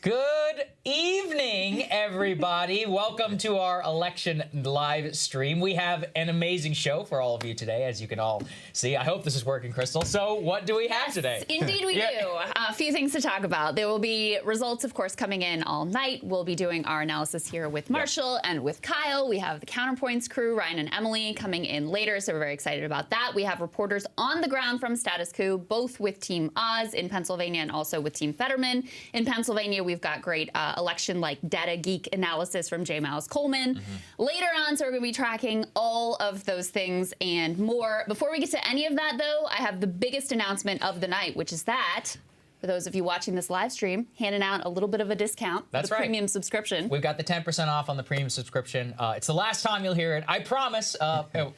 Good evening, everybody. Welcome to our election live stream. We have an amazing show for all of you today, as you can all see. I hope this is working, Crystal. So what do we have today? Indeed we do. A few things to talk about. There will be results, of course, coming in all night. We'll be doing our analysis here with Marshall and with Kyle. We have the Counterpoints crew, Ryan and Emily, coming in later, so we're very excited about that. We have reporters on the ground from Status Quo, both with Team Oz in Pennsylvania and also with Team Fetterman. In Pennsylvania, we've got great election-like data geek analysis from J. Miles Coleman. Later on, so we're going to be tracking all of those things and more. Before we get to any of that, though, I have the biggest announcement of the night, which is that, for those of you watching this live stream, handing out a little bit of a discount for the premium subscription. We've got the 10% off on the premium subscription. It's the last time you'll hear it. I promise.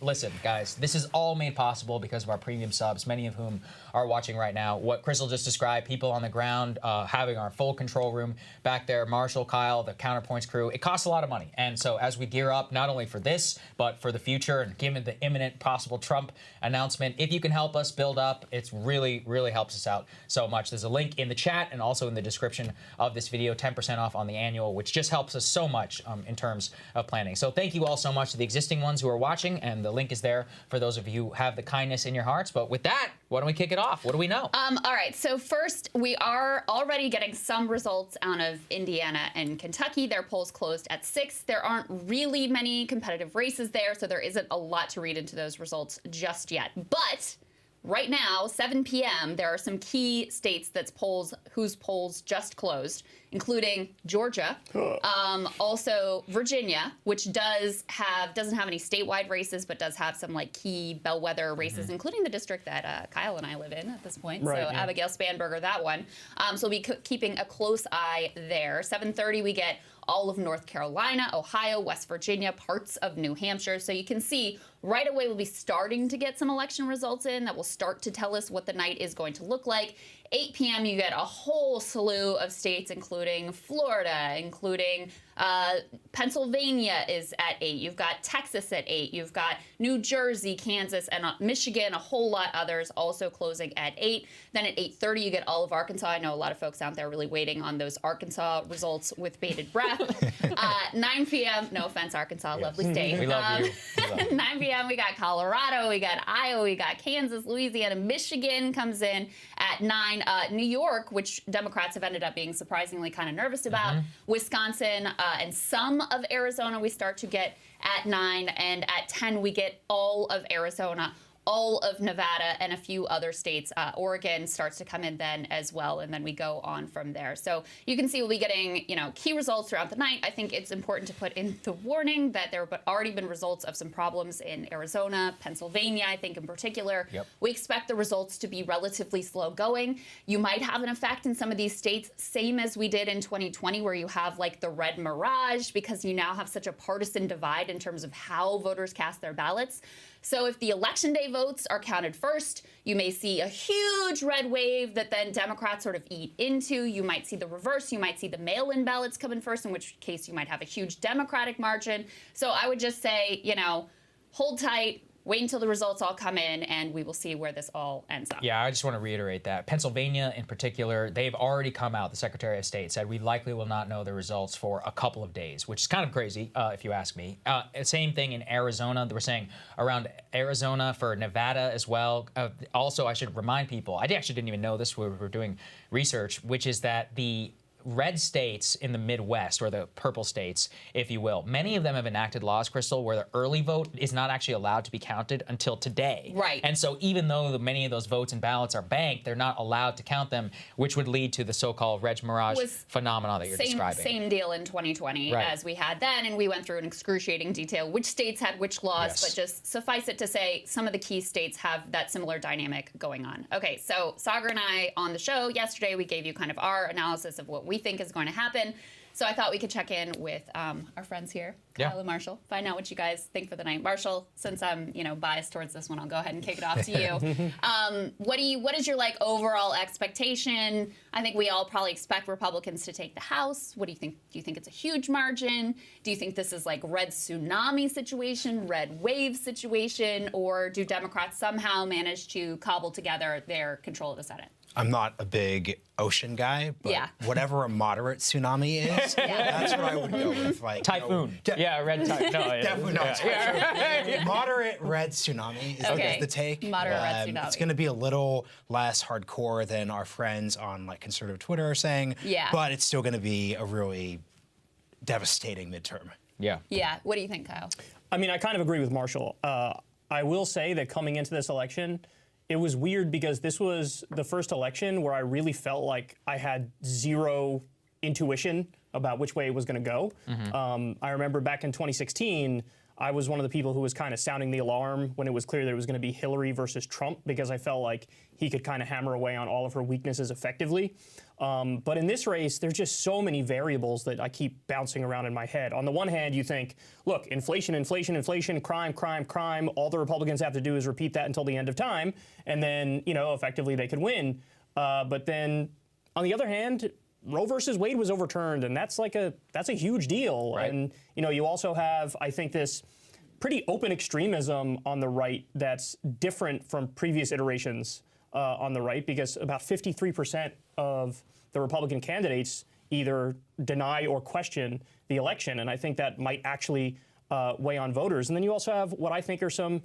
Listen, guys, this is all made possible because of our premium subs, many of whom are watching right now. What Crystal just described, people on the ground, having our full control room back there, Marshall, Kyle, the Counterpoints crew. It costs a lot of money. And so as we gear up, not only for this, but for the future, and given the imminent possible Trump announcement, if you can help us build up, it's really, really helps us out so much. There's a link in the chat and also in the description of this video, 10% off on the annual, which just helps us so much in terms of planning. So thank you all so much to the existing ones who are watching, and the link is there for those of you who have the kindness in your hearts. But with that, why don't we kick it off? What do we know? All right, so first, we are already getting some results out of Indiana and Kentucky. Their polls closed at 6. There aren't really many competitive races there, so there isn't a lot to read into those results just yet. But right now, 7 p.m., there are some key states whose polls just closed, including Georgia, also Virginia, which doesn't have any statewide races, but does have some like key bellwether races, including the district that Kyle and I live in at this point. Right, so yeah. Abigail Spanberger, that one. So we'll be keeping a close eye there. 7:30, we get all of North Carolina, Ohio, West Virginia, parts of New Hampshire. So you can see right away we'll be starting to get some election results in that will start to tell us what the night is going to look like. 8 p.m. you get a whole slew of states, including Florida, including Pennsylvania is at 8. You've got Texas at 8. You've got New Jersey, Kansas, and Michigan, a whole lot others also closing at 8. Then at 8:30 you get all of Arkansas. I know a lot of folks out there really waiting on those Arkansas results with bated breath. 9 p.m. No offense, Arkansas, lovely state. We love you. 9 p.m. we got Colorado, we got Iowa, we got Kansas, Louisiana, Michigan comes in at 9. New York, which Democrats have ended up being surprisingly kind of nervous about. Wisconsin and some of Arizona we start to get at 9. And at 10 we get all of Arizona, all of Nevada, and a few other states. Oregon starts to come in then as well, and then we go on from there. So you can see we'll be getting, key results throughout the night. I think it's important to put in the warning that there have already been results of some problems in Arizona, Pennsylvania, I think in particular. Yep. We expect the results to be relatively slow going. You might have an effect in some of these states, same as we did in 2020, where you have like the red mirage, because you now have such a partisan divide in terms of how voters cast their ballots. So if the election day votes are counted first, you may see a huge red wave that then Democrats sort of eat into. You might see the reverse. You might see the mail-in ballots come in first, in which case you might have a huge Democratic margin. So I would just say, hold tight. Wait until the results all come in, and we will see where this all ends up. Yeah, I just want to reiterate that. Pennsylvania, in particular, they've already come out. The Secretary of State said we likely will not know the results for a couple of days, which is kind of crazy, if you ask me. Same thing in Arizona. They were saying around Arizona, for Nevada as well. Also, I should remind people, I actually didn't even know this when we were doing research, which is that the red states in the Midwest, or the purple states, if you will, many of them have enacted laws, Crystal, where the early vote is not actually allowed to be counted until today. Right. And so even though many of those votes and ballots are banked, they're not allowed to count them, which would lead to the so-called red mirage phenomenon that you're describing. Same deal in 2020 as we had then, and we went through in excruciating detail which states had which laws, but just suffice it to say some of the key states have that similar dynamic going on. Okay, so Sagar and I on the show yesterday, we gave you kind of our analysis of what we think is going to happen. So I thought we could check in with our friends here, Kyle and Marshall, find out what you guys think for the night. Marshall, since I'm biased towards this one, I'll go ahead and kick it off to you. What is your overall expectation? I think we all probably expect Republicans to take the House. What do you think? Do you think it's a huge margin? Do you think this is like red tsunami situation, red wave situation, or do Democrats somehow manage to cobble together their control of the Senate? I'm not a big ocean guy, but whatever a moderate tsunami is, that's what I would go with. Like typhoon. Red typhoon. No, definitely not typhoon. Moderate red tsunami is the take. Moderate red tsunami. It's going to be a little less hardcore than our friends on like conservative Twitter are saying. Yeah. But it's still going to be a really devastating midterm. Yeah. Yeah. What do you think, Kyle? I mean, I kind of agree with Marshall. I will say that coming into this election, it was weird because this was the first election where I really felt like I had zero intuition about which way it was going to go. I remember back in 2016, I was one of the people who was kind of sounding the alarm when it was clear that it was going to be Hillary versus Trump, because I felt like he could kind of hammer away on all of her weaknesses effectively. But in this race, there's just so many variables that I keep bouncing around in my head. On the one hand, you think, look, inflation, inflation, inflation, crime, crime, crime. All the Republicans have to do is repeat that until the end of time, and then, effectively they could win. But then, on the other hand, Roe versus Wade was overturned, and that's a huge deal. Right. And you also have, I think, this pretty open extremism on the right that's different from previous iterations on the right, because about 53% of the Republican candidates either deny or question the election, and I think that might actually weigh on voters. And then you also have what I think are some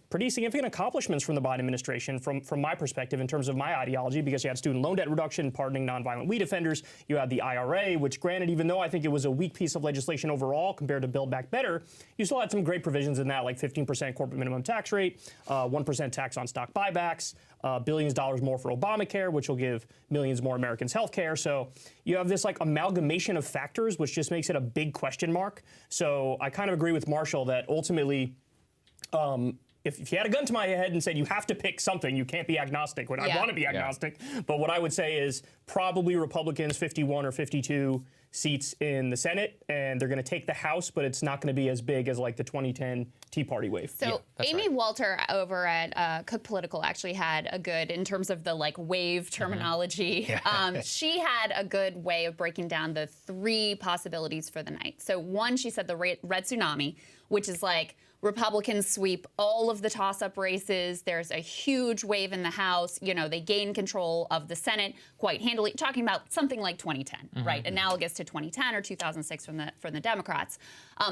pretty significant accomplishments from the Biden administration from my perspective in terms of my ideology, because you had student loan debt reduction, pardoning nonviolent weed offenders. You had the IRA, which granted, even though I think it was a weak piece of legislation overall compared to Build Back Better, you still had some great provisions in that, like 15% corporate minimum tax rate, 1% tax on stock buybacks, billions of dollars more for Obamacare, which will give millions more Americans health care. So you have this like amalgamation of factors, which just makes it a big question mark. So I kind of agree with Marshall that ultimately, if you had a gun to my head and said you have to pick something, you can't be agnostic. When I want to be agnostic, but what I would say is probably Republicans 51 or 52 seats in the Senate, and they're going to take the House, but it's not going to be as big as like the 2010 Tea Party wave. So Amy Walter over at Cook Political actually had a good, in terms of the like wave terminology, she had a good way of breaking down the three possibilities for the night. So one, she said the red tsunami, which is like Republicans sweep all of the toss-up races. There's a huge wave in the House. They gain control of the Senate quite handily. Talking about something like 2010, right? Analogous to 2010 or 2006 from the Democrats.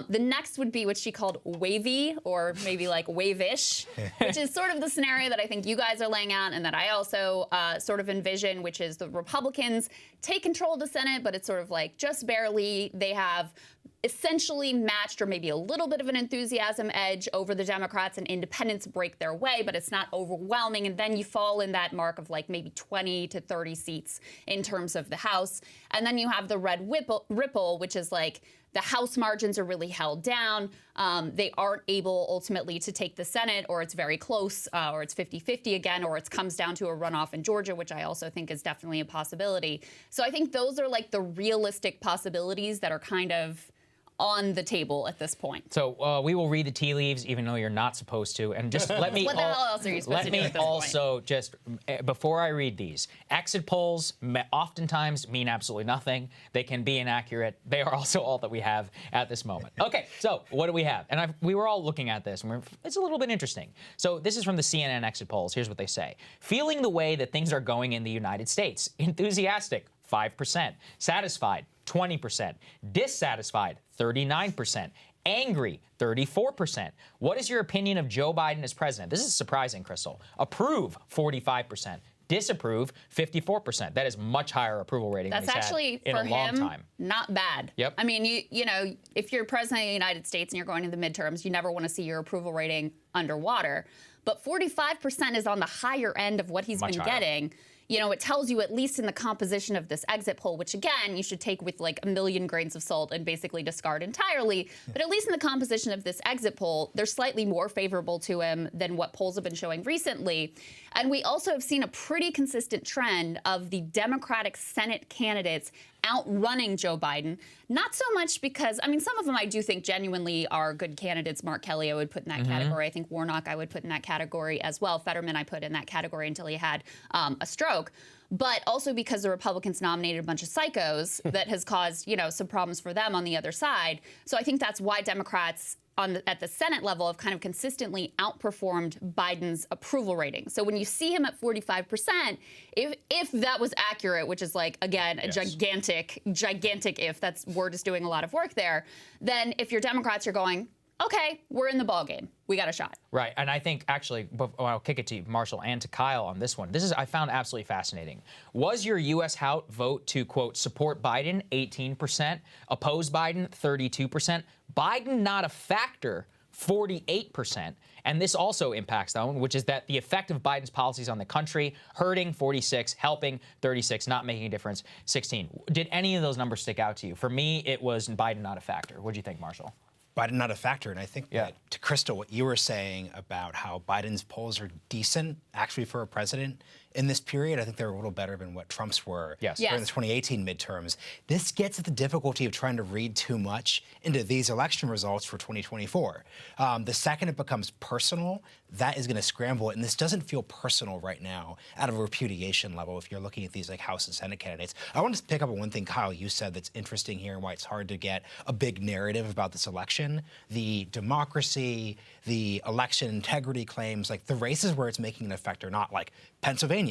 The next would be what she called wavy, or maybe like wave-ish, which is sort of the scenario that I think you guys are laying out and that I also sort of envision, which is the Republicans take control of the Senate, but it's sort of like just barely. They have essentially matched or maybe a little bit of an enthusiasm edge over the Democrats, and independents break their way, but it's not overwhelming. And then you fall in that mark of like maybe 20 to 30 seats in terms of the House. And then you have the red ripple, which is like the House margins are really held down. They aren't able ultimately to take the Senate, or it's very close, or it's 50-50 again, or it comes down to a runoff in Georgia, which I also think is definitely a possibility. So I think those are like the realistic possibilities that are kind of on the table at this point. So we will read the tea leaves, even though you're not supposed to. And just let me. What the hell else are you supposed to do at this point? Just before I read these, exit polls oftentimes mean absolutely nothing. They can be inaccurate. They are also all that we have at this moment. Okay, so what do we have? And we were all looking at this, and it's a little bit interesting. So this is from the CNN exit polls. Here's what they say: feeling the way that things are going in the United States, enthusiastic, 5%, satisfied, 20%, dissatisfied, 39%, angry, 34%. What is your opinion of Joe Biden as president? This is surprising, Crystal. Approve, 45%. Disapprove, 54%. That is much higher approval rating than he's had in a long time. Not bad. Yep. I mean, you know, if you're president of the United States and you're going to the midterms, you never want to see your approval rating underwater. But 45% is on the higher end of what he's been getting. You know, it tells you, at least in the composition of this exit poll, which again, you should take with like a million grains of salt and basically discard entirely. But at least in the composition of this exit poll, they're slightly more favorable to him than what polls have been showing recently. And we also have seen a pretty consistent trend of the Democratic Senate candidates outrunning Joe Biden. Not so much because, I mean, some of them I do think genuinely are good candidates. Mark Kelly I would put in that category. I think Warnock I would put in that category as well. Fetterman I put in that category until he had a stroke. But also because the Republicans nominated a bunch of psychos that has caused, you know, some problems for them on the other side. So I think that's why Democrats at the Senate level have kind of consistently outperformed Biden's approval rating. So when you see him at 45%, if that was accurate, which is like, again, a gigantic if, that word is doing a lot of work there, then if you're Democrats, you're going, okay, we're in the ballgame. We got a shot. Right, and I think actually, I'll kick it to you, Marshall, and to Kyle on this one. This is, I found absolutely fascinating. Was your U.S. House vote to, quote, support Biden 18%, oppose Biden 32%, Biden not a factor 48%, and this also impacts that one, which is that the effect of Biden's policies on the country, hurting 46, helping 36, not making a difference 16. Did any of those numbers stick out to you? For me, it was Biden not a factor. What do you think, Marshall? Biden not a factor, and I think that, to Crystal, what you were saying about how Biden's polls are decent, actually, for a president in this period, I think they're a little better than what Trump's were during the 2018 midterms. This gets at the difficulty of trying to read too much into these election results for 2024. The second it becomes personal, that is going to scramble it, and this doesn't feel personal right now at a repudiation level if you're looking at these like House and Senate candidates. I want to pick up on one thing, Kyle, you said that's interesting here and why it's hard to get a big narrative about this election. The democracy, the election integrity claims, like the races where it's making an effect are not, like Pennsylvania.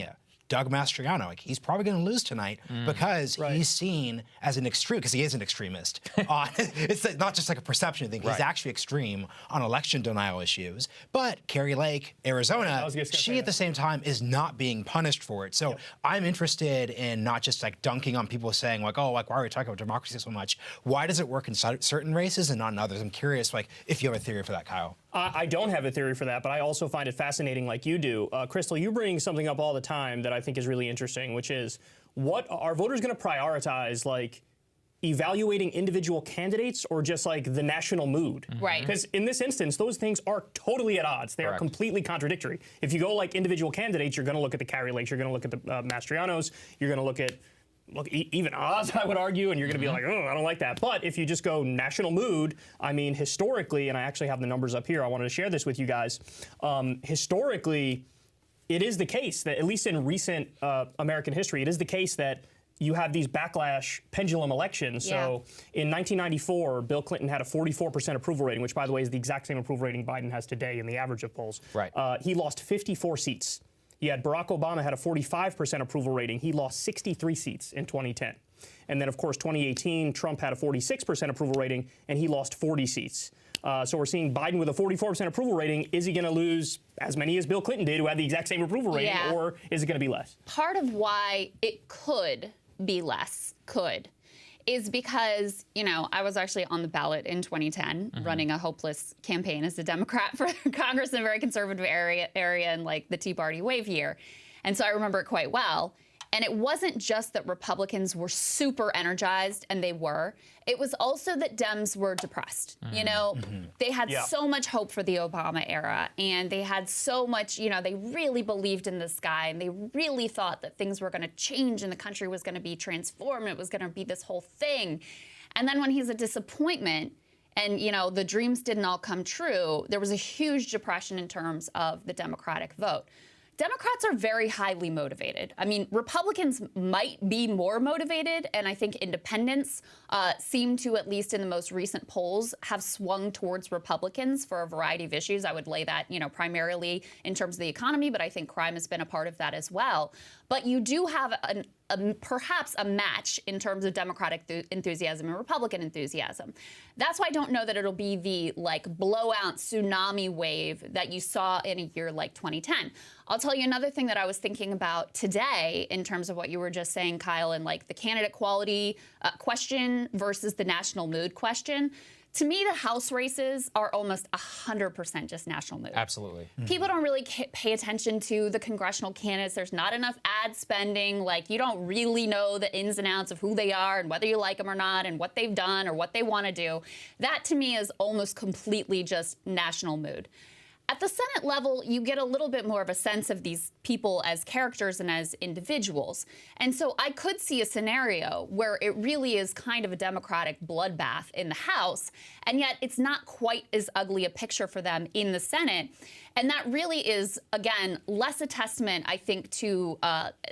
Doug Mastriano, like he's probably going to lose tonight because he's seen as an extreme, because he is an extremist. It's not just like a perception thing. He's actually extreme on election denial issues. But Carrie Lake, Arizona, she at the same time is not being punished for it. So I'm interested in not just like dunking on people saying like, oh, like why are we talking about democracy so much? Why does it work in certain races and not in others? I'm curious, like if you have a theory for that, Kyle. I don't have a theory for that, but I also find it fascinating like you do. Crystal, you bring something up all the time that I think is really interesting, which is what are voters going to prioritize, like evaluating individual candidates or just like the national mood? Right. Because in this instance, those things are totally at odds. They are completely contradictory. If you go like individual candidates, you're going to look at the Carrie Lakes, you're going to look at the Mastrianos, you're going to look at even Oz, I would argue, and you're going to be like, oh, I don't like that. But if you just go national mood, I mean, historically, and I actually have the numbers up here, I wanted to share this with you guys. Historically, it is the case that, at least in recent American history, it is the case that you have these backlash pendulum elections. So in 1994, Bill Clinton had a 44% approval rating, which, by the way, is the exact same approval rating Biden has today in the average of polls. He lost 54 seats. You had Barack Obama had a 45% approval rating. He lost 63 seats in 2010. And then, of course, 2018, Trump had a 46% approval rating, and he lost 40 seats. So we're seeing Biden with a 44% approval rating. Is he going to lose as many as Bill Clinton did, who had the exact same approval rating, or is it going to be less? Part of why it could be less, is because, you know, I was actually on the ballot in 2010 running a hopeless campaign as a Democrat for Congress in a very conservative area in like the Tea Party wave year. And so I remember it quite well. And it wasn't just that Republicans were super energized, and they were. It was also that Dems were depressed. You know, they had so much hope for the Obama era, and they had so much, you know, they really believed in this guy, and they really thought that things were going to change and the country was going to be transformed. It was going to be this whole thing. And then when he's a disappointment, and, you know, the dreams didn't all come true, there was a huge depression in terms of the Democratic vote. Democrats are very highly motivated. I mean, Republicans might be more motivated, and I think independents seem to, at least in the most recent polls, have swung towards Republicans for a variety of issues. I would lay that, you know, primarily in terms of the economy, but I think crime has been a part of that as well. But you do have perhaps a match in terms of Democratic enthusiasm and Republican enthusiasm. That's why I don't know that it'll be the like blowout tsunami wave that you saw in a year like 2010. I'll tell you another thing that I was thinking about today in terms of what you were just saying, Kyle, and like the candidate quality question versus the national mood question. To me, the House races are almost 100% just national mood. Absolutely. People don't really pay attention to the congressional candidates. There's not enough ad spending. Like, you don't really know the ins and outs of who they are and whether you like them or not and what they've done or what they want to do. That, to me, is almost completely just national mood. At the Senate level, you get a little bit more of a sense of these people as characters and as individuals. And so I could see a scenario where it really is kind of a Democratic bloodbath in the House, and yet it's not quite as ugly a picture for them in the Senate. And that really is, again, less a testament, I think, to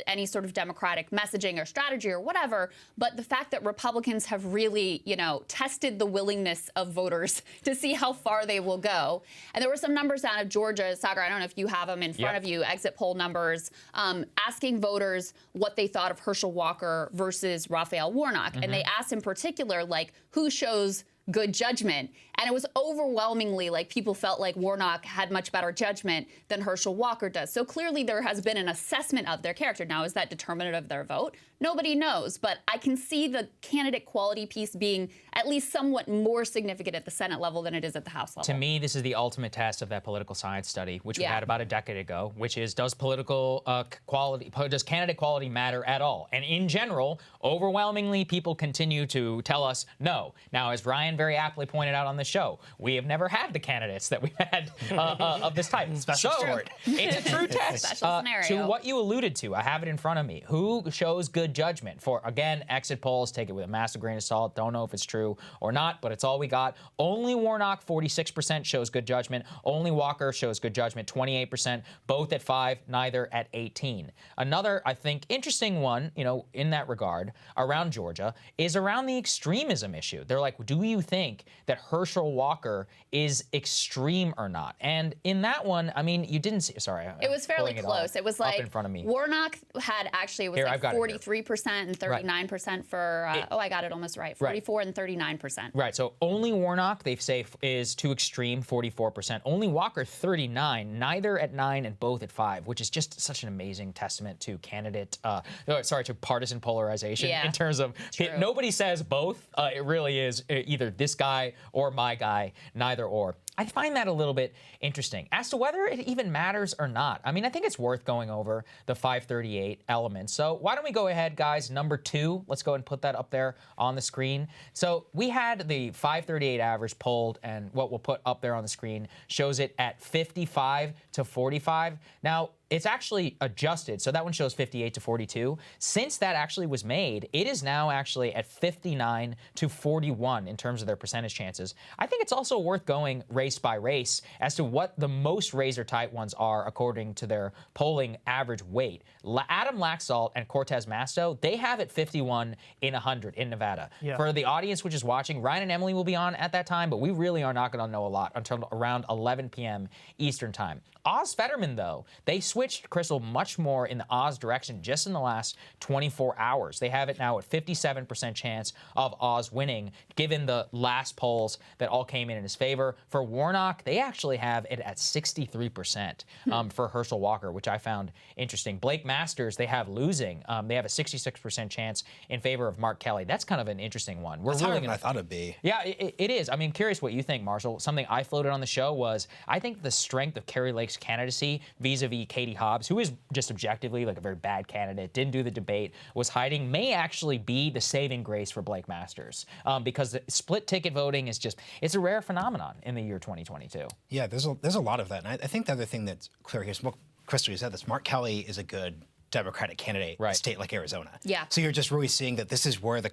any sort of Democratic messaging or strategy or whatever, but the fact that Republicans have really, tested the willingness of voters to see how far they will go. And there were some numbers out of Georgia, Sagar, I don't know if you have them in front of you, exit poll numbers, asking voters what they thought of Herschel Walker versus Raphael Warnock. And they asked in particular, like, who shows good judgment. And it was overwhelmingly like people felt like Warnock had much better judgment than Herschel Walker does. So clearly there has been an assessment of their character. Now, is that determinative of their vote? Nobody knows. But I can see the candidate quality piece being at least somewhat more significant at the Senate level than it is at the House level. To me, this is the ultimate test of that political science study, which we had about a decade ago, which is, does political does candidate quality matter at all? And in general, overwhelmingly, people continue to tell us no. Now, as Ryan very aptly pointed out on the show, we have never had the candidates that we've had of this type. Special sport. It's a true test. Special scenario. To what you alluded to, I have it in front of me. Who shows good judgment? For, again, exit polls, take it with a massive grain of salt. Don't know if it's true or not, but it's all we got. Only Warnock, 46%, shows good judgment. Only Walker shows good judgment, 28%. Both at 5, neither at 18. Another, I think, interesting one, in that regard, around Georgia, is around the extremism issue. They're like, do you think that Herschel Walker is extreme or not? And in that one, I mean, you didn't see, sorry. It was fairly close. It was like, in front of me. Warnock had actually, it was like 43% and 39% for, I got it almost right, 44 and 39%. Right, so only Warnock, they say, is too extreme, 44%. Only Walker, 39, neither at 9 and both at 5, which is just such an amazing testament to to partisan polarization in terms of, nobody says both. It really is either this guy or my guy, neither or. I find that a little bit interesting. As to whether it even matters or not, I mean, I think it's worth going over the 538 elements. So why don't we go ahead, guys, number 2. Let's go ahead and put that up there on the screen. So we had the 538 average polled, and what we'll put up there on the screen shows it at 55 to 45. Now, it's actually adjusted, so that one shows 58 to 42. Since that actually was made, it is now actually at 59 to 41 in terms of their percentage chances. I think it's also worth going race by race as to what the most razor-tight ones are according to their polling average weight. Adam Laxalt and Cortez Masto, they have it 51 in 100 in Nevada. Yeah. For the audience which is watching, Ryan and Emily will be on at that time, but we really are not going to know a lot until around 11 p.m. Eastern time. Oz Fetterman, though, they switched, Crystal, much more in the Oz direction just in the last 24 hours. They have it now at 57% chance of Oz winning, given the last polls that all came in his favor. For Warnock, they actually have it at 63% for Herschel Walker, which I found interesting. Blake Masters, they have losing. They have a 66% chance in favor of Mark Kelly. That's kind of an interesting one. That's higher than I thought it'd be. Yeah, it is. I mean, curious what you think, Marshall. Something I floated on the show was, I think the strength of Kari Lake's candidacy vis-a-vis Katie Hobbs, who is just objectively like a very bad candidate, didn't do the debate, was hiding, may actually be the saving grace for Blake Masters, because the split ticket voting is just, it's a rare phenomenon in the year 2022. Yeah, there's a lot of that. And I think the other thing that's clear here is, well, Crystal, you said this, Mark Kelly is a good Democratic candidate in a state like Arizona. Yeah. So you're just really seeing that this is where to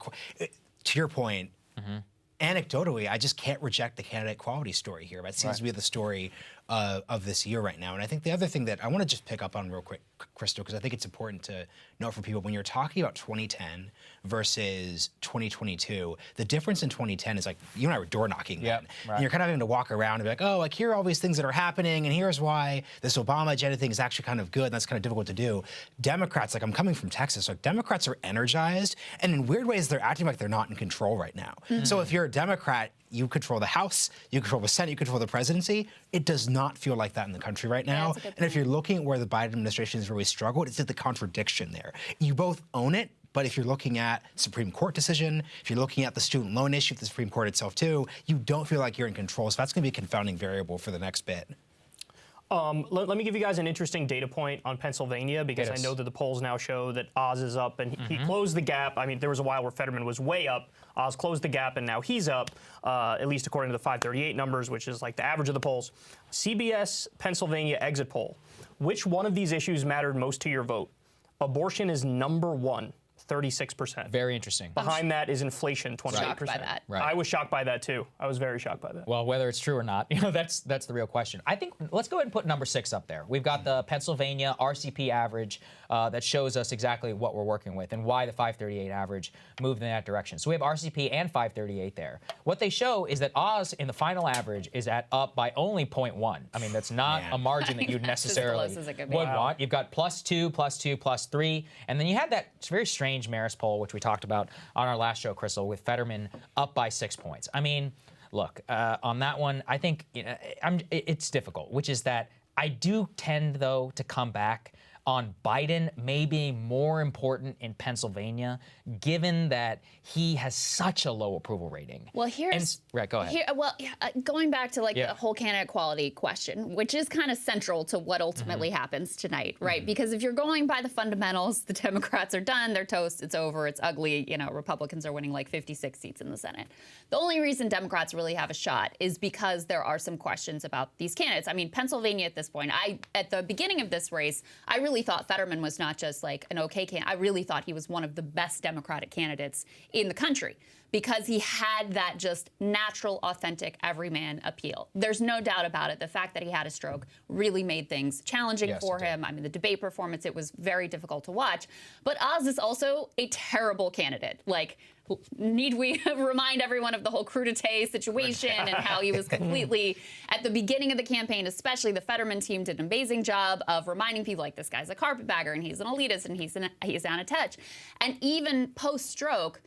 your point, anecdotally, I just can't reject the candidate quality story here. But it seems to be the story of this year right now. And I think the other thing that I want to just pick up on real quick, Crystal, because I think it's important to note for people, when you're talking about 2010 versus 2022, the difference in 2010 is like, you and I were door knocking then. And you're kind of having to walk around and be like, oh, like here are all these things that are happening, and here's why this Obama agenda thing is actually kind of good, and that's kind of difficult to do. Democrats, like I'm coming from Texas, like Democrats are energized, and in weird ways, they're acting like they're not in control right now. So if you're a Democrat, you control the House, you control the Senate, you control the presidency. It does not feel like that in the country right now. And if you're looking at where the Biden administration has really struggled, it's at the contradiction there. You both own it, but if you're looking at Supreme Court decision, if you're looking at the student loan issue, the Supreme Court itself too, you don't feel like you're in control. So that's going to be a confounding variable for the next bit. Let me give you guys an interesting data point on Pennsylvania, because I know that the polls now show that Oz is up, and he closed the gap. I mean, there was a while where Fetterman was way up. Oz closed the gap, and now he's up, at least according to the 538 numbers, which is like the average of the polls. CBS Pennsylvania exit poll. Which one of these issues mattered most to your vote? Abortion is number one. 36%. Very interesting. Behind that is inflation, 28%. Shocked by that. Right. I was shocked by that too. I was very shocked by that. Well, whether it's true or not, that's the real question. I think let's go ahead and put number 6 up there. We've got the Pennsylvania RCP average that shows us exactly what we're working with and why the 538 average moved in that direction. So we have RCP and 538 there. What they show is that Oz in the final average is up by only 0.1. I mean, that's not a margin that you'd necessarily would want. You've got +2, +2, +3, and then you had that very strange Marist poll, which we talked about on our last show, Crystal, with Fetterman up by 6 points. I mean, look, on that one, I think it's difficult, which is that I do tend, though, to come back on Biden maybe more important in Pennsylvania, given that he has such a low approval rating. Well, right, go ahead. Going back to the whole candidate quality question, which is kind of central to what ultimately happens tonight, right? Because if you're going by the fundamentals, the Democrats are done, they're toast, it's over, it's ugly. Republicans are winning like 56 seats in the Senate. The only reason Democrats really have a shot is because there are some questions about these candidates. I mean, Pennsylvania at this point, at the beginning of this race, I really thought Fetterman was not just like an okay candidate. I really thought he was one of the best Democratic candidates in the country because he had that just natural, authentic, everyman appeal. There's no doubt about it. The fact that he had a stroke really made things challenging for him. I mean, the debate performance, it was very difficult to watch. But Oz is also a terrible candidate. Need we remind everyone of the whole crudité situation and how he was completely, at the beginning of the campaign, especially the Fetterman team did an amazing job of reminding people this guy's a carpetbagger and he's an elitist and he's out of touch. And even post-stroke,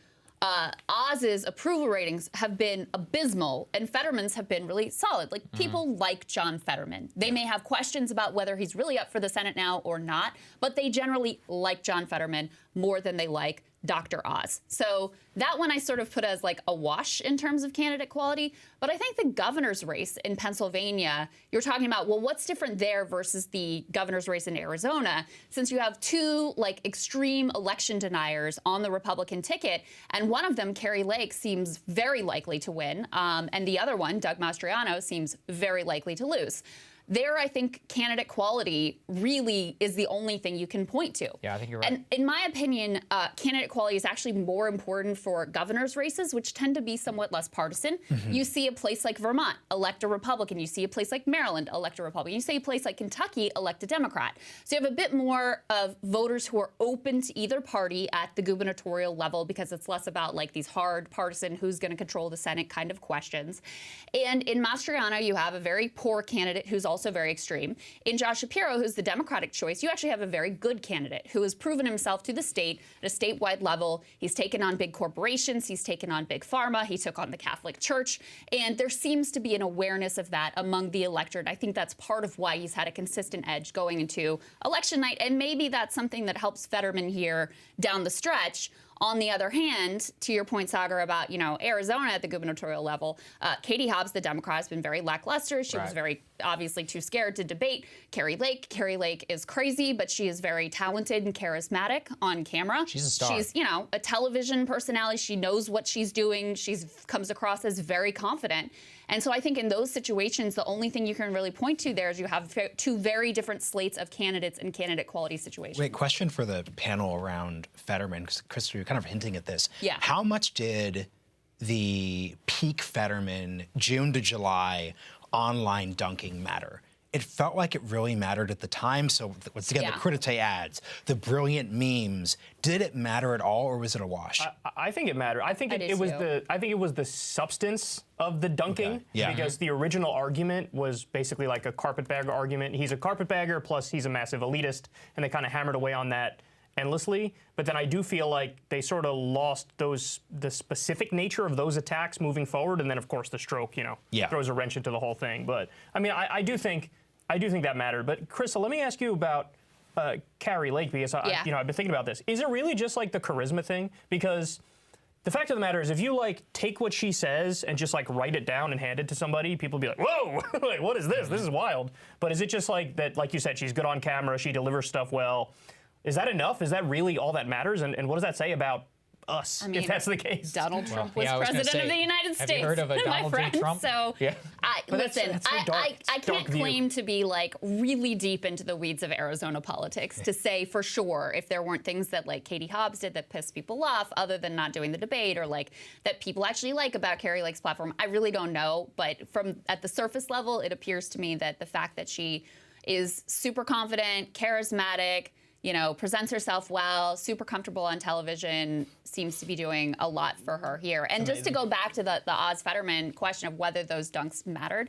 Oz's approval ratings have been abysmal, and Fetterman's have been really solid. People like John Fetterman. They may have questions about whether he's really up for the Senate now or not, but they generally like John Fetterman more than they like Dr. Oz. So that one I sort of put as a wash in terms of candidate quality. But I think the governor's race in Pennsylvania, you're talking about, well, what's different there versus the governor's race in Arizona, since you have two extreme election deniers on the Republican ticket, and one of them, Kari Lake, seems very likely to win, and the other one, Doug Mastriano, seems very likely to lose. There, I think candidate quality really is the only thing you can point to. Yeah, I think you're right. And in my opinion, candidate quality is actually more important for governor's races, which tend to be somewhat less partisan. You see a place like Vermont elect a Republican. You see a place like Maryland elect a Republican. You see a place like Kentucky elect a Democrat. So you have a bit more of voters who are open to either party at the gubernatorial level because it's less about these hard partisan, who's going to control the Senate kind of questions. And in Mastriano, you have a very poor candidate who's also very extreme. In Josh Shapiro, who's the Democratic choice, you actually have a very good candidate who has proven himself to the state at a statewide level. He's taken on big corporations. He's taken on big pharma. He took on the Catholic Church. And there seems to be an awareness of that among the electorate. I think that's part of why he's had a consistent edge going into election night. And maybe that's something that helps Fetterman here down the stretch. On the other hand, to your point, Sagar, about Arizona at the gubernatorial level, Katie Hobbs, the Democrat, has been very lackluster. She was very obviously too scared to debate. Kari Lake is crazy, but she is very talented and charismatic on camera. She's a star. She's a television personality. She knows what she's doing. She comes across as very confident. And so I think in those situations, the only thing you can really point to there is you have two very different slates of candidates and candidate quality situations. Wait, question for the panel around Fetterman, because Krista, you're kind of hinting at this. Yeah. How much did the peak Fetterman, June to July, online dunking matter? It felt like it really mattered at the time. So once again, the crudité ads, the brilliant memes, did it matter at all, or was it a wash? I think it mattered. I think it was the substance of the dunking, because the original argument was basically like a carpetbagger argument. He's a carpetbagger, plus he's a massive elitist, and they kind of hammered away on that endlessly. But then I do feel like they sort of lost the specific nature of those attacks moving forward, and then of course the stroke, throws a wrench into the whole thing. But I mean, I do think that mattered. But Krista, let me ask you about Kari Lake, because I've been thinking about this. Is it really just the charisma thing? Because the fact of the matter is, if you like take what she says and just like write it down and hand it to somebody, people be like, "Whoa, like what is this? This is wild." But is it just like that? Like you said, she's good on camera. She delivers stuff well. Is that enough? Is that really all that matters? And what does that say about us, if that's the case? Donald Trump was president of the United States. Have you heard of a Donald J. Trump? So, yeah. Listen, I can't claim to be like really deep into the weeds of Arizona politics to say for sure if there weren't things that like Katie Hobbs did that pissed people off, other than not doing the debate, or like that people actually like about Kari Lake's platform. I really don't know, but at the surface level, it appears to me that the fact that she is super confident, charismatic, presents herself well, super comfortable on television, seems to be doing a lot for her here. And just to go back to the Oz Fetterman question of whether those dunks mattered,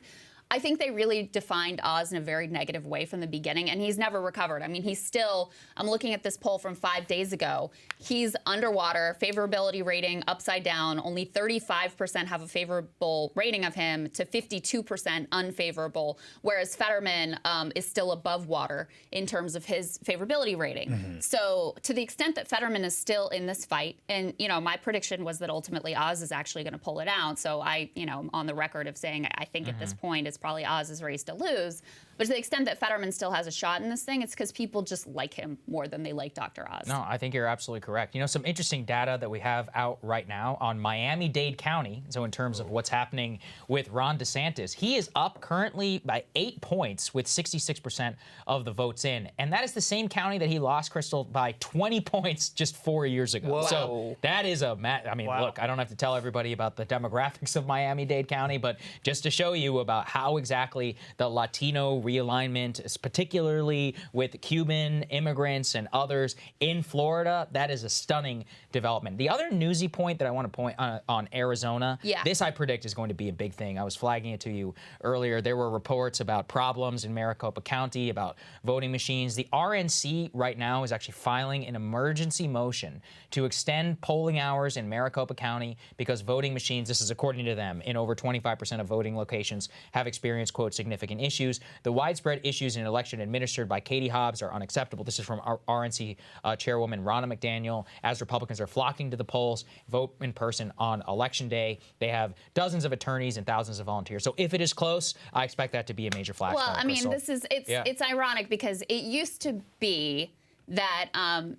I think they really defined Oz in a very negative way from the beginning, and he's never recovered. I mean, he's still, I'm looking at this poll from 5 days ago, he's underwater, favorability rating upside down, only 35% have a favorable rating of him to 52% unfavorable, whereas Fetterman is still above water in terms of his favorability rating. So to the extent that Fetterman is still in this fight, and my prediction was that ultimately Oz is actually going to pull it out, so I'm on the record of saying I think at this point it's probably Oz's race to lose. But to the extent that Fetterman still has a shot in this thing, it's because people just like him more than they like Dr. Oz. No, I think you're absolutely correct. Some interesting data that we have out right now on Miami-Dade County, so in terms of what's happening with Ron DeSantis, he is up currently by 8 points with 66% of the votes in. And that is the same county that he lost, Crystal, by 20 points just 4 years ago. Whoa. So that is look, I don't have to tell everybody about the demographics of Miami-Dade County, but just to show you about how exactly the Latino realignment, particularly with Cuban immigrants and others in Florida, that is a stunning development. The other newsy point that I want to point on Arizona, this I predict is going to be a big thing. I was flagging it to you earlier. There were reports about problems in Maricopa County, about voting machines. The RNC right now is actually filing an emergency motion to extend polling hours in Maricopa County because voting machines, this is according to them, in over 25% of voting locations have experienced, quote, significant issues. The widespread issues in an election administered by Katie Hobbs are unacceptable. This is from RNC Chairwoman Ronna McDaniel. As Republicans are flocking to the polls, vote in person on Election Day. They have dozens of attorneys and thousands of volunteers. So if it is close, I expect that to be a major flashpoint. Well, I mean, it's ironic because it used to be that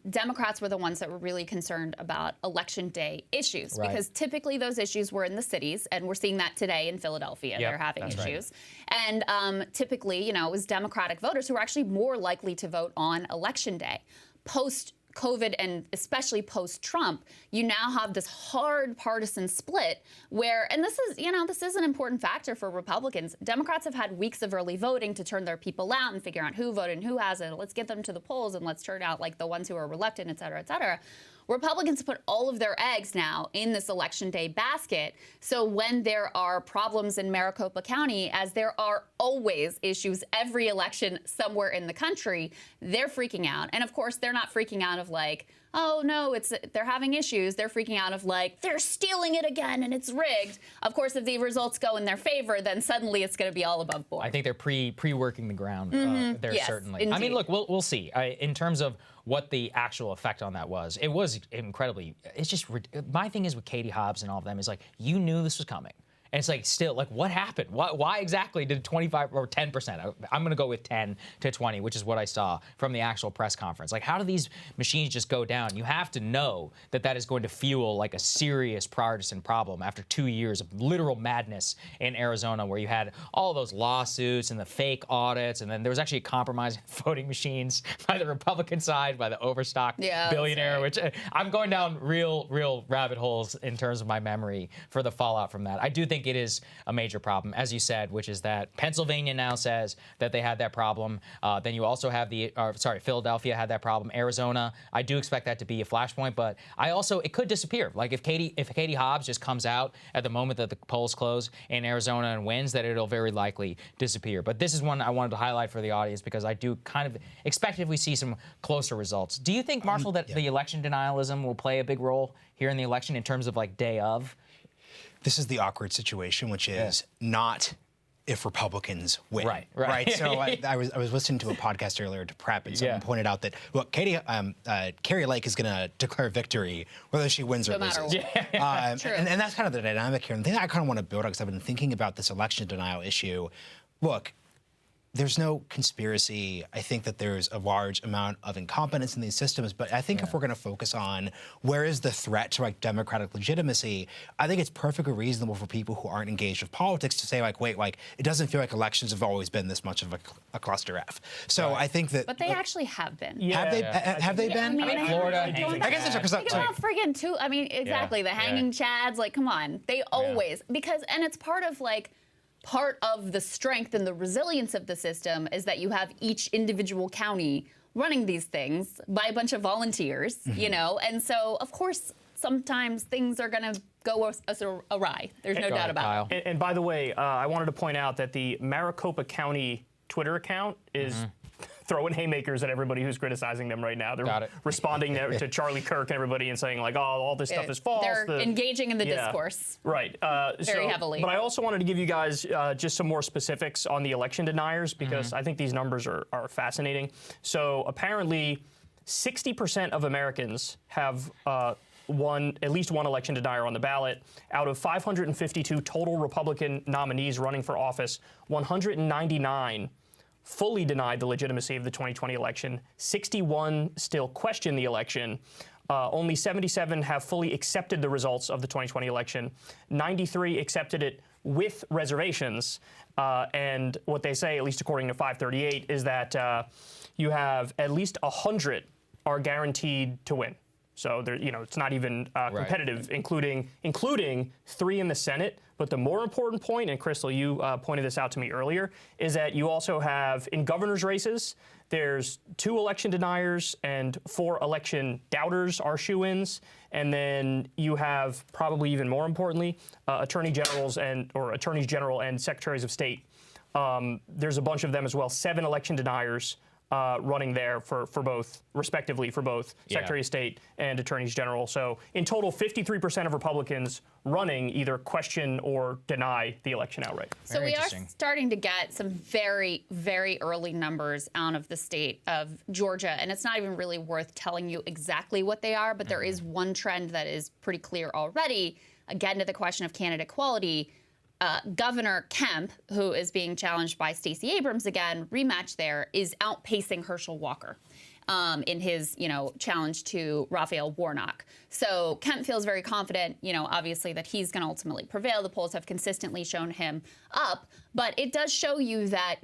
Democrats were the ones that were really concerned about Election Day issues, because typically those issues were in the cities, and we're seeing that today in Philadelphia. They're having issues. And typically, it was Democratic voters who were actually more likely to vote on Election Day. Post-COVID and especially post-Trump, you now have this hard partisan split where, and this is an important factor for Republicans. Democrats have had weeks of early voting to turn their people out and figure out who voted and who hasn't. Let's get them to the polls and let's turn out like the ones who are reluctant, et cetera, et cetera. Republicans put all of their eggs now in this Election Day basket. So when there are problems in Maricopa County, as there are always issues every election somewhere in the country, they're freaking out. And of course, they're not freaking out of like, oh no, they're having issues. They're freaking out of like, they're stealing it again and it's rigged. Of course, if the results go in their favor, then suddenly it's going to be all above board. I think they're pre-working the ground there, yes, certainly. Indeed. I mean, look, we'll see. In terms of what the actual effect on that was, it was incredibly, it's just, my thing is with Katie Hobbs and all of them is like, you knew this was coming. And it's like, still, like, what happened? Why exactly did 25 or 10%? I'm going to go with 10 to 20, which is what I saw from the actual press conference. Like, how do these machines just go down? You have to know that that is going to fuel, like, a serious partisan problem after 2 years of literal madness in Arizona, where you had all those lawsuits and the fake audits, and then there was actually a compromise in voting machines by the Republican side, by the overstocked billionaire, which I'm going down real rabbit holes in terms of my memory for the fallout from that. I do think it is a major problem, as you said, which is that Pennsylvania now says that they had that problem. Then you also have Philadelphia had that problem. Arizona, I do expect that to be a flashpoint, but it could disappear. Like if Katie Hobbs just comes out at the moment that the polls close in Arizona and wins, that it'll very likely disappear. But this is one I wanted to highlight for the audience because I do kind of expect if we see some closer results. Do you think, Marshall, that the election denialism will play a big role here in the election in terms of like day of? This is the awkward situation, which is not if Republicans win. Right. So I was listening to a podcast earlier to prep, and someone pointed out that, look, Carrie Lake is going to declare victory whether she wins or loses. And that's kind of the dynamic here. And the thing I kind of want to build on, because I've been thinking about this election denial issue. Look, there's no conspiracy. I think that there's a large amount of incompetence in these systems, but I think if we're going to focus on where is the threat to like democratic legitimacy, I think it's perfectly reasonable for people who aren't engaged with politics to say like, wait, like it doesn't feel like elections have always been this much of a cluster F. So I think that. But they actually have been. Have they been? I mean, Florida. I guess it's because friggin' too. I mean, exactly. The hanging chads. Like, come on. They always and it's part of the strength and the resilience of the system is that you have each individual county running these things by a bunch of volunteers, you know? And so, of course, sometimes things are going to go awry. There's no doubt about it. And by the way, I wanted to point out that the Maricopa County Twitter account is throwing haymakers at everybody who's criticizing them right now. They're responding to Charlie Kirk and everybody and saying like, oh, all this stuff is false. They're engaging in the discourse. Right. Very heavily. But I also wanted to give you guys just some more specifics on the election deniers, because I think these numbers are fascinating. So apparently 60% of Americans have at least one election denier on the ballot. Out of 552 total Republican nominees running for office, 199 fully denied the legitimacy of the 2020 election. 61 still question the election. Only 77 have fully accepted the results of the 2020 election. 93 accepted it with reservations. And what they say, at least according to 538, is that you have at least 100 are guaranteed to win. So there, it's not even competitive, including 3 in the Senate. But the more important point, and Crystal, you pointed this out to me earlier, is that you also have in governor's races, there's 2 election deniers and 4 election doubters are shoo-ins. And then you have, probably even more importantly, attorneys general and secretaries of state. There's a bunch of them as well, 7 election deniers running there for both, respectively, for both Secretary of State and Attorneys General. So in total, 53% of Republicans running either question or deny the election outright. So we are starting to get some very, very early numbers out of the state of Georgia, and it's not even really worth telling you exactly what they are, but there is one trend that is pretty clear already. Again, to the question of candidate quality, Governor Kemp, who is being challenged by Stacey Abrams again, rematch there, is outpacing Herschel Walker in his, challenge to Raphael Warnock. So Kemp feels very confident, obviously that he's going to ultimately prevail. The polls have consistently shown him up. But it does show you that,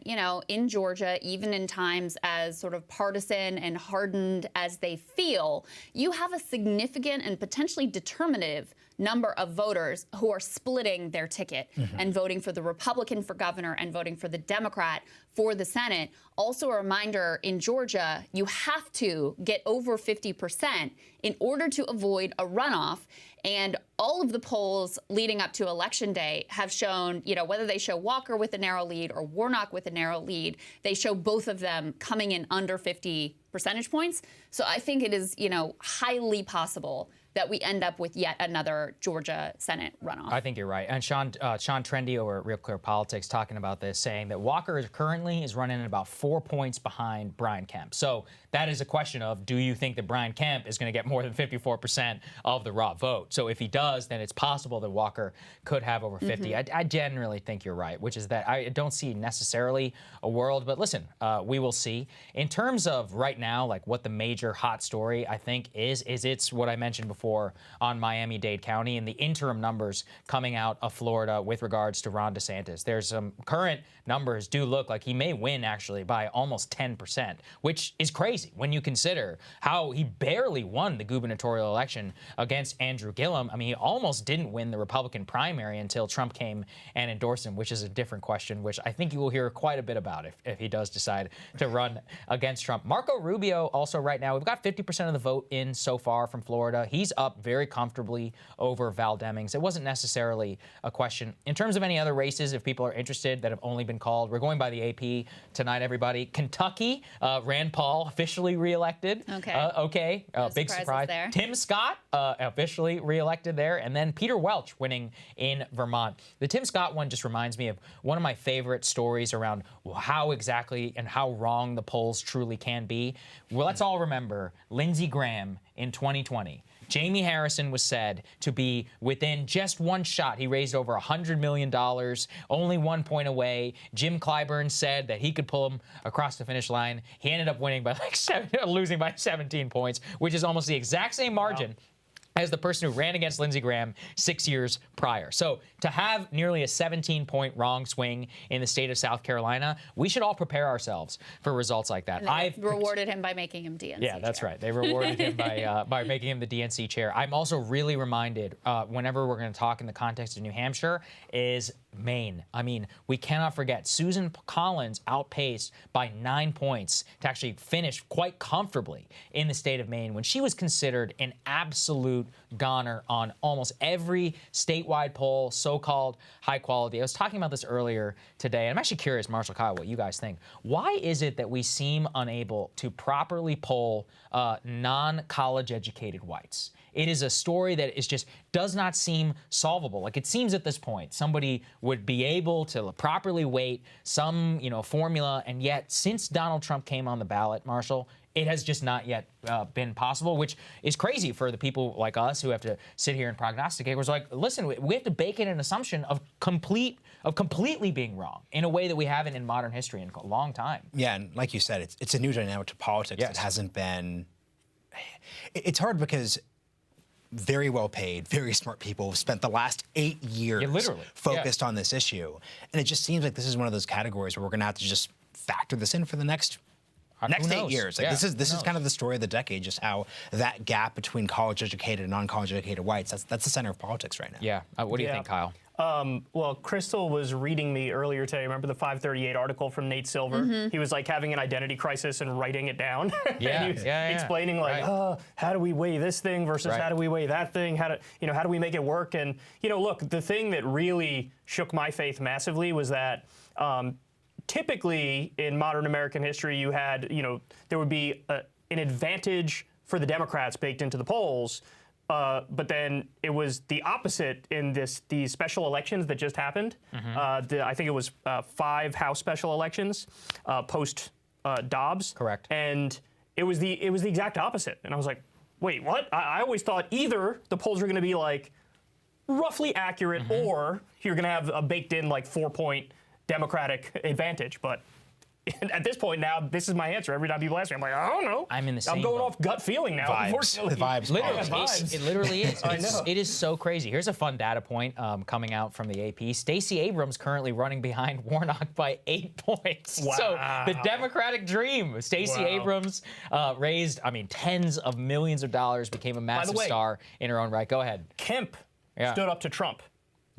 in Georgia, even in times as sort of partisan and hardened as they feel, you have a significant and potentially determinative number of voters who are splitting their ticket and voting for the Republican for governor and voting for the Democrat for the Senate. Also a reminder, in Georgia, you have to get over 50% in order to avoid a runoff. And all of the polls leading up to Election Day have shown, whether they show Walker with a narrow lead or Warnock with a narrow lead, they show both of them coming in under 50 percentage points. So I think it is, highly possible that we end up with yet another Georgia Senate runoff. I think you're right. And Sean Trendy over at Real Clear Politics talking about this, saying that Walker currently is running at about 4 points behind Brian Kemp. So that is a question of, do you think that Brian Kemp is going to get more than 54% of the raw vote? So if he does, then it's possible that Walker could have over 50. I generally think you're right, which is that I don't see necessarily a world. But listen, we will see. In terms of right now, like what the major hot story, I think, is it's what I mentioned before on Miami-Dade County and the interim numbers coming out of Florida with regards to Ron DeSantis. There's some current numbers do look like he may win actually by almost 10%, which is crazy when you consider how he barely won the gubernatorial election against Andrew Gillum. I mean, he almost didn't win the Republican primary until Trump came and endorsed him, which is a different question, which I think you will hear quite a bit about if he does decide to run against Trump. Marco Rubio also right now, we've got 50% of the vote in so far from Florida. He's she's up very comfortably over Val Demings. It wasn't necessarily a question. In terms of any other races, if people are interested that have only been called, we're going by the AP tonight, everybody. Kentucky, Rand Paul officially reelected. Okay. Big surprise there. Tim Scott officially reelected there, and then Peter Welch winning in Vermont. The Tim Scott one just reminds me of one of my favorite stories around how exactly and how wrong the polls truly can be. Well, let's all remember Lindsey Graham in 2020. Jamie Harrison was said to be within just one shot. He raised over $100 million, only 1 point away. Jim Clyburn said that he could pull him across the finish line. He ended up winning by losing by 17 points, which is almost the exact same margin as the person who ran against Lindsey Graham 6 years prior. So to have nearly a 17-point wrong swing in the state of South Carolina, we should all prepare ourselves for results like that. I've rewarded him by making him DNC Yeah, that's chair. right. They rewarded him by making him the DNC chair. I'm also really reminded, whenever we're going to talk in the context of New Hampshire, is Maine. I mean, we cannot forget Susan Collins outpaced by 9 points to actually finish quite comfortably in the state of Maine when she was considered an absolute goner on almost every statewide poll, so-called high quality. I was talking about this earlier today, and I'm actually curious, Marshall, Kyle, what you guys think. Why is it that we seem unable to properly poll non-college educated whites? It is a story that is just does not seem solvable. Like, it seems at this point somebody would be able to properly weight some, formula, and yet since Donald Trump came on the ballot, Marshall, it has just not yet been possible, which is crazy for the people like us who have to sit here and prognosticate. We're like, listen, we have to bake in an assumption of completely being wrong in a way that we haven't in modern history in a long time. Yeah, and like you said, it's a new dynamic to politics that hasn't been. It's hard because very well paid, very smart people have spent the last 8 years focused on this issue. And it just seems like this is one of those categories where we're going to have to just factor this in for the next 8 years. Like, this is kind of the story of the decade, just how that gap between college educated and non-college educated whites, that's the center of politics right now. Yeah. What do you think, Kyle? Well, Crystal was reading me earlier today. Remember the 538 article from Nate Silver? He was like having an identity crisis and writing it down. Yeah, and he was explaining like, how do we weigh this thing versus how do we weigh that thing? How do we make it work? And look, the thing that really shook my faith massively was that typically in modern American history, you had there would be an advantage for the Democrats baked into the polls. But then it was the opposite in these special elections that just happened. I think it was 5 House special elections post Dobbs. Correct. And it was the exact opposite. And I was like, wait, what? I always thought either the polls were going to be like roughly accurate, or you're going to have a baked in like 4-point Democratic advantage. But at this point now, this is my answer. Every time people ask me, I'm like, I don't know. I'm in the same I'm going boat. off gut feeling now. Unfortunately. The vibes. It literally is. I know. It is so crazy. Here's a fun data point coming out from the AP. Stacey Abrams currently running behind Warnock by 8 points. Wow. So the Democratic dream. Stacey Abrams raised, tens of millions of dollars, became a massive star in her own right. Go ahead. Kemp stood up to Trump.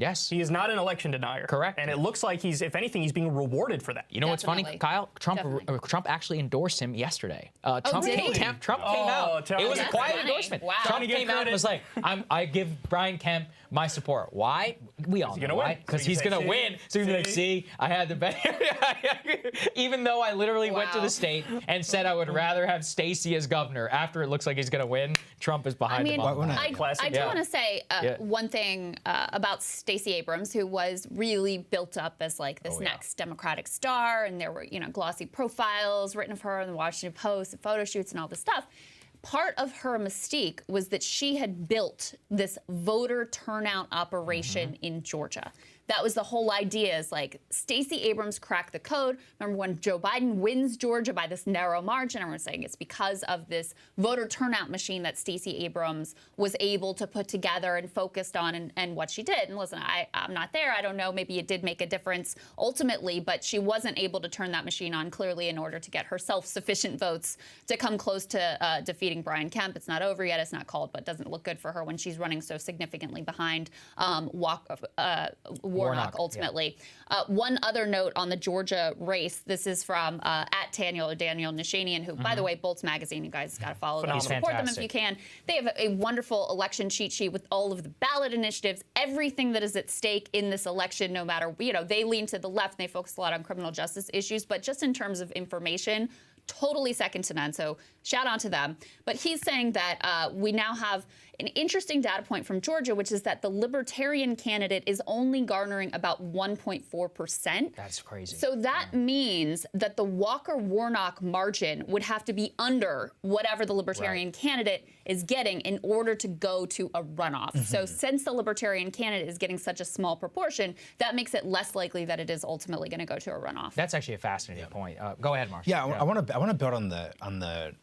Yes. He is not an election denier. Correct. And it looks like if anything, he's being rewarded for that. You know what's funny, Kyle? Trump actually endorsed him yesterday. Trump really? came out. It was a quiet endorsement. Wow. Trump came out and was like, I give Brian Kemp my support. Why? We all know why. Because he's going to win. So he's like, see, I had the best. Even though I literally went to the state and said I would rather have Stacey as governor, after it looks like he's going to win, Trump is behind him. I do want to say one thing about Stacey Abrams, who was really built up as like this next Democratic star, and there were glossy profiles written of her in the Washington Post, and photo shoots, and all this stuff. Part of her mystique was that she had built this voter turnout operation in Georgia. That was the whole idea, is like Stacey Abrams cracked the code. Remember when Joe Biden wins Georgia by this narrow margin? Everyone's saying it's because of this voter turnout machine that Stacey Abrams was able to put together and focused on and what she did. And listen, I'm not there. I don't know. Maybe it did make a difference ultimately, but she wasn't able to turn that machine on clearly in order to get herself sufficient votes to come close to defeating Brian Kemp. It's not over yet. It's not called, but it doesn't look good for her when she's running so significantly behind Warnock ultimately. Yeah. One other note on the Georgia race. This is from at Daniel Nashanian, who, by the way, Bolt's Magazine, you guys got to follow them, support them if you can. They have a wonderful election cheat sheet with all of the ballot initiatives, everything that is at stake in this election, no matter, they lean to the left and they focus a lot on criminal justice issues, but just in terms of information, totally second to none. So shout out to them. But he's saying that we now have an interesting data point from Georgia, which is that the Libertarian candidate is only garnering about 1.4%. That's crazy. So that means that the Walker-Warnock margin would have to be under whatever the Libertarian candidate is getting in order to go to a runoff. So since the Libertarian candidate is getting such a small proportion, that makes it less likely that it is ultimately going to go to a runoff. That's actually a fascinating point. Go ahead, Marshall. Yeah, I want to build on the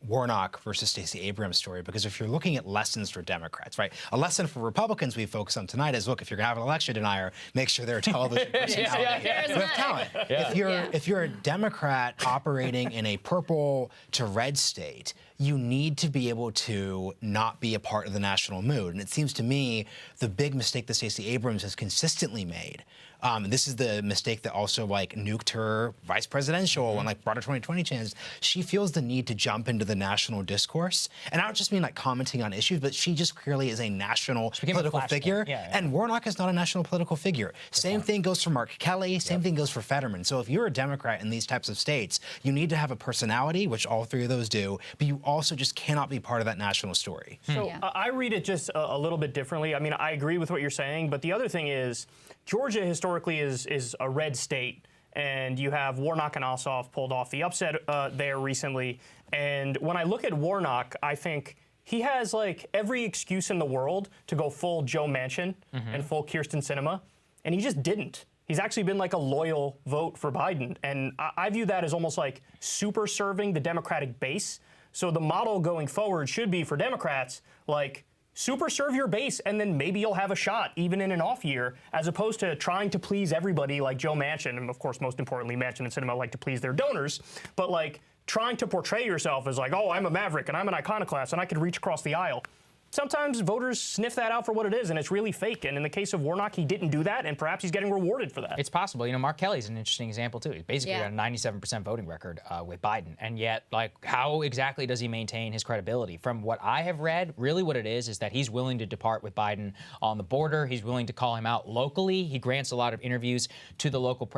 Warnock versus Stacey Abrams story, because if you're looking at lessons for Democrats, right? A lesson for Republicans we focus on tonight is, look, if you're going to have an election denier, make sure they're a television personality with talent. If you're a Democrat operating in a purple to red state, you need to be able to not be a part of the national mood. And it seems to me the big mistake that Stacey Abrams has consistently made, this is the mistake that also nuked her vice presidential and brought her 2020 chance. She feels the need to jump into the national discourse. And I don't just mean commenting on issues, but she just clearly is a national political figure. And Warnock is not a national political figure. Same thing goes for Mark Kelly. Same thing goes for Fetterman. So if you're a Democrat in these types of states, you need to have a personality, which all three of those do, but you also just cannot be part of that national story. So I read it just a little bit differently. I mean, I agree with what you're saying, but the other thing is Georgia historically is a red state, and you have Warnock and Ossoff pulled off the upset there recently. And when I look at Warnock, I think he has every excuse in the world to go full Joe Manchin and full Kyrsten Sinema, and he just didn't. He's actually been a loyal vote for Biden, and I view that as almost super serving the Democratic base. So the model going forward should be for Democrats, super serve your base, and then maybe you'll have a shot, even in an off year, as opposed to trying to please everybody like Joe Manchin, and of course, most importantly, Manchin and Sinema like to please their donors, but trying to portray yourself as oh, I'm a maverick, and I'm an iconoclast, and I could reach across the aisle. Sometimes voters sniff that out for what it is, and it's really fake. And in the case of Warnock, he didn't do that, and perhaps he's getting rewarded for that. It's possible. Mark Kelly's an interesting example, too. He's basically got a 97% voting record with Biden. And yet, how exactly does he maintain his credibility? From what I have read, really what it is that he's willing to depart with Biden on the border. He's willing to call him out locally. He grants a lot of interviews to the local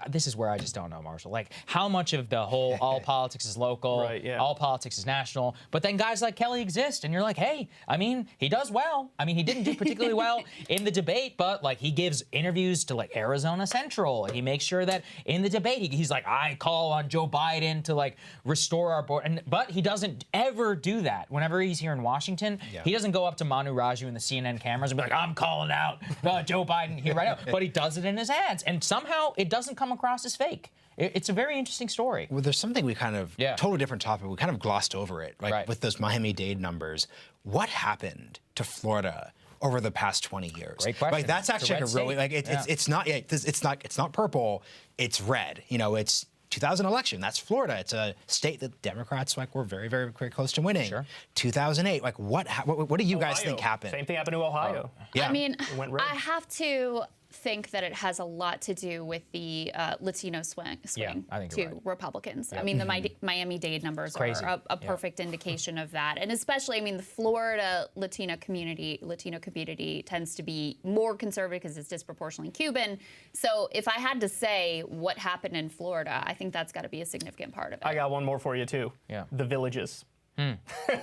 this is where I just don't know, Marshall. How much of the whole all politics is local, all politics is national, but then guys like Kelly exist, and you're hey, I mean, he does well. I mean, he didn't do particularly well in the debate, but he gives interviews to Arizona Central. He makes sure that in the debate, he's I call on Joe Biden to restore our border. But he doesn't ever do that. Whenever he's here in Washington, he doesn't go up to Manu Raju and the CNN cameras and be I'm calling out Joe Biden here right now. But he does it in his ads, and somehow it doesn't come across as fake. It's a very interesting story. Well, there's something we totally different topic. We kind of glossed over it, with those Miami-Dade numbers. What happened to Florida over the past 20 years? Great question. That's actually a really it's not purple. It's red. It's 2000 election. That's Florida. It's a state that Democrats were very, very, very close to winning. Sure. 2008. What do you guys think happened? Same thing happened to Ohio. I mean, I have to think that it has a lot to do with the Latino swing I think to Republicans. I mean, the Miami-Dade numbers are a perfect indication of that. And especially, the Florida Latino community tends to be more conservative because it's disproportionately Cuban. So if I had to say what happened in Florida, I think that's got to be a significant part of it. I got one more for you, too. Yeah. The villages.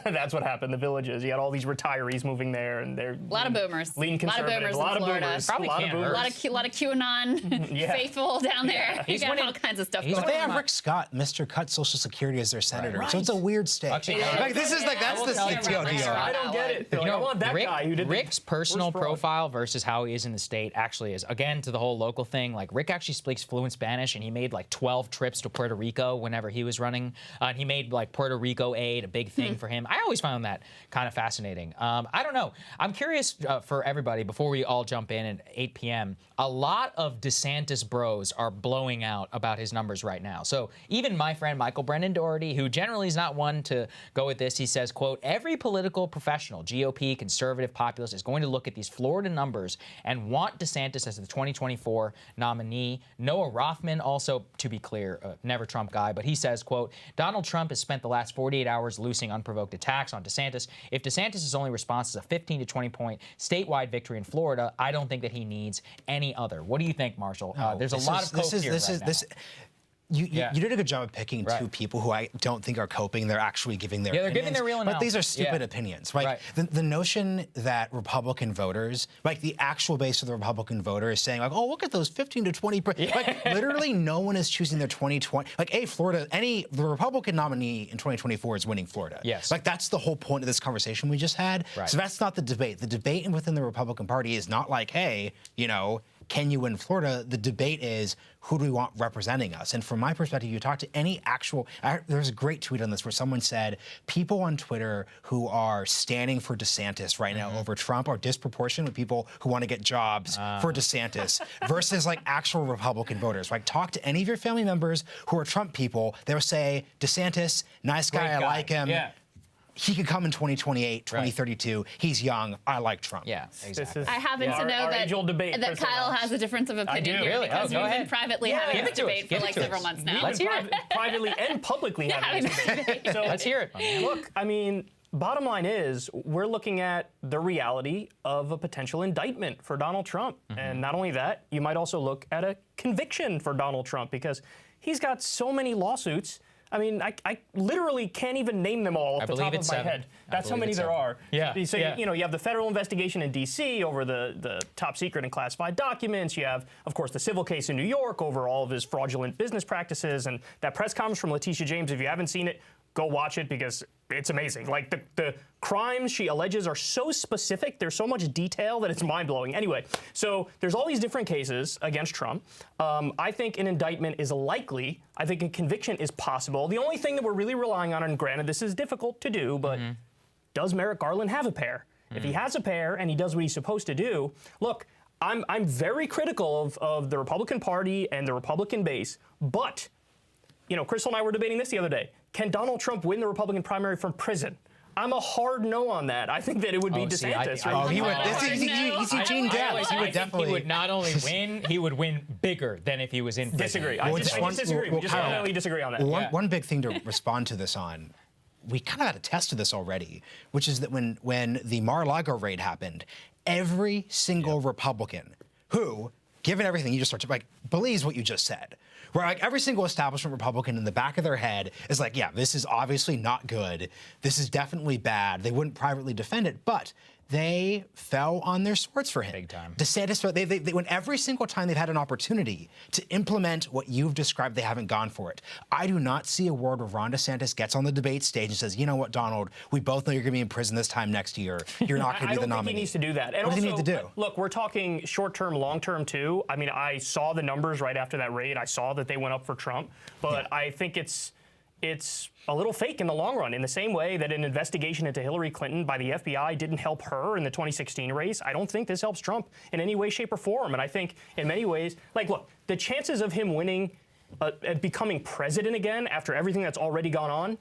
That's what happened. The villages. You had all these retirees moving there, and they're a lot of boomers. Lean conservative. A lot of boomers in Florida. Probably a lot of QAnon faithful down there. You got all kinds of stuff going on. But they have Rick Scott, Mr. Cut Social Security as their senator, so it's a weird state. Actually, this is that's the deal. I don't get it. I want that guy who did Rick's personal profile versus how he is in the state actually is, again, to the whole local thing. Rick actually speaks fluent Spanish, and he made 12 trips to Puerto Rico whenever he was running. And he made Puerto Rico aid a big big thing for him. I always found that kind of fascinating. I don't know. I'm curious for everybody, before we all jump in at 8 p.m., a lot of DeSantis bros are blowing out about his numbers right now. So even my friend Michael Brennan Doherty, who generally is not one to go with this, he says, quote, every political professional, GOP, conservative, populist, is going to look at these Florida numbers and want DeSantis as the 2024 nominee. Noah Rothman, also, to be clear, never Trump guy, but he says, quote, Donald Trump has spent the last 48 hours loosing unprovoked attacks on DeSantis. If DeSantis' only response is a 15 to 20 point statewide victory in Florida, I don't think that he needs any other. What do you think, Marshall? There's a lot of cope here right now. You did a good job of picking two people who I don't think are coping. They're actually giving their opinions. They're giving their real analysis. But these are stupid opinions. Like the notion that Republican voters, like the actual base of the Republican voter is saying, like, oh, look at those 15 to 20. Like literally no one is choosing their 2020. Like, the Republican nominee in 2024 is winning Florida. Yes. Like that's the whole point of this conversation we just had. So that's not the debate. The debate within the Republican Party is not like, hey, can you win Florida? The debate is, who do we want representing us? And from my perspective, you talk to any actual, there's a great tweet on this where someone said, people on Twitter who are standing for DeSantis right now over Trump are disproportionate with people who want to get jobs for DeSantis versus like actual Republican voters. Like talk to any of your family members who are Trump people, they'll say, DeSantis, nice guy, I like him. Yeah. He could come in 2028, 2032. He's young. I like Trump. Yeah, exactly. I happen to know that Kyle has a difference of opinion here because we've been privately having this debate for like several months now. Let's hear it. Privately and publicly having this debate. So let's hear it. Look, I mean, bottom line is we're looking at the reality of a potential indictment for Donald Trump. And not only that, you might also look at a conviction for Donald Trump because he's got so many lawsuits. I mean, I literally can't even name them all off the top of my head. That's how many there are. Yeah. So, you have the federal investigation in D.C. over the top secret and classified documents. You have, of course, the civil case in New York over all of his fraudulent business practices. And that press conference from Letitia James, if you haven't seen it, go watch it because it's amazing. Like the crimes she alleges are so specific, there's so much detail that it's mind-blowing. Anyway, so there's all these different cases against Trump. I think an indictment is likely. I think a conviction is possible. The only thing that we're really relying on, and granted this is difficult to do, but does Merrick Garland have a pair? If he has a pair and he does what he's supposed to do, look, I'm very critical of the Republican Party and the Republican base, but Crystal and I were debating this the other day. Can Donald Trump win the Republican primary from prison? I'm a hard no on that. I think that it would be DeSantis. He would. He's Eugene Debs. He would definitely. He would not only win, he would win bigger than if he was in prison. Disagree. I disagree. We just fundamentally disagree on that. One big thing to respond to this on, we kind of had a test of this already, which is that when the Mar-a-Lago raid happened, every single Republican who, given everything you just started, like, believes what you just said. Where like every single establishment Republican in the back of their head is like, yeah, this is obviously not good. This is definitely bad. They wouldn't privately defend it, but they fell on their swords for him. Big time. DeSantis, they when every single time they've had an opportunity to implement what you've described, they haven't gone for it. I do not see a world where Ron DeSantis gets on the debate stage and says, you know what, Donald, we both know you're going to be in prison this time next year. You're not going to be the nominee. I don't think he needs to do that. And what also, does he need to do? Look, we're talking short-term, long-term, too. I mean, I saw the numbers right after that raid. I saw that they went up for Trump. But I think it's a little fake in the long run, in the same way that an investigation into Hillary Clinton by the FBI didn't help her in the 2016 race. I don't think this helps Trump in any way, shape, or form. And I think in many ways, like, look, the chances of him winning, becoming president again after everything that's already gone on,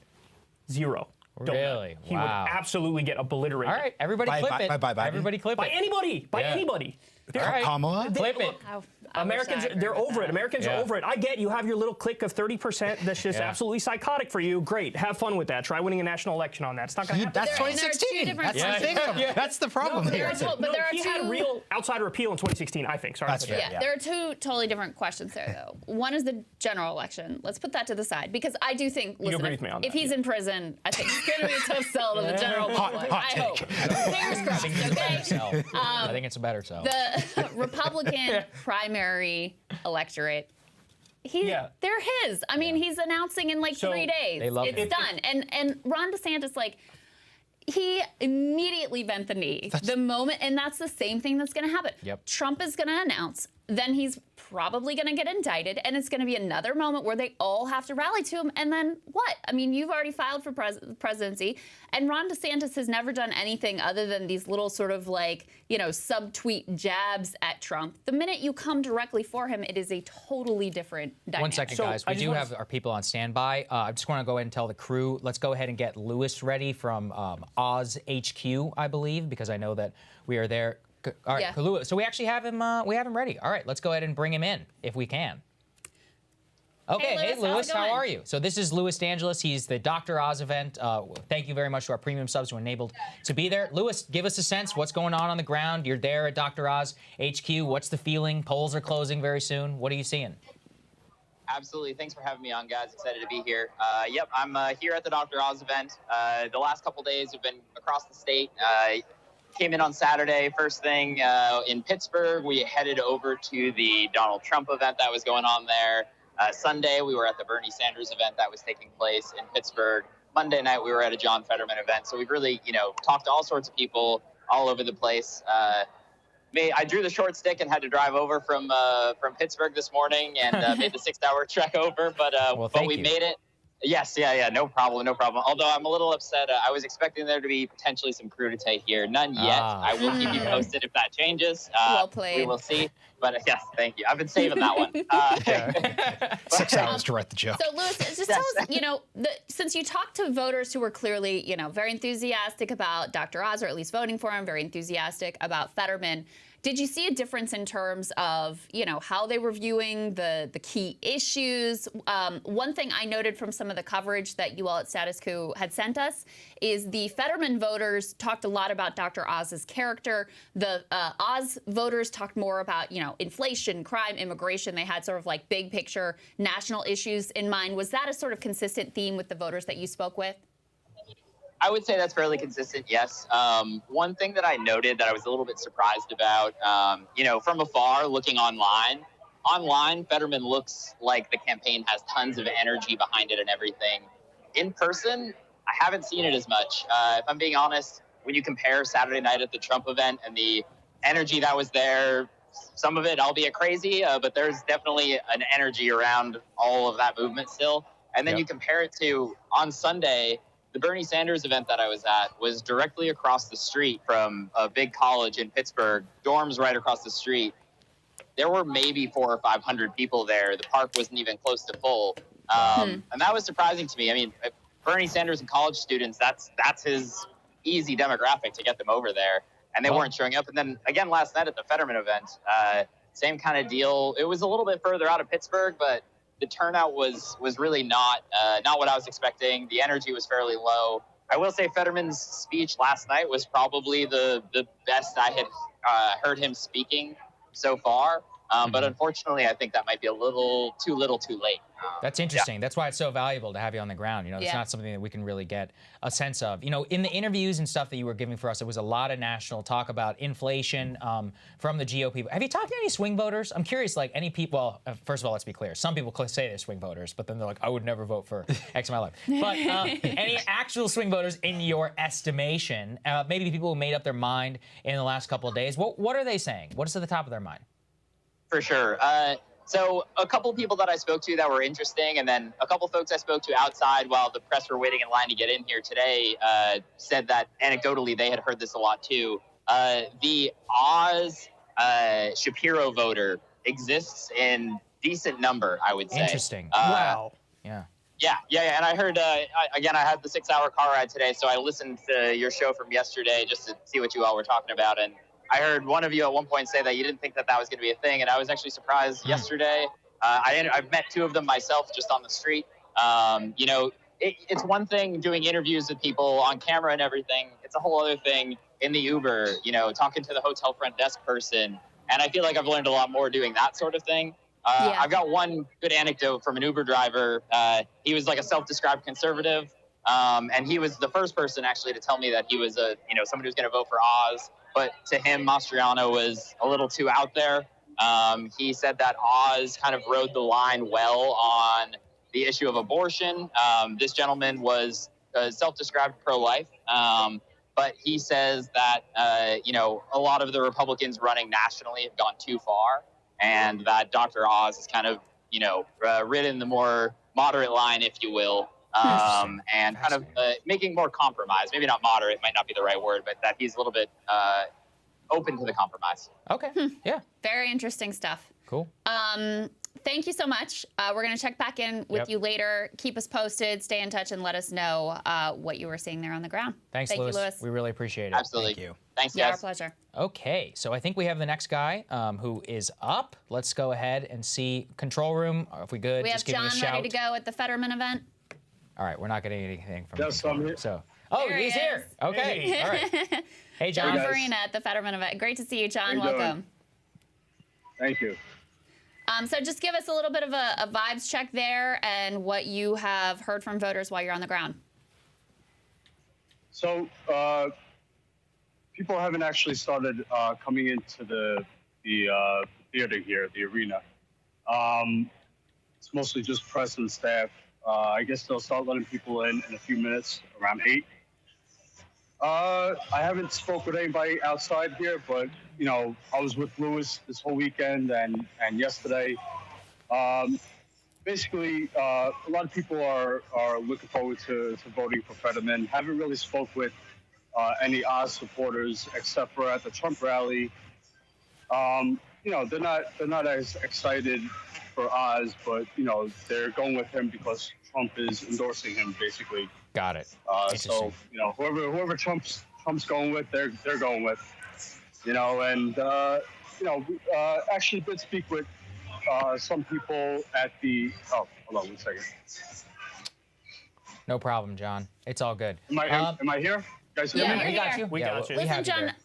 zero. Really? He would absolutely get obliterated. All right, everybody clip it. By Everybody clip it. By anybody. By anybody. All right. Kamala? Clip it. Americans, they're over it. Americans are over it. I get you have your little clique of 30% that's just absolutely psychotic for you. Great. Have fun with that. Try winning a national election on that. It's not going to happen. That's 2016. That's the thing. That's the problem here. He had real outsider appeal in 2016, I think. Sorry. That's fair. Yeah, there are two totally different questions there, though. One is the general election. Let's put that to the side, because I do think, listen, if he's in prison, I think it's going to be a tough sell to the general public. Hot I hope. Fingers crossed, okay? I think it's a better sell. The Republican primary electorate, they're his. I mean, he's announcing in like 3 days. They love it's done. And Ron DeSantis, like, he immediately bent the knee the moment, and that's the same thing that's going to happen. Yep. Trump is going to announce then he's probably going to get indicted, and it's going to be another moment where they all have to rally to him. And then what? I mean, you've already filed for presidency, and Ron DeSantis has never done anything other than these little sort of like, subtweet jabs at Trump. The minute you come directly for him, it is a totally different dynamic. 1 second, guys. We do have our people on standby. I just want to go ahead and tell the crew, let's go ahead and get Lewis ready from Oz HQ, I believe, because I know that we are there. All right, yeah. So we actually have him. We have him ready. All right, let's go ahead and bring him in if we can. Okay, hey Lewis, how are you? So this is Louis DeAngelis. He's the Dr. Oz event. Thank you very much to our premium subs who were enabled to be there. Lewis, give us a sense. What's going on the ground? You're there at Dr. Oz HQ. What's the feeling? Polls are closing very soon. What are you seeing? Absolutely. Thanks for having me on, guys. Excited to be here. Yep, I'm here at the Dr. Oz event. The last couple days have been across the state. Came in on Saturday, first thing in Pittsburgh. We headed over to the Donald Trump event that was going on there. Sunday, we were at the Bernie Sanders event that was taking place in Pittsburgh. Monday night, we were at a John Fetterman event. So we've really, talked to all sorts of people all over the place. I drew the short stick and had to drive over from Pittsburgh this morning and made the 6-hour trek over, but we made it. Yes, yeah, no problem. Although I'm a little upset. I was expecting there to be potentially some crudité here. None yet. I will keep you posted if that changes. Well played. We will see. But yes, thank you. I've been saving that one. 6 hours to write the joke. So, Louis, just tell us, since you talked to voters who were clearly, very enthusiastic about Dr. Oz, or at least voting for him, very enthusiastic about Fetterman, did you see a difference in terms of, how they were viewing the key issues? One thing I noted from some of the coverage that you all at Status Quo had sent us is the Fetterman voters talked a lot about Dr. Oz's character. The Oz voters talked more about, inflation, crime, immigration. They had sort of like big picture national issues in mind. Was that a sort of consistent theme with the voters that you spoke with? I would say that's fairly consistent, yes. One thing that I noted that I was a little bit surprised about, from afar, looking online, Fetterman looks like the campaign has tons of energy behind it and everything. In person, I haven't seen it as much. If I'm being honest, when you compare Saturday night at the Trump event and the energy that was there, some of it, albeit crazy, but there's definitely an energy around all of that movement still. And then you compare it to on Sunday, the Bernie Sanders event that I was at was directly across the street from a big college in Pittsburgh, dorms right across the street. There were maybe 400 or 500 people there. The park wasn't even close to full. And that was surprising to me. I mean, Bernie Sanders and college students, that's his easy demographic to get them over there. And they weren't showing up. And then again, last night at the Fetterman event, same kind of deal. It was a little bit further out of Pittsburgh, but the turnout was really not what I was expecting. The energy was fairly low. I will say Fetterman's speech last night was probably the best I had heard him speaking so far. But unfortunately, I think that might be a little too late. That's interesting. Yeah. That's why it's so valuable to have you on the ground. It's not something that we can really get a sense of. In the interviews and stuff that you were giving for us, there was a lot of national talk about inflation from the GOP. Have you talked to any swing voters? I'm curious, like any people, well, first of all, let's be clear. Some people say they're swing voters, but then they're like, I would never vote for X in my life. But any actual swing voters in your estimation, maybe people who made up their mind in the last couple of days, what are they saying? What is at the top of their mind? For sure. So a couple people that I spoke to that were interesting, and then a couple folks I spoke to outside while the press were waiting in line to get in here today said that anecdotally they had heard this a lot too. The Oz Shapiro voter exists in decent number, I would say. Interesting. Wow. Yeah. Yeah. And I heard, I had the 6-hour car ride today, so I listened to your show from yesterday just to see what you all were talking about, and I heard one of you at one point say that you didn't think that was going to be a thing, and I was actually surprised yesterday. I've met two of them myself just on the street. It's one thing doing interviews with people on camera and everything. It's a whole other thing in the Uber, talking to the hotel front desk person. And I feel like I've learned a lot more doing that sort of thing. I've got one good anecdote from an Uber driver. He was like a self-described conservative, and he was the first person actually to tell me that he was somebody who's going to vote for Oz. But to him, Mastriano was a little too out there. He said that Oz kind of rode the line well on the issue of abortion. This gentleman was self-described pro-life, but he says that, a lot of the Republicans running nationally have gone too far. and that Dr. Oz is kind of, ridden the more moderate line, if you will, and kind of making more compromise. Maybe not moderate, might not be the right word, but that he's a little bit open to the compromise. Okay. Yeah. Very interesting stuff. Cool. Thank you so much. We're going to check back in with you later. Keep us posted. Stay in touch and let us know what you were seeing there on the ground. Thank you, Lewis. We really appreciate it. Absolutely. Thank you. Thanks, Yeah, guys. our pleasure. Okay, so I think we have the next guy who is up. Let's go ahead and see control room. If we good, We have just give me a John shout. ready to go at the Fetterman event. All right, we're not getting anything from Yes, I'm here. So, There he he's is. here. Okay, all right. Hey, John. John guys. Farina at the Fetterman event. Great to see you, John. How you doing? Welcome. Thank you. So just give us a little bit of a vibes check there and what you have heard from voters while you're on the ground. So people haven't actually started coming into the theater here, the arena. It's mostly just press and staff. I guess they'll start letting people in a few minutes, around 8. I haven't spoke with anybody outside here, but I was with Lewis this whole weekend and yesterday. Basically, a lot of people are looking forward to voting for Fetterman. Haven't really spoke with any Oz supporters except for at the Trump rally. They're not as excited for Oz, but they're going with him because Trump is endorsing him, basically. Got it. So whoever Trump's going with, they're going with. Actually did speak with some people at the. Oh, hold on 1 second. No problem, John. It's all good. Am I here? You guys hear Yeah, me? you're We got here. you. We got you. We Listen, have you John, there.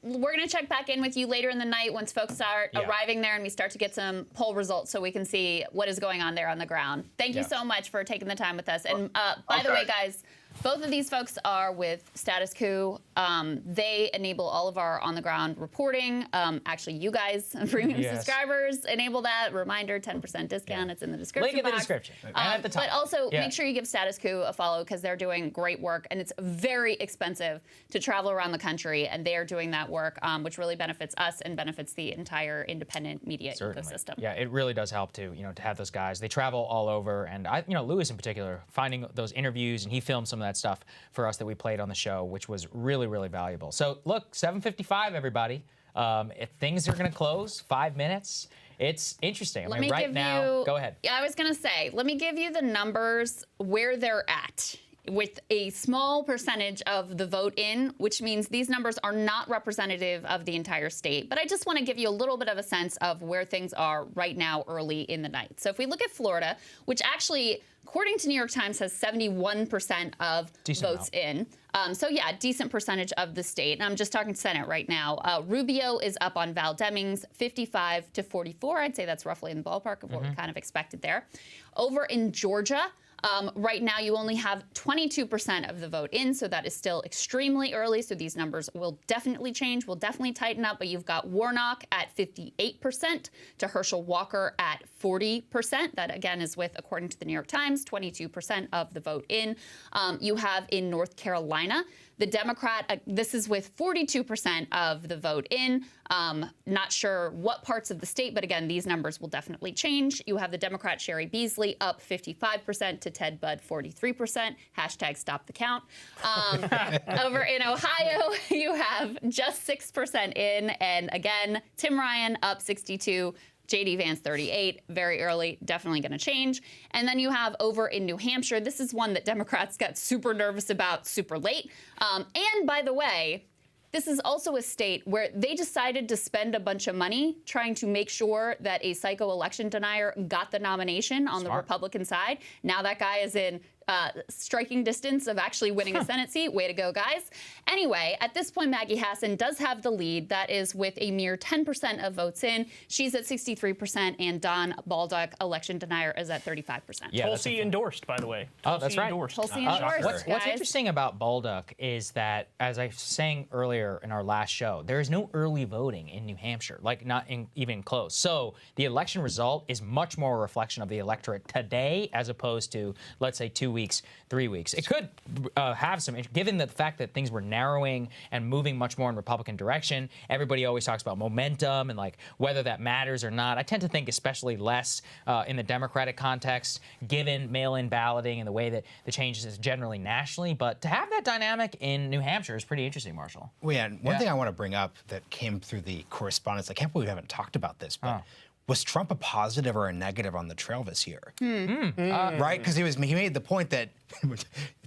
we're gonna check back in with you later in the night once folks start Yeah. arriving there and we start to get some poll results so we can see what is going on there on the ground. Thank you Yeah. so much for taking the time with us. And by the Okay. way, guys, both of these folks are with Status Coup. They enable all of our on-the-ground reporting. Actually, you guys, premium Yes. subscribers, enable that. Reminder, 10% discount. It's in the description Link in the box. description. And at the top. But also, Yeah. make sure you give Status Coup a follow because they're doing great work, and it's very expensive to travel around the country, and they are doing that work, which really benefits us and benefits the entire independent media ecosystem. Yeah, it really does help to have those guys. They travel all over, and Lewis in particular, finding those interviews, and he filmed some of that stuff for us that we played on the show, which was really, really valuable. So look, 7:55, everybody. If things are going to close 5 minutes, it's interesting. Let me right give now, you, go ahead. Yeah, I was going to say, let me give you the numbers where they're at with a small percentage of the vote in, which means these numbers are not representative of the entire state. But I just want to give you a little bit of a sense of where things are right now early in the night. So if we look at Florida, which actually, according to New York Times, has 71% of votes in. So yeah, decent percentage of the state. And I'm just talking Senate right now. Rubio is up on Val Demings, 55 to 44. I'd say that's roughly in the ballpark of what we kind of expected there. Over in Georgia, right now, you only have 22% of the vote in, so that is still extremely early. So these numbers will definitely change, will definitely tighten up. But you've got Warnock at 58% to Herschel Walker at 40%. That, again, is with, according to the New York Times, 22% of the vote in. You have in North Carolina, the Democrat, this is with 42% of the vote in. Not sure what parts of the state, but again, these numbers will definitely change. You have the Democrat Sherry Beasley up 55% to Ted Budd 43%. Hashtag stop the count. Over in Ohio, you have just 6% in. And again, Tim Ryan up 62%. J.D. Vance 38, very early, definitely going to change. And then you have over in New Hampshire, this is one that Democrats got super nervous about super late. And by the way, this is also a state where they decided to spend a bunch of money trying to make sure that a psycho election denier got the nomination on the Republican side. Now that guy is in striking distance of actually winning a Senate seat. Way to go, guys. Anyway, at this point, Maggie Hassan does have the lead. That is with a mere 10% of votes in. She's at 63%, and Don Baldock, election denier, is at 35%. Yeah, Tulsi endorsed, by the way. Oh, that's right. Endorsed. Tulsi endorsed, What's guys. interesting about Baldock is that, as I was saying earlier in our last show, there is no early voting in New Hampshire, like not even close. So the election result is much more a reflection of the electorate today as opposed to, let's say, 2 weeks, 3 weeks. It could have some, given the fact that things were narrowing and moving much more in Republican direction. Everybody always talks about momentum and like whether that matters or not. I tend to think especially less in the Democratic context, given mail-in balloting and the way that the changes is generally nationally. But to have that dynamic in New Hampshire is pretty interesting, Marshall. Well, yeah, and one thing I want to bring up that came through the correspondence, I can't believe we haven't talked about this, but was Trump a positive or a negative on the trail this year? Right? Because he made the point that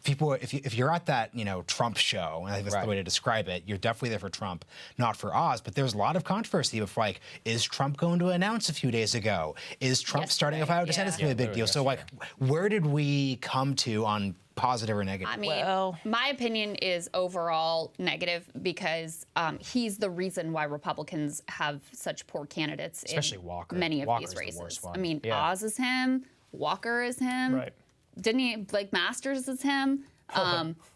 people, if you're at that Trump show, and I think that's the way to describe it, you're definitely there for Trump, not for Oz. But there's a lot of controversy of like, is Trump going to announce a few days ago? Is Trump starting a fire dissent? It's going to be a big deal. So like, where did we come to on positive or negative? I mean, my opinion is overall negative because he's the reason why Republicans have such poor candidates, especially Walker. Many of Walker's these races. The I mean, Oz is him, Walker is him. Right. Didn't he? Like Masters is him.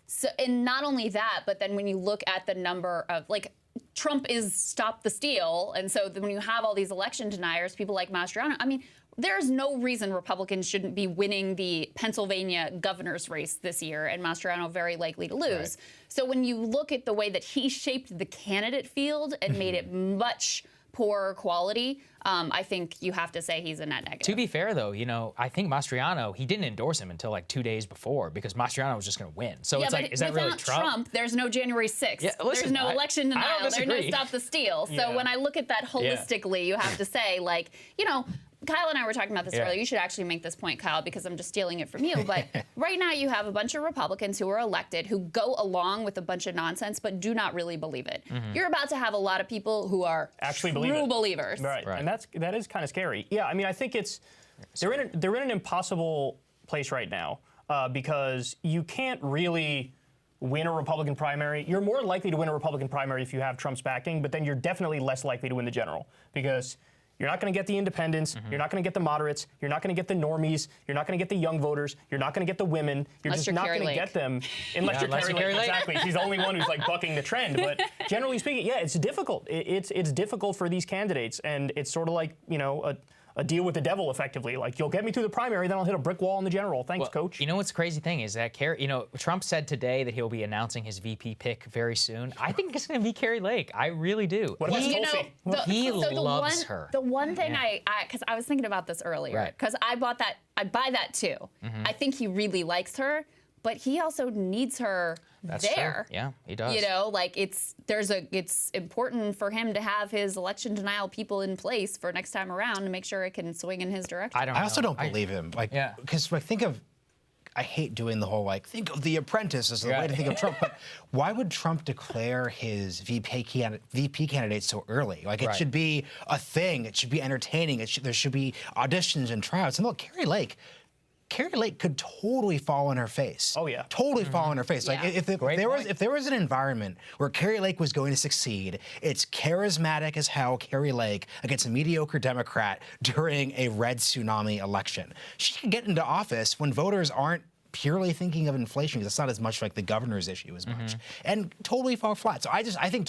So, and not only that, but then when you look at the number of like. Trump is stop the steal, and so when you have all these election deniers, people like Mastriano, I mean, there's no reason Republicans shouldn't be winning the Pennsylvania governor's race this year, and Mastriano very likely to lose. Right. So when you look at the way that he shaped the candidate field and made it much poorer quality, I think you have to say he's a net negative. To be fair, though, I think Mastriano, he didn't endorse him until like 2 days before because Mastriano was just going to win. So it's like, is that really Trump? There's no January 6th. Yeah, listen, there's no election denial. There's no stop the steal. So when I look at that holistically, you have to say, like, Kyle and I were talking about this earlier. You should actually make this point, Kyle, because I'm just stealing it from you. But right now you have a bunch of Republicans who are elected who go along with a bunch of nonsense but do not really believe it. You're about to have a lot of people who are actually true believers. Right. And that is kind of scary. Yeah, I mean, I think they're in an impossible place right now because you can't really win a Republican primary. You're more likely to win a Republican primary if you have Trump's backing, but then you're definitely less likely to win the general because you're not going to get the independents. You're not going to get the moderates. You're not going to get the normies. You're not going to get the young voters. You're not going to get the women. You're just not going to get them unless you're Carrie Lake. Exactly. She's the only one who's like bucking the trend. But generally speaking, yeah, it's difficult. It's difficult for these candidates, and it's sort of like a deal with the devil, effectively. Like, you'll get me through the primary, then I'll hit a brick wall in the general. Thanks, coach. You know what's the crazy thing is that Trump said today that he'll be announcing his VP pick very soon. I think it's going to be Carrie Lake. I really do. What about Tulsi? He loves her. The one thing because I was thinking about this earlier, because I buy that too. I think he really likes her, but he also needs her there. True. Yeah, he does. It's important for him to have his election denial people in place for next time around to make sure it can swing in his direction. I also don't believe him. Because I hate doing the whole think of The Apprentice as the way to think of Trump. But why would Trump declare his VP candidate so early? It should be a thing. It should be entertaining. There should be auditions and tryouts. And look, Carrie Lake could totally fall on her face. Oh yeah, totally fall on her face. Yeah. If there was an environment where Carrie Lake was going to succeed, it's charismatic as hell Carrie Lake against a mediocre Democrat during a red tsunami election. She can get into office when voters aren't purely thinking of inflation, because it's not as much like the governor's issue as much, and totally fall flat. So I think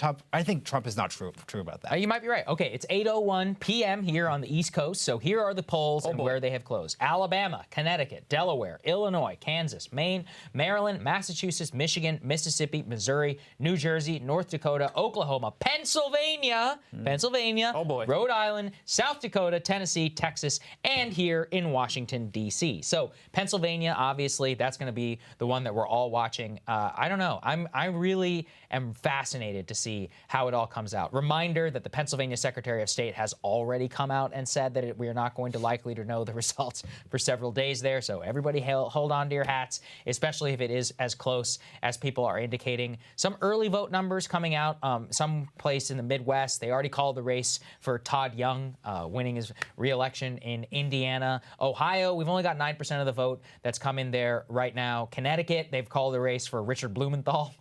Trump is not true about that. You might be right. Okay, it's 8:01 p.m. here on the East Coast. So here are the polls and where they have closed: Alabama, Connecticut, Delaware, Illinois, Kansas, Maine, Maryland, Massachusetts, Michigan, Mississippi, Missouri, New Jersey, North Dakota, Oklahoma, Pennsylvania, Rhode Island, South Dakota, Tennessee, Texas, and here in Washington, D.C. So Pennsylvania, obviously, that's going to be the one that we're all watching. I don't know. I really am fascinated to see how it all comes out. Reminder that the Pennsylvania Secretary of State has already come out and said that we are not going to likely to know the results for several days there. So everybody hold on to your hats, especially if it is as close as people are indicating. Some early vote numbers coming out. Some place in the Midwest, they already called the race for Todd Young winning his re-election in Indiana. Ohio, we've only got 9% of the vote that's come in there right now. Connecticut, they've called the race for Richard Blumenthal.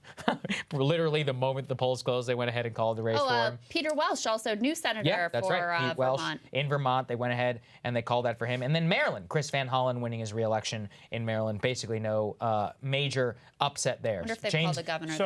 Literally, the moment the polls closed, they went ahead and called the race for him. Peter Welch, also new senator that's for right. Pete Welch Vermont. In Vermont, they went ahead and they called that for him. And then Maryland, Chris Van Hollen winning his re-election in Maryland. Basically, no major upset there. I wonder if they called the governor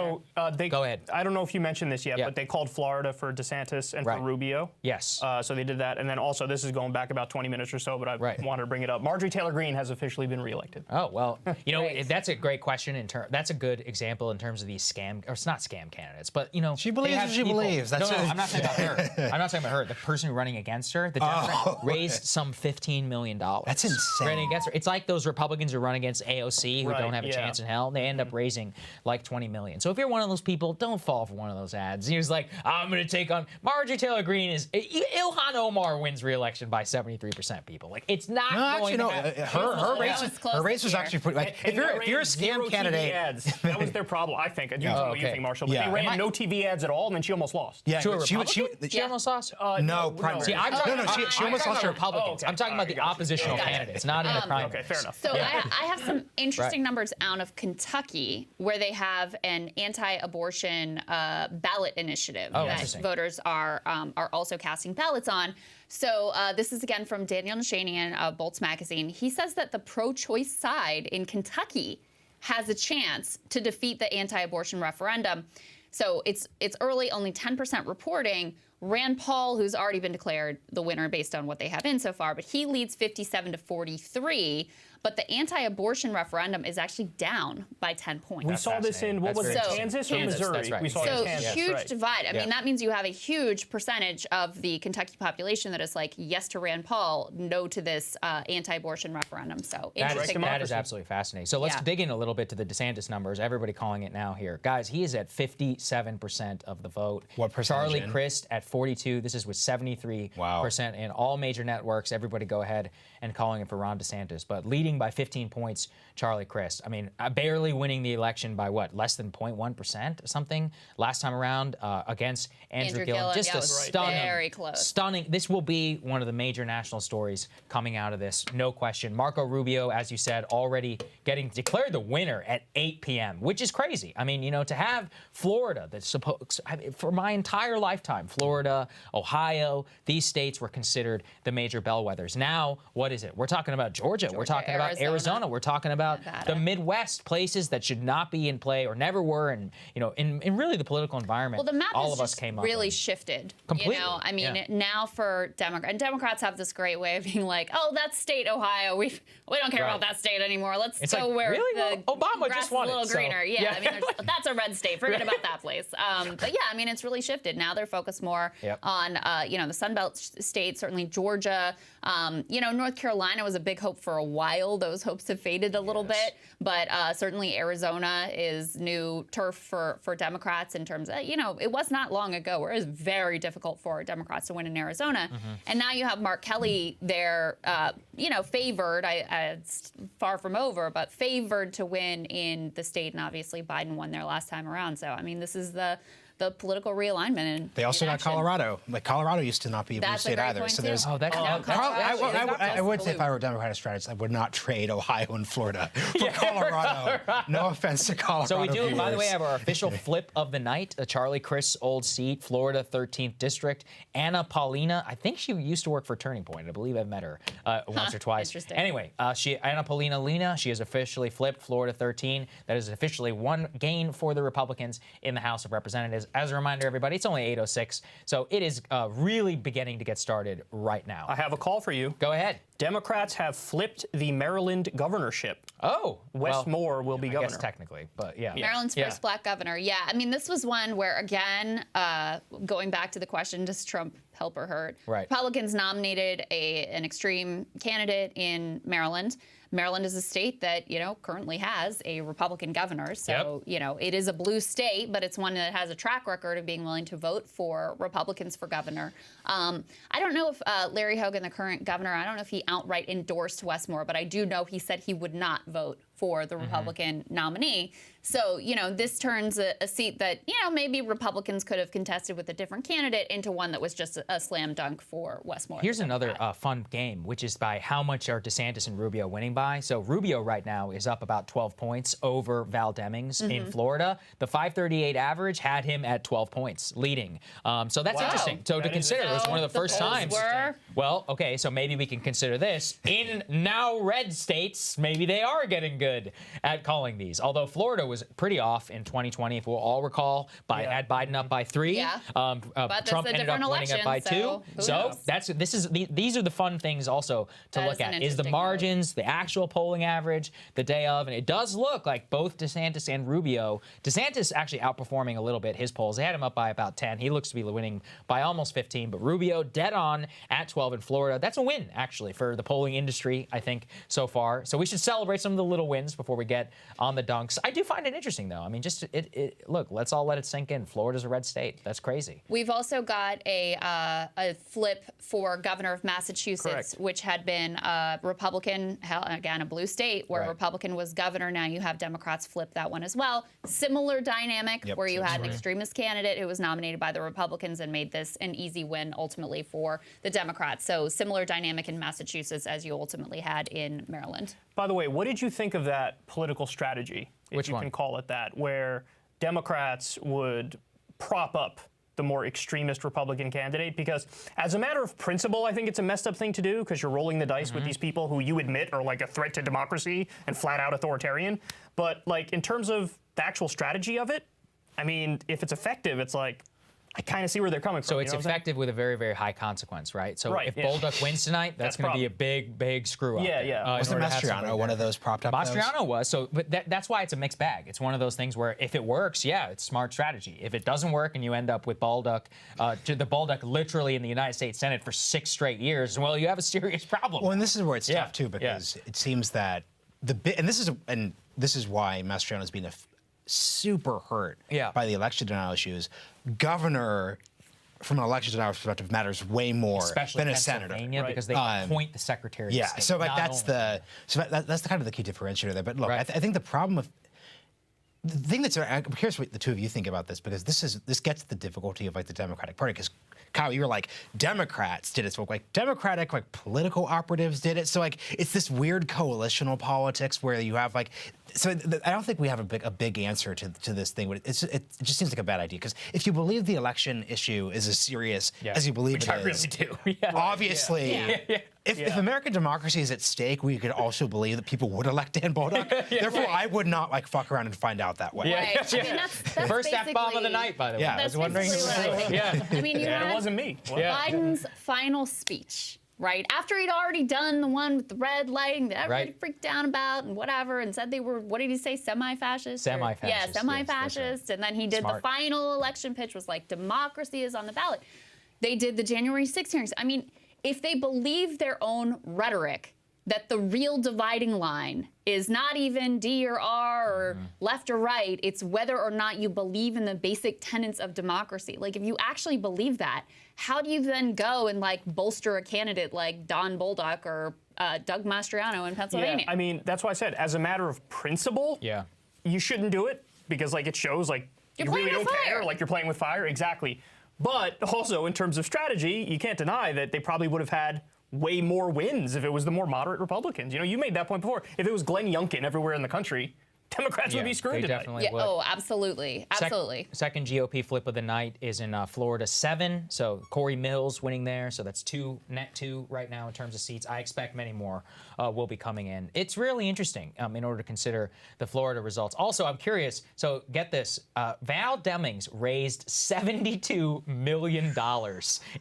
there. Go ahead. I don't know if you mentioned this yet, but they called Florida for DeSantis and for Rubio. Yes. So they did that. And then also, this is going back about 20 minutes or so, but I wanted to bring it up. Marjorie Taylor Greene has officially been reelected. Oh, well, You know, that's a great question. That's a good example in terms of these scam, or it's not scam candidates, but you know, she believes what she believes. No, I'm not talking about her. I'm not talking about her. The person running against her, the Democrat, raised some $15 million. That's insane. Running against her. It's like those Republicans who run against AOC who don't have a chance in hell. They end up raising like 20 million. So if you're one of those people, don't fall for one of those ads. He was like, I'm going to take on Marjorie Taylor Greene. Ilhan Omar wins re-election by 73%. People like it's not going to happen. Her race was actually pretty. Like, if you're a scam candidate, that was their problem. I think. I do know what you think, Marshall. But they ran no TV ads at all, and then she almost lost. Yeah, to a Republican? She almost lost. No, primary. See, she almost lost to Republicans. I'm talking about the oppositional candidates, not in the primary. Okay, fair enough. So I have some interesting numbers out of Kentucky, where they have an anti-abortion ballot initiative that voters are also casting ballots on. So this is again from Daniel Nashanian of Bolts Magazine. He says that the pro-choice side in Kentucky has a chance to defeat the anti-abortion referendum. So it's early, only 10% reporting. Rand Paul, who's already been declared the winner based on what they have in so far, but he leads 57-43. But the anti-abortion referendum is actually down by 10 points. We saw this in, what was it, Kansas or Missouri? That's right. We saw it in Kansas. Huge divide. I mean, that means you have a huge percentage of the Kentucky population that is like, yes to Rand Paul, no to this anti-abortion referendum. So interesting. That is absolutely fascinating. So let's dig in a little bit to the DeSantis numbers. Everybody calling it now here. Guys, he is at 57% of the vote. What percentage? Charlie Crist at 42. This is with 73% in all major networks. Everybody go ahead and calling it for Ron DeSantis. But leading by 15 points, Charlie Crist. I mean, barely winning the election by what, less than 0.1% or something last time around against Andrew Gillum. Just a stunning, very close. Stunning. This will be one of the major national stories coming out of this, no question. Marco Rubio, as you said, already getting declared the winner at 8 p.m., which is crazy. I mean, you know, to have Florida, that's supposed, for my entire lifetime, Florida, Ohio, these states were considered the major bellwethers. Now, what is it? We're talking about Georgia. We're talking about Arizona. We're talking about the Midwest, places that should not be in play or never were, and you know, in really the political environment. Well, the map all has of us came really up shifted. Completely. You know, I mean, now for Democrats have this great way of being like, oh, that state, Ohio, we don't care about that state anymore. Let's go like, where really? the Obama grass just won is a little greener. So, yeah, I mean, that's a red state. Forget about that place. But yeah, I mean, it's really shifted. Now they're focused more on you know, the Sun Belt states, certainly Georgia. You know, North Carolina was a big hope for a while. Those hopes have faded a little bit, but certainly Arizona is new turf for Democrats in terms of, you know, it was not long ago where it was very difficult for Democrats to win in Arizona. And now you have Mark Kelly there, you know, favored, it's far from over, but favored to win in the state. And obviously Biden won there last time around. So, I mean, this is the political realignment. And they also got Colorado. Like, Colorado used to not be a blue state either. So there's. Oh, that's I would say if I were a Democratic strategist, I would not trade Ohio and Florida for Colorado. No offense to Colorado. So we do, by the way, have our official flip of the night. Charlie Crist's old seat, Florida 13th District. Anna Paulina, I think she used to work for Turning Point. I believe I've met her once or twice. Interesting. Anyway, Anna Paulina Lena, she has officially flipped Florida 13. That is officially one gain for the Republicans in the House of Representatives. As a reminder, everybody, it's only 8:06, so it is really beginning to get started right now. I have a call for you. Go ahead. Democrats have flipped the Maryland governorship. Oh, Wes Moore will be governor. I guess technically, but yeah. Maryland's first black governor. Yeah, I mean, this was one where, again, going back to the question, does Trump help or hurt? Right. Republicans nominated an extreme candidate in Maryland. Maryland is a state that, you know, currently has a Republican governor. So, you know, it is a blue state, but it's one that has a track record of being willing to vote for Republicans for governor. I don't know if Larry Hogan, the current governor, I don't know if he outright endorsed Wes Moore, but I do know he said he would not vote for the Republican nominee. So, you know, this turns a seat that, you know, maybe Republicans could have contested with a different candidate into one that was just a slam dunk for Wes Moore. Here's another fun game, which is by how much are DeSantis and Rubio winning by. So Rubio right now is up about 12 points over Val Demings in Florida. The 538 average had him at 12 points leading. So that's interesting. So to consider, it was one of the first times. Well, okay, so maybe we can consider this. In now red states, maybe they are getting good good at calling these. Although Florida was pretty off in 2020, if we'll all recall, had Biden up by 3. Yeah. But Trump ended up winning it by 2. So these are the fun things also to look at. Is the margins, the actual polling average, the day of, and it does look like both DeSantis and Rubio. DeSantis actually outperforming a little bit his polls. They had him up by about 10. He looks to be winning by almost 15, but Rubio dead on at 12 in Florida. That's a win, actually, for the polling industry, I think, so far. So we should celebrate some of the little wins before we get on the dunks. I do find it interesting, though. I mean, look, let's all let it sink in. Florida's a red state. That's crazy. We've also got a flip for governor of Massachusetts, which had been a Republican, again, a blue state, where Republican was governor. Now you have Democrats flip that one as well. Similar dynamic where you had an extremist candidate who was nominated by the Republicans and made this an easy win ultimately for the Democrats. So similar dynamic in Massachusetts as you ultimately had in Maryland. By the way, what did you think of that political strategy, if you can call it that, where Democrats would prop up the more extremist Republican candidate? Because as a matter of principle, I think it's a messed up thing to do, because you're rolling the dice with these people who you admit are like a threat to democracy and flat out authoritarian. But like in terms of the actual strategy of it, I mean, if it's effective, it's like, I kind of see where they're coming from. So it's effective with a very, very high consequence, right? So if Bolduc wins tonight, that's going to be a big, big screw up. Wasn't Mastriano one of those propped up? Mastriano was. So, but that's why it's a mixed bag. It's one of those things where if it works, it's smart strategy. If it doesn't work and you end up with Bolduc, the Bolduc literally in the United States Senate for 6 straight years, well, you have a serious problem. Well, and this is where it's tough too, because it seems that and this is why Mastriano's been super hurt by the election denial issues. Governor, from an election denial perspective, matters way more than a senator, because they appoint the secretary of state. So like that's the kind of the key differentiator there. But look, I think the problem of the thing that's, I'm curious what the two of you think about this, because this gets the difficulty of like the Democratic Party. Because Kyle, you were like, Democrats did it. So like Democratic like political operatives did it. So like it's this weird coalitional politics where you have like. So I don't think we have a big answer to this thing. But it just seems like a bad idea, because if you believe the election issue is as serious as you believe Which it I is, really do. Obviously. If American democracy is at stake, we could also believe that people would elect Dan Bolduc. Therefore, I would not like fuck around and find out that way. Right. I mean, that's First F-bomb of the night, by the way. I was wondering. I mean, you had it wasn't me. Biden's final speech. Right after he'd already done the one with the red lighting that everybody freaked out about and whatever, and said they were, what did he say, semi-fascist? Semi-fascist. Yeah, semi-fascist. And then he did the final election pitch, was like, democracy is on the ballot. They did the January 6th hearings. I mean, if they believe their own rhetoric, that the real dividing line is not even D or R or left or right, it's whether or not you believe in the basic tenets of democracy. Like, if you actually believe that, how do you then go and like bolster a candidate like Don Bolduc or Doug Mastriano in Pennsylvania? Yeah, I mean, that's why I said, as a matter of principle, you shouldn't do it, because like it shows like you really don't care, like you're playing with fire. Exactly. But also in terms of strategy, you can't deny that they probably would have had way more wins if it was the more moderate Republicans. You know, you made that point before. If it was Glenn Youngkin everywhere in the country, Democrats would be screwed tonight. Definitely would. Oh, absolutely. Absolutely. Second GOP flip of the night is in Florida 7. So Corey Mills winning there. So that's net two right now in terms of seats. I expect many more will be coming in. It's really interesting in order to consider the Florida results. Also, I'm curious. So get this. Val Demings raised $72 million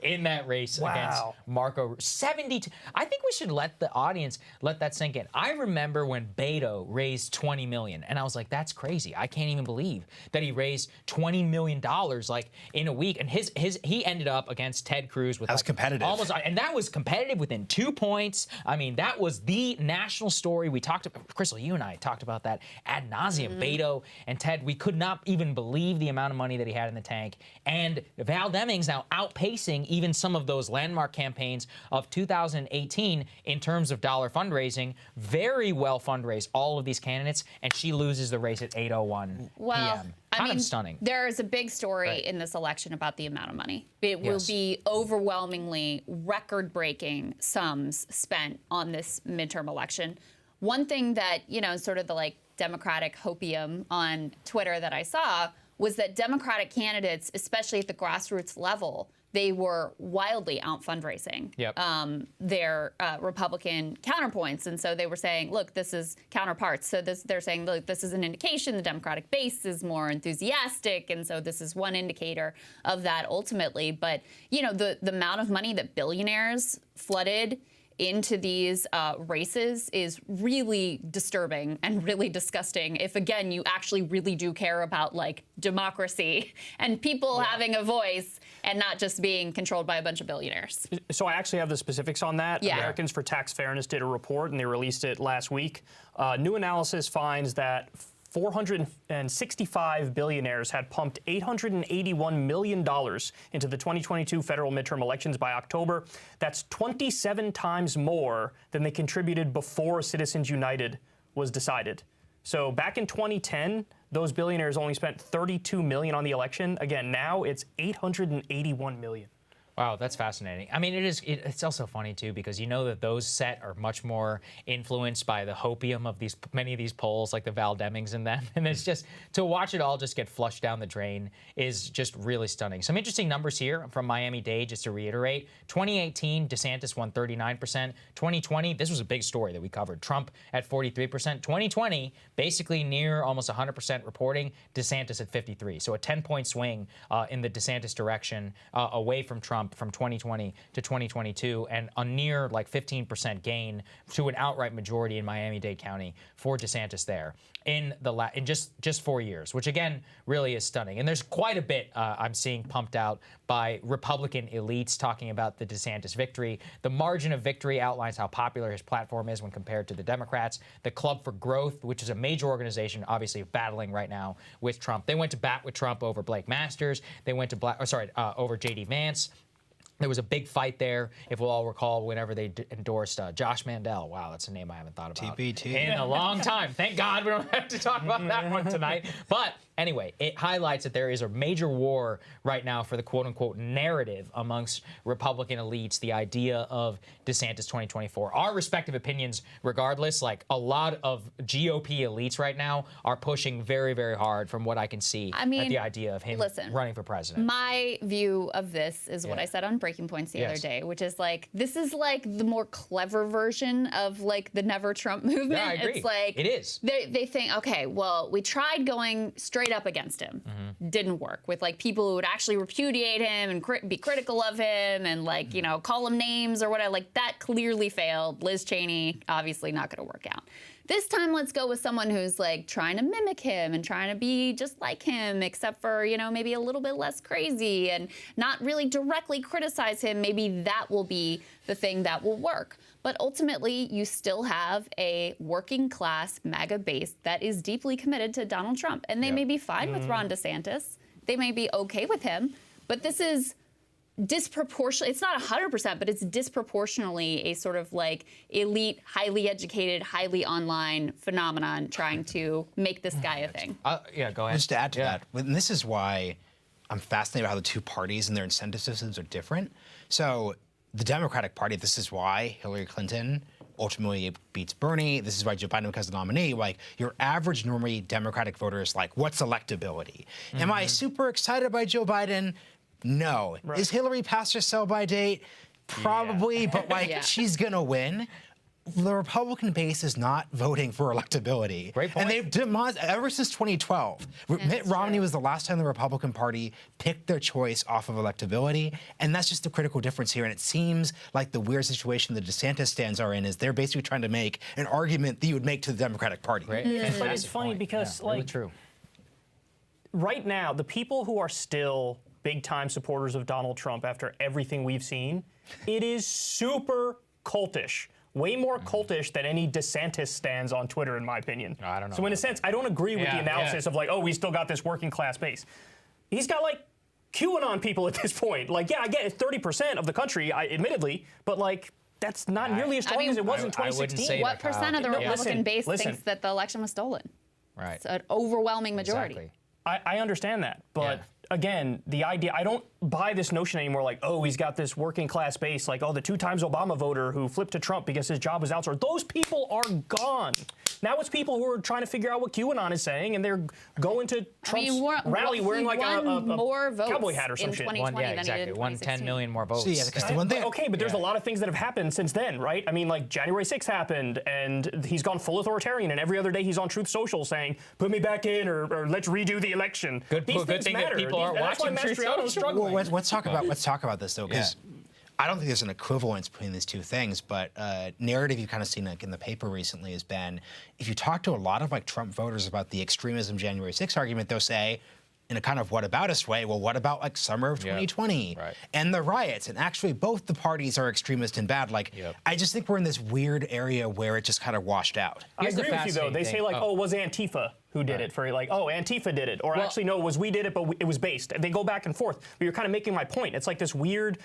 in that race against Marco. 72. I think we should let the audience let that sink in. I remember when Beto raised $20 million. And I was like, that's crazy. I can't even believe that he raised $20 million like in a week. And he ended up against Ted Cruz with competitive. And that was competitive within 2 points. I mean, that was the national story. We talked about, Crystal, you and I talked about that ad nauseum. Beto and Ted, we could not even believe the amount of money that he had in the tank. And Val Demings now outpacing even some of those landmark campaigns of 2018 in terms of dollar fundraising. Very well fundraised, all of these candidates. And she loses the race at 8:01 p.m. Kind of stunning. There is a big story in this election about the amount of money. It will be overwhelmingly record-breaking sums spent on this midterm election. One thing that, you know, sort of the like Democratic hopium on Twitter that I saw was that Democratic candidates, especially at the grassroots level, they were wildly out fundraising their Republican counterpoints. And so they were saying, look, this is counterparts. So they're saying, look, this is an indication the Democratic base is more enthusiastic. And so this is one indicator of that ultimately. But, you know, the amount of money that billionaires flooded into these races is really disturbing and really disgusting if, again, you actually really do care about, like, democracy and people having a voice and not just being controlled by a bunch of billionaires. So I actually have the specifics on that. Yeah. Americans for Tax Fairness did a report, and they released it last week. New analysis finds that 465 billionaires had pumped $881 million into the 2022 federal midterm elections by October. That's 27 times more than they contributed before Citizens United was decided. So back in 2010, those billionaires only spent $32 million on the election. Again, now it's $881 million. Wow, that's fascinating. I mean, it's also funny, too, because you know that those set are much more influenced by the hopium of many of these polls, like the Val Demings and them. And it's just, to watch it all just get flushed down the drain is just really stunning. Some interesting numbers here from Miami-Dade, just to reiterate. 2018, DeSantis won 39%. 2020, this was a big story that we covered. Trump at 43%. 2020, basically near almost 100% reporting, DeSantis at 53%. So a 10-point swing in the DeSantis direction away from Trump from 2020 to 2022, and a near like 15% gain to an outright majority in Miami-Dade County for DeSantis there in just 4 years, which again really is stunning. And there's quite a bit I'm seeing pumped out by Republican elites talking about the DeSantis victory. The margin of victory outlines how popular his platform is when compared to the Democrats. The Club for Growth, which is a major organization, obviously battling right now with Trump. They went to bat with Trump over Blake Masters. They went to over J.D. Vance. There was a big fight there, if we'll all recall, whenever they endorsed Josh Mandel. Wow, that's a name I haven't thought about in a long time. Thank God we don't have to talk about that one tonight. But anyway, it highlights that there is a major war right now for the quote-unquote narrative amongst Republican elites, the idea of DeSantis 2024. Our respective opinions, regardless, like a lot of GOP elites right now are pushing very, very hard from what I can see at the idea of him running for president. My view of this is what I said on Breaking Points the other day, which is like, this is like the more clever version of like the Never Trump movement. Yeah, I agree. It's like, it is. They think, okay, well, we tried going straight up against him. Didn't work with like people who would actually repudiate him and be critical of him and like, you know, call him names or whatever. Like that clearly failed. Liz Cheney, obviously not going to work out. This time, let's go with someone who's like trying to mimic him and trying to be just like him, except for, you know, maybe a little bit less crazy and not really directly criticize him. Maybe that will be the thing that will work. But ultimately, you still have a working class MAGA base that is deeply committed to Donald Trump. And they may be fine with Ron DeSantis. They may be okay with him. But this is disproportionately, it's not 100%, but it's disproportionately a sort of like elite, highly educated, highly online phenomenon trying to make this guy a thing. Yeah, go ahead. Just to add to that, and this is why I'm fascinated about how the two parties and their incentive systems are different. So the Democratic Party, this is why Hillary Clinton ultimately beats Bernie. This is why Joe Biden becomes the nominee. Like, your average normie Democratic voter is like, what's electability? Am I super excited by Joe Biden? No. Right. Is Hillary past her sell-by date? Probably, but like she's gonna win. The Republican base is not voting for electability. Great point. And they've demonstrated ever since 2012. Mitt Romney was the last time the Republican Party picked their choice off of electability, and that's just the critical difference here. And it seems like the weird situation the DeSantis stands are in is they're basically trying to make an argument that you would make to the Democratic Party. Great. But it's funny because like really true. Right now, the people who are still big-time supporters of Donald Trump after everything we've seen, it is super cultish. Way more cultish than any DeSantis stands on Twitter, in my opinion. I don't know. So in a sense, I don't agree with the analysis of like, oh, we still got this working class base. He's got like QAnon people at this point. Like, yeah, I get it, 30% of the country, admittedly, but like, that's not nearly as strong as it was in 2016. What percent of the Republican base thinks that the election was stolen? Right. It's an overwhelming majority. Exactly. I understand that, but again, the idea, I don't buy this notion anymore like, oh, he's got this working class base, like, oh, the 2 times Obama voter who flipped to Trump because his job was outsourced. Those people are gone. Now it's people who are trying to figure out what QAnon is saying, and they're going to Trump's rally wearing like a cowboy hat or some shit. Exactly. 10 million more votes. So, yeah, because the one thing, okay, but there's a lot of things that have happened since then, right? I mean, like January 6th happened, and he's gone full authoritarian, and every other day he's on Truth Social saying, "Put me back in," or "Let's redo the election." Good thing that people are watching Truth Social. Well, let's talk about this though, because I don't think there's an equivalence between these two things, but narrative you've kind of seen like in the paper recently has been, if you talk to a lot of like Trump voters about the extremism January 6th argument, they'll say, in a kind of whataboutist way, well, what about like summer of 2020 and the riots? And actually, both the parties are extremist and bad. Like, I just think we're in this weird area where it just kind of washed out. I agree with you, though. They say like, oh, it was Antifa who did it, for like, oh, Antifa did it. Or actually, no, it was we did it, but it was based. They go back and forth. But you're kind of making my point. It's like this weird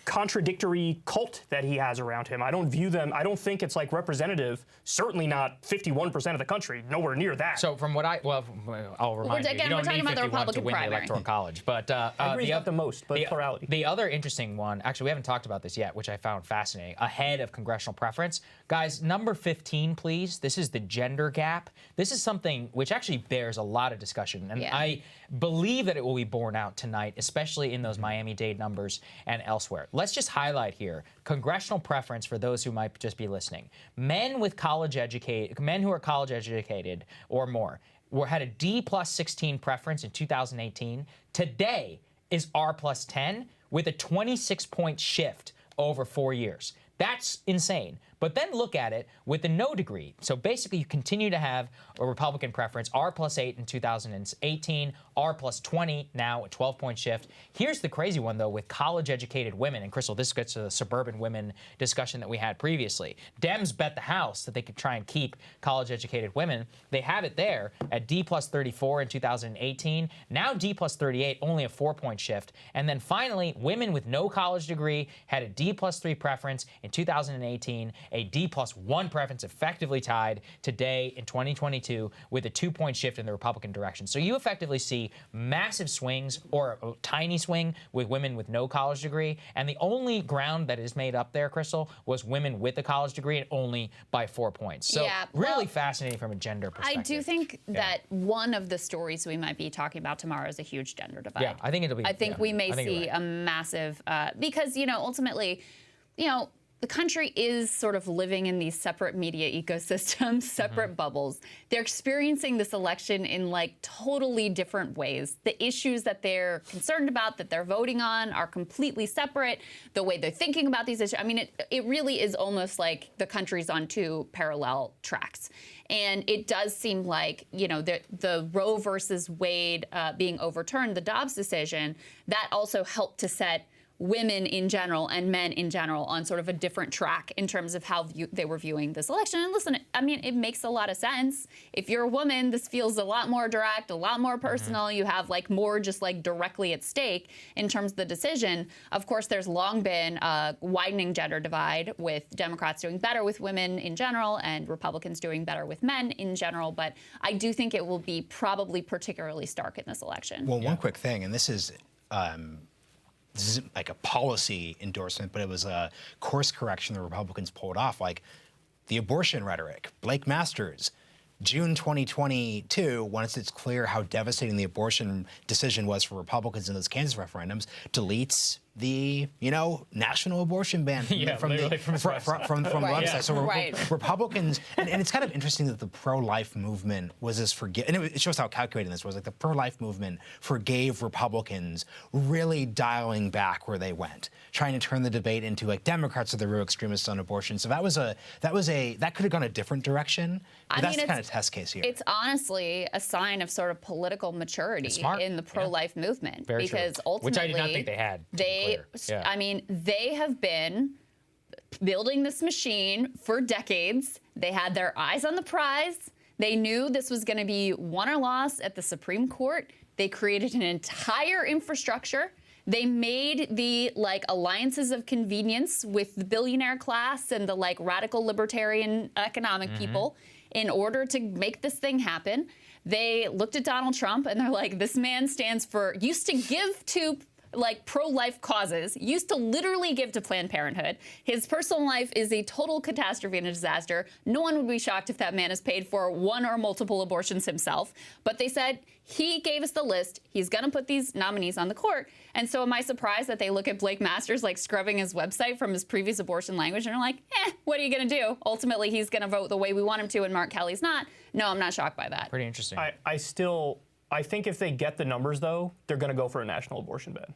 contradictory cult that he has around him. I don't view them, I don't think it's like representative, certainly not 51% of the country, nowhere near that. So from what I'll remind you, you don't need 51 to win the Electoral College. But I agree with the most, but plurality. The other interesting one, actually we haven't talked about this yet, which I found fascinating, ahead of congressional preference. Guys, number 15, please. This is the gender gap. This is something which actually bears a lot of discussion, and I believe that it will be borne out tonight, especially in those Miami-Dade numbers and elsewhere. Let's just highlight here congressional preference for those who might just be listening. Men who are college educated or more had a D+16 preference in 2018. Today is R+10 with a 26-point shift over 4 years. That's insane. But then look at it with the no degree. So basically, you continue to have a Republican preference, R+8 in 2018, R+20 now, a 12-point shift. Here's the crazy one, though, with college-educated women. And, Crystal, this gets to the suburban women discussion that we had previously. Dems bet the house that they could try and keep college-educated women. They have it there at D+34 in 2018. Now D+38, only a 4-point shift. And then finally, women with no college degree had a D+3 preference in 2018, a D+1 preference effectively tied today in 2022 with a 2-point shift in the Republican direction. So you effectively see massive swings or a tiny swing with women with no college degree. And the only ground that is made up there, Crystal, was women with a college degree, and only by 4 points. So really fascinating from a gender perspective. I do think that one of the stories we might be talking about tomorrow is a huge gender divide. Yeah, I think it'll be. I think we may see a massive, because, ultimately, the country is sort of living in these separate media ecosystems, separate bubbles. They're experiencing this election in like totally different ways. The issues that they're concerned about, that they're voting on, are completely separate. The way they're thinking about these issues, I mean, it really is almost like the country's on 2 parallel tracks. And it does seem like, the Roe versus Wade being overturned, the Dobbs decision, that also helped to set women in general and men in general on sort of a different track in terms of how they were viewing this election. And listen, I mean, it makes a lot of sense. If you're a woman, this feels a lot more direct, a lot more personal. You have like more just like directly at stake in terms of the decision. Of course, there's long been a widening gender divide, with Democrats doing better with women in general and Republicans doing better with men in general. But I do think it will be probably particularly stark in this election. Well, one quick thing, and this isn't like a policy endorsement, but it was a course correction the Republicans pulled off. Like the abortion rhetoric, Blake Masters, June 2022, once it's clear how devastating the abortion decision was for Republicans in those Kansas referendums, deletes the national abortion ban from the website. So Republicans, and it's kind of interesting that the pro-life movement was as and it shows how calculating this was. Like the pro-life movement forgave Republicans really dialing back where they went, trying to turn the debate into like Democrats are the real extremists on abortion. So that could have gone a different direction. But that's the kind of test case here. It's honestly a sign of sort of political maturity in the pro-life movement. Very because true. Ultimately, which I did not think they had. I mean, they have been building this machine for decades. They had their eyes on the prize. They knew this was going to be won or lost at the Supreme Court. They created an entire infrastructure. They made the alliances of convenience with the billionaire class and the radical libertarian economic people in order to make this thing happen. They looked at Donald Trump and they're like, this man stands for, used to give to like pro-life causes, used to literally give to Planned Parenthood. His personal life is a total catastrophe and a disaster. No one would be shocked if that man has paid for one or multiple abortions himself. But they said he gave us the list. He's going to put these nominees on the court. And so am I surprised that they look at Blake Masters like scrubbing his website from his previous abortion language and are like, what are you going to do? Ultimately, he's going to vote the way we want him to and Mark Kelly's not. No, I'm not shocked by that. Pretty interesting. I think if they get the numbers, though, they're going to go for a national abortion ban.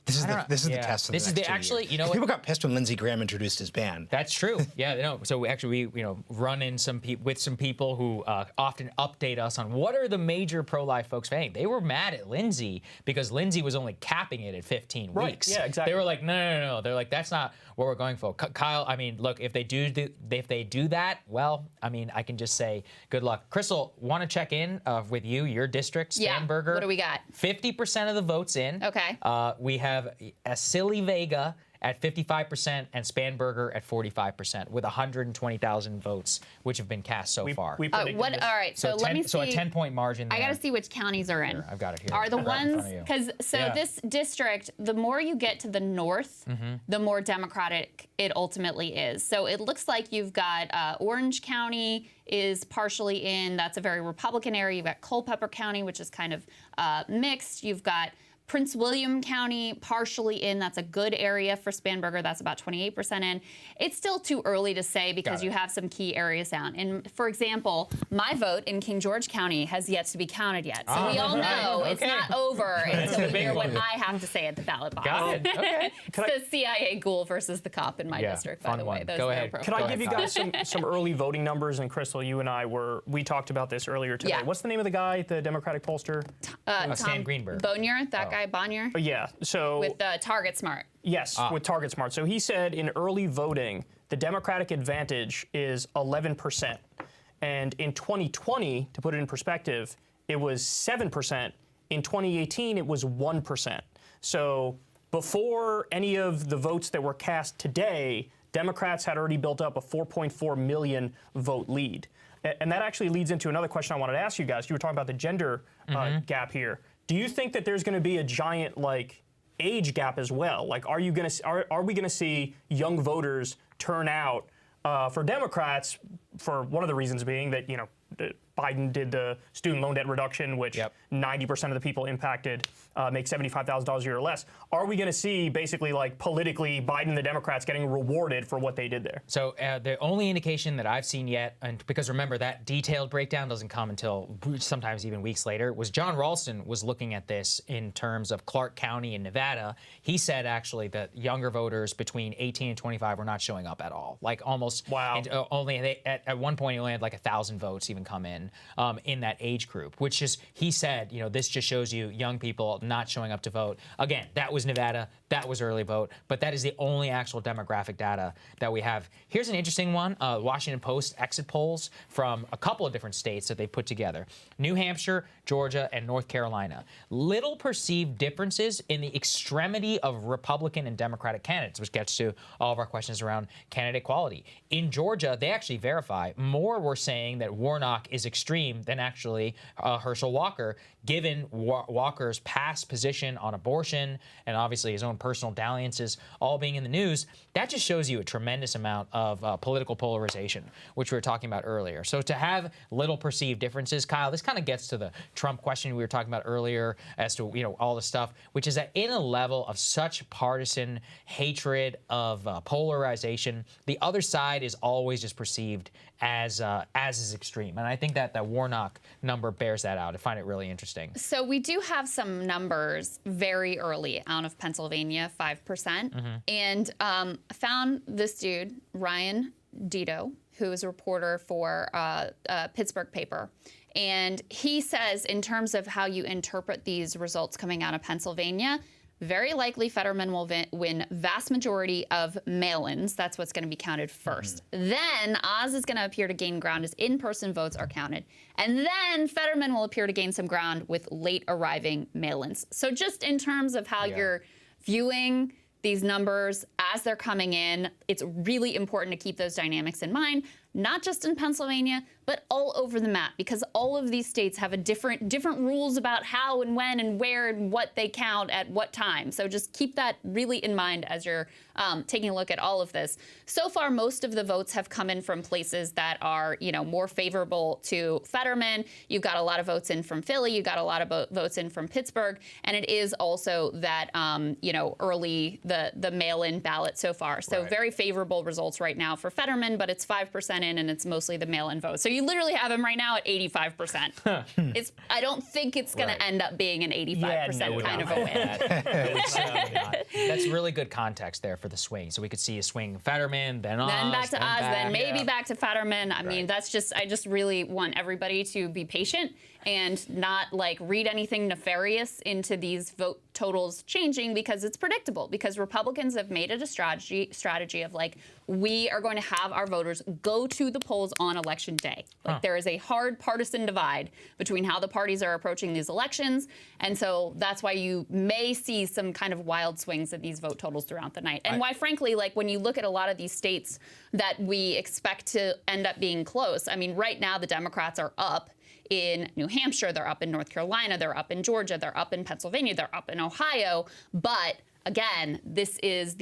This is the test of the next 2 years. Actually, you know what? People got pissed when Lindsey Graham introduced his ban. That's true. Yeah, no. So we run in with some people who often update us on what are the major pro-life folks saying. They were mad at Lindsey because Lindsey was only capping it at 15 weeks. Yeah, exactly. They were like, no. They're like, that's not what we're going for. Kyle, I mean, look, if they do that, well, I mean, I can just say good luck. Crystal, want to check in with you, your district, Spanberger. Yeah. What do we got? 50% of the votes in. Okay. We have Silly Vega at 55% and Spanberger at 45% with 120,000 votes, which have been cast so far. All right, so let me see. So a 10-point margin there. I got to see which counties are in. Here, I've got it here. Are the ones, because this district, the more you get to the north, the more Democratic it ultimately is. So it looks like you've got Orange County is partially in. That's a very Republican area. You've got Culpeper County, which is kind of mixed. You've got Prince William County partially in. That's a good area for Spanberger. That's about 28% in. It's still too early to say because you have some key areas down. And for example, my vote in King George County has yet to be counted yet. So we all know it's not over until we hear what I have to say at the ballot box. Got it. Okay. It's the CIA ghoul versus the cop in my district, by the way. Go ahead. Can I give you guys some early voting numbers? And Crystal, you and I we talked about this earlier today. Yeah. What's the name of the guy, the Democratic pollster? Stan Greenberg. Bonnier, that guy Bonnier. Yeah. So with Target Smart. Yes, with Target Smart. So he said in early voting, the Democratic advantage is 11%. And in 2020, to put it in perspective, it was 7%. In 2018, it was 1%. So before any of the votes that were cast today, Democrats had already built up a 4.4 million vote lead. And that actually leads into another question I wanted to ask you guys. You were talking about the gender gap here. Do you think that there's going to be a giant age gap as well? Like, are we going to see young voters turn out for Democrats for one of the reasons being that Biden did the student loan debt reduction, which 90% of the people impacted make $75,000 a year or less. Are we going to see basically politically Biden and the Democrats getting rewarded for what they did there? So the only indication that I've seen yet, and because remember that detailed breakdown doesn't come until sometimes even weeks later, was John Ralston was looking at this in terms of Clark County in Nevada. He said actually that younger voters between 18 and 25 were not showing up at all. Like almost. Wow. And, at one point he only had 1,000 votes even come in that age group, which is, he said, this just shows you young people not showing up to vote. Again, that was Nevada, that was early vote, but that is the only actual demographic data that we have. Here's an interesting one, Washington Post exit polls from a couple of different states that they put together. New Hampshire, Georgia, and North Carolina. Little perceived differences in the extremity of Republican and Democratic candidates, which gets to all of our questions around candidate quality. In Georgia, they actually verify more were saying that Warnock is extreme than actually Herschel Walker, given Walker's past position on abortion and obviously his own personal dalliances all being in the news. That just shows you a tremendous amount of political polarization, which we were talking about earlier. So to have little perceived differences, Kyle, this kind of gets to the Trump question we were talking about earlier as to all the stuff, which is that in a level of such partisan hatred of polarization, the other side is always just perceived as is extreme. And I think that the Warnock number bears that out. I find it really interesting. So we do have some numbers very early out of Pennsylvania, 5%. And found this dude, Ryan Dito, who is a reporter for Pittsburgh paper. And he says, in terms of how you interpret these results coming out of Pennsylvania, very likely Fetterman will win vast majority of mail-ins. That's what's going to be counted first. Then Oz is going to appear to gain ground as in-person votes are counted. And then Fetterman will appear to gain some ground with late arriving mail-ins. So just in terms of how you're viewing these numbers as they're coming in, it's really important to keep those dynamics in mind. not just in Pennsylvania, but all over the map, because all of these states have a different rules about how and when and where and what they count at what time. So just keep that really in mind as you're taking a look at all of this. So far, most of the votes have come in from places that are, more favorable to Fetterman. You've got a lot of votes in from Philly. You've got a lot of votes in from Pittsburgh. And it is also that, early, the mail-in ballot so far. So very favorable results right now for Fetterman, but it's 5% in, and it's mostly the mail-in vote. So you literally have him right now at 85%. I don't think it's going to end up being an 85% kind of a win. That's really good context there for the swing. So we could see a swing Fetterman, then Oz, then back to Oz, then maybe yeah. back to Fetterman. I mean, I just really want everybody to be patient and not read anything nefarious into these vote totals changing, because it's predictable, because Republicans have made it a strategy of we are going to have our voters go to the polls on election day. There is a hard partisan divide between how the parties are approaching these elections, and so that's why you may see some kind of wild swings in these vote totals throughout the night. And why, frankly, when you look at a lot of these states that we expect to end up being close, I mean, right now the Democrats are up in New Hampshire, they're up in North Carolina, they're up in Georgia, they're up in Pennsylvania, they're up in Ohio. But again, this is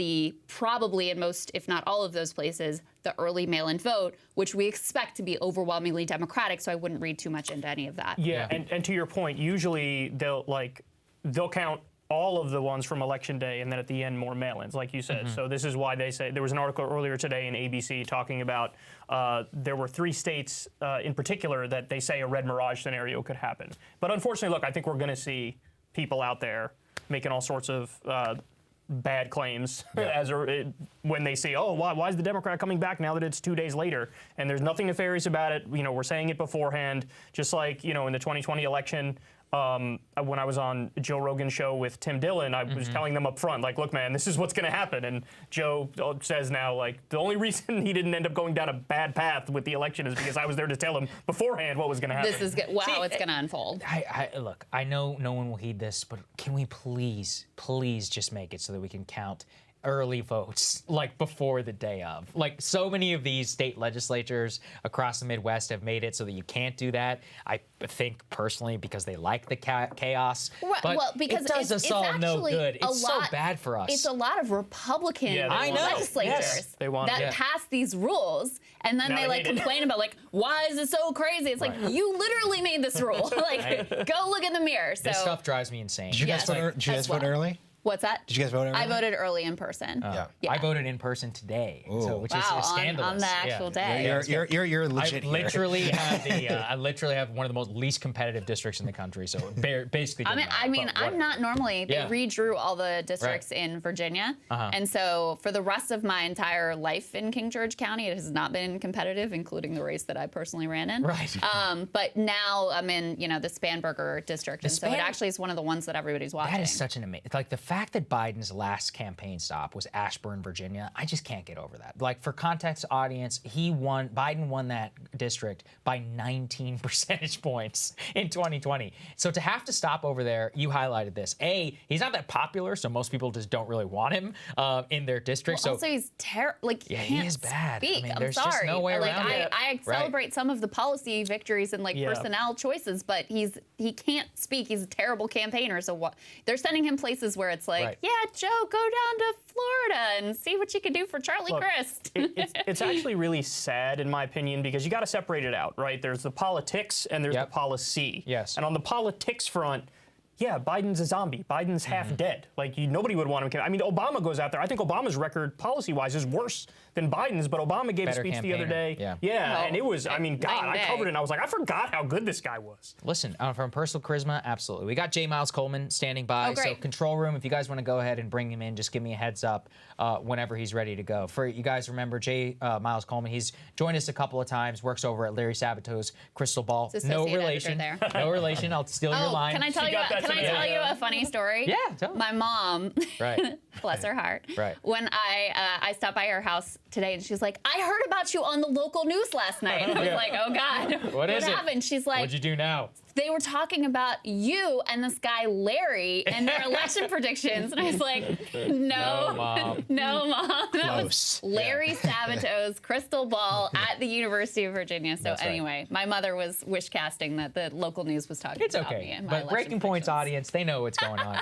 probably in most, if not all of those places, the early mail-in vote, which we expect to be overwhelmingly Democratic. So I wouldn't read too much into any of that. Yeah, and to your point, usually they'll count all of the ones from Election Day, and then at the end, more mail-ins, like you said. So this is why they say, there was an article earlier today in ABC talking about there were 3 states in particular that they say a red mirage scenario could happen. But unfortunately, look, I think we're going to see people out there making all sorts of bad claims when they see, why is the Democrat coming back now that it's 2 days later? And there's nothing nefarious about it. We're saying it beforehand, just like, in the 2020 election, when I was on Joe Rogan's show with Tim Dillon, I was telling them up front, look, man, this is what's going to happen. And Joe says now, the only reason he didn't end up going down a bad path with the election is because I was there to tell him beforehand what was going to happen. This is good. Wow, it's going to unfold. Look, I know no one will heed this, but can we please just make it so that we can count early votes before the day of? So many of these state legislatures across the Midwest have made it so that you can't do that. I think personally because they like the chaos, but because it does us all no good. It's so bad for us. It's a lot of Republican legislators that pass these rules, and then they complain about why is it so crazy? It's you literally made this rule. Go look in the mirror. So this stuff drives me insane. Did you guys vote early? What's that? Did you guys vote early? I voted early in person. Yeah. I voted in person today, which is scandalous. On the actual day. You're legit. I literally have one of the most least competitive districts in the country. So basically, I'm not normally. They redrew all the districts in Virginia, and so for the rest of my entire life in King George County, it has not been competitive, including the race that I personally ran in. Right. But now I'm in the Spanberger district, and so it actually is one of the ones that everybody's watching. That is such an amazing. The fact that Biden's last campaign stop was Ashburn, Virginia, I just can't get over that. For context, audience, Biden won that district by 19 percentage points in 2020. So to have to stop over there, you highlighted this. He's not that popular, so most people just don't really want him in their district. Also, he's terrible. He is bad. Speak. There's I'm sorry. just no way around it. I celebrate some of the policy victories and personnel choices, but he can't speak. He's a terrible campaigner. So what? They're sending him places where it's yeah, Joe, go down to Florida and see what you can do for Charlie Crist. It's actually really sad, in my opinion, because you got to separate it out, right? There's the politics and there's the policy. Yes. And on the politics front, Biden's a zombie. Biden's half dead. Nobody would want him. I mean, Obama goes out there. I think Obama's record policy-wise is worse than Biden's, but Obama gave a speech the other day. And it was, I covered it and I was I forgot how good this guy was. Listen, from personal charisma, absolutely. We got J. Miles Coleman standing by. So control room, if you guys want to go ahead and bring him in, just give me a heads up whenever he's ready to go. For you guys remember J. Miles Coleman, he's joined us a couple of times, works over at Larry Sabato's Crystal Ball. No relation. No relation. I'll steal your line. Can I tell you a funny story? Yeah, tell me. My mom, bless her heart, when I stopped by her house today, and she's like, I heard about you on the local news last night. And I was like, oh God, what happened? She's like, what'd you do now? they were talking about you and this guy Larry and their election predictions. And I was like, no, Mom. no, Mom. That Close. was Larry Sabato's crystal ball at the University of Virginia. So That's right. anyway, my mother was wish casting that the local news was talking It's about me okay. and my But election Breaking Point's predictions. audience, they know what's going on.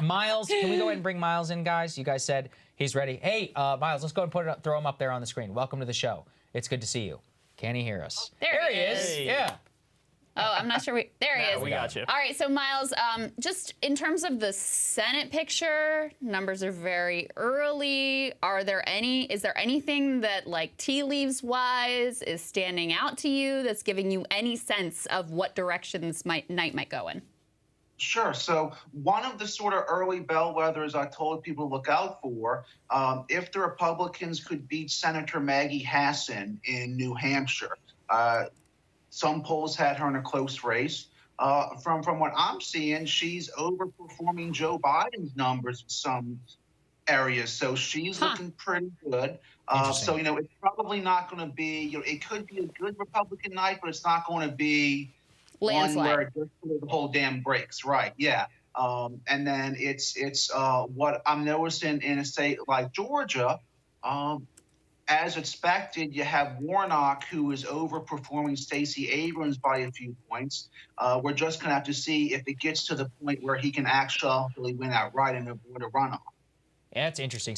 Miles, can we go ahead and bring Miles in, guys? You guys said he's ready. Hey, Miles, let's go and throw him up there on the screen. Welcome to the show. It's good to see you. Can he hear us? There he is. is. Yeah. Oh, I'm not sure. There he is. We got you. All right, so Miles, just in terms of the Senate picture, numbers are very early. Is there anything that, like, tea leaves wise is standing out to you that's giving you any sense of what direction this night might go in? Sure. So one of the sort of early bellwethers I told people to look out for, if the Republicans could beat Senator Maggie Hassan in New Hampshire. Some polls had her in a close race. From what I'm seeing, she's overperforming Joe Biden's numbers in some areas. So she's looking pretty good. So, it's probably not going to be, it could be a good Republican night, but it's not going to be Landslide. one where just the whole damn breaks, right? Yeah. And then it's what I'm noticing in a state like Georgia. As expected, you have Warnock, who is overperforming Stacey Abrams by a few points. We're just going to have to see if it gets to the point where he can actually win outright and avoid a runoff. Yeah, that's interesting.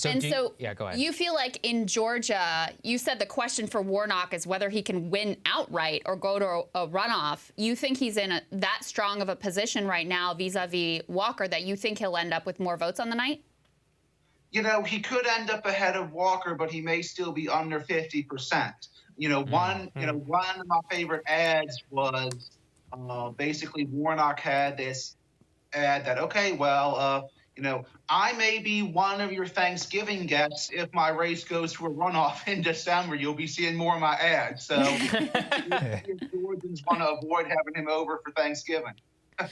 Yeah, go ahead. You feel like in Georgia, you said the question for Warnock is whether he can win outright or go to a runoff. You think he's in that strong of a position right now vis-a-vis Walker that you think he'll end up with more votes on the night? He could end up ahead of Walker, but he may still be under 50%. One of my favorite ads was basically Warnock had this ad that, okay, well, I may be one of your Thanksgiving guests if my race goes to a runoff in December. You'll be seeing more of my ads. So Georgians want to avoid having him over for Thanksgiving.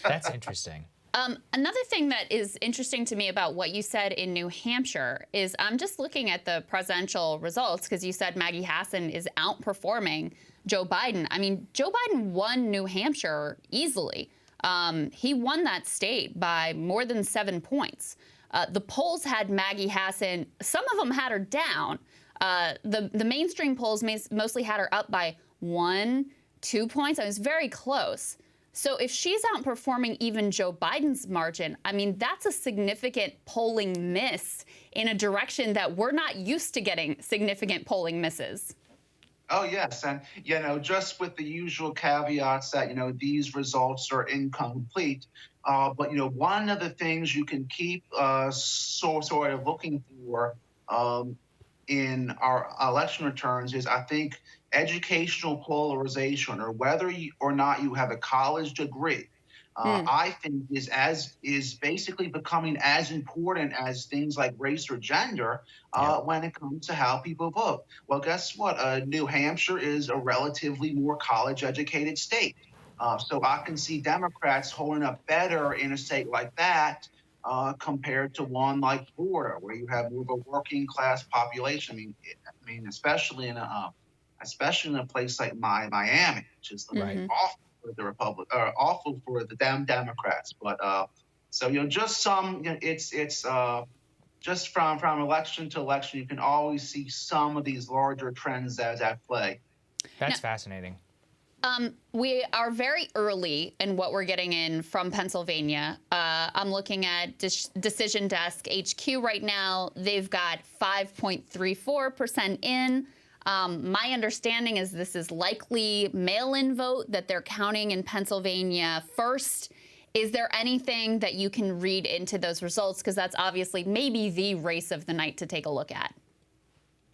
That's interesting. Another thing that is interesting to me about what you said in New Hampshire is I'm just looking at the presidential results because you said Maggie Hassan is outperforming Joe Biden. I mean, Joe Biden won New Hampshire easily. He won that state by more than 7 points. The polls had Maggie Hassan, some of them had her down. The mainstream polls mostly had her up by 1-2 points. It was very close. So if she's outperforming even Joe Biden's margin, I mean, that's a significant polling miss in a direction that we're not used to getting significant polling misses. Oh, yes. And, just with the usual caveats that, these results are incomplete. But, one of the things you can keep sort of looking for in our election returns is, I think, educational polarization, or whether or not you have a college degree, I think is basically becoming as important as things like race or gender when it comes to how people vote. Well, guess what? New Hampshire is a relatively more college-educated state. So I can see Democrats holding up better in a state like that compared to one like Florida, where you have more of a working-class population. I mean, especially in a place like Miami, which is awful for the awful for the Democrats. But just some, it's just from election to election, you can always see some of these larger trends as at play. That's fascinating. We are very early in what we're getting in from Pennsylvania. I'm looking at Decision Desk HQ right now. They've got 5.34% in. My understanding is this is likely mail-in vote that they're counting in Pennsylvania first. Is there anything that you can read into those results? Because that's obviously maybe the race of the night to take a look at.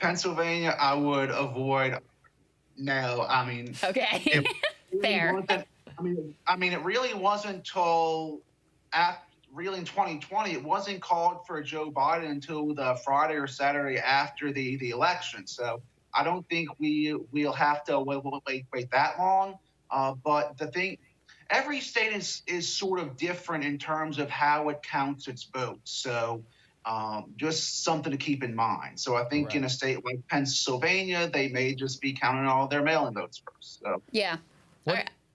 Pennsylvania, I would avoid. No, I mean. Okay, Really fair. I mean, it really wasn't until really in 2020, it wasn't called for Joe Biden until the Friday or Saturday after the election. So I don't think we'll have to wait that long. But the thing, every state is sort of different in terms of how it counts its votes. So just something to keep in mind. So I think in a state like Pennsylvania, they may just be counting all their mail-in votes first. So. Yeah.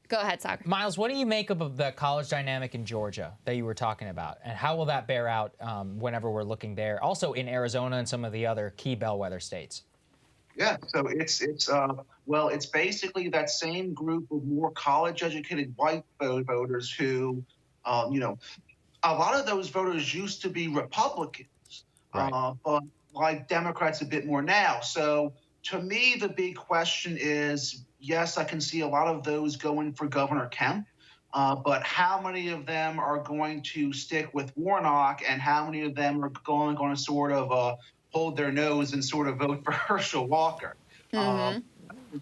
Go ahead, Soccer. Miles, what do you make of the college dynamic in Georgia that you were talking about? And how will that bear out whenever we're looking there? Also in Arizona and some of the other key bellwether states. Yeah, so it's basically that same group of more college-educated white voters who, a lot of those voters used to be Republicans, right. But like Democrats a bit more now. So to me, the big question is, yes, I can see a lot of those going for Governor Kemp, but how many of them are going to stick with Warnock, and how many of them are going to sort of hold their nose and sort of vote for Herschel Walker?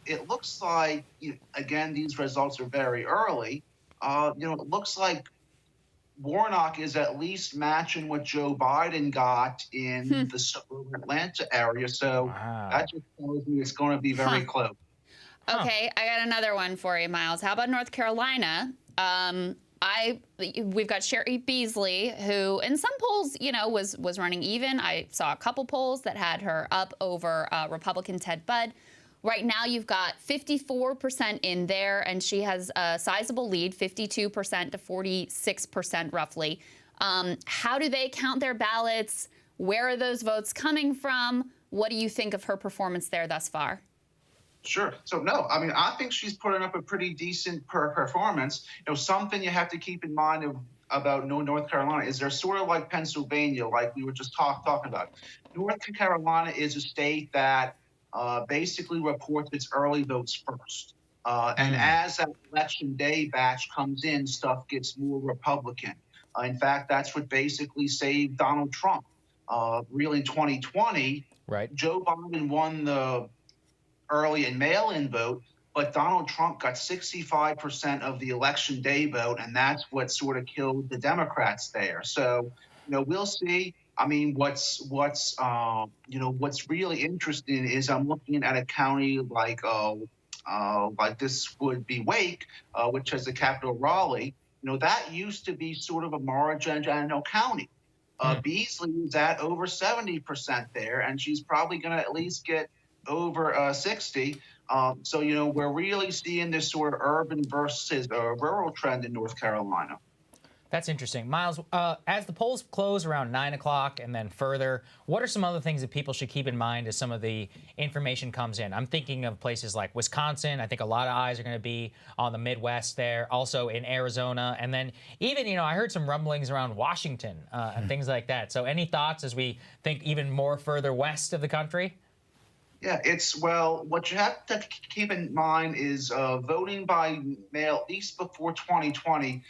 It looks like, again, these results are very early. It looks like Warnock is at least matching what Joe Biden got in the suburban Atlanta area. So that just tells me it's going to be very close. Okay, I got another one for you, Miles. How about North Carolina? We've got Sherry Beasley, who in some polls, was running even. I saw a couple polls that had her up over Republican Ted Budd. Right now, you've got 54% in there, and she has a sizable lead, 52% to 46% roughly. How do they count their ballots? Where are those votes coming from? What do you think of her performance there thus far? Sure. So, no, I mean, I think she's putting up a pretty decent performance. Something you have to keep in mind about North Carolina is they're sort of like Pennsylvania, like we were just talking about. North Carolina is a state that basically reports its early votes first. And as that election day batch comes in, stuff gets more Republican. In fact, that's what basically saved Donald Trump. Really, in 2020, right. Joe Biden won the early and mail-in vote, but Donald Trump got 65% of the election day vote, and that's what sort of killed the Democrats there. So, we'll see. I mean, what's really interesting is I'm looking at a county like this would be Wake, which has the capital Raleigh. That used to be sort of a marginal county. Beasley is at over 70% there, and she's probably going to at least get over 60. So, we're really seeing this sort of urban versus rural trend in North Carolina. That's interesting. Miles, as the polls close around 9 o'clock and then further, what are some other things that people should keep in mind as some of the information comes in? I'm thinking of places like Wisconsin. I think a lot of eyes are going to be on the Midwest there, also in Arizona. And then even, I heard some rumblings around Washington and things like that. So any thoughts as we think even more further west of the country? Yeah, what you have to keep in mind is voting by mail, at least before 2020,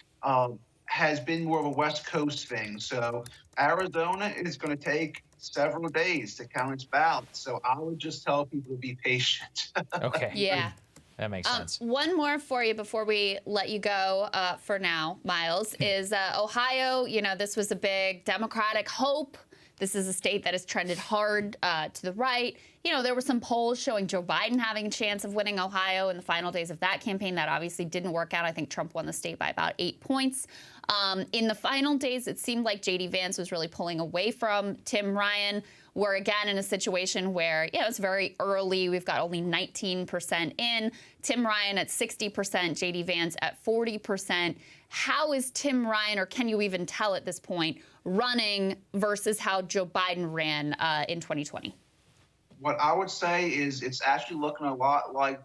has been more of a West Coast thing. So Arizona is going to take several days to count its ballots. So I would just tell people to be patient. Okay. Yeah. That makes sense. One more for you before we let you go for now, Miles, is Ohio. This was a big Democratic hope. This is a state that has trended hard to the right. There were some polls showing Joe Biden having a chance of winning Ohio in the final days of that campaign. That obviously didn't work out. I think Trump won the state by about 8 points. In the final days, it seemed like J.D. Vance was really pulling away from Tim Ryan. We're again in a situation where, it's very early. We've got only 19% in. Tim Ryan at 60%, J.D. Vance at 40%. How is Tim Ryan, or can you even tell at this point, running versus how Joe Biden ran in 2020? What I would say is it's actually looking a lot like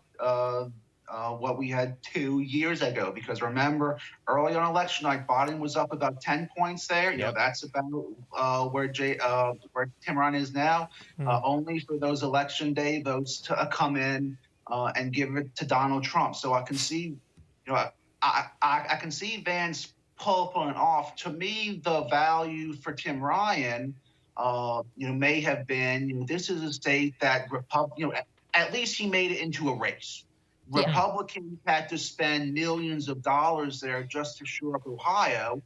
what we had 2 years ago, because remember, early on election night, Biden was up about 10 points there. That's about where Tim Ryan is now. Only for those election day votes to come in and give it to Donald Trump. So I can see, I can see Vance pulling off. To me, the value for Tim Ryan, may have been, this is a state that at least he made it into a race. Yeah. Republicans had to spend millions of dollars there just to shore up Ohio.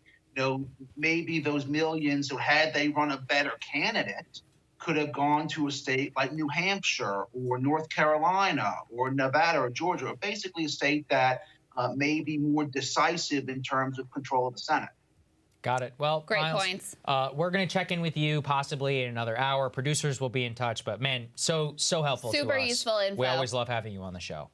Maybe those millions, had they run a better candidate, could have gone to a state like New Hampshire or North Carolina or Nevada or Georgia, or basically a state that may be more decisive in terms of control of the Senate. Got it. Well, great Miles, points. We're going to check in with you possibly in another hour. Producers will be in touch, but man, so helpful to us. Super useful info. We always love having you on the show.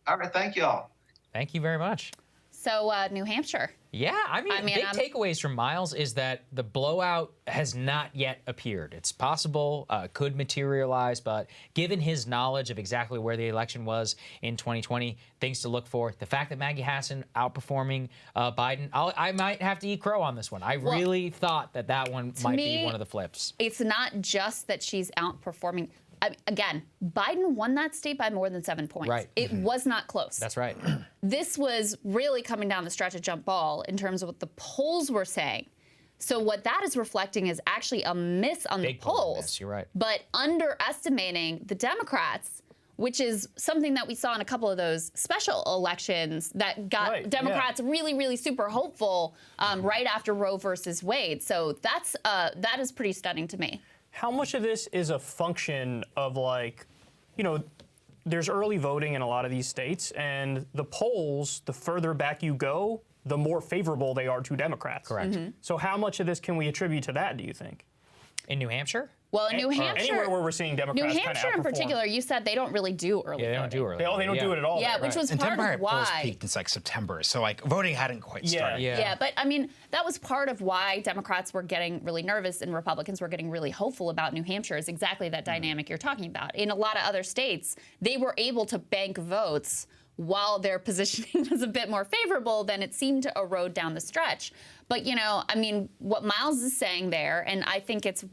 All right, thank y'all. Thank you very much. So New Hampshire. Yeah, I mean big takeaways from Miles is that the blowout has not yet appeared. It's possible, could materialize, but given his knowledge of exactly where the election was in 2020, things to look for. The fact that Maggie Hassan outperforming Biden, I might have to eat crow on this one. I really thought that one might be one of the flips. It's not just that she's outperforming. Again, Biden won that state by more than 7 points. Right. It was not close. That's right. This was really coming down the stretch of jump ball in terms of what the polls were saying. So what that is reflecting is actually a miss on the polls. Miss, you're right. But underestimating the Democrats, which is something that we saw in a couple of those special elections that got Democrats really, really super hopeful right after Roe versus Wade. So that is pretty stunning to me. How much of this is a function of, like, you know, there's early voting in a lot of these states, and the polls, the further back you go, the more favorable they are to Democrats. Correct. So how much of this can we attribute to that, do you think? In New Hampshire? Well, in New Hampshire, anywhere where we're seeing Democrats New Hampshire in particular, you said they don't really do early voting. They don't do early. They don't do it at all. Yeah, which was and part Democratic of why. polls peaked in like September, so like voting hadn't quite started. Yeah, but I mean, that was part of why Democrats were getting really nervous and Republicans were getting really hopeful about New Hampshire, is exactly that dynamic you're talking about. In a lot of other states, they were able to bank votes while their positioning was a bit more favorable, then it seemed to erode down the stretch. But, you know, I mean, what Miles is saying there, and I think it's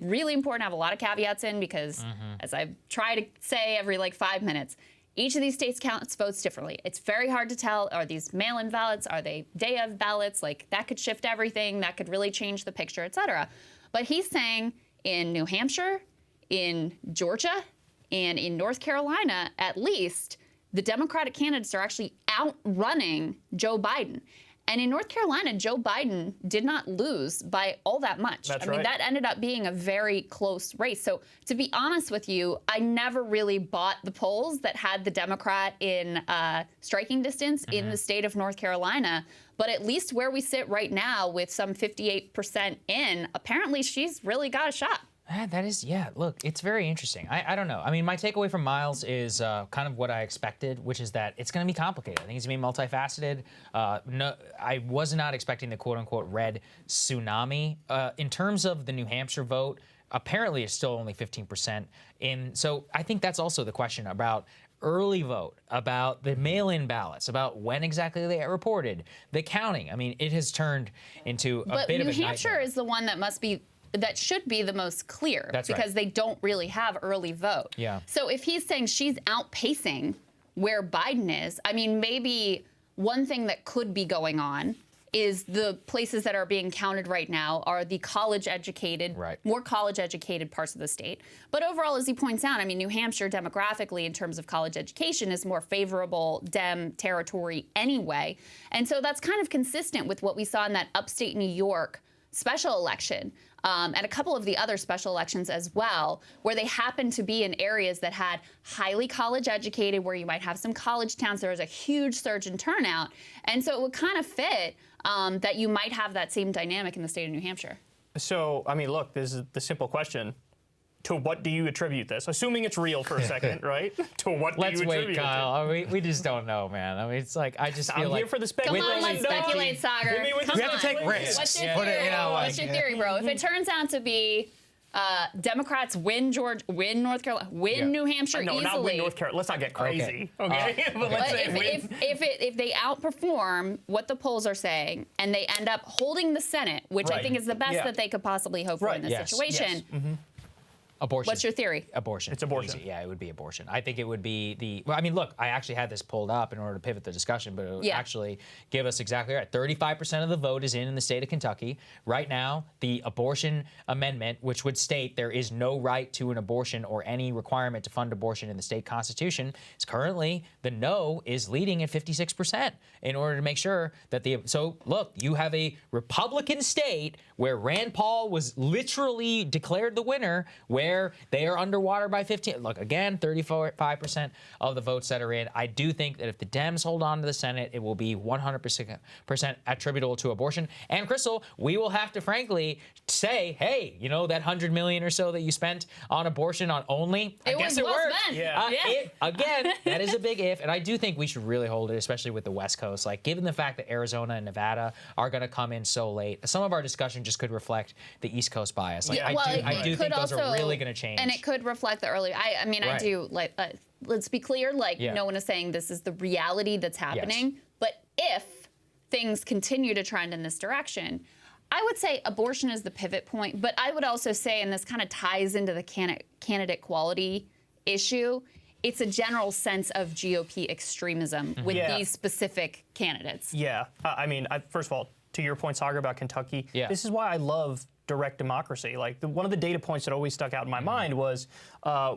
really important to have a lot of caveats in because, as I try to say every like 5 minutes, each of these states counts votes differently. It's very hard to tell, are these mail-in ballots? Are they day of ballots? Like, that could shift everything. That could really change the picture, et cetera. But he's saying in New Hampshire, in Georgia, and in North Carolina, at least, the Democratic candidates are actually outrunning Joe Biden. And in North Carolina, Joe Biden did not lose by all that much. That's I mean, right. that ended up being a very close race. So to be honest with you, I never really bought the polls that had the Democrat in striking distance in the state of North Carolina. But at least where we sit right now with some 58% in, apparently she's really got a shot. That is, yeah, look, it's very interesting. I don't know. I mean, my takeaway from Miles is kind of what I expected, which is that it's going to be complicated. I think it's going to be multifaceted. No, I was not expecting the quote-unquote red tsunami. In terms of the New Hampshire vote, apparently it's still only 15%. So I think that's also the question about early vote, about the mail-in ballots, about when exactly they get reported, the counting. I mean, it has turned into a bit of a nightmare. But New Hampshire is the one that should be the most clear. That's because they don't really have early vote. Yeah. So if he's saying she's outpacing where Biden is, I mean, maybe one thing that could be going on is the places that are being counted right now are the college-educated, more college-educated parts of the state. But overall, as he points out, I mean, New Hampshire demographically in terms of college education is more favorable Dem territory anyway. And so that's kind of consistent with what we saw in that upstate New York special election. And a couple of the other special elections as well, where they happened to be in areas that had highly college educated, where you might have some college towns. There was a huge surge in turnout. And so it would kind of fit that you might have that same dynamic in the state of New Hampshire. So, I mean, look, this is the simple question. To what do you attribute this? Assuming it's real for a second, right? To what do you attribute Let's wait, Kyle. We just don't know, man. I mean, it's like, I just feel I'm like... here for the speculation. Come on, let's speculate, Sagar. We have to take risks. What's your theory? What's your theory, bro? If it turns out to be Democrats win North Carolina, New Hampshire easily. No, not win North Carolina. Let's not get crazy, okay? But let's say if they outperform what the polls are saying and they end up holding the Senate, which I think is the best that they could possibly hope for in this situation. Abortion. What's your theory? Abortion. It's abortion. Easy. Yeah, it would be abortion. I think it would be well, I mean, look, I actually had this pulled up in order to pivot the discussion, but it would actually give us exactly right. 35% of the vote is in the state of Kentucky. Right now, the abortion amendment, which would state there is no right to an abortion or any requirement to fund abortion in the state constitution, is currently, the no is leading at 56% in order to make sure that so look, you have a Republican state where Rand Paul was literally declared the winner, where they are underwater by 15. Look, again, 35% of the votes that are in. I do think that if the Dems hold on to the Senate, it will be 100% attributable to abortion. And Crystal, we will have to frankly say, hey, you know, that $100 million or so that you spent on abortion on only, I guess it worked. Again, that is a big if, and I do think we should really hold it, especially with the West Coast. Like, given the fact that Arizona and Nevada are going to come in so late, some of our discussion just could reflect the East Coast bias. Like, I do think those are really going to change. And it could reflect the early. I mean, I do like. Let's be clear. Like, no one is saying this is the reality that's happening. But if things continue to trend in this direction, I would say abortion is the pivot point. But I would also say, and this kind of ties into the candidate quality issue, it's a general sense of GOP extremism with these specific candidates. Yeah. I mean, first of all, to your point, Sagar, about Kentucky, this is why I love direct democracy. Like, one of the data points that always stuck out in my mind was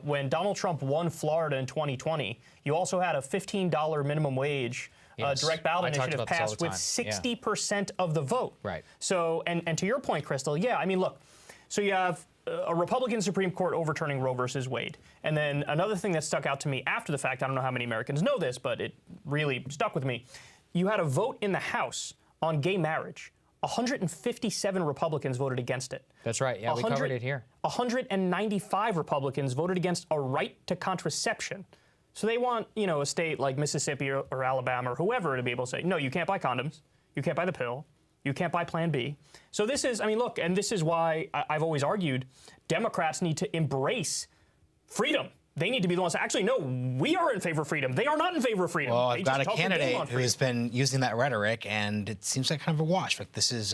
when Donald Trump won Florida in 2020, you also had a $15 minimum wage direct ballot initiative passed with 60% of the vote. Right. So, and to your point, Crystal, I mean, look, so you have a Republican Supreme Court overturning Roe versus Wade. And then another thing that stuck out to me after the fact, I don't know how many Americans know this, but it really stuck with me. You had a vote in the House on gay marriage. 157 Republicans voted against it. That's right. Yeah, we covered it here. 195 Republicans voted against a right to contraception. So they want, you know, a state like Mississippi or Alabama or whoever to be able to say, no, you can't buy condoms, you can't buy the pill, you can't buy Plan B. So this is, I mean, look, and this is why I've always argued Democrats need to embrace freedom. They need to be the ones to actually, no, we are in favor of freedom. They are not in favor of freedom. Well, I've got a candidate who has been using that rhetoric, and it seems like kind of a wash. Like, this is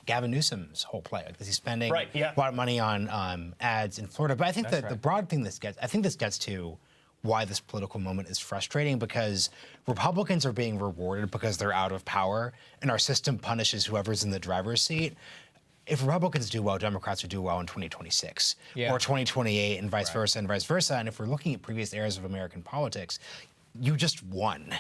Gavin Newsom's whole play. Like, he's spending a lot of money on ads in Florida. But I think that the broad thing this gets to why this political moment is frustrating, because Republicans are being rewarded because they're out of power, and our system punishes whoever's in the driver's seat. If Republicans do well, Democrats will do well in 2026 or 2028 and vice versa and vice versa. And if we're looking at previous eras of American politics, you just won.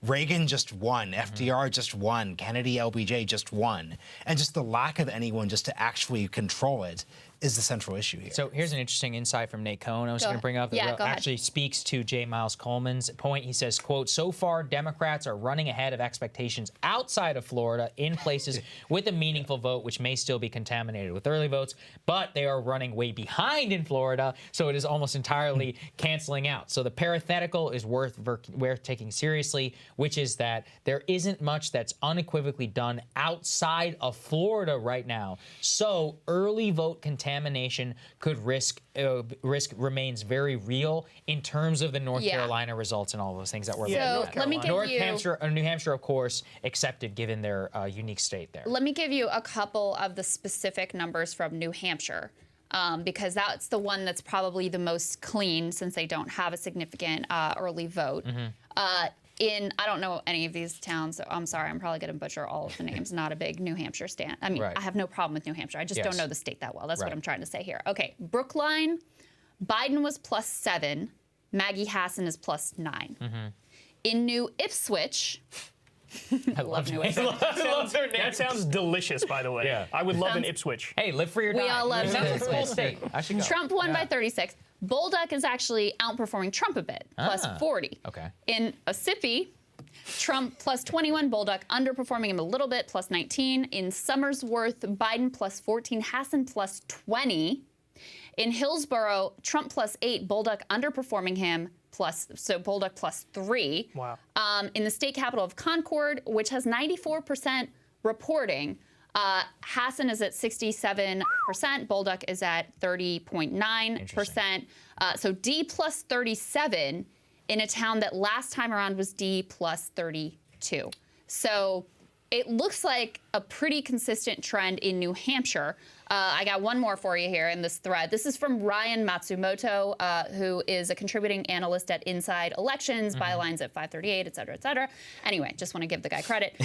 Reagan just won. FDR just won. Kennedy, LBJ just won. And just the lack of anyone just to actually control it is the central issue here. So here's an interesting insight from Nate Cohn I was going to bring up that actually speaks to J. Miles Coleman's point. He says, quote, so far, Democrats are running ahead of expectations outside of Florida in places with a meaningful vote, which may still be contaminated with early votes, but they are running way behind in Florida, so it is almost entirely canceling out. So the parenthetical is worth taking seriously, which is that there isn't much that's unequivocally done outside of Florida right now. So early vote contamination could risk remains very real in terms of the North Carolina results and all those things that we're looking at. Let me give New Hampshire, of course, accepted given their unique state there. Let me give you a couple of the specific numbers from New Hampshire. Because that's the one that's probably the most clean since they don't have a significant early vote. I don't know any of these towns, so I'm sorry, I'm probably going to butcher all of the names. Not a big New Hampshire stan. I mean, I have no problem with New Hampshire. I just don't know the state that well. That's what I'm trying to say here. Okay, Brookline, Biden was +7. Maggie Hassan is +9. In New Ipswich, I love New Ipswich. That sounds delicious, by the way. I would love an Ipswich. Hey, live for your dime. We all love New Ipswich. State. I should go. Trump won by 36. Bolduc is actually outperforming Trump a bit, +40. Okay. In Ossipee, Trump +21, Bolduc underperforming him a little bit, +19. In Somersworth, Biden +14, Hassan +20. In Hillsborough, Trump +8, Bolduc underperforming him, so Bolduc +3. Wow. In the state capital of Concord, which has 94% reporting, Hassan is at 67%. Bolduc is at 30.9%. So D +37 in a town that last time around was D +32. So it looks like a pretty consistent trend in New Hampshire. I got one more for you here in this thread. This is from Ryan Matsumoto, who is a contributing analyst at Inside Elections, bylines at 538, et cetera, et cetera. Anyway, just want to give the guy credit.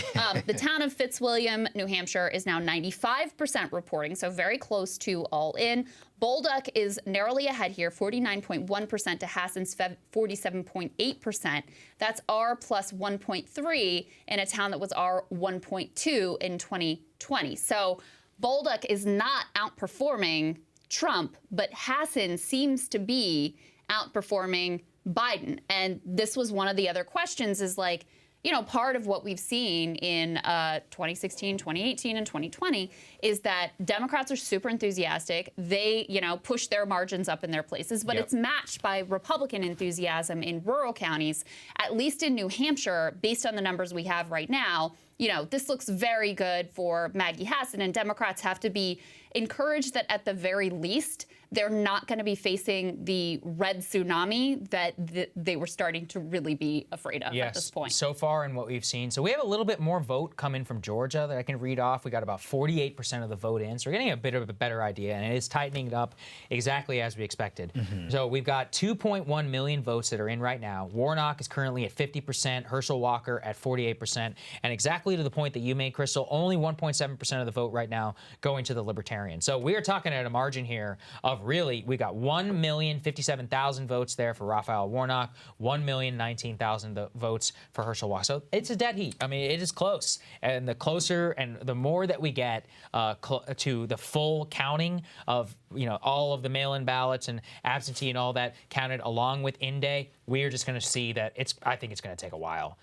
The town of Fitzwilliam, New Hampshire, is now 95% reporting, so very close to all in. Bolduc is narrowly ahead here, 49.1% to Hassan's 47.8%. That's R +1.3 in a town that was R 1.2 in 2020. So Bolduc is not outperforming Trump, but Hassan seems to be outperforming Biden. And this was one of the other questions is like, you know, part of what we've seen in 2016, 2018, and 2020 is that Democrats are super enthusiastic. They, you know, push their margins up in their places, but it's matched by Republican enthusiasm in rural counties, at least in New Hampshire, based on the numbers we have right now. You know, this looks very good for Maggie Hassan, and Democrats have to be encouraged that at the very least, they're not going to be facing the red tsunami that they were starting to really be afraid of at this point. So far in what we've seen. So we have a little bit more vote coming from Georgia that I can read off. We got about 48% of the vote in. So we're getting a bit of a better idea, and it is tightening it up exactly as we expected. So we've got 2.1 million votes that are in right now. Warnock is currently at 50%, Herschel Walker at 48%, and exactly to the point that you made, Crystal, only 1.7% of the vote right now going to the Libertarian. So we are talking at a margin here of really, we got 1,057,000 votes there for Raphael Warnock, 1,019,000 votes for Herschel Walker. So it's a dead heat. I mean, it is close. And the closer and the more that we get to the full counting of, you know, all of the mail-in ballots and absentee and all that counted along with in-day, we are just going to see that I think it's going to take a while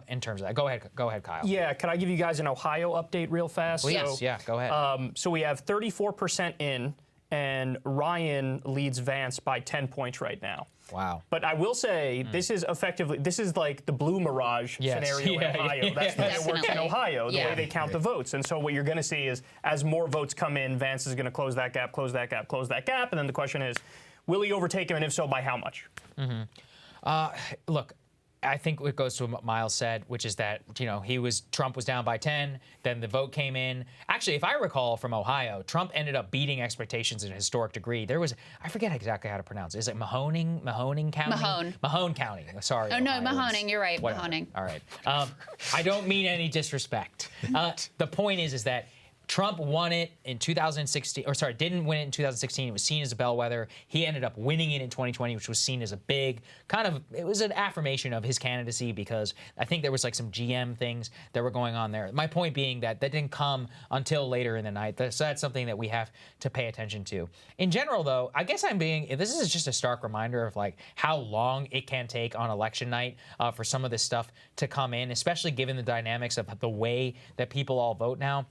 in terms of that. Go ahead, Kyle. Yeah, can I give you guys an Ohio update real fast? Please, so, yeah, go ahead. So we have 34% in, and Ryan leads Vance by 10 points right now. Wow. But I will say, this is like the blue mirage scenario in Ohio. That's the way it works in Ohio, the way they count the votes. And so what you're going to see is, as more votes come in, Vance is going to close that gap, close that gap, close that gap. And then the question is, will he overtake him, and if so, by how much? Look, I think it goes to what Miles said, which is that, you know, Trump was down by 10, then the vote came in. Actually, if I recall from Ohio, Trump ended up beating expectations in a historic degree. There was, I forget exactly how to pronounce it. Is it Mahoning County? Mahone County. Sorry. Oh, no, Mahoning. You're right. Whatever. Mahoning. All right. I don't mean any disrespect. The point is that Trump won it in 2016, or sorry, didn't win it in 2016. It was seen as a bellwether. He ended up winning it in 2020, which was seen as a big it was an affirmation of his candidacy, because I think there was like some GM things that were going on there. My point being that didn't come until later in the night. So that's something that we have to pay attention to. In general, though, I guess this is just a stark reminder of like how long it can take on election night for some of this stuff to come in, especially given the dynamics of the way that people all vote now.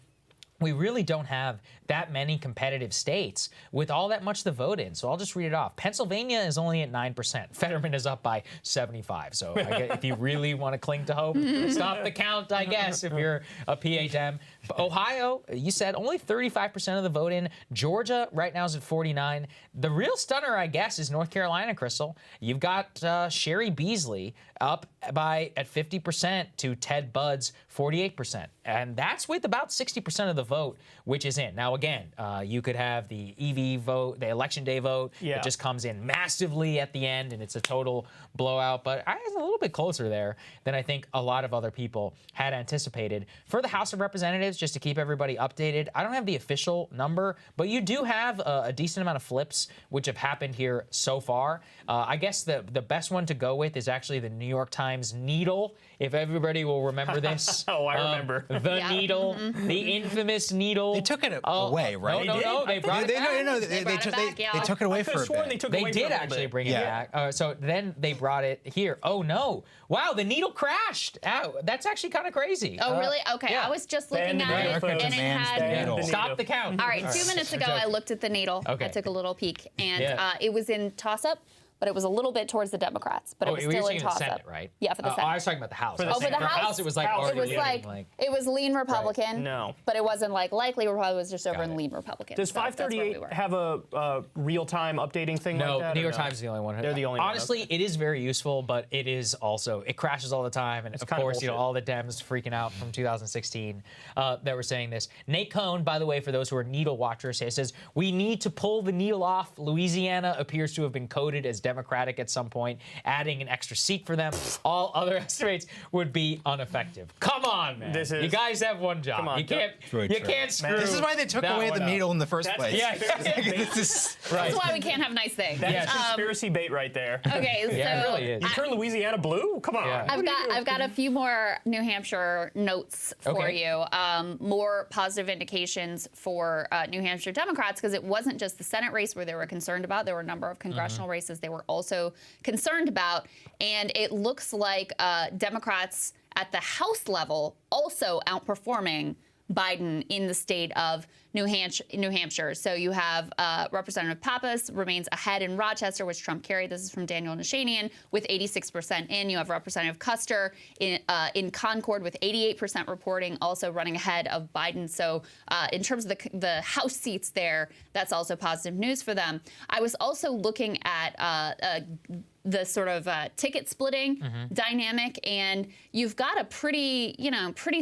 We really don't have that many competitive states with all that much to vote in. So I'll just read it off. Pennsylvania is only at 9%. Fetterman is up by 75. So I guess if you really want to cling to hope, stop the count, I guess, if you're a PHM. Ohio, you said only 35% of the vote in. Georgia right now is at 49. The real stunner, I guess, is North Carolina, Crystal. You've got Sherry Beasley up at 50% to Ted Budd's 48%. And that's with about 60% of the vote, which is in. Now, again, you could have the EV vote, the election day vote, that just comes in massively at the end, and it's a total blowout. But I was a little bit closer there than I think a lot of other people had anticipated. For the House of Representatives, just to keep everybody updated, I don't have the official number, but you do have a decent amount of flips which have happened here so far. I guess the best one to go with is actually the New York Times Needle, if everybody will remember this. Oh, I remember. The Needle, the infamous Needle. They took it away, right? No, they brought it back. They took it away for a bit. They did actually bring it back. So then they brought it here. Oh, no. Wow, the Needle crashed. That's actually kind of crazy. Oh, really? Okay, I was just looking at it, and it had... Stop the count. All right, 2 minutes ago, I looked at the Needle. Okay. I took a little peek, and it was in toss-up, but it was a little bit towards the Democrats, but it was still in toss-up. Senate, right? Yeah, for the Senate. I was talking about the House. For the House, it was like it was lean Republican. No, but it wasn't like likely Republican. It was just over in lean Republican. Does 538 have a real-time updating thing like that? No, New York Times is the only one. They're the only one. Honestly, it is very useful, but it is also, it crashes all the time, and of course, all the Dems freaking out from 2016 that were saying this. Nate Cohn, by the way, for those who are Needle watchers, says we need to pull the Needle off. Louisiana appears to have been coded as Democratic at some point, adding an extra seat for them. All other estimates would be ineffective. Come on, man. You guys have one job. Come on. You can't screw. This is why they took away the needle in the first place. Yeah. That's why we can't have nice things. That's conspiracy bait right there. Okay, so Yeah, it really is. You turn Louisiana blue? Come on. Yeah. I've got a few more New Hampshire notes for you. More positive indications for New Hampshire Democrats, because it wasn't just the Senate race where they were concerned about. There were a number of congressional races they were also concerned about, and it looks like Democrats at the House level also outperforming Biden in the state of New Hampshire. So you have Representative Pappas remains ahead in Rochester, which Trump carried. This is from Daniel Nashanian with 86% in. You have Representative Custer in Concord with 88% reporting, also running ahead of Biden. So in terms of the House seats there, that's also positive news for them. I was also looking at the sort of ticket splitting dynamic, and you've got a pretty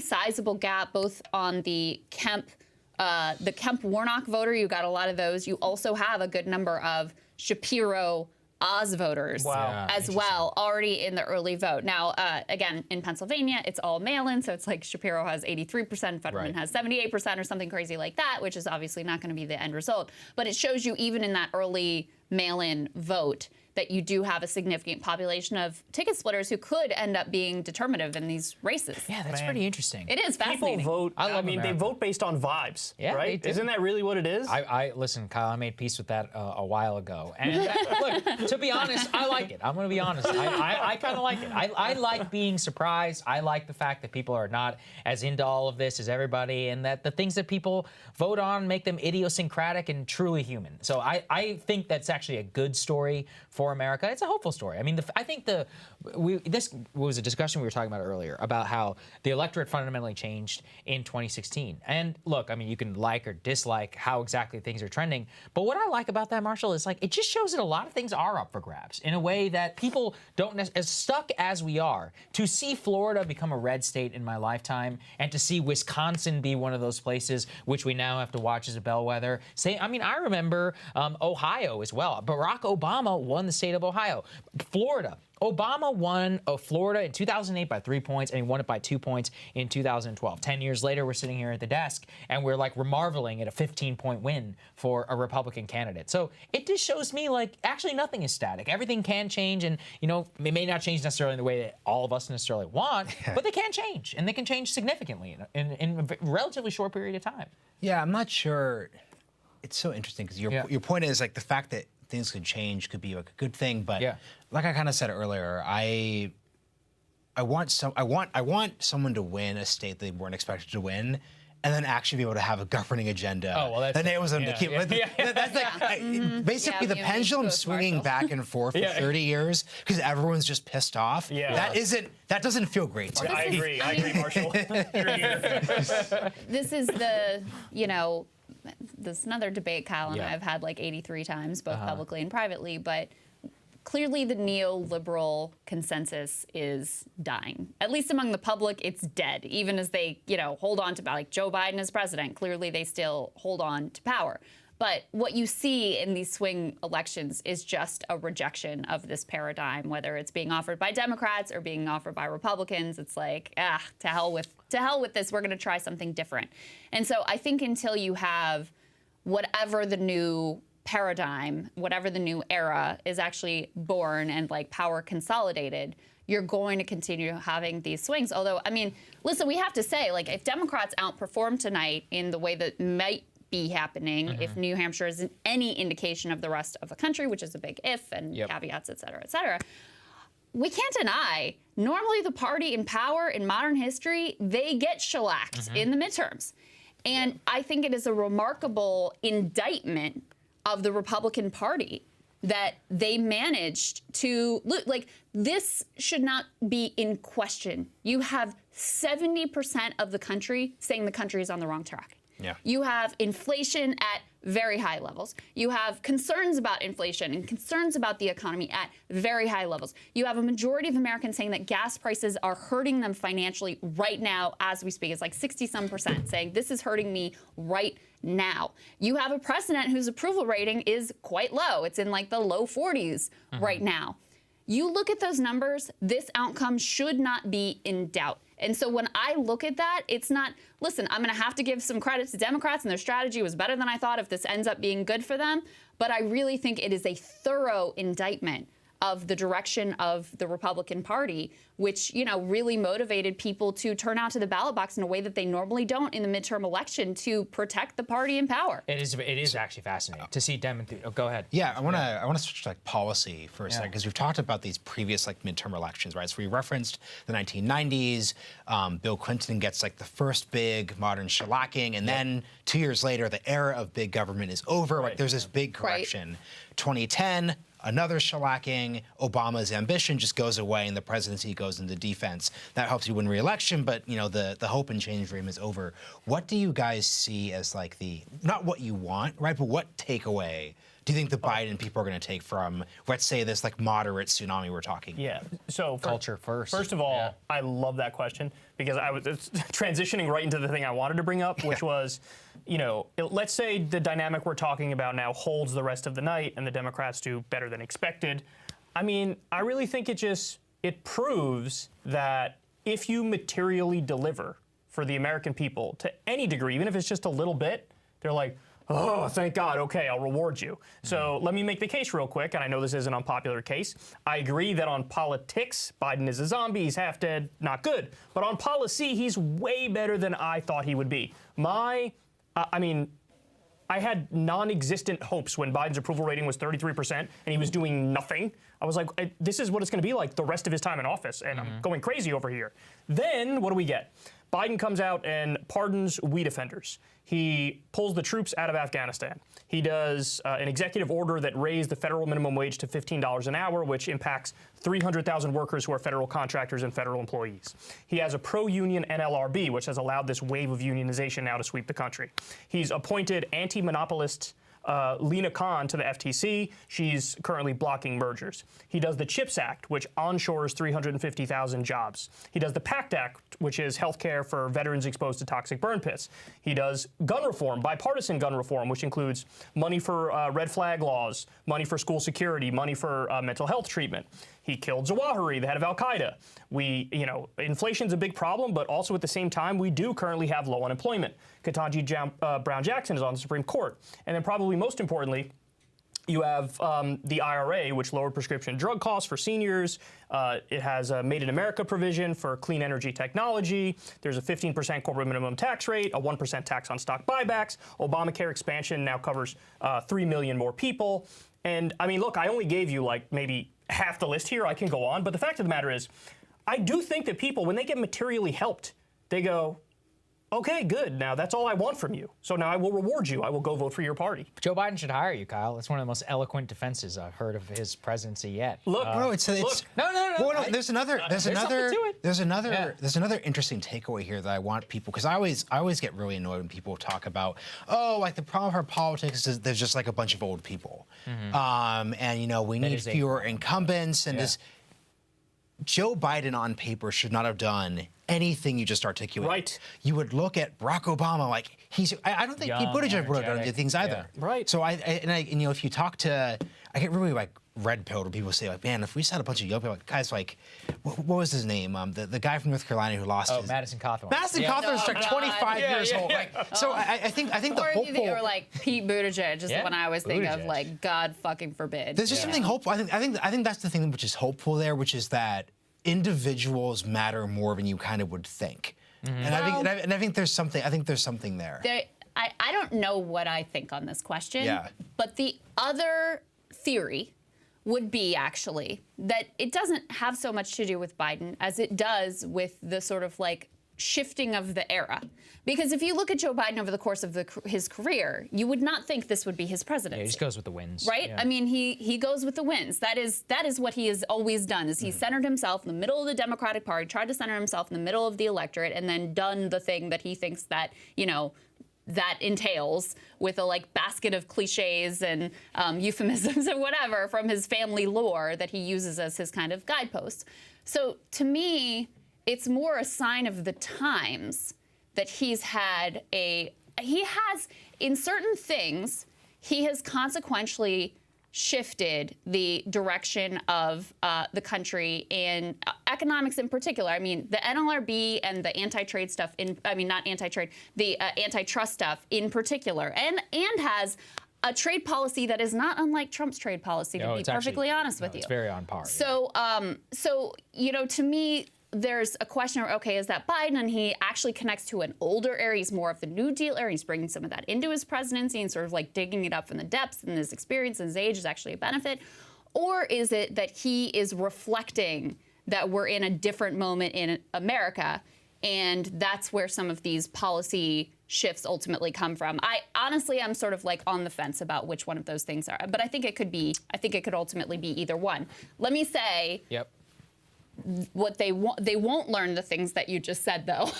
sizable gap both on the Kemp Warnock voter. You got a lot of those. You also have a good number of Shapiro Oz voters as well already in the early vote. Now, again, in Pennsylvania, it's all mail-in, so it's like Shapiro has 83%, Fetterman has 78% or something crazy like that, which is obviously not going to be the end result. But it shows you even in that early mail-in vote that you do have a significant population of ticket splitters who could end up being determinative in these races. Yeah, that's pretty interesting. It is fascinating. People vote. I mean, they vote based on vibes, Yeah, right? they do. Isn't that really what it is? Listen, Kyle, I made peace with that a while ago. And look, to be honest, I like it. I'm going to be honest. I kind of like it. I like being surprised. I like the fact that people are not as into all of this as everybody, and that the things that people vote on make them idiosyncratic and truly human. So I think that's actually a good story for America. It's a hopeful story. I mean, I think this was a discussion we were talking about earlier about how the electorate fundamentally changed in 2016. And look, I mean, you can like or dislike how exactly things are trending, but what I like about that, Marshall, is like it just shows that a lot of things are up for grabs in a way that people don't as stuck as we are. To see Florida become a red state in my lifetime, and to see Wisconsin be one of those places which we now have to watch as a bellwether. I remember Ohio as well. Barack Obama won the state of Ohio. Florida. Obama won Florida in 2008 by 3 points, and he won it by 2 points in 2012. 10 years later, we're sitting here at the desk, and we're marveling at a 15-point win for a Republican candidate. So it just shows me, actually nothing is static. Everything can change, and, it may not change necessarily in the way that all of us necessarily want, but they can change, and they can change significantly in a relatively short period of time. Yeah, I'm not sure. It's so interesting because your point is the fact that things could change could be a good thing, but like I kind of said earlier, I want someone to win a state they weren't expected to win, and then actually be able to have a governing agenda that enables them to keep. That's basically the pendulum swinging back and forth for 30 years because everyone's just pissed off. That doesn't feel great to me. I agree, Marshall. This is this is another debate Kyle and I have had 83 times, both publicly and privately, but clearly the neoliberal consensus is dying. At least among the public, it's dead. Even as they, hold on to, Joe Biden as president, clearly they still hold on to power. But what you see in these swing elections is just a rejection of this paradigm, whether it's being offered by Democrats or being offered by Republicans. It's to hell with this. We're going to try something different. And so I think until you have whatever the new paradigm, whatever the new era is actually born and power consolidated, you're going to continue having these swings. Although, I mean, listen, we have to say, if Democrats outperform tonight in the way that might be happening, if New Hampshire isn't any indication of the rest of the country, which is a big if and caveats, et cetera, we can't deny, normally the party in power in modern history, they get shellacked in the midterms. And I think it is a remarkable indictment of the Republican Party that they managed to this should not be in question. You have 70% of the country saying the country is on the wrong track. Yeah. You have inflation at very high levels. You have concerns about inflation and concerns about the economy at very high levels. You have a majority of Americans saying that gas prices are hurting them financially right now as we speak. It's like 60-some% saying this is hurting me right now. You have a president whose approval rating is quite low. It's in like the low 40s right now. You look at those numbers, this outcome should not be in doubt. And so when I look at that, it's not, listen, I'm going to have to give some credit to Democrats, and their strategy was better than I thought if this ends up being good for them. But I really think it is a thorough indictment of the direction of the Republican Party, which, you know, really motivated people to turn out to the ballot box in a way that they normally don't in the midterm election to protect the party in power. It is actually fascinating to see go ahead. Yeah, I want to switch to like policy for a second, because we've talked about these previous like midterm elections, right? So we referenced the 1990s. Bill Clinton gets like the first big modern shellacking, and then 2 years later, the era of big government is over. Like there's this big correction. 2010. Another shellacking. Obama's ambition just goes away, and the presidency goes into defense. That helps you win re-election, but you know the hope and change dream is over. What do you guys see as like the, not what you want, right, but what takeaway do you think the Biden people are going to take from, let's say, this like moderate tsunami we're talking? Yeah. So culture first. First of all, I love that question, because I was transitioning right into the thing I wanted to bring up, which was, you know, let's say the dynamic we're talking about now holds the rest of the night and the Democrats do better than expected. I mean, I really think it proves that if you materially deliver for the American people to any degree, even if it's just a little bit, they're like, oh, thank God, okay, I'll reward you. So let me make the case real quick, and I know this is an unpopular case. I agree that on politics, Biden is a zombie, he's half dead, not good. But on policy, he's way better than I thought he would be. I had non-existent hopes when Biden's approval rating was 33% and he was doing nothing. I was like, this is what it's going to be like the rest of his time in office, and I'm going crazy over here. Then what do we get? Biden comes out and pardons weed offenders. He pulls the troops out of Afghanistan. He does an executive order that raised the federal minimum wage to $15 an hour, which impacts 300,000 workers who are federal contractors and federal employees. He has a pro-union NLRB, which has allowed this wave of unionization now to sweep the country. He's appointed anti-monopolist Lena Khan to the FTC. She's currently blocking mergers. He does the CHIPS Act, which onshores 350,000 jobs. He does the PACT Act, which is health care for veterans exposed to toxic burn pits. He does gun reform, bipartisan gun reform, which includes money for red flag laws, money for school security, money for mental health treatment. He killed Zawahiri, the head of al-Qaeda. Inflation's a big problem, but also at the same time, we do currently have low unemployment. Ketanji Brown Jackson is on the Supreme Court. And then probably most importantly, you have the IRA, which lowered prescription drug costs for seniors. It has a Made in America provision for clean energy technology. There's a 15% corporate minimum tax rate, a 1% tax on stock buybacks. Obamacare expansion now covers 3 million more people. And I mean, look, I only gave you like maybe half the list here. I can go on. But the fact of the matter is, I do think that people, when they get materially helped, they go, okay, good. Now that's all I want from you. So now I will reward you. I will go vote for your party. Joe Biden should hire you, Kyle. That's one of the most eloquent defenses I've heard of his presidency yet. Look, no. There's another interesting takeaway here that I want people, because I always get really annoyed when people talk about, like the problem for politics is there's just like a bunch of old people, and we need fewer incumbents, and this. Joe Biden on paper should not have done anything you just articulated. Right. You would look at Barack Obama like I don't think Pete Buttigieg would have done things either. Yeah. Right. So if you talk to, I get really like red pilled when people say like, man, if we just had a bunch of young people, like guys like, what was his name? The guy from North Carolina who lost his. Madison Cawthorn. Madison Cawthorn is like 25 years old. So I think the hopeful. Or like Pete Buttigieg is the one I always think of, like, God fucking forbid. There's just something hopeful. I think that's the thing which is hopeful there, which is that individuals matter more than you kind of would think. And I think there's something. I think there's something there. I don't know what I think on this question. Yeah. But the other theory would be actually that it doesn't have so much to do with Biden as it does with the sort of like shifting of the era. Because if you look at Joe Biden over the course of his career, you would not think this would be his presidency. Yeah, he just goes with the wins. Right? Yeah. I mean, he goes with the wins. That is what he has always done, is he centered himself in the middle of the Democratic Party, tried to center himself in the middle of the electorate, and then done the thing that he thinks that, that entails with a like basket of cliches and euphemisms and whatever from his family lore that he uses as his kind of guideposts. So to me, it's more a sign of the times that he has, in certain things, he has consequentially shifted the direction of the country in economics in particular. I mean, the NLRB and the anti-trade stuff, not anti-trade, the antitrust stuff in particular, and has a trade policy that is not unlike Trump's trade policy, to be perfectly honest with you. It's very on par. So, to me, there's a question of, okay, is that Biden? And he actually connects to an older era. He's more of the New Deal era. He's bringing some of that into his presidency and sort of like digging it up from the depths, and his experience and his age is actually a benefit. Or is it that he is reflecting that we're in a different moment in America, and that's where some of these policy shifts ultimately come from? I'm sort of like on the fence about which one of those things are, but I think it could ultimately be either one. Let me say, what they won't learn the things that you just said, though.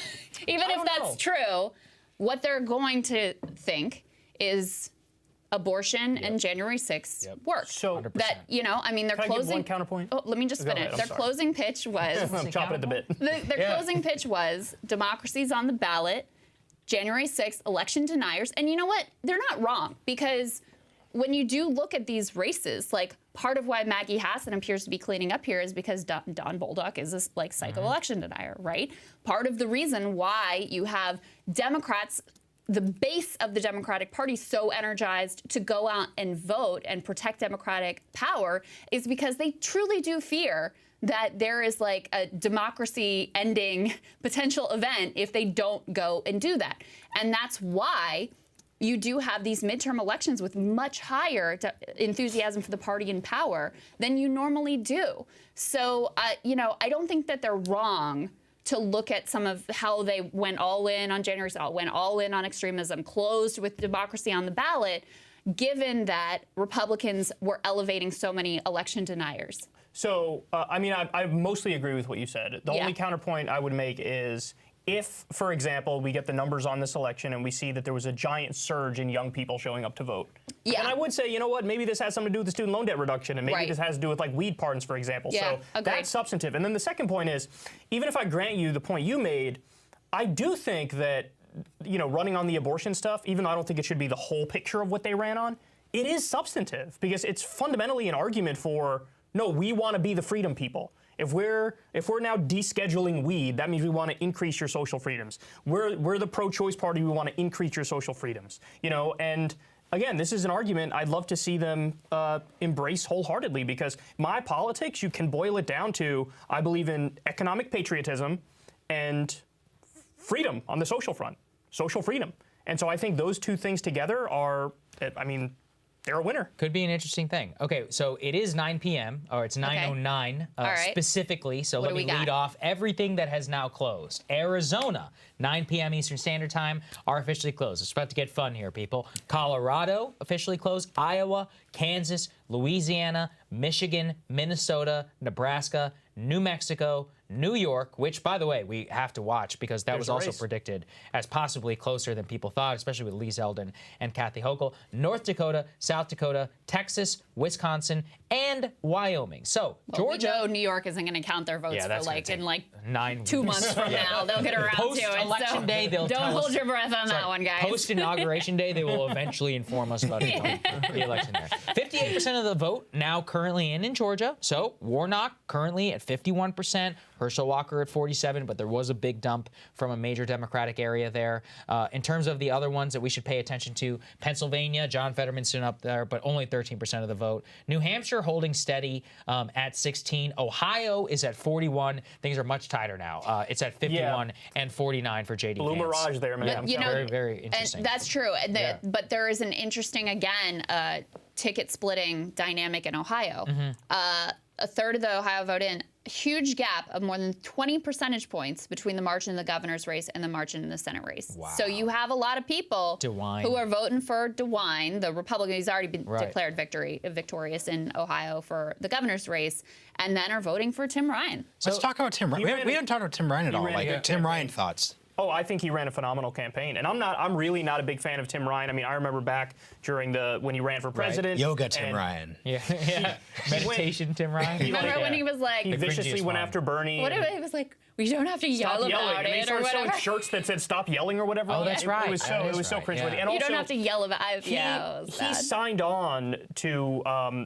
Even if that's true, what they're going to think is abortion and January 6th work. So 100%. that, they're Can closing. I give one counterpoint? Oh, let me just finish. Their closing pitch was. I'm chopping at the bit. Their closing pitch was democracy's on the ballot, January 6th, election deniers. And you know what? They're not wrong, because when you do look at these races, like part of why Maggie Hassan appears to be cleaning up here is because Don Bolduc is this like psycho election denier, right? Part of the reason why you have Democrats, the base of the Democratic Party, so energized to go out and vote and protect Democratic power is because they truly do fear that there is like a democracy ending potential event if they don't go and do that. And that's why you do have these midterm elections with much higher enthusiasm for the party in power than you normally do. So, I don't think that they're wrong to look at some of how they went all in on January 6th, went all in on extremism, closed with democracy on the ballot, given that Republicans were elevating so many election deniers. So, I mostly agree with what you said. The only counterpoint I would make is, if, for example, we get the numbers on this election and we see that there was a giant surge in young people showing up to vote, and I would say, you know what, maybe this has something to do with the student loan debt reduction, and maybe this has to do with like weed pardons, for example. So that's substantive. And then the second point is, even if I grant you the point you made, I do think that, running on the abortion stuff, even though I don't think it should be the whole picture of what they ran on, it is substantive, because it's fundamentally an argument for, no, we want to be the freedom people. If we're now descheduling weed, that means we want to increase your social freedoms. We're the pro-choice party. We want to increase your social freedoms. And again, this is an argument I'd love to see them embrace wholeheartedly, because my politics, you can boil it down to, I believe in economic patriotism and freedom on the social front, social freedom. And so I think those two things together are, they're a winner. Could be an interesting thing. Okay, so it is 9 p.m., or it's 9:09 specifically, so let me lead off everything that has now closed. Arizona, 9 p.m. Eastern Standard Time, are officially closed. It's about to get fun here, people. Colorado, officially closed. Iowa, Kansas, Louisiana, Michigan, Minnesota, Nebraska, New Mexico, New York, which, by the way, we have to watch because that was also predicted as possibly closer than people thought, especially with Lee Zeldin and Kathy Hochul. North Dakota, South Dakota, Texas, Wisconsin, and Wyoming. So, Georgia. We know New York isn't going to count their votes for in 9 2 months from now. They'll get around to it. Post-election day, they'll don't hold your breath on that one, guys. Post-inauguration day, they will eventually inform us about the election there. 58% of the vote now currently in Georgia. So, Warnock currently at 51%. Herschel Walker at 47, but there was a big dump from a major Democratic area there. In terms of the other ones that we should pay attention to, Pennsylvania, John Fetterman's soon up there, but only 13% of the vote. New Hampshire holding steady at 16. Ohio is at 41. Things are much tighter now. It's at 51 and 49 for J.D. Blue mirage there, man. Very, very interesting. And that's true. But there is an interesting, again, ticket splitting dynamic in Ohio. A third of the Ohio vote in, huge gap of more than 20 percentage points between the margin in the governor's race and the margin in the Senate race. Wow. So you have a lot of people who are voting for DeWine, the Republican who's already been declared victorious in Ohio for the governor's race, and then are voting for Tim Ryan. So let's talk about Tim Ryan. We haven't talked about Tim Ryan at all. Tim Ryan thoughts. Oh, I think he ran a phenomenal campaign, and I'm really not a big fan of Tim Ryan. I mean, I remember back during when he ran for president. Yoga Tim Ryan. Yeah. Meditation Tim Ryan. Remember when he was like, he viciously went after Bernie. What if he was like, we don't have to yell about and it, he started or selling whatever. shirts that said "Stop yelling" or whatever. Oh, that's right. It was so cringeworthy. Yeah. And You also, don't have to yell about it. he signed on to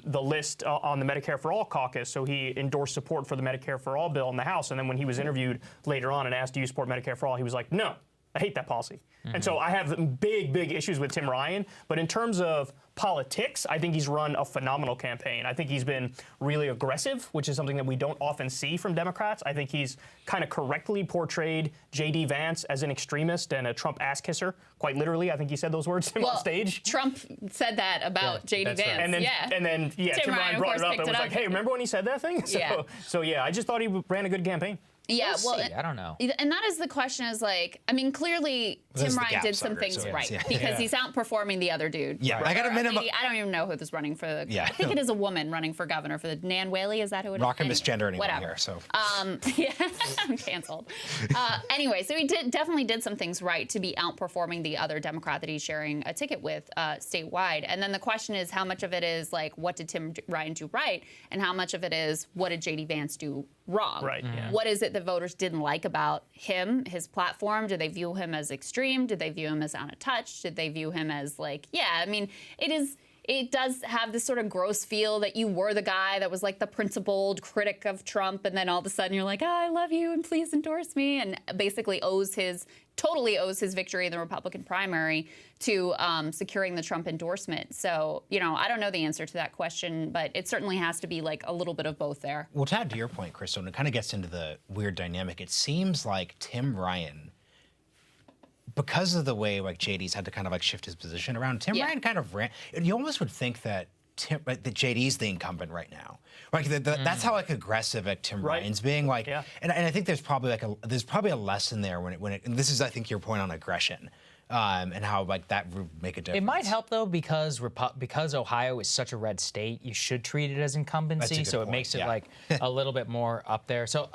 the list on the Medicare for All caucus, so he endorsed support for the Medicare for All bill in the House. And then when he was interviewed later on and asked, "Do you support Medicare for All?" he was like, "No, I hate that policy." And so I have big issues with Tim Ryan. But in terms of politics, I think he's run a phenomenal campaign. I think he's been really aggressive, which is something that we don't often see from Democrats. I think he's kind of correctly portrayed J.D. Vance as an extremist and a Trump ass kisser. Quite literally, I think he said those words on stage. Trump said that about J.D. Vance. Right. And then Tim Ryan brought it up and was like, "Hey, remember when he said that thing?" So I just thought he ran a good campaign. Yeah, I don't know. And that is the question is like, I mean, clearly Tim Ryan did some things right because he's outperforming the other dude. Yeah, I got a minimum. I don't even know who was running for the, I think it is a woman running for governor for the Nan Whaley. Is that who it is? Not going to misgender anyone here, so. Yeah, I'm canceled. Anyway, so he definitely did some things right to be outperforming the other Democrat that he's sharing a ticket with statewide. And then the question is how much of it is like, what did Tim Ryan do right? And how much of it is, what did J.D. Vance do wrong? Right. Yeah. What is it that voters didn't like about him, his platform? Did they view him as extreme? Did they view him as out of touch? Did they view him as like, I mean, it does have this sort of gross feel that you were the guy that was like the principled critic of Trump, and then all of a sudden you're like, I love you and please endorse me, and basically totally owes his victory in the Republican primary to securing the Trump endorsement. So, I don't know the answer to that question, but it certainly has to be like a little bit of both there. Well, to add to your point, Crystal, and it kind of gets into the weird dynamic, it seems like Tim Ryan, because of the way like JD's had to kind of like shift his position around, Tim Ryan kind of ran. You almost would think that that JD's the incumbent right now. Like that's how like aggressive like Tim Ryan's being. Like, and I think there's probably a lesson there when it and this is I think your point on aggression. And how like that would make a difference. It might help though because Ohio is such a red state, you should treat it as incumbency, so it makes it like a little bit more up there. So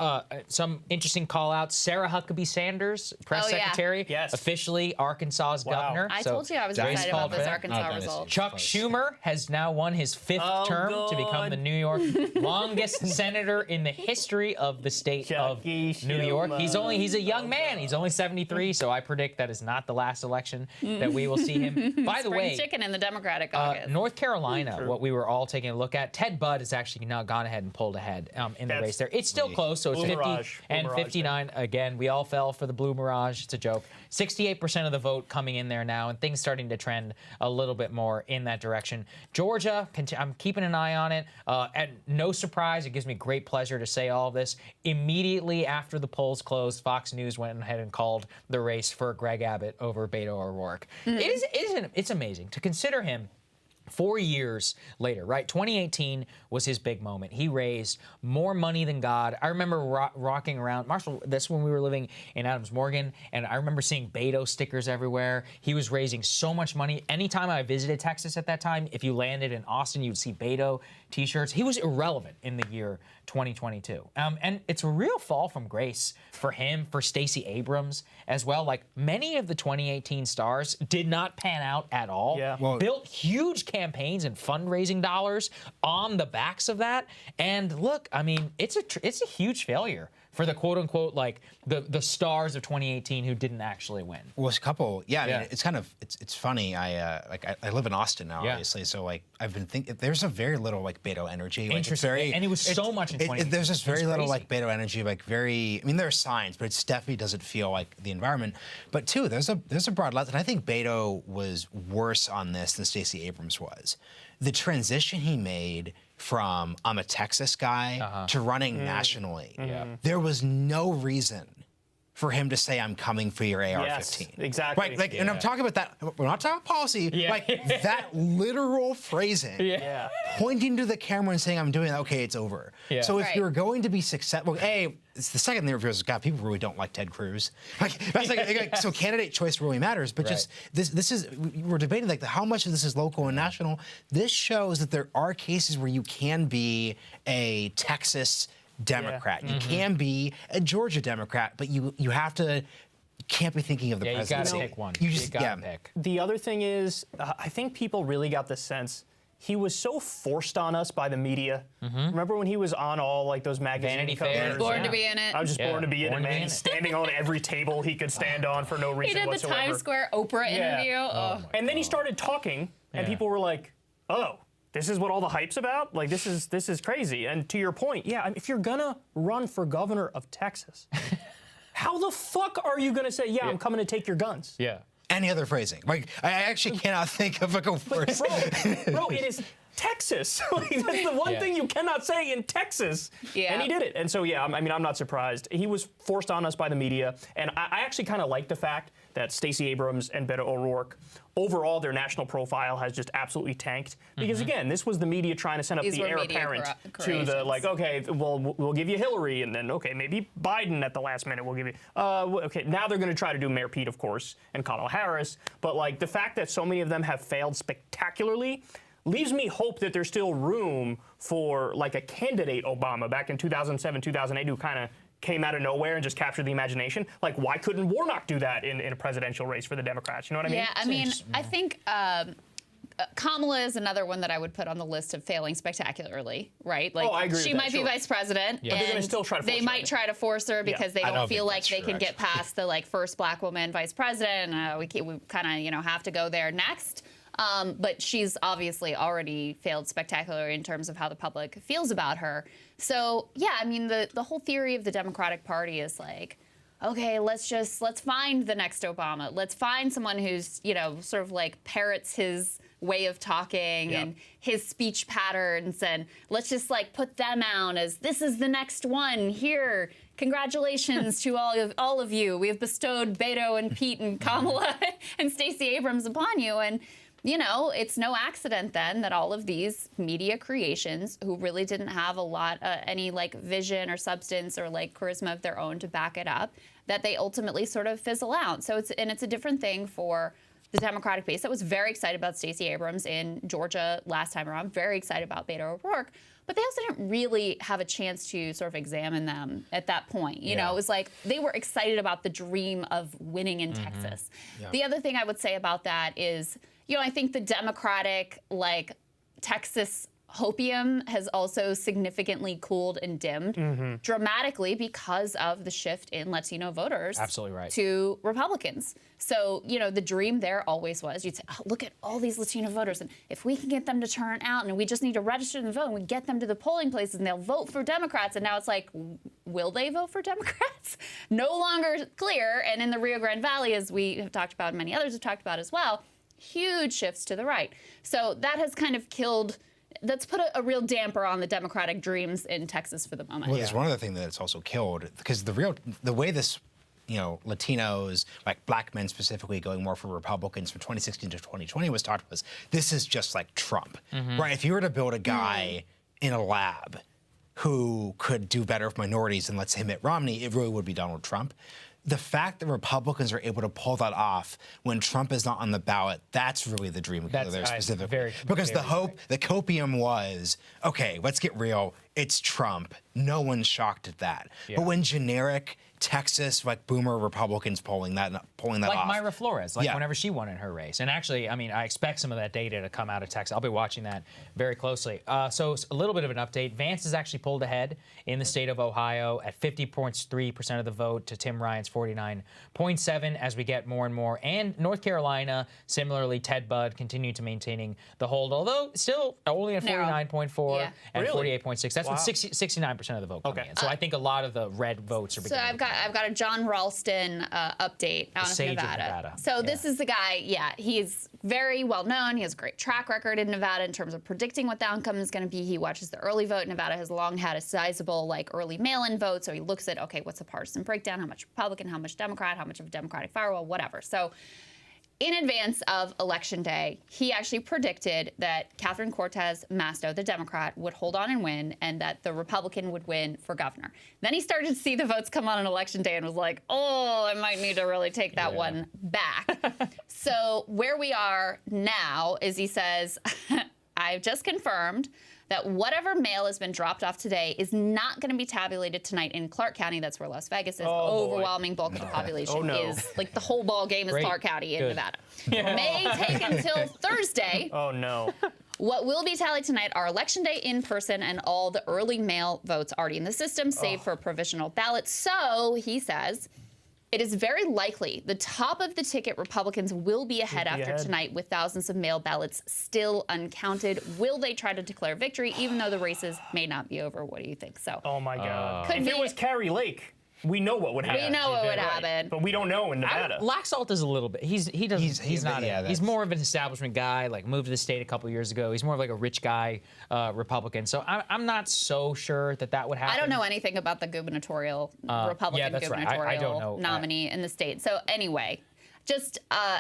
some interesting call outs. Sarah Huckabee Sanders, press secretary, officially Arkansas's governor. I told you I was excited about those Arkansas results. Chuck Schumer has now won his 5th term to become the New York longest senator in the history of the state of New York. He's a young man. He's only 73, so I predict that is not the last election that we will see him. By the way, chicken in the Democratic caucus. North Carolina, what we were all taking a look at, Ted Budd has actually now gone ahead and pulled ahead in the race there. It's still close, so it's 50 and 59. Again, we all fell for the Blue Mirage. It's a joke. 68% of the vote coming in there now, and things starting to trend a little bit more in that direction. Georgia, I'm keeping an eye on it. And no surprise, it gives me great pleasure to say all of this. Immediately after the polls closed, Fox News went ahead and called the race for Greg Abbott over Beto O'Rourke. It's amazing to consider him 4 years later, right? 2018 was his big moment. He raised more money than God. I remember rocking around. Marshall, that's when we were living in Adams Morgan, and I remember seeing Beto stickers everywhere. He was raising so much money. Anytime I visited Texas at that time, if you landed in Austin, you'd see Beto T-shirts. He was irrelevant in the year 2022. And it's a real fall from grace for him, for Stacey Abrams as well. Like many of the 2018 stars did not pan out at all. Yeah. Well, built huge campaigns and fundraising dollars on the backs of that. And look, I mean, it's a huge failure for the quote unquote like the stars of 2018 who didn't actually win. Well, it's a couple. Yeah, I mean, it's kind of it's funny. I live in Austin now, obviously. So like I've been thinking there's a very little like Beto energy. Like, interesting. And it was so much in 2018. There's just very little like Beto energy. Like very. I mean, there are signs, but it definitely doesn't feel like the environment. But two, there's a broad lesson. I think Beto was worse on this than Stacey Abrams was. The transition he made from I'm a Texas guy to running nationally, there was no reason for him to say, I'm coming for your AR-15. Yes, exactly. Right? Like, and I'm talking about that. We're not talking about policy. Like that literal phrasing, pointing to the camera and saying, I'm doing it. Okay, it's over. So if you're going to be successful, it's the second interview is, God, people really don't like Ted Cruz. Like, that's like so candidate choice really matters. But just this is, we're debating like how much of this is local and national. This shows that there are cases where you can be a Texas Democrat. You can be a Georgia Democrat, but you have to can't be thinking of the presidency. You gotta pick one. You just gotta pick. The other thing is, I think people really got the sense he was so forced on us by the media. Remember when he was on all like those magazine Vanity covers? Fair. Born to be in it. I was just born to be in it, man. He's standing on every table he could stand on for no He reason did the whatsoever. Times Square Oprah interview. And then he started talking, and people were like, "Oh, this is what all the hype's about? Like this is crazy." And to your point, yeah, I mean, if you're gonna run for governor of Texas, how the fuck are you gonna say, "Yeah, I'm coming to take your guns"? Yeah. Any other phrasing? Like, I actually cannot think of like a worse. Bro, it is Texas. Like, that's the one thing you cannot say in Texas. Yeah. And he did it. And so, yeah, I mean, I'm not surprised. He was forced on us by the media. And I actually kind of like the fact that Stacey Abrams and Beto O'Rourke, overall, their national profile has just absolutely tanked. Because, again, this was the media trying to send up These the were heir media apparent to the, creations. like, okay, well, we'll give you Hillary, and then, okay, maybe Biden at the last minute we'll give you. Okay, now they're going to try to do Mayor Pete, of course, and Kamala Harris. But, like, the fact that so many of them have failed spectacularly leaves me hope that there's still room for, like, a candidate Obama back in 2007, 2008, who kind of came out of nowhere and just captured the imagination. Like, why couldn't Warnock do that in a presidential race for the Democrats? You know what I mean? Yeah, I mean, I think Kamala is another one that I would put on the list of failing spectacularly, right? Like, I agree with she that, might be sure. vice president, But they're gonna still try to force they her, might I think. try to force her because they I don't don't feel think like that's they true, can get past the like first black woman vice president. We kind of have to go there next. But she's obviously already failed spectacularly in terms of how the public feels about her. So yeah, I mean the whole theory of the Democratic Party is like, okay, let's find the next Obama. Let's find someone who's, sort of like parrots his way of talking and his speech patterns, and let's just like put them out as this is the next one. Here, congratulations to all of you. We have bestowed Beto and Pete and Kamala and Stacey Abrams upon you. And it's no accident then that all of these media creations who really didn't have a lot, any like vision or substance or like charisma of their own to back it up, that they ultimately sort of fizzle out. So it's a different thing for the Democratic base that was very excited about Stacey Abrams in Georgia last time around, very excited about Beto O'Rourke, but they also didn't really have a chance to sort of examine them at that point. You know, it was like they were excited about the dream of winning in Texas. Yeah. The other thing I would say about that is, I think the Democratic, like, Texas hopium has also significantly cooled and dimmed dramatically because of the shift in Latino voters to Republicans. So, the dream there always was, you'd say, oh, look at all these Latino voters, and if we can get them to turn out and we just need to register them to vote and we get them to the polling places and they'll vote for Democrats. And now it's like, will they vote for Democrats? No longer clear. And in the Rio Grande Valley, as we have talked about and many others have talked about as well, huge shifts to the right. So that has kind of that's put a real damper on the Democratic dreams in Texas for the moment. Well, there's one other thing that it's also killed, because the way this, Latinos, like black men specifically, going more for Republicans from 2016 to 2020 was taught was, this is just like Trump, right? If you were to build a guy in a lab who could do better with minorities than, let's say, Mitt Romney, it really would be Donald Trump. The fact that Republicans are able to pull that off when Trump is not on the ballot, that's really the dream there specifically. Because the hope, the copium was, okay, let's get real, it's Trump. No one's shocked at that. Yeah. But when generic Texas, like boomer Republicans pulling that off. Like Myra Flores, whenever she won in her race. And actually, I mean, I expect some of that data to come out of Texas. I'll be watching that very closely. So a little bit of an update. Vance has actually pulled ahead in the state of Ohio at 50.3% of the vote to Tim Ryan's 49.7% as we get more and more. And North Carolina, similarly, Ted Budd continued to maintaining the hold, although still only at 49.4 and 48.6. That's with 69% of the vote coming in. So I think a lot of the red votes are beginning. So I've got a John Ralston update out of Nevada. So this is the guy, he's very well known. He has a great track record in Nevada in terms of predicting what the outcome is going to be. He watches the early vote. Nevada has long had a sizable early mail-in vote. So he looks at, okay, what's the partisan breakdown? How much Republican, how much Democrat, how much of a Democratic firewall, whatever. So in advance of Election Day, he actually predicted that Catherine Cortez Masto, the Democrat, would hold on and win, and that the Republican would win for governor. Then he started to see the votes come on Election Day and was like, oh, I might need to really take that one back. So where we are now is he says, I've just confirmed that whatever mail has been dropped off today is not going to be tabulated tonight in Clark County. That's where Las Vegas is. Overwhelming bulk of the population is, like, the whole ball game is Clark County in Nevada. May take until Thursday. Oh, no. What will be tallied tonight are Election Day in person and all the early mail votes already in the system, save for provisional ballots. So, he says, it is very likely the top of the ticket Republicans will be ahead after tonight with thousands of mail ballots still uncounted. Will they try to declare victory even though the races may not be over? What do you think? So, oh my God. If it was Carrie Lake, we know what would happen. We know what would happen. But we don't know in Nevada. Laxalt is a little bit. He's not. He's more of an establishment guy. Like, moved to the state a couple years ago. He's more of like a rich guy Republican. So I'm not so sure that would happen. I don't know anything about the gubernatorial Republican gubernatorial I don't know. nominee in the state. So anyway. Just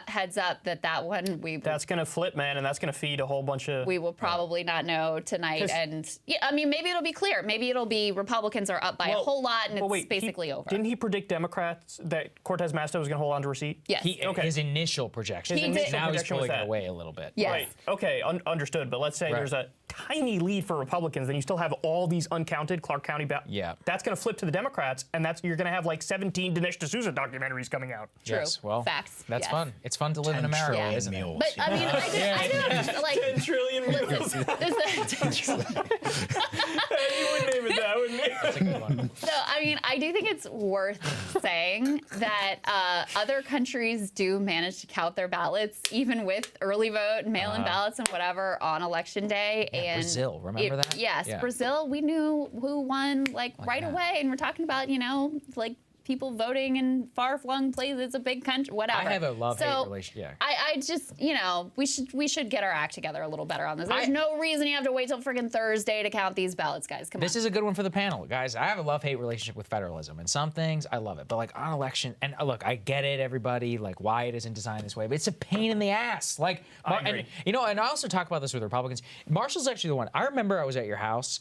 heads up that one that's going to flip, man, and that's going to feed a whole bunch of... We will probably not know tonight. And, yeah, I mean, maybe it'll be clear. Maybe it'll be Republicans are up by a whole lot, and it's basically over. Didn't he predict Democrats that Cortez Masto was going to hold on to her seat? Yes. His initial projection. Now he's pulling it away a little bit. Yes. Right. Okay, understood. But let's say there's a tiny lead for Republicans, then you still have all these uncounted Clark County ballots. Yeah. That's going to flip to the Democrats, and you're going to have like 17 Dinesh D'Souza documentaries coming out. True. Yes, well, facts. That's fun. It's fun to live in America, isn't it? But I mean, I do have to, like 10 trillion mules. Listen, You wouldn't name it that, wouldn't you? That's a good one. So, I mean, I do think it's worth saying that other countries do manage to count their ballots, even with early vote, mail-in ballots, and whatever on Election Day. Yeah, and Brazil, remember that? Yes, Yeah. Brazil. We knew who won right away, and we're talking about like people voting in far-flung places. It's a big country, whatever. I have a love-hate relationship. Yeah. I just, we should get our act together a little better on this. There's no reason you have to wait till freaking Thursday to count these ballots, guys. Come on. This is a good one for the panel, guys. I have a love-hate relationship with federalism, and some things I love it, but like on election, and look, I get it, everybody, like why it isn't designed this way, but it's a pain in the ass. Like, I agree. And I also talk about this with Republicans. Marshall's actually the one. I remember I was at your house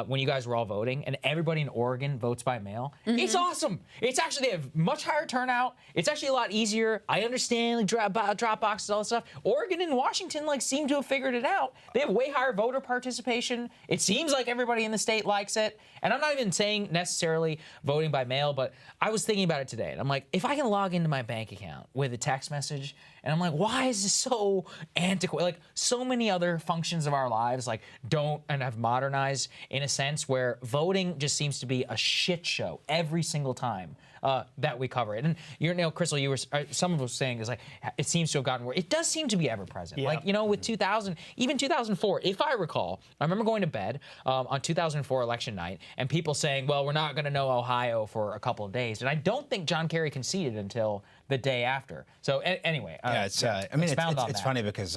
when you guys were all voting, and everybody in Oregon votes by mail. Mm-hmm. It's awesome. It's actually, they have much higher turnout. It's actually a lot easier. I understand like drop boxes, all that stuff. Oregon and Washington like seem to have figured it out. They have way higher voter participation. It seems like everybody in the state likes it. And I'm not even saying necessarily voting by mail, but I was thinking about it today. And I'm like, if I can log into my bank account with a text message, and I'm like, why is this so antiquated? Like, so many other functions of our lives like don't and have modernized in a sense where voting just seems to be a shit show every single time that we cover it. And Crystal, you were some of us saying is like it seems to have gotten worse. It does seem to be ever present. Yeah. Like with 2000, even 2004, if I recall, I remember going to bed on 2004 election night and people saying, well, we're not going to know Ohio for a couple of days, and I don't think John Kerry conceded until the day after. So anyway, it's funny because.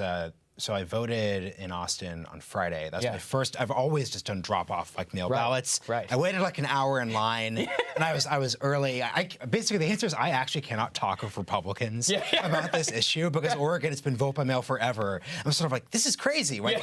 So I voted in Austin on Friday. That's my first. I've always just done drop-off like mail ballots. Right. I waited like an hour in line, and I was early. Basically the answer is I actually cannot talk with Republicans about this issue because Oregon has been vote by mail forever. I'm sort of like, this is crazy. Like,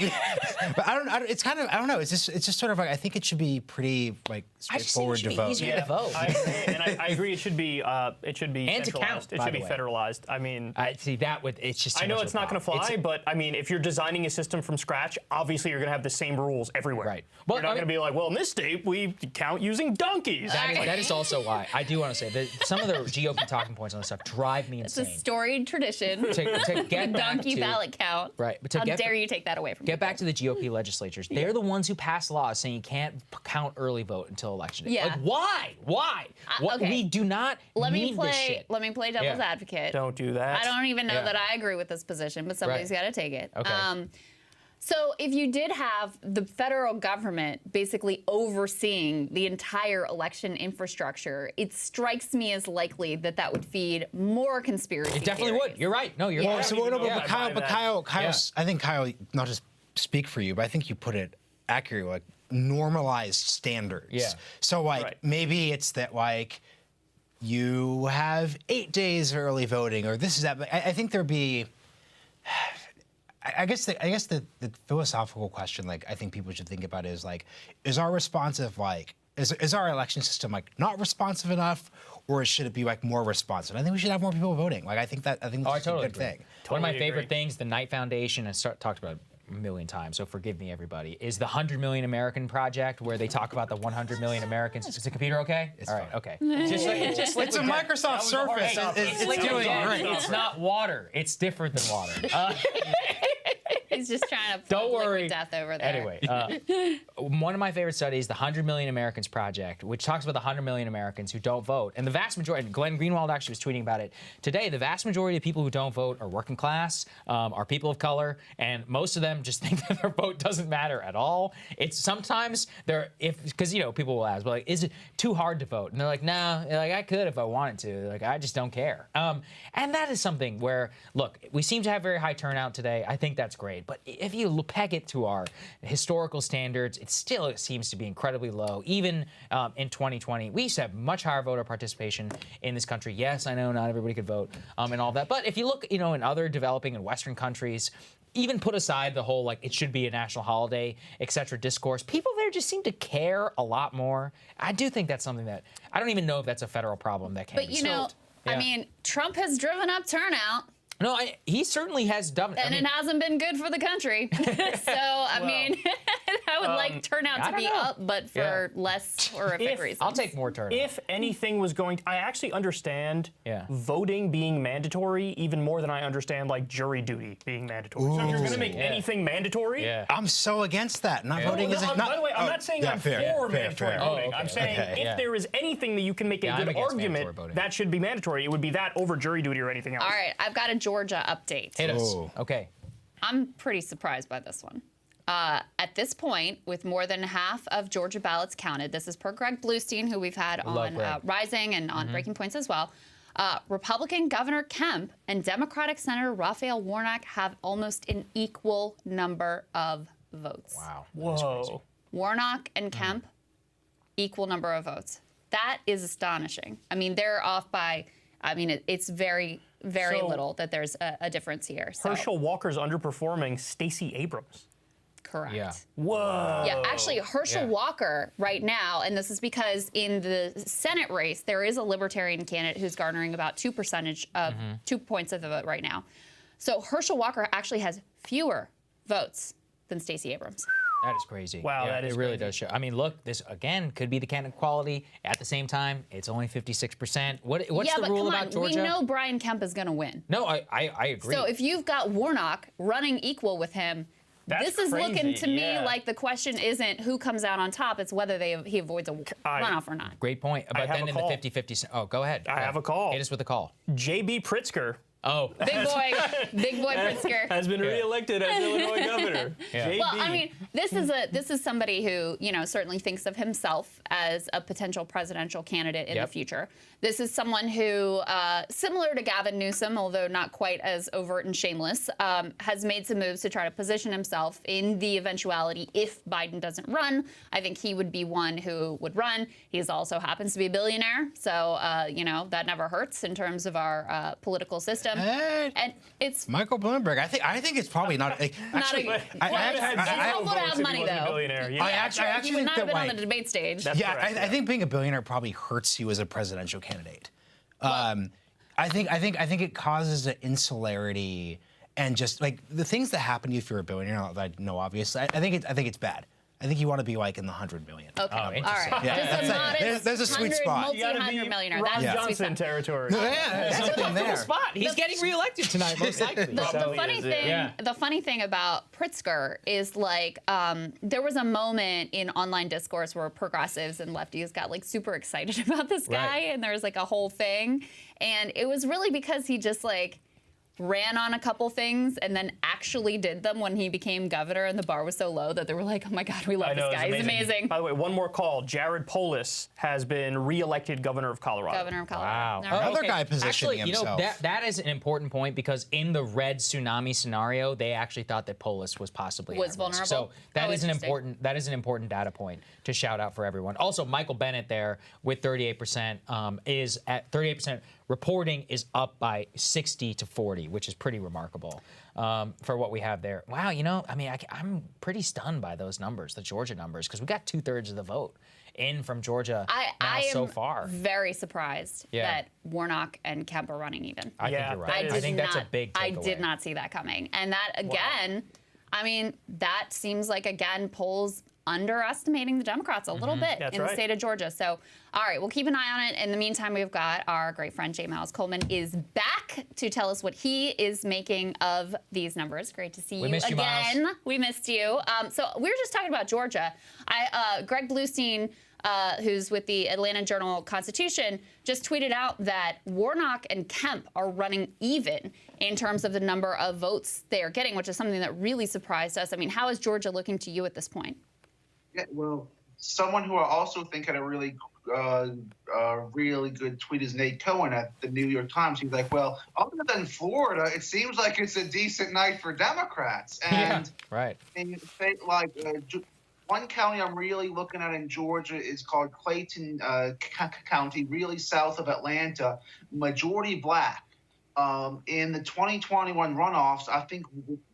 but I don't. It's kind of I don't know. It's just sort of like I think it should be pretty like straightforward to vote. Easier to vote. I agree, and I agree. It should be and centralized. to count, it should be federalized. I mean, I see that with it's just. I know it's not going to fly, but I mean, if you're designing a system from scratch, obviously you're going to have the same rules everywhere. Right. Well, you're not going to be like, well, in this state we count using donkeys. That is also why I do want to say that some of the GOP talking points on this stuff drive me insane. It's a storied tradition. to get the donkey ballot count. Right. But how dare you take that away from Get people? back to the GOP legislatures. They're the ones who pass laws saying you can't count early vote until election day. Yeah. Like, why? Why? Okay. We do not need this shit. Let me play devil's advocate. Don't do that. I don't even know that I agree with this position, but somebody's got to take it. Okay. So if you did have the federal government basically overseeing the entire election infrastructure, it strikes me as likely that that would feed more conspiracy It definitely theories. would. You're right. No, you're right. But Kyle, I think Kyle, not just speak for you, but I think you put it accurately, like normalized standards. Yeah. So like maybe it's that like you have 8 days early voting or this is that. But I think there'd be. I guess the philosophical question, like I think people should think about is like, is our responsive like is our election system like not responsive enough, or should it be like more responsive? I think we should have more people voting. Like I think that's a good thing. One of my favorite things, the Knight Foundation, I talked about it a million times, so forgive me, everybody, is the 100 Million American Project, where they talk about the 100 million Americans. Is the computer okay? It's all fine. right, okay. It's a Microsoft Surface. It's doing great. It's not water. It's different than water. He's just trying to Don't worry. death over there. Anyway, one of my favorite studies, the 100 Million Americans Project, which talks about the 100 million Americans who don't vote. And the vast majority, and Glenn Greenwald actually was tweeting about it today, the vast majority of people who don't vote are working class, are people of color, and most of them just think that their vote doesn't matter at all. It's sometimes because people will ask, well, like, is it too hard to vote? And they're like, nah, like I could if I wanted to. Like, I just don't care. And that is something where, look, we seem to have very high turnout today. I think that's great. But if you peg it to our historical standards, it still seems to be incredibly low. Even in 2020, we used to have much higher voter participation in this country. Yes, I know not everybody could vote and all that. But if you look, in other developing and Western countries, even put aside the whole, like, it should be a national holiday, et cetera, discourse, people there just seem to care a lot more. I do think that's something that, I don't even know if that's a federal problem that can be solved. I mean, Trump has driven up turnout. No, he certainly has done it. And it hasn't been good for the country. So, I mean, I would like turnout to be up, but for less horrific reasons. I'll take more turnout. If anything was I actually understand voting being mandatory even more than I understand, like, jury duty being mandatory. So if you're going to make anything mandatory, I'm so against that. Not voting is not. By the way, I'm not saying I'm for mandatory voting. I'm saying if there is anything that you can make a good argument that should be mandatory, it would be that over jury duty or anything else. All right, I've got a Georgia update. Hit us. Okay. I'm pretty surprised by this one. At this point, with more than half of Georgia ballots counted, this is per Greg Bluestein, who we've had on Rising and on Breaking Points as well. Republican Governor Kemp and Democratic Senator Raphael Warnock have almost an equal number of votes. Wow. Whoa. Warnock and Kemp, equal number of votes. That is astonishing. I mean, they're off by, it's very, very little that there's a difference here. So. Herschel Walker's underperforming Stacey Abrams. Correct. Yeah. Whoa. Yeah, actually, Herschel Walker right now, and this is because in the Senate race, there is a Libertarian candidate who's garnering about 2 points of the vote right now. So Herschel Walker actually has fewer votes than Stacey Abrams. That is crazy. Wow, that is it really crazy. does show. I mean, look, this again could be the candidate quality. At the same time, it's only 56%. What's the rule about Georgia? We know Brian Kemp is going to win. No, I agree. So if you've got Warnock running equal with him, this is looking to me like the question isn't who comes out on top, it's whether he avoids a runoff or not. Great point. But then in the 50-50, oh, go ahead. I have a call. Hit us with a call. J.B. Pritzker. Oh. Big boy Pritzker. Has been reelected as Illinois governor. Well, I mean, this is somebody who, certainly thinks of himself as a potential presidential candidate in the future. This is someone who, similar to Gavin Newsom, although not quite as overt and shameless, has made some moves to try to position himself in the eventuality if Biden doesn't run. I think he would be one who would run. He also happens to be a billionaire, so, that never hurts in terms of our political system. And it's Michael Bloomberg. I think it's probably not. Actually, it's helpful to have money, though. I actually he would not think have been on the debate stage. I think being a billionaire probably hurts you as a presidential candidate. I think it causes an insularity and just like the things that happen to you if you're a billionaire. That I know, obviously. I think it's bad. I think you want to be like in the 100 million. Okay. Oh, interesting. All right. Yeah, there's a sweet spot. Multi-hundred millionaire. Ron That's Johnson territory. There's something there. Spot. He's getting reelected tonight, most likely. The funny thing about Pritzker is there was a moment in online discourse where progressives and lefties got super excited about this guy, and there was a whole thing, and it was really because he just ran on a couple things and then actually did them when he became governor, and the bar was so low that they were like, oh my God, we love this guy. He's amazing. By the way, one more call. Jared Polis has been reelected governor of Colorado. Governor of Colorado. Wow. Another guy positioning himself. That is an important point because in the red tsunami scenario, they actually thought that Polis was possibly vulnerable. So that is an important data point to shout out for everyone. Also, Michael Bennett there with 38% is at 38%. Reporting is up by 60 to 40, which is pretty remarkable for what we have there. Wow, I'm pretty stunned by those numbers, the Georgia numbers, because we got 2/3 of the vote in from Georgia so far. Very surprised that Warnock and Kemp are running even. I think you're right. I think that's a big takeaway. I did not see that coming. And that, again, I mean, that seems like, again, polls underestimating the Democrats a little bit in the state of Georgia. So, all right, we'll keep an eye on it. In the meantime, we've got our great friend J. Miles Coleman is back to tell us what he is making of these numbers. Great to see you missed you, again. Miles. We missed you. So we were just talking about Georgia. Greg Bluestein, who's with the Atlanta Journal-Constitution, just tweeted out that Warnock and Kemp are running even in terms of the number of votes they are getting, which is something that really surprised us. I mean, how is Georgia looking to you at this point? Yeah, well, someone who I also think had a really good tweet is Nate Cohen at the New York Times. He's like, well, other than Florida, it seems like it's a decent night for Democrats. And in a state like one county I'm really looking at in Georgia is called Clayton County, really south of Atlanta, majority black. In the 2021 runoffs, I think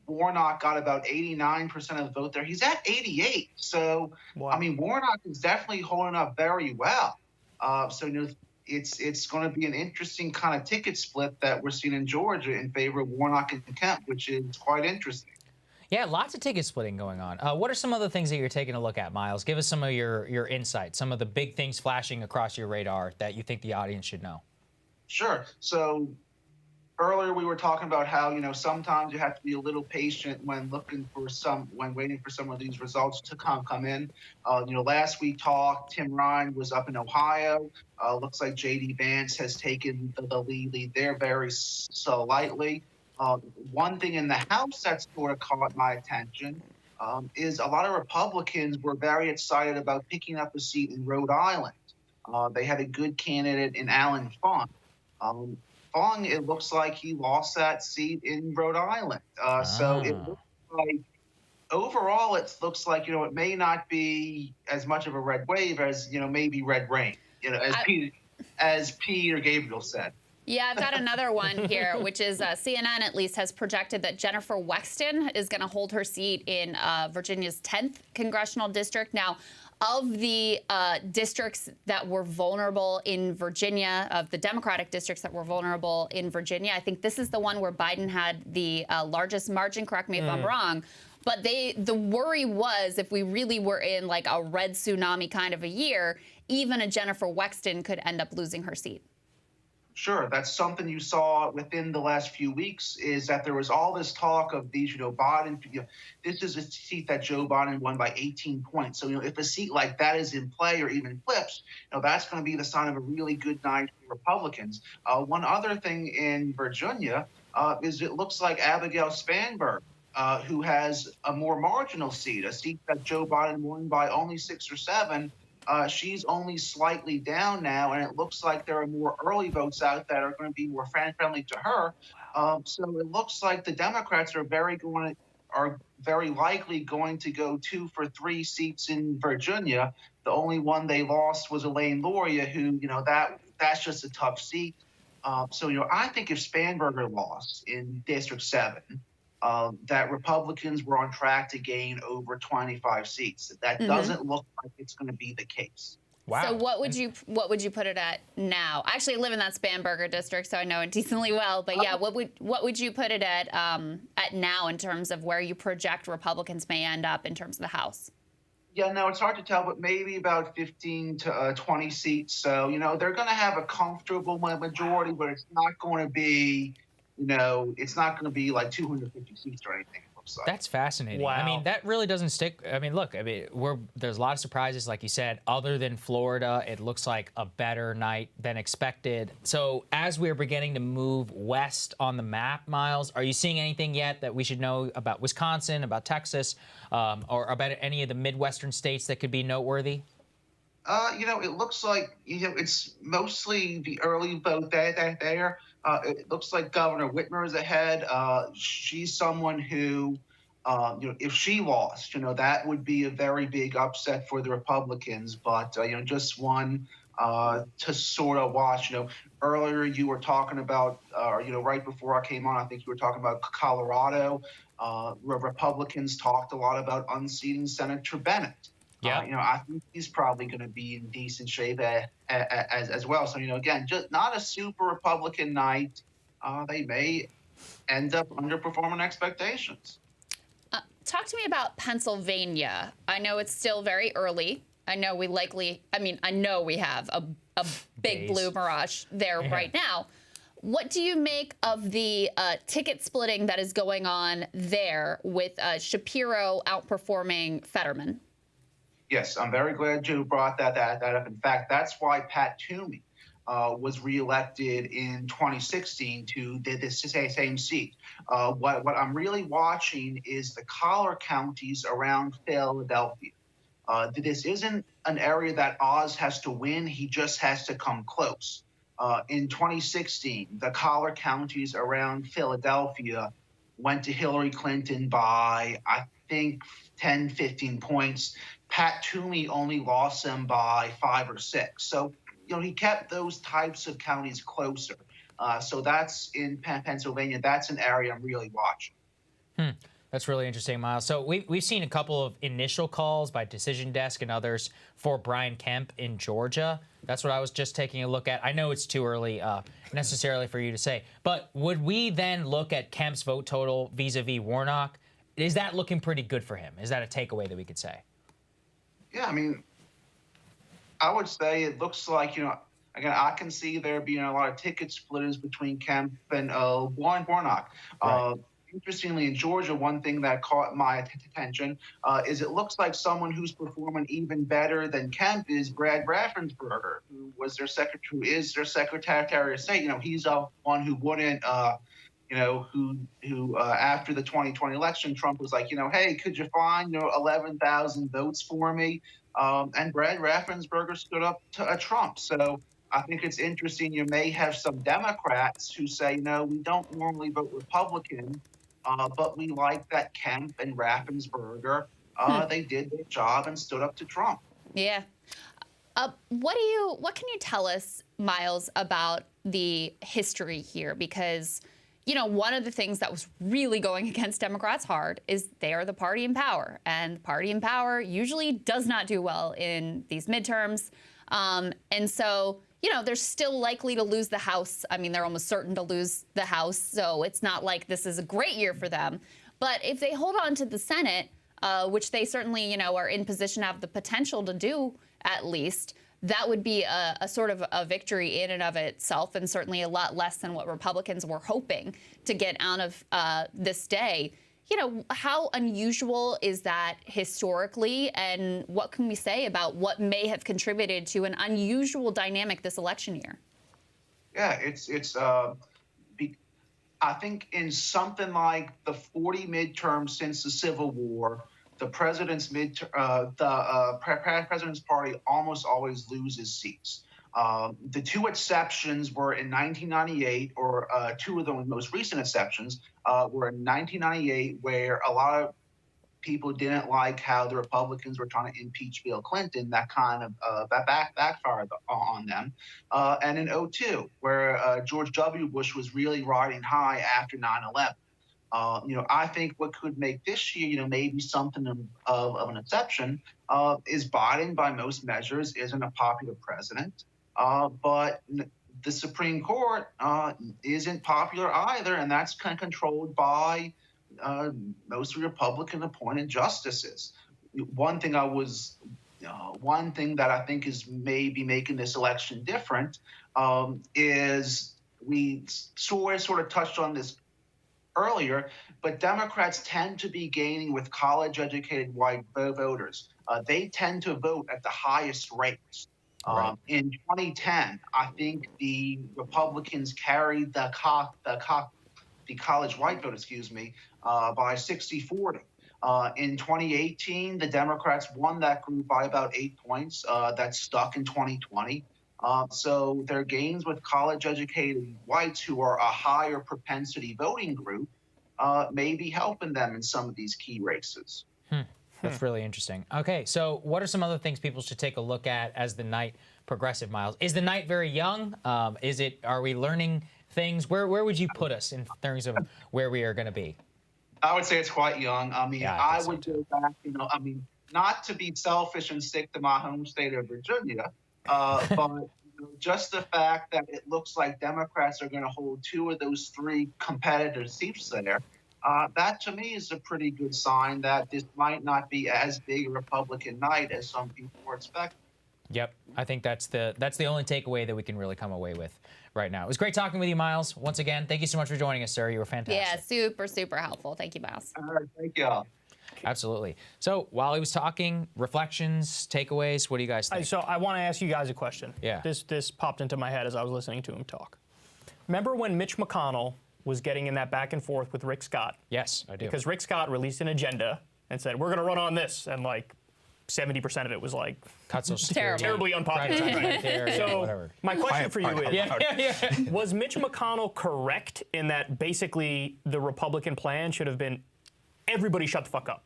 Warnock got about 89% of the vote there. He's at 88. So, wow. I mean, Warnock is definitely holding up very well. So, you know, it's going to be an interesting kind of ticket split that we're seeing in Georgia in favor of Warnock and Kemp, which is quite interesting. Yeah, lots of ticket splitting going on. What are some other things that you're taking a look at, Miles? Give us some of your insights, some of the big things flashing across your radar that you think the audience should know. Sure. So, earlier we were talking about how, you know, sometimes you have to be a little patient when waiting for some of these results to come in. You know, last we talked, Tim Ryan was up in Ohio. Looks like J.D. Vance has taken the lead there very slightly. One thing in the House that sort of caught my attention is a lot of Republicans were very excited about picking up a seat in Rhode Island. They had a good candidate in Alan Fung. Fung, it looks like he lost that seat in Rhode Island. So it looks like, overall, it looks like, you know, it may not be as much of a red wave as, you know, maybe red rain, you know, as Peter Gabriel said. Yeah, I've got another one here, which is CNN at least has projected that Jennifer Wexton is going to hold her seat in Virginia's 10th congressional district. Now, of the districts that were vulnerable in Virginia, of the Democratic districts that were vulnerable in Virginia, I think this is the one where Biden had the largest margin. Correct me if I'm wrong. But the worry was if we really were in like a red tsunami kind of a year, even a Jennifer Wexton could end up losing her seat. Sure, that's something you saw within the last few weeks, is that there was all this talk of these, you know, Biden, you know, this is a seat that Joe Biden won by 18 points. So, you know, if a seat like that is in play or even flips, you know, that's going to be the sign of a really good night for Republicans. One other thing in Virginia is it looks like Abigail Spanberg, who has a more marginal seat, a seat that Joe Biden won by only 6 or 7, she's only slightly down now, and it looks like there are more early votes out that are going to be more fan-friendly to her. So it looks like the Democrats are very likely going to go 2 for 3 seats in Virginia. The only one they lost was Elaine Luria, who, you know, that's just a tough seat. So, you know, I think if Spanberger lost in District 7, that Republicans were on track to gain over 25 seats. That doesn't look like it's going to be the case. Wow. So what would you put it at now? I actually live in that Spanberger district, so I know it decently well. But yeah, what would you put it at now in terms of where you project Republicans may end up in terms of the House? Yeah, no, it's hard to tell, but maybe about 15 to 20 seats. So, you know, they're going to have a comfortable majority, but it's not going to be, you know, it's not going to be like 250 seats or anything. It looks like. That's fascinating. Wow. I mean, that really doesn't stick. I mean, look, there's a lot of surprises, like you said. Other than Florida, it looks like a better night than expected. So as we're beginning to move west on the map, Miles, are you seeing anything yet that we should know about Wisconsin, about Texas, or about any of the Midwestern states that could be noteworthy? You know, it looks like, you know, it's mostly the early vote there. It looks like Governor Whitmer is ahead. She's someone who, you know, if she lost, you know, that would be a very big upset for the Republicans. But, you know, just one to sort of watch. You know, earlier you were talking about, you know, right before I came on, I think you were talking about Colorado. Republicans talked a lot about unseating Senator Bennett. Yeah, you know, I think he's probably going to be in decent shape as well. So, you know, again, just not a super Republican night. They may end up underperforming expectations. talk to me about Pennsylvania. I know it's still very early. I know we have a big blue mirage there right now. What do you make of the ticket splitting that is going on there with Shapiro outperforming Fetterman? Yes, I'm very glad you brought that up. In fact, that's why Pat Toomey was reelected in 2016 to this same seat. What I'm really watching is the collar counties around Philadelphia. This isn't an area that Oz has to win. He just has to come close. In 2016, the collar counties around Philadelphia went to Hillary Clinton by, I think, 10, 15 points. Pat Toomey only lost them by 5 or 6. So, he kept those types of counties closer. So that's in Pennsylvania. That's an area I'm really watching. That's really interesting, Miles. So we've seen a couple of initial calls by Decision Desk and others for Brian Kemp in Georgia. That's what I was just taking a look at. I know it's too early necessarily for you to say, but would we then look at Kemp's vote total vis-a-vis Warnock? Is that looking pretty good for him? Is that a takeaway that we could say? Yeah, I mean, I would say it looks like, again, I can see there being a lot of ticket splitters between Kemp and Warnock. Right. Interestingly, in Georgia, one thing that caught my attention is it looks like someone who's performing even better than Kemp is Brad Raffensperger, who is their Secretary of State. He's one who wouldn't, who after the 2020 election, Trump was like, hey, could you find 11,000 votes for me? And Brad Raffensperger stood up to Trump. So I think it's interesting. You may have some Democrats who say, we don't normally vote Republican, but we like that Kemp and Raffensperger, they did their job and stood up to Trump. Yeah. What can you tell us, Miles, about the history here? Because, one of the things that was really going against Democrats hard is they are the party in power. And the party in power usually does not do well in these midterms. And so, they're still likely to lose the House. I mean, they're almost certain to lose the House. So it's not like this is a great year for them. But if they hold on to the Senate, which they certainly, are in position to have the potential to do at least, that would be a sort of a victory in and of itself, and certainly a lot less than what Republicans were hoping to get out of this day. How unusual is that historically, and what can we say about what may have contributed to an unusual dynamic this election year? Yeah, I think in something like the 40 midterms since the Civil War, the president's president's party almost always loses seats. The two exceptions were in 1998, or two of the most recent exceptions were in 1998, where a lot of people didn't like how the Republicans were trying to impeach Bill Clinton. That kind of backfired on them. And in 2002, where George W. Bush was really riding high after 9/11. I think what could make this year, maybe something of an exception, is Biden, by most measures, isn't a popular president. But the Supreme Court isn't popular either, and that's kind of controlled by mostly Republican-appointed justices. One thing that I think is maybe making this election different is we sort of touched on this earlier, but Democrats tend to be gaining with college-educated white voters. They tend to vote at the highest rates. Right. In 2010, I think the Republicans carried the college white vote, by 60-40. In 2018, the Democrats won that group by about 8 points. That stuck in 2020. So their gains with college-educated whites, who are a higher propensity voting group, may be helping them in some of these key races. That's really interesting. Okay, so what are some other things people should take a look at as the night progressive, Miles? Is the night very young? Are we learning things? Where would you put us in terms of where we are going to be? I would say it's quite young. I mean, I would go back, not to be selfish and stick to my home state of Virginia, but just the fact that it looks like Democrats are going to hold 2 of those 3 competitive seats there, That to me is a pretty good sign that this might not be as big a Republican night as some people were expecting. Yep, I think that's the only takeaway that we can really come away with right now. It was great talking with you, Miles. Once again, thank you so much for joining us, sir. You were fantastic. Yeah, super, super helpful. Thank you, Miles. All right, thank y'all. Absolutely. So while he was talking, reflections, takeaways, what do you guys think? So I want to ask you guys a question. Yeah. This popped into my head as I was listening to him talk. Remember when Mitch McConnell was getting in that back and forth with Rick Scott? Yes, I do. Because Rick Scott released an agenda and said, we're going to run on this. And like 70% of it was like Cut Social Security. terribly unpopular. Right. So whatever. my question for you is, Yeah. was Mitch McConnell correct in that basically the Republican plan should have been everybody shut the fuck up?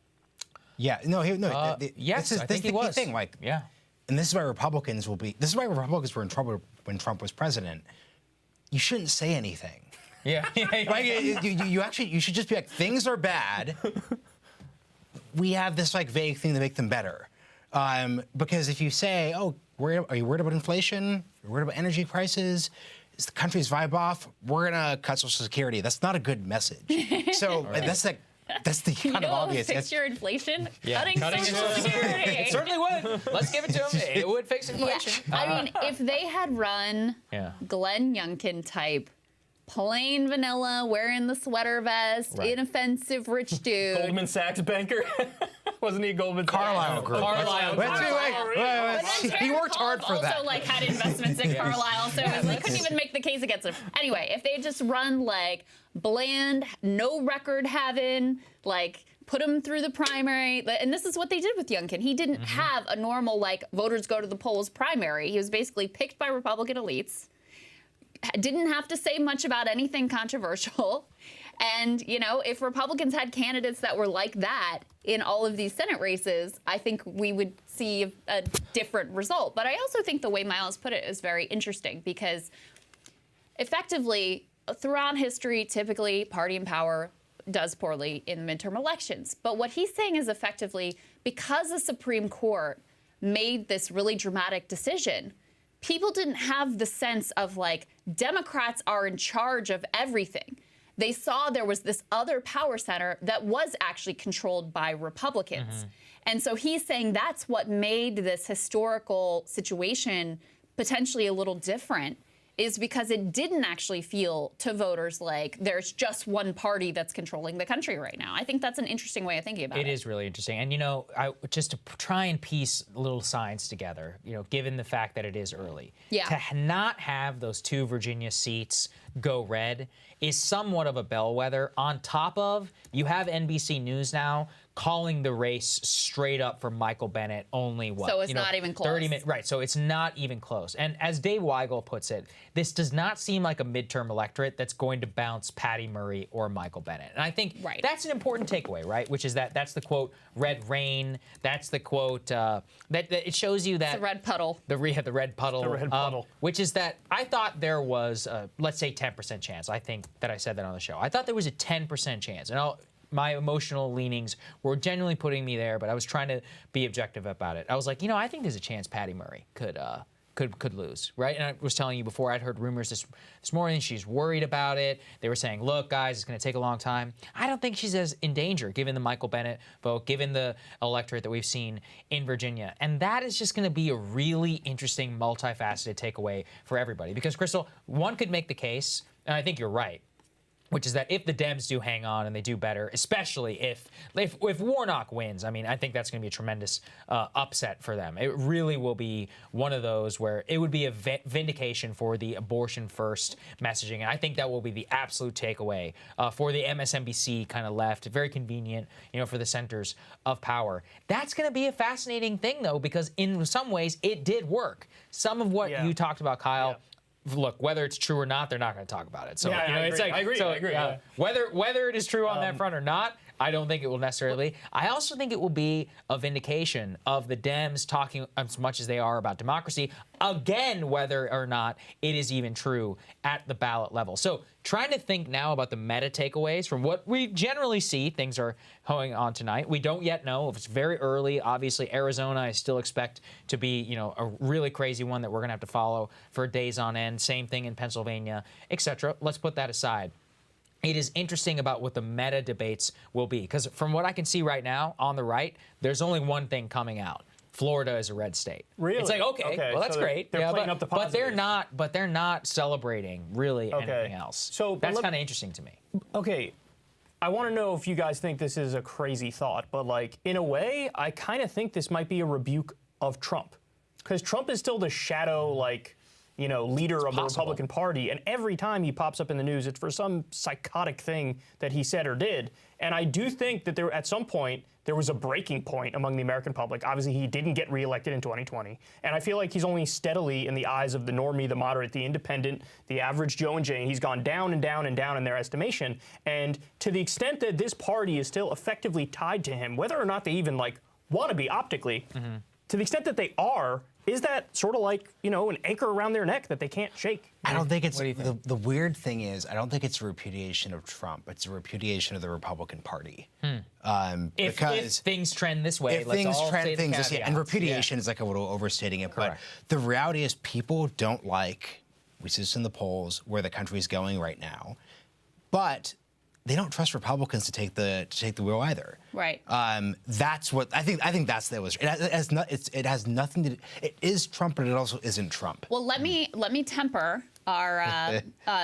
Yeah, Yes, I think he the key was. thing, like, Yeah. and this is why Republicans were in trouble when Trump was president. You shouldn't say anything. Yeah. Like, you should just be like, things are bad. We have this like vague thing to make them better. Because if you say, oh, are you worried about inflation? Are you worried about energy prices? Is the country's vibe off? We're gonna cut Social Security. That's not a good message. So that's the kind of obvious. Fix your inflation? Yeah. Cutting Social Security. It certainly would. Let's give it to him. It would fix inflation. Yeah. I mean, if they had run Glenn Youngkin type, plain vanilla, wearing the sweater vest, inoffensive rich dude. Goldman Sachs banker? Wasn't he a Goldman Sachs? Carlyle Group. He worked hard for that. Also, like, had investments in Carlyle, so it was, like, couldn't even make the case against him. Anyway, if they just run, like, bland, no record having, like, put him through the primary, and this is what they did with Youngkin. He didn't have a normal, like, voters go to the polls primary. He was basically picked by Republican elites. Didn't have to say much about anything controversial. And, you know, if Republicans had candidates that were like that in all of these Senate races, I think we would see a different result. But I also think the way Miles put it is very interesting because effectively, throughout history, typically party in power does poorly in midterm elections. But what he's saying is effectively, because the Supreme Court made this really dramatic decision, people didn't have the sense of, like, Democrats are in charge of everything. They saw there was this other power center that was actually controlled by Republicans. And so he's saying that's what made this historical situation potentially a little different, is because it didn't actually feel to voters like there's just one party that's controlling the country right now. I think that's an interesting way of thinking about it. It is really interesting. And, you know, just to try and piece little signs together, you know, given the fact that it is early, to not have those 2 Virginia seats go red is somewhat of a bellwether. On top of, you have NBC News now calling the race straight up for Michael Bennet only what? So it's not even close. 30 minutes, right, so it's not even close. And as Dave Weigel puts it, this does not seem like a midterm electorate that's going to bounce Patty Murray or Michael Bennet. And I think that's an important takeaway, right? Which is that's the quote, red rain. That's the quote, that it shows you that. It's the red puddle. The red puddle. The red puddle. Which is that I thought there was, let's say 10% chance. I think that I said that on the show. I thought there was a 10% chance. And my emotional leanings were genuinely putting me there, but I was trying to be objective about it. I was like, you know, I think there's a chance Patty Murray could lose, right? And I was telling you before, I'd heard rumors this morning. She's worried about it. They were saying, look, guys, it's going to take a long time. I don't think she's as in danger, given the Michael Bennet vote, given the electorate that we've seen in Virginia. And that is just going to be a really interesting, multifaceted takeaway for everybody. Because, Crystal, one could make the case, and I think you're right, which is that if the Dems do hang on and they do better, especially if Warnock wins, I mean, I think that's going to be a tremendous upset for them. It really will be one of those where it would be a vindication for the abortion first messaging. And I think that will be the absolute takeaway for the MSNBC kind of left. Very convenient, you know, for the centers of power. That's going to be a fascinating thing, though, because in some ways it did work. Some of what you talked about, Kyle, look, whether it's true or not, they're not going to talk about it. So you know, it's like, I agree. Whether it is true on that front or not, I don't think it will necessarily. I also think it will be a vindication of the Dems talking as much as they are about democracy, again, whether or not it is even true at the ballot level. So trying to think now about the meta takeaways from what we generally see. Things are going on tonight. We don't yet know if it's very early. Obviously, Arizona, I still expect to be, you know, a really crazy one that we're going to have to follow for days on end. Same thing in Pennsylvania, etc. Let's put that aside. it is interesting about what the meta debates will be. Because from what I can see right now on the right, there's only one thing coming out. Florida is a red state. Really? It's like, okay, well, that's so great. They're playing up the positives. But they're not celebrating really anything else. So that's kind of interesting to me. Okay. I want to know if you guys think this is a crazy thought, but like in a way, I kind of think this might be a rebuke of Trump, because Trump is still the shadow, like, you know, leader of the Republican Party, and every time he pops up in the news, it's for some psychotic thing that he said or did. And I do think that at some point there was a breaking point among the American public. Obviously, he didn't get reelected in 2020, and I feel like he's only steadily, in the eyes of the normie, the moderate, the independent, the average Joe and Jane, he's gone down and down and down in their estimation. And to the extent that this party is still effectively tied to him, whether or not they even like want to be optically, to the extent that they are, is that sort of like, you know, an anchor around their neck that they can't shake? I don't think it's, the weird thing is, I don't think it's a repudiation of Trump. It's a repudiation of the Republican Party. If things trend this way, if things trend things this way, and repudiation yeah. is like a little overstating it, Correct. but the reality is people don't like, we see this in the polls, where the country is going right now, but they don't trust Republicans to take the wheel either. Right. That's what I think. I think that's the illustration. It has nothing to do. It is Trump, but it also isn't Trump. Well, let me temper our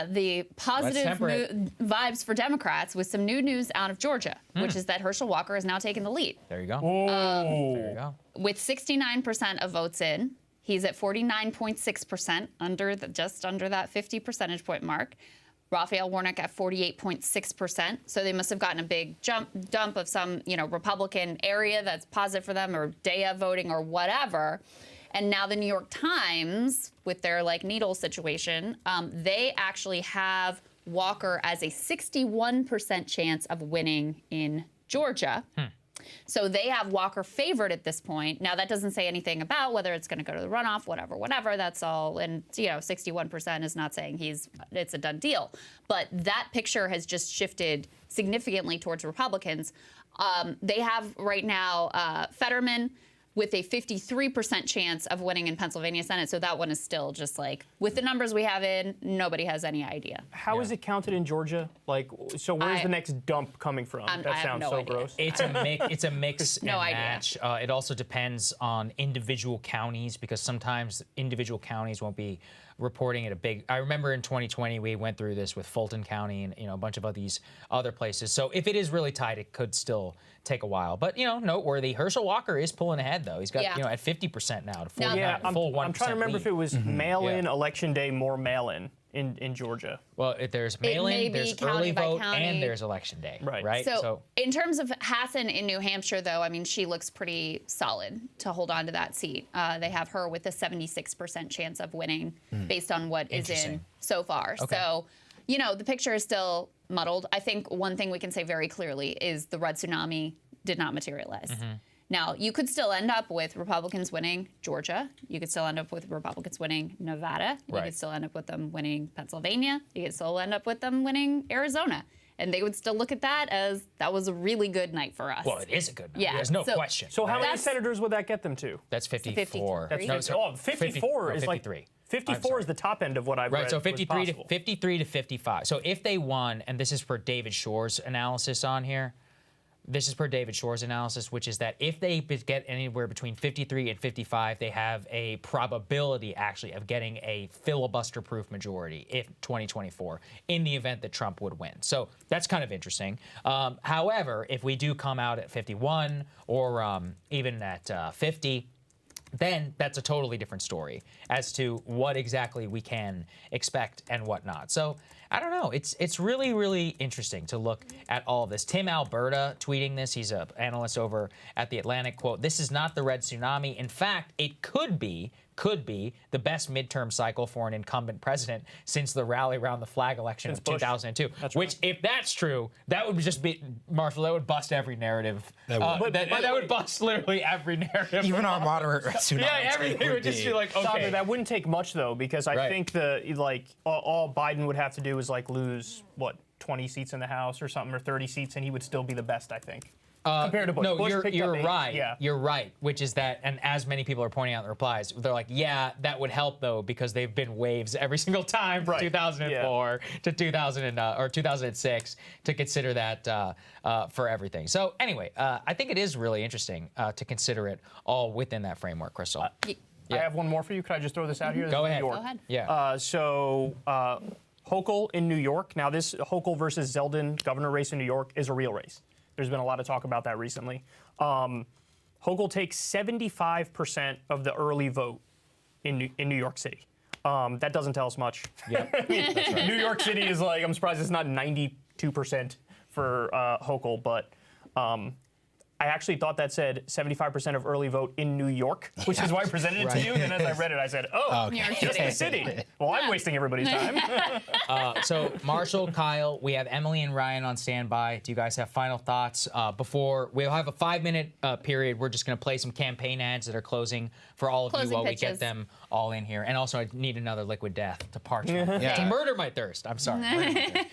the positive vibes for Democrats with some new news out of Georgia, which is that Herschel Walker is now taking the lead. There you go. There you go. With 69% of votes in, he's at 49.6%, just under that 50 percentage point mark. Raphael Warnock at 48.6%. So they must have gotten a big dump of some, you know, Republican area that's positive for them, or DEA voting or whatever. And now the New York Times, with their like needle situation, they actually have Walker as a 61% chance of winning in Georgia. So they have Walker favored at this point. Now, that doesn't say anything about whether it's going to go to the runoff, whatever. That's all. And, you know, 61% is not saying it's a done deal. But that picture has just shifted significantly towards Republicans. They have right now Fetterman with a 53% chance of winning in Pennsylvania Senate. So that one is still just like, with the numbers we have in, nobody has any idea. How is it counted in Georgia? Like, so where's the next dump coming from? That sounds so gross. It's a mix and match. It also depends on individual counties, because sometimes individual counties won't be reporting at a big. I remember in 2020 we went through this with Fulton County and, you know, a bunch of these other places. So if it is really tight, it could still take a while. But, you know, noteworthy. Herschel Walker is pulling ahead though. He's got you know, at 50% now to full 1%. I'm trying to remember if it was mail-in, election day, more mail-in in Georgia. Well, there's mail-in, there's early vote, and there's election day. Right. So in terms of Hassan in New Hampshire, though, I mean, she looks pretty solid to hold on to that seat. They have her with a 76% chance of winning based on what is in so far. Okay. So, you know, the picture is still muddled. I think one thing we can say very clearly is the red tsunami did not materialize. Now, you could still end up with Republicans winning Georgia. You could still end up with Republicans winning Nevada. You could still end up with them winning Pennsylvania. You could still end up with them winning Arizona. And they would still look at that as that was a really good night for us. Well, it is a good night. Yeah. There's no question. So how many senators would that get them to? That's 54. That's 54 is 53. Like 54 is the top end of what I've read. Right, so 53 to 55. So if they won, and this is per David Shore's analysis on here, this is per David Shore's analysis, which is that if they get anywhere between 53 and 55, they have a probability, actually, of getting a filibuster-proof majority in 2024 in the event that Trump would win. So that's kind of interesting. However, if we do come out at 51 or even at 50, then that's a totally different story as to what exactly we can expect and whatnot. So I don't know. It's really, really interesting to look at all of this. Tim Alberta tweeting this. He's an analyst over at The Atlantic. Quote, "This is not the red tsunami. In fact, it could be the best midterm cycle for an incumbent president since the rally around the flag election of 2002. Which, if that's true, that would just be, Marshall, that would bust every narrative. That would bust literally every narrative. Even our moderate tsunami. Yeah, everything would just be like, okay. Sandra, that wouldn't take much, though, because I think all Biden would have to do is, like, lose, 20 seats in the House or something, or 30 seats, and he would still be the best, I think. compared to Bush. No, Bush you're right. Yeah. You're right, which is that, and as many people are pointing out in the replies, they're like, yeah, that would help though, because they've been waves every single time from 2004 to 2006 to consider that for everything. So anyway, I think it is really interesting to consider it all within that framework, Crystal. I have one more for you. Could I just throw this out here? Go ahead. Go ahead. Yeah. So Hochul in New York. Now this Hochul versus Zeldin governor race in New York is a real race. There's been a lot of talk about that recently. Hochul takes 75% of the early vote in New York City. That doesn't tell us much. Yeah, that's right. New York City is like, I'm surprised it's not 92% for Hochul, but I actually thought that said 75% of early vote in New York, which is why I presented it to you. And as I read it, I said, oh, just the city. Well, I'm wasting everybody's time. So Marshall, Kyle, we have Emily and Ryan on standby. Do you guys have final thoughts? Before we'll have a 5-minute period, we're just going to play some campaign ads that are closing for all of you while we get them all in here. And also, I need another liquid death to parch to murder my thirst. I'm sorry.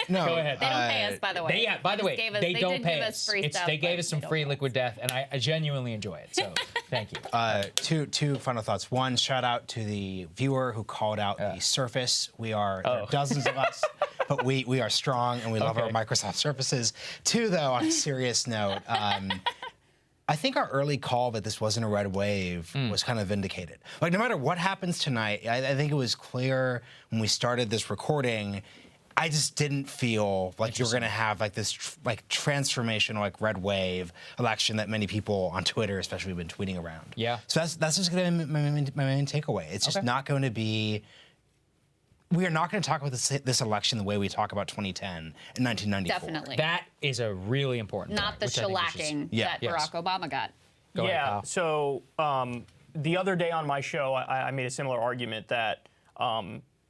No, go ahead. They don't pay us, by the way. By the way, they don't pay us. Free stuff, they gave us some free liquid death, and I genuinely enjoy it. So thank you. Two final thoughts. One, shout out to the viewer who called out the Surface. There are dozens of us, but we are strong and we love our Microsoft Surfaces. Two, though, on a serious note, I think our early call that this wasn't a red wave was kind of vindicated. Like, no matter what happens tonight, I think it was clear when we started this recording, I just didn't feel like you were going to have like this transformational red wave election that many people on Twitter especially have been tweeting around. Yeah. So that's just going to be my main takeaway. It's just not going to be. We are not going to talk about this election the way we talk about 2010 and 1994. Definitely. That is a really important Not point, the shellacking that Barack Obama got. Go ahead, Kyle. So the other day on my show, I made a similar argument that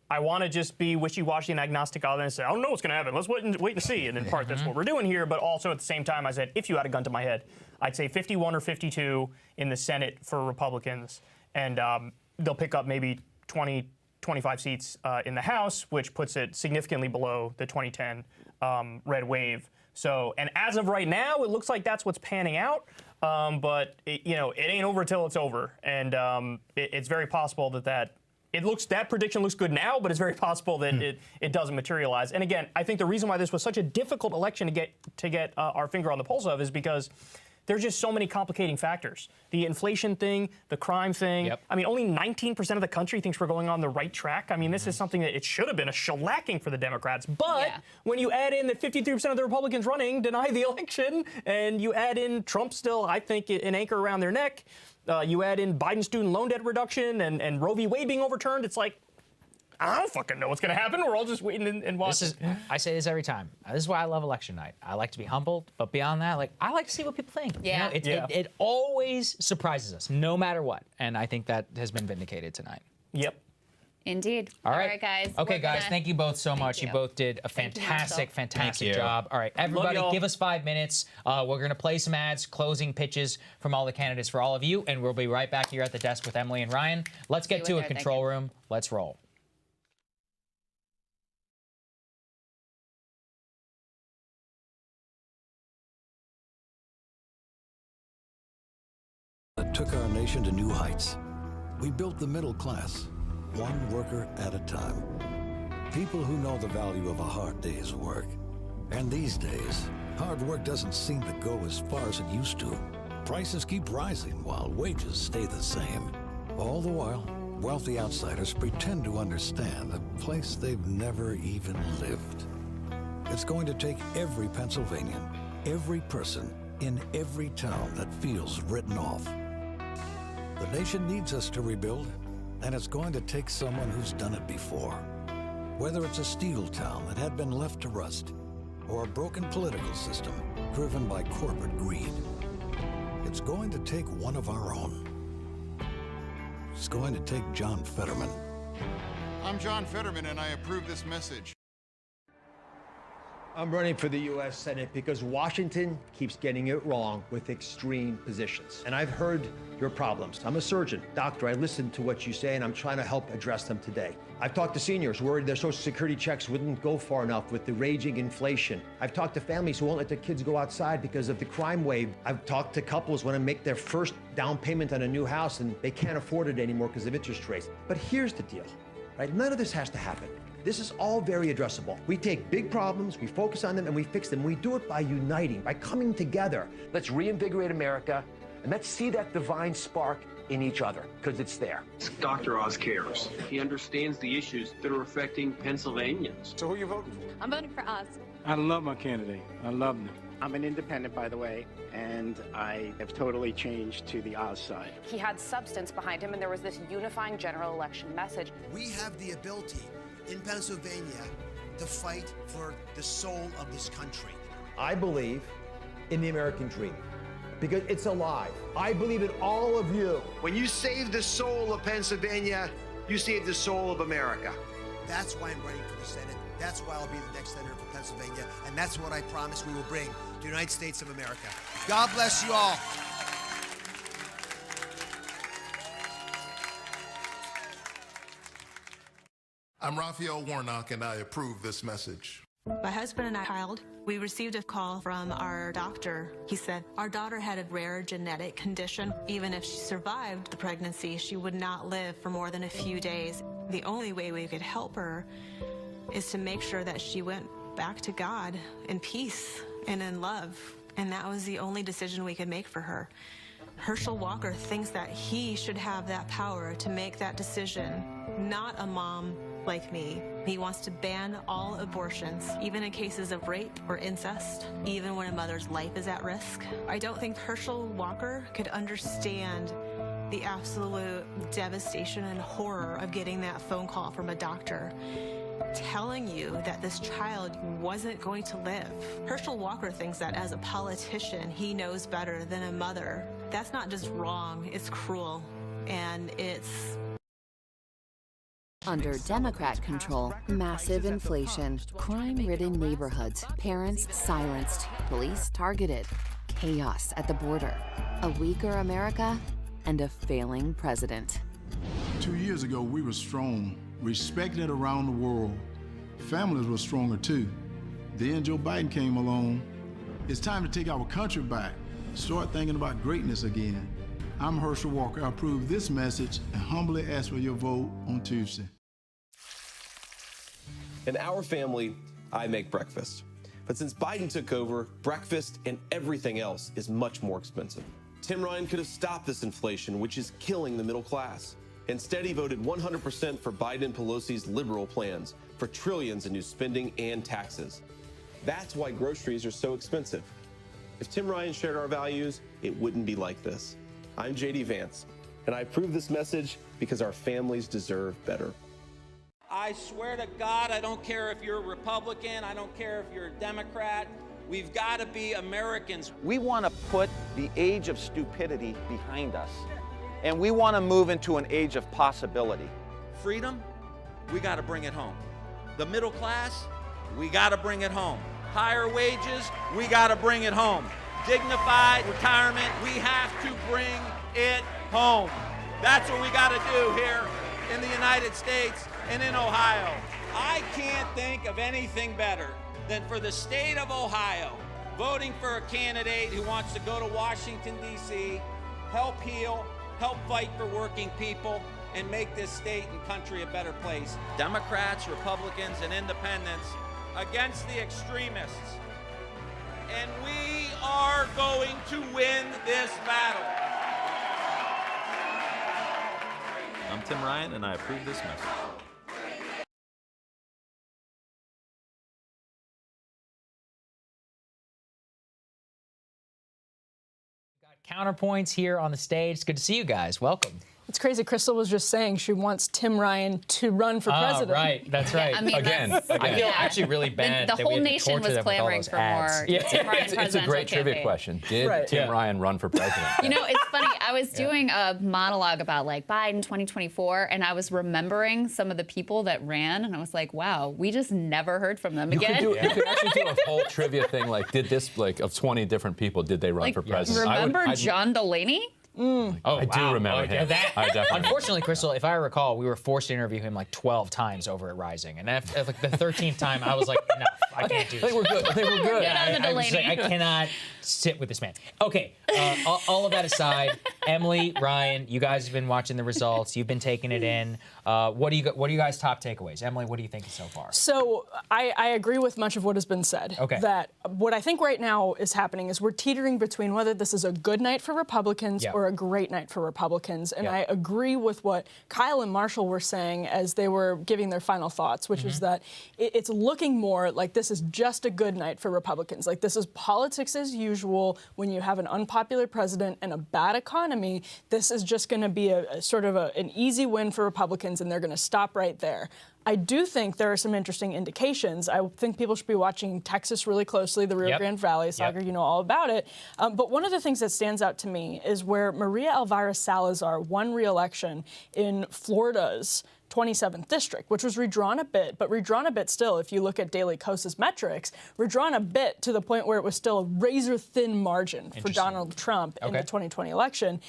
I want to just be wishy-washy and agnostic on it and say, I don't know what's going to happen. Let's wait and see. And in part, that's what we're doing here. But also at the same time, I said, if you had a gun to my head, I'd say 51 or 52 in the Senate for Republicans. And they'll pick up maybe 20, 25 seats in the House, which puts it significantly below the 2010 red wave. So, and as of right now, it looks like that's what's panning out. But it ain't over till it's over. And it's very possible that prediction looks good now, but it's very possible that it doesn't materialize. And again, I think the reason why this was such a difficult election to get our finger on the pulse of is because there's just so many complicating factors. The inflation thing, the crime thing. I mean, only 19% of the country thinks we're going on the right track. I mean, this is something that it should have been a shellacking for the Democrats. But when you add in that 53% of the Republicans running deny the election, and you add in Trump still, I think, an anchor around their neck, you add in Biden's student loan debt reduction and Roe v. Wade being overturned, it's like, I don't fucking know what's going to happen. We're all just waiting and watching. I say this every time. This is why I love election night. I like to be humbled, but beyond that, I like to see what people think. Yeah. It always surprises us, no matter what. And I think that has been vindicated tonight. Yep. Indeed. All right, guys. Okay, guys, thank you both so much. You both did a fantastic job. All right, everybody, give us 5 minutes. We're going to play some ads, closing pitches from all the candidates for all of you, and we'll be right back here at the desk with Emily and Ryan. Let's get to a control room. Let's roll. That took our nation to new heights. We built the middle class, one worker at a time. People who know the value of a hard day's work. And these days, hard work doesn't seem to go as far as it used to. Prices keep rising while wages stay the same. All the while, wealthy outsiders pretend to understand a place they've never even lived. It's going to take every Pennsylvanian, every person, in every town that feels written off. The nation needs us to rebuild, and it's going to take someone who's done it before. Whether it's a steel town that had been left to rust, or a broken political system driven by corporate greed, it's going to take one of our own. It's going to take John Fetterman. I'm John Fetterman, and I approve this message. I'm running for the U.S. Senate because Washington keeps getting it wrong with extreme positions. And I've heard your problems. I'm a surgeon, doctor. I listened to what you say, and I'm trying to help address them today. I've talked to seniors worried their Social Security checks wouldn't go far enough with the raging inflation. I've talked to families who won't let their kids go outside because of the crime wave. I've talked to couples who want to make their first down payment on a new house, and they can't afford it anymore because of interest rates. But here's the deal, right? None of this has to happen. This is all very addressable. We take big problems, we focus on them, and we fix them. We do it by uniting, by coming together. Let's reinvigorate America, and let's see that divine spark in each other, because it's there. Dr. Oz cares. He understands the issues that are affecting Pennsylvanians. So who are you voting for? I'm voting for Oz. I love my candidate. I love him. I'm an independent, by the way, and I have totally changed to the Oz side. He had substance behind him, and there was this unifying general election message. We have the ability in Pennsylvania to fight for the soul of this country. I believe in the American dream because it's alive. I believe in all of you. When you save the soul of Pennsylvania, you save the soul of America. That's why I'm running for the Senate. That's why I'll be the next senator for Pennsylvania. And that's what I promise we will bring to the United States of America. God bless you all. I'm Raphael Warnock, and I approve this message. My husband and I, Kyle, we received a call from our doctor. He said our daughter had a rare genetic condition. Even if she survived the pregnancy, she would not live for more than a few days. The only way we could help her is to make sure that she went back to God in peace and in love. And that was the only decision we could make for her. Herschel Walker thinks that he should have that power to make that decision, not a mom like me. He wants to ban all abortions, even in cases of rape or incest, even when a mother's life is at risk. I don't think Herschel Walker could understand the absolute devastation and horror of getting that phone call from a doctor telling you that this child wasn't going to live. Herschel Walker thinks that as a politician, he knows better than a mother. That's not just wrong, it's cruel, and it's... Under Democrat control, massive inflation, crime-ridden neighborhoods, parents silenced, police targeted, chaos at the border, a weaker America, and a failing president. 2 years ago, we were strong, respected around the world. Families were stronger too. Then Joe Biden came along. It's time to take our country back, start thinking about greatness again. I'm Herschel Walker. I approve this message and humbly ask for your vote on Tuesday. In our family, I make breakfast. But since Biden took over, breakfast and everything else is much more expensive. Tim Ryan could have stopped this inflation, which is killing the middle class. Instead, he voted 100% for Biden and Pelosi's liberal plans for trillions in new spending and taxes. That's why groceries are so expensive. If Tim Ryan shared our values, it wouldn't be like this. I'm JD Vance, and I approve this message because our families deserve better. I swear to God, I don't care if you're a Republican, I don't care if you're a Democrat, we've got to be Americans. We want to put the age of stupidity behind us, and we want to move into an age of possibility. Freedom, we got to bring it home. The middle class, we got to bring it home. Higher wages, we got to bring it home. Dignified retirement, we have to bring it home. That's what we got to do here in the United States and in Ohio. I can't think of anything better than for the state of Ohio voting for a candidate who wants to go to Washington, D.C., help heal, help fight for working people, and make this state and country a better place. Democrats, Republicans, and independents against the extremists. And we are going to win this battle. I'm Tim Ryan, and I approve this message. Counterpoints here on the stage. It's good to see you guys. Welcome. it's crazy. Crystal was just saying she wants Tim Ryan to run for president. Right, that's right. I mean, Again. I feel actually really bad. The whole nation was clamoring for more Tim Ryan It's a great trivia question. Did Tim Ryan run for president? You know, it's funny. I was doing a monologue about like Biden 2024, and I was remembering some of the people that ran, and I was like, wow, we just never heard from them again. You could actually do a whole trivia thing, like, did this, like, of 20 different people, did they run for president? Remember John Delaney? I do remember him. I definitely Unfortunately, Crystal, if I recall, we were forced to interview him like 12 times over at Rising. And after like the 13th time, I was like, no, I can't do this. I think we're good. I think we're good. I was like, I cannot sit with this man. Okay, all of that aside, Emily, Ryan, you guys have been watching the results. You've been taking it in. What are you guys' top takeaways? Emily, what do you think so far? So I agree with much of what has been said. Okay. That what I think right now is happening is we're teetering between whether this is a good night for Republicans or a great night for Republicans. And I agree with what Kyle and Marshall were saying as they were giving their final thoughts, which is that it's looking more like this is just a good night for Republicans. Like this is politics as usual. When you have an unpopular president and a bad economy, this is just going to be a sort of an easy win for Republicans, and they're going to stop right there. I do think there are some interesting indications. I think people should be watching Texas really closely, the Rio Grande Valley saga, you know all about it. But one of the things that stands out to me is where Maria Elvira Salazar won re-election in Florida's 27th district, which was redrawn a bit, but redrawn a bit still, if you look at Daily Kos's metrics, redrawn a bit to the point where it was still a razor-thin margin for Donald Trump in the 2020 election.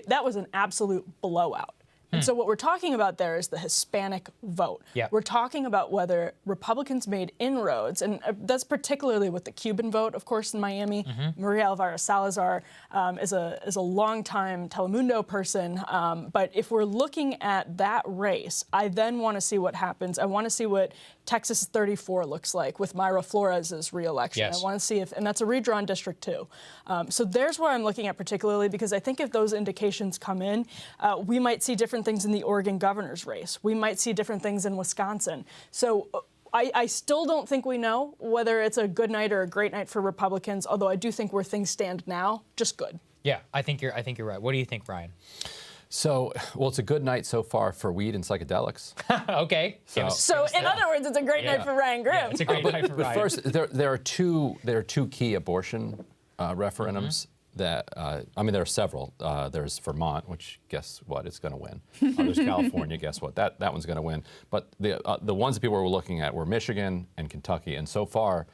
That was an absolute blowout. And so what we're talking about there is the Hispanic vote. We're talking about whether Republicans made inroads, and that's particularly with the Cuban vote, of course, in Miami. Maria Elvira Salazar is a longtime Telemundo person. But if we're looking at that race, I then want to see what happens. I want to see what Texas 34 looks like with Myra Flores' re-election. I want to see and that's a redrawn district too. So there's where I'm looking at particularly, because I think if those indications come in, we might see different things in the Oregon governor's race. We might see different things in Wisconsin. So I still don't think we know whether it's a good night or a great night for Republicans, although I do think where things stand now, just good. Yeah, I think you're right. What do you think, Brian? So, well, it's a good night so far for weed and psychorelics. Okay. So in other words, it's a great night for Ryan Grimm. Yeah, it's a great night for Ryan. But first, there are two key abortion referendums that, I mean, there are several. There's Vermont, which guess what, it's going to win. There's California, guess what, that one's going to win. But the ones that people were looking at were Michigan and Kentucky, and so far,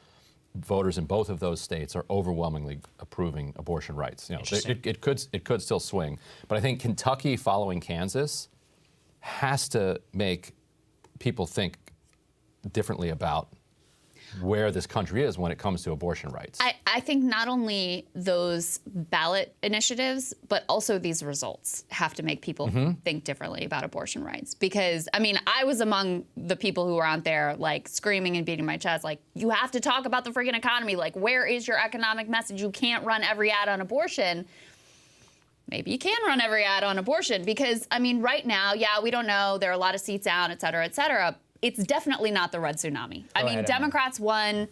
voters in both of those states are overwhelmingly approving abortion rights. You know, it could still swing, but I think Kentucky following Kansas has to make people think differently about where this country is when it comes to abortion rights. I think not only those ballot initiatives, but also these results have to make people think differently about abortion rights. Because, I mean, I was among the people who were out there, like, screaming and beating my chest, like, you have to talk about the freaking economy. Like, where is your economic message? You can't run every ad on abortion. Maybe you can run every ad on abortion because, I mean, right now, we don't know. There are a lot of seats out, et cetera, et cetera. It's definitely not the red tsunami. I mean, Democrats won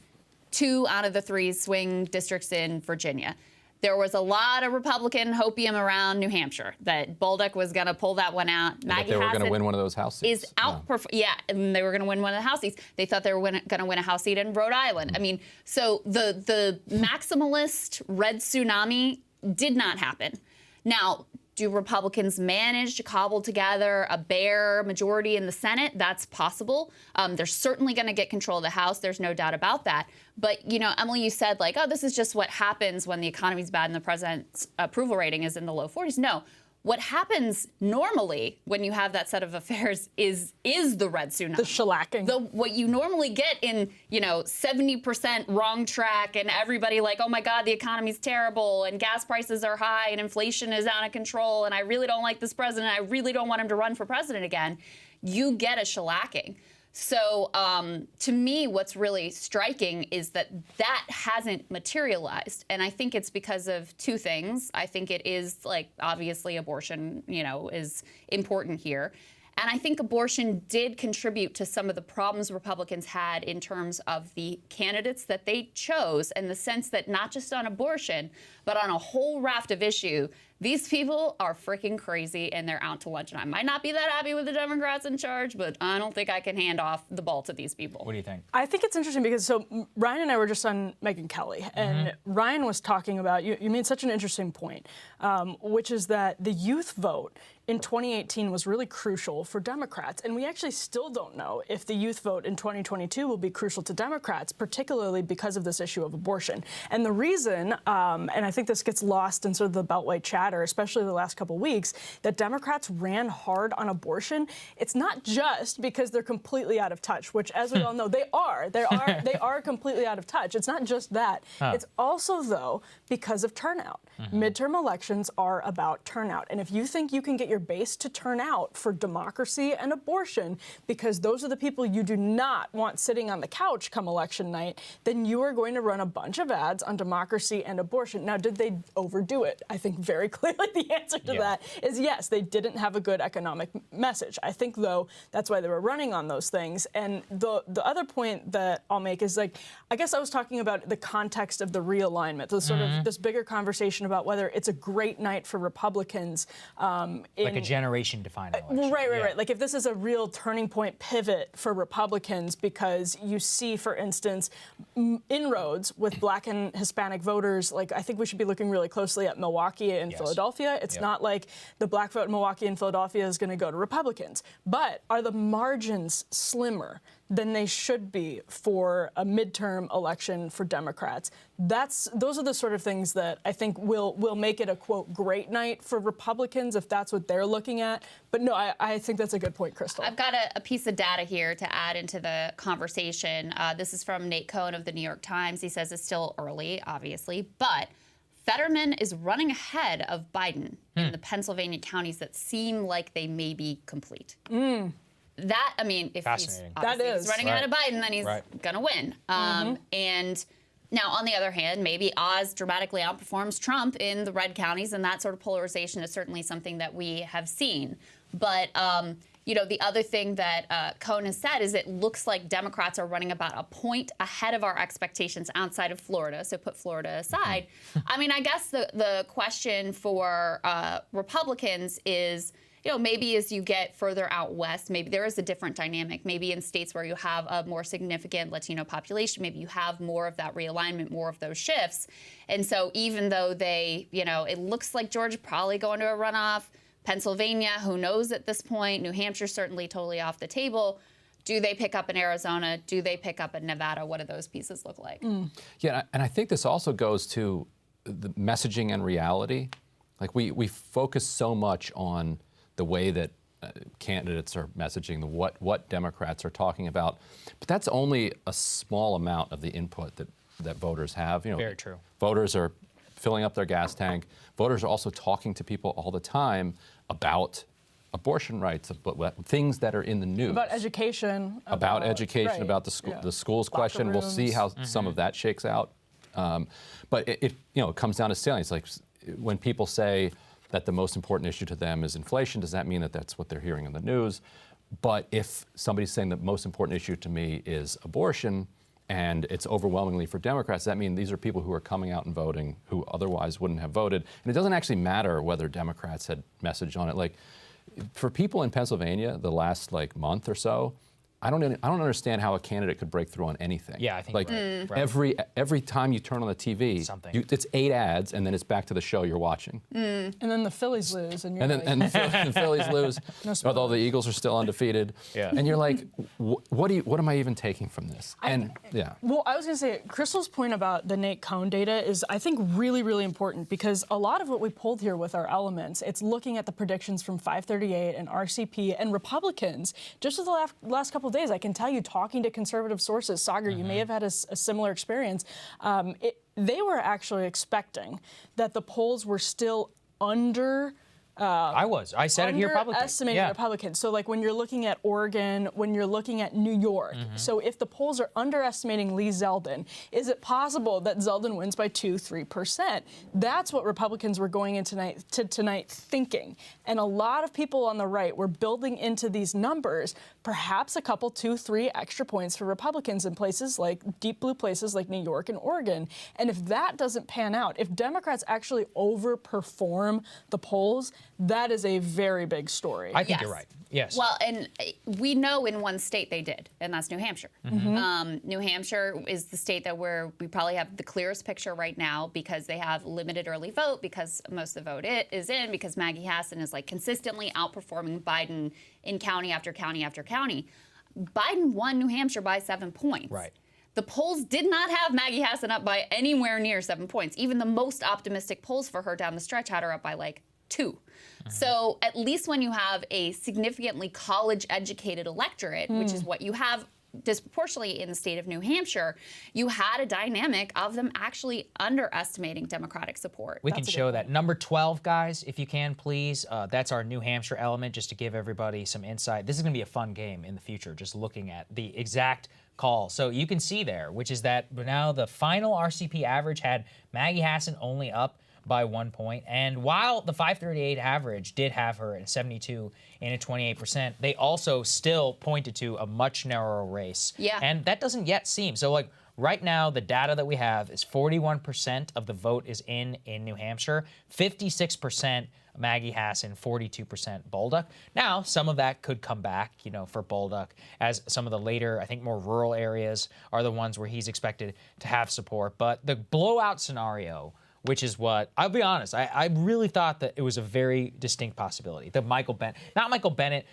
2 out of the 3 swing districts in Virginia. There was a lot of Republican hopium around New Hampshire that Bolduc was going to pull that one out. Maggie they were going to win one of those House seats. And they were going to win one of the House seats. They thought they were going to win a House seat in Rhode Island. I mean, so the maximalist red tsunami did not happen. Now, do Republicans manage to cobble together a bare majority in the Senate? That's possible. They're certainly going to get control of the House. There's no doubt about that. But, you know, Emily, you said, like, oh, this is just what happens when the economy's bad and the president's approval rating is in the low 40s. No. What happens normally when you have that set of affairs is the red tsunami. The shellacking. What you normally get in, 70% wrong track and everybody like, oh my God, the economy's terrible and gas prices are high and inflation is out of control and I really don't like this president. I really don't want him to run for president again. You get a shellacking. So to me, what's really striking is that hasn't materialized. And I think it's because of 2 things. I think it is, like, obviously abortion, is important here. And I think abortion did contribute to some of the problems Republicans had in terms of the candidates that they chose, in the sense that not just on abortion, but on a whole raft of issues, these people are freaking crazy and they're out to lunch. And I might not be that happy with the Democrats in charge, but I don't think I can hand off the ball to these people. What do you think? I think it's interesting because so Ryan and I were just on Megyn Kelly, and Ryan was talking about, you made such an interesting point, which is that the youth vote in 2018 was really crucial for Democrats. And we actually still don't know if the youth vote in 2022 will be crucial to Democrats, particularly because of this issue of abortion. And the reason, and I think this gets lost in sort of the Beltway chatter, especially the last couple of weeks, that Democrats ran hard on abortion, it's not just because they're completely out of touch, which, as we all know, they are. They are completely out of touch. It's not just that. It's also, though, because of turnout. Midterm elections are about turnout. And if you think you can get your base to turn out for democracy and abortion, because those are the people you do not want sitting on the couch come election night, then you are going to run a bunch of ads on democracy and abortion. Now, did they overdo it? I think very clearly the answer to that is yes, they didn't have a good economic message. I think, though, that's why they were running on those things. And the other point that I'll make is, like, I guess I was talking about the context of the realignment, the sort of this bigger conversation about whether it's a great night for Republicans. Like a generation-defining election. Right. Like if this is a real turning point pivot for Republicans, because you see, for instance, inroads with Black and Hispanic voters. Like, I think we should be looking really closely at Milwaukee and Philadelphia. It's not like the Black vote in Milwaukee and Philadelphia is going to go to Republicans. But are the margins slimmer than they should be for a midterm election for Democrats? Those are the sort of things that I think will make it a, quote, great night for Republicans, if that's what they're looking at. But no, I think that's a good point, Crystal. I've got a piece of data here to add into the conversation. This is from Nate Cohn of the New York Times. He says it's still early, obviously, but Fetterman is running ahead of Biden in the Pennsylvania counties that seem like they may be complete. That, I mean, if he's running ahead of Biden, then he's going to win. And now, on the other hand, maybe Oz dramatically outperforms Trump in the red counties, and that sort of polarization is certainly something that we have seen. But, you know, the other thing that Cohn has said is it looks like Democrats are running about a point ahead of our expectations outside of Florida. So put Florida aside. I mean, I guess the question for Republicans is, you know, maybe as you get further out west, maybe there is a different dynamic. Maybe in states where you have a more significant Latino population, maybe you have more of that realignment, more of those shifts. And so even though they, you know, it looks like Georgia probably going to a runoff, Pennsylvania, who knows at this point, New Hampshire certainly totally off the table. Do they pick up in Arizona? Do they pick up in Nevada? What do those pieces look like? Yeah, and I think this also goes to the messaging and reality. Like we focus so much on the way that candidates are messaging, what Democrats are talking about, but that's only a small amount of the input that voters have. You know, very true. Voters are filling up their gas tank. Voters are also talking to people all the time about abortion rights, about things that are in the news. About education. About education, about the schools question. We'll see how some of that shakes out. But it comes down to salience. Like when people say that the most important issue to them is inflation, does that mean that that's what they're hearing in the news? But if somebody's saying the most important issue to me is abortion, and it's overwhelmingly for Democrats, that means these are people who are coming out and voting who otherwise wouldn't have voted. And it doesn't actually matter whether Democrats had messaged on it. Like, for people in Pennsylvania, the last month or so, I don't understand how a candidate could break through on anything. Yeah, I think every time you turn on the TV, it's 8 ads, and then it's back to the show you're watching. And then the Phillies lose, and you're the Phillies lose, although the Eagles are still undefeated. Yeah. And you're like, what am I even taking from this? Well, I was going to say, Crystal's point about the Nate Cohn data is, I think, really, really important, because a lot of what we pulled here with our elements, it's looking at the predictions from 538 and RCP and Republicans. Just for the last couple of days, I can tell you, talking to conservative sources, Sagar, you may have had a similar experience. They were actually expecting that the polls were still under I said it here publicly. Underestimating Republicans. So like when you're looking at Oregon, when you're looking at New York. So if the polls are underestimating Lee Zeldin, is it possible that Zeldin wins by 2-3%? That's what Republicans were going into tonight thinking. And a lot of people on the right were building into these numbers, perhaps a couple, 2-3 extra points for Republicans in places like deep blue places like New York and Oregon. And if that doesn't pan out, if Democrats actually overperform the polls, that is a very big story. I think you're right. Yes. Well, and we know in one state they did, and that's New Hampshire. New Hampshire is the state that we probably have the clearest picture right now because they have limited early vote, because most of the vote is in, because Maggie Hassan is like consistently outperforming Biden in county after county after county. Biden won New Hampshire by 7 points. Right. The polls did not have Maggie Hassan up by anywhere near 7 points. Even the most optimistic polls for her down the stretch had her up by like 2. So at least when you have a significantly college-educated electorate, which is what you have disproportionately in the state of New Hampshire, you had a dynamic of them actually underestimating Democratic support. We can show that. Number 12, guys, if you can, please. That's our New Hampshire element, just to give everybody some insight. This is going to be a fun game in the future, just looking at the exact call. So you can see there, which is that now the final RCP average had Maggie Hassan only up by 1 point. And while the 538 average did have her at 72 and at 28%, they also still pointed to a much narrower race. Yeah. And that doesn't yet seem. So like right now, the data that we have is 41% of the vote is in New Hampshire, 56% Maggie Hassan, 42% Bolduc. Now, some of that could come back, for Bolduc, as some of the later, I think more rural areas are the ones where he's expected to have support. But the blowout scenario, which is what, I'll be honest, I really thought that it was a very distinct possibility. That not Michael Bennett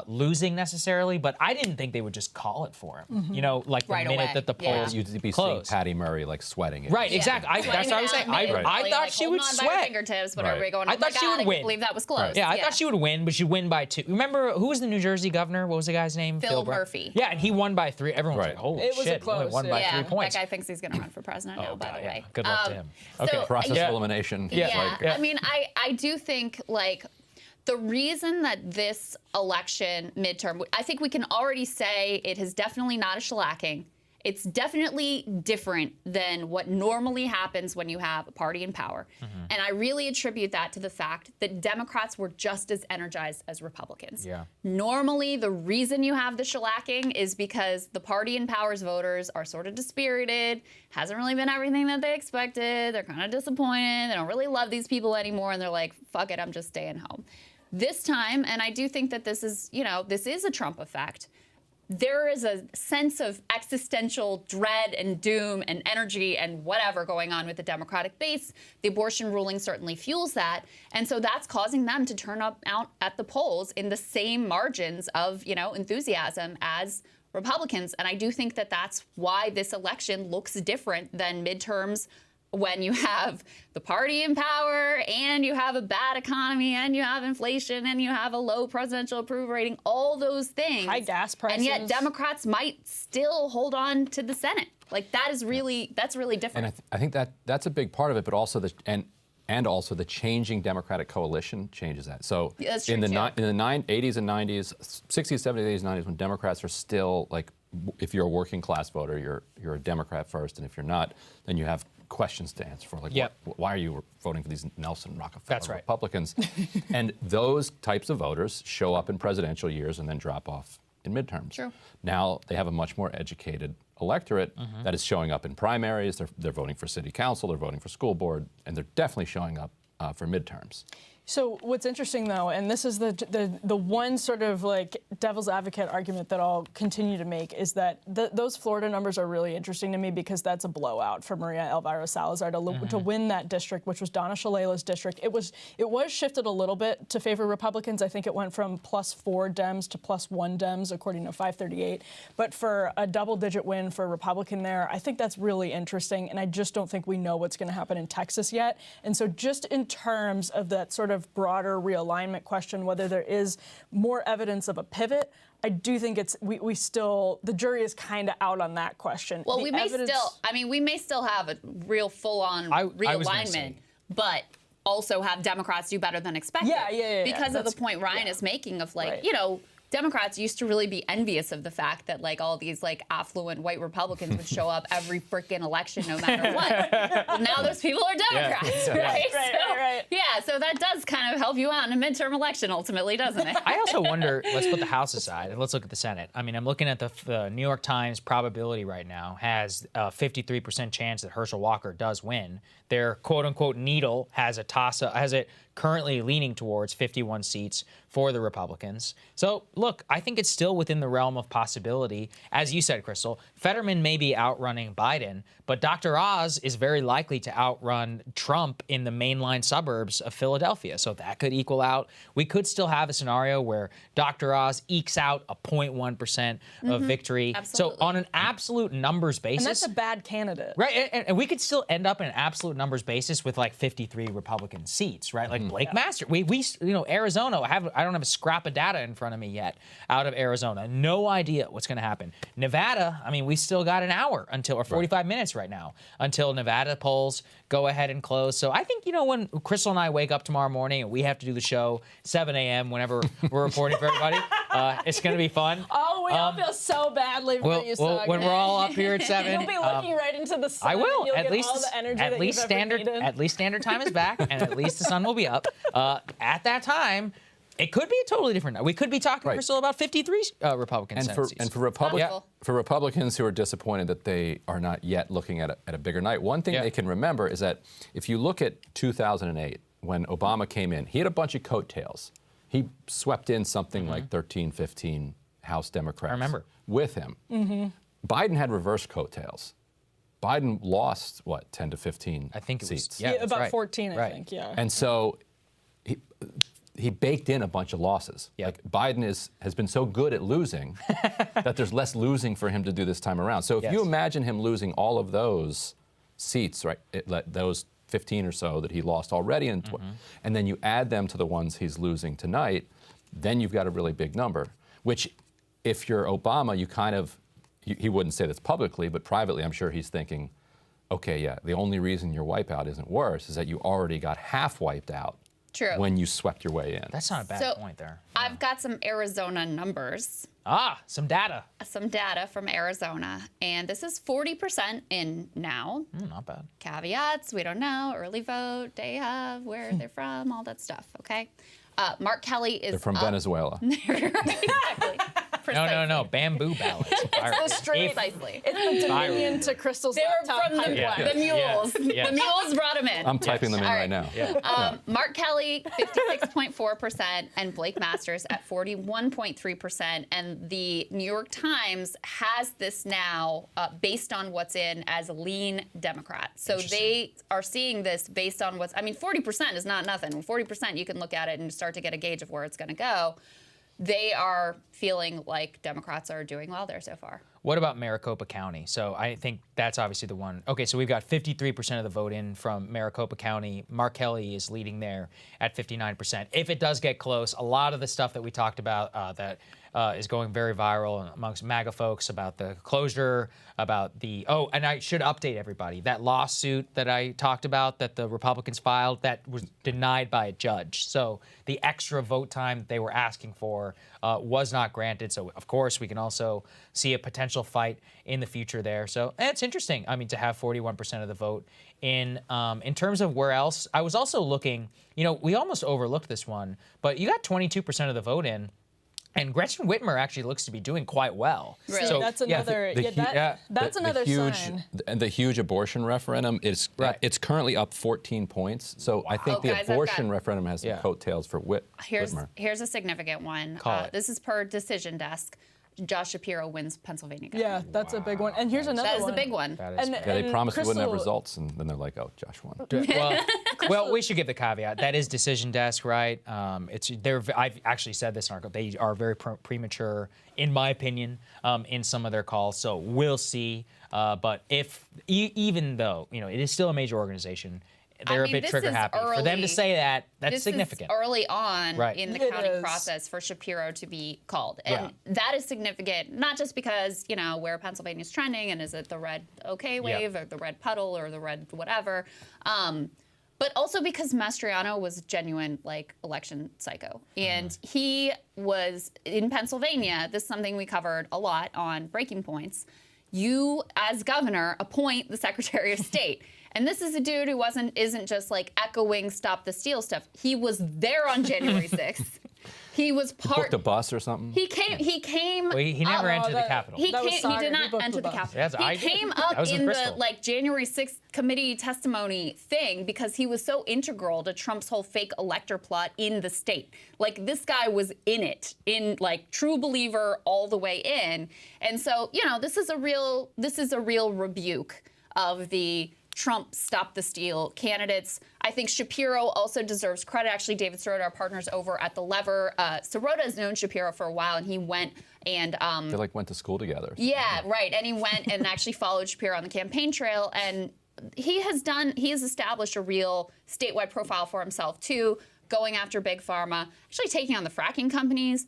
losing necessarily, but I didn't think they would just call it for him. Like right the minute away. that the polls You'd be closed. seeing Patty Murray like sweating it. Right, exactly. That's what I was saying. I thought she would sweat. Fingertips, whatever. Right. Going, I thought she would win. I can't believe that was close. Right. Yeah, I thought she would win, but she'd win by 2. Remember, who was the New Jersey governor? What was the guy's name? Phil Murphy. Yeah, and he won by 3. Everyone was Right. like, holy It was shit, close, he only won by 3 points. That guy thinks he's going to run for president now, by the way. Good luck to him. Okay. Process of elimination. I mean, I do think, like, the reason that this election midterm, I think we can already say it is definitely not a shellacking. It's definitely different than what normally happens when you have a party in power. And I really attribute that to the fact that Democrats were just as energized as Republicans. Yeah. Normally, the reason you have the shellacking is because the party in power's voters are sort of dispirited, hasn't really been everything that they expected, they're kind of disappointed, they don't really love these people anymore, and they're like, fuck it, I'm just staying home. This time, and I do think that this is a Trump effect, there is a sense of existential dread and doom and energy and whatever going on with the Democratic base. The abortion ruling certainly fuels that. And so that's causing them to turn out at the polls in the same margins of, enthusiasm as Republicans. And I do think that that's why this election looks different than midterms, when you have the party in power and you have a bad economy and you have inflation and you have a low presidential approval rating, all those things. High gas prices. And yet Democrats might still hold on to the Senate. Like, that's really different. And I think that's a big part of it, but also and also the changing Democratic coalition changes that. So that's in the true, too. 80s and 90s, 60s, 70s, 80s, 90s, when Democrats are still like, if you're a working class voter, you're a Democrat first, and if you're not, then you have questions to answer for, like, why are you voting for these Nelson Rockefeller Republicans? And those types of voters show up in presidential years and then drop off in midterms. True. Now they have a much more educated electorate that is showing up in primaries. They're voting for city council, they're voting for school board, and they're definitely showing up for midterms. So what's interesting, though, and this is the one sort of like devil's advocate argument that I'll continue to make, is that those Florida numbers are really interesting to me because that's a blowout for Maria Elvira Salazar to win that district, which was Donna Shalala's district. It was shifted a little bit to favor Republicans. I think it went from +4 Dems to +1 Dems, according to 538. But for a double-digit win for a Republican there, I think that's really interesting, and I just don't think we know what's going to happen in Texas yet. And so just in terms of that sort of broader realignment question, whether there is more evidence of a pivot, I do think the jury is kind of out on that question. Well, we may still have a real full-on realignment, but also have Democrats do better than expected. Yeah. Because of the point Ryan is making of like, you know, Democrats used to really be envious of the fact that like all these like affluent white Republicans would show up every freaking election no matter what. Well, now those people are Democrats, right? Right. Yeah, so that does kind of help you out in a midterm election ultimately, doesn't it? I also wonder, let's put the House aside and let's look at the Senate. I mean, I'm looking at the New York Times probability right now has a 53% chance that Herschel Walker does win. Their quote-unquote needle has it currently leaning towards 51 seats for the Republicans. So, look, I think it's still within the realm of possibility. As you said, Crystal, Fetterman may be outrunning Biden, but Dr. Oz is very likely to outrun Trump in the mainline suburbs of Philadelphia. So that could equal out. We could still have a scenario where Dr. Oz ekes out a 0.1% of victory. Absolutely. So on an absolute numbers basis. And that's a bad candidate. Right, and we could still end up in an absolute numbers basis with like 53 Republican seats, right? Like Blake Master, we you know, Arizona. I don't have a scrap of data in front of me yet out of Arizona. No idea what's going to happen. Nevada, I mean, we still got an hour until, or 45 minutes right now until Nevada polls go ahead and close. So I think, you know, when Crystal and I wake up tomorrow morning and we have to do the show 7 a.m. whenever we're reporting for everybody, it's going to be fun. Oh, we all feel so badly for you, Sog. When we're all up here at 7. You'll be looking right into the sun. I will. You'll at get least all the energy at that least you've standard ever needed. at least standard time is back, and at least the sun will be up. At that time, it could be a totally different night. We could be talking, Crystal, about 53 Republican Senate seats. And for Republicans who are disappointed that they are not yet looking at a bigger night, one thing they can remember is that if you look at 2008, when Obama came in, he had a bunch of coattails. He swept in something like 13, 15 House Democrats with him. Biden had reverse coattails. Biden lost, what, 10 to 15 I think it seats? was, about 14, I think, And so he baked in a bunch of losses. Like Biden has been so good at losing that there's less losing for him to do this time around. So if you imagine him losing all of those seats, right, those 15 or so that he lost already, and then you add them to the ones he's losing tonight, then you've got a really big number, which if you're Obama, you kind of, he wouldn't say this publicly, but privately I'm sure he's thinking, okay, yeah, the only reason your wipeout isn't worse is that you already got half wiped out when you swept your way in. That's not a bad point there. I've got some Arizona numbers. Some data. Some data from Arizona. And this is 40% in now. Not bad. Caveats, we don't know, early vote, day of, where they're from, all that stuff, okay? Mark Kelly is They're from Venezuela. Exactly. No, bamboo ballots. It's the straight. Precisely. It's the Dominion to Crystal's They were laptop from the mules. The mules brought them in. I'm typing them in right now. Mark Kelly, 56.4%, and Blake Masters at 41.3%. And the New York Times has this now based on what's in as a lean Democrat. So they are seeing this based on what's, I mean, 40% is not nothing. 40% you can look at it and start to get a gauge of where it's going to go. They are feeling like Democrats are doing well there so far. What about Maricopa County? So I think that's obviously the one. Okay, so we've got 53% of the vote in from Maricopa County. Mark Kelly is leading there at 59%. If it does get close, a lot of the stuff that we talked about that is going very viral amongst MAGA folks about the closure, about the, and I should update everybody, that lawsuit that I talked about that the Republicans filed, that was denied by a judge. So the extra vote time they were asking for was not granted. So of course we can also see a potential fight in the future there. So it's interesting, I mean, to have 41% of the vote in terms of where else. I was also looking, you know, we almost overlooked this one, but you got 22% of the vote in. And Gretchen Whitmer actually looks to be doing quite well. Really? So that's another. That's another sign. And the huge abortion referendum is it's currently up 14 points. So I think the abortion referendum has some coattails for Whitmer. Here's a significant one. This is per Decision Desk. Josh Shapiro wins Pennsylvania governor. Yeah, that's a big one. And here's another one. That is a big one. They promised we wouldn't have results, and then they're like, oh, Josh won. Well, we should give the caveat. That is Decision Desk, right? I've actually said this in our article. They are very premature, in my opinion, in some of their calls. So we'll see. But even though, you know, it is still a major organization, they're a bit trigger happy. For them to say that, that's significant. This is early on in the counting process for Shapiro to be called. And that is significant, not just because, you know, where Pennsylvania's trending and is it the red okay wave or the red puddle or the red whatever, But also because Mastriano was genuine, like, election psycho. And he was, in Pennsylvania, this is something we covered a lot on Breaking Points, you, as governor, appoint the Secretary of State. And this is a dude who isn't just, like, echoing Stop the Steal stuff. He was there on January 6th. He was booked a bus or something. He came. Well, he never entered the Capitol. He did not enter the Capitol. He came up in the like January 6th committee testimony thing because he was so integral to Trump's whole fake elector plot in the state. Like, this guy was in it, in like true believer all the way in. And so, you know, this is a real rebuke of the Trump Stop the Steal candidates. I think Shapiro also deserves credit. Actually, David Sirota, our partners over at The Lever, Sirota has known Shapiro for a while, and he went and they like went to school together. Yeah, right. And he went and actually followed Shapiro on the campaign trail, and he has established a real statewide profile for himself too, going after big pharma, actually taking on the fracking companies,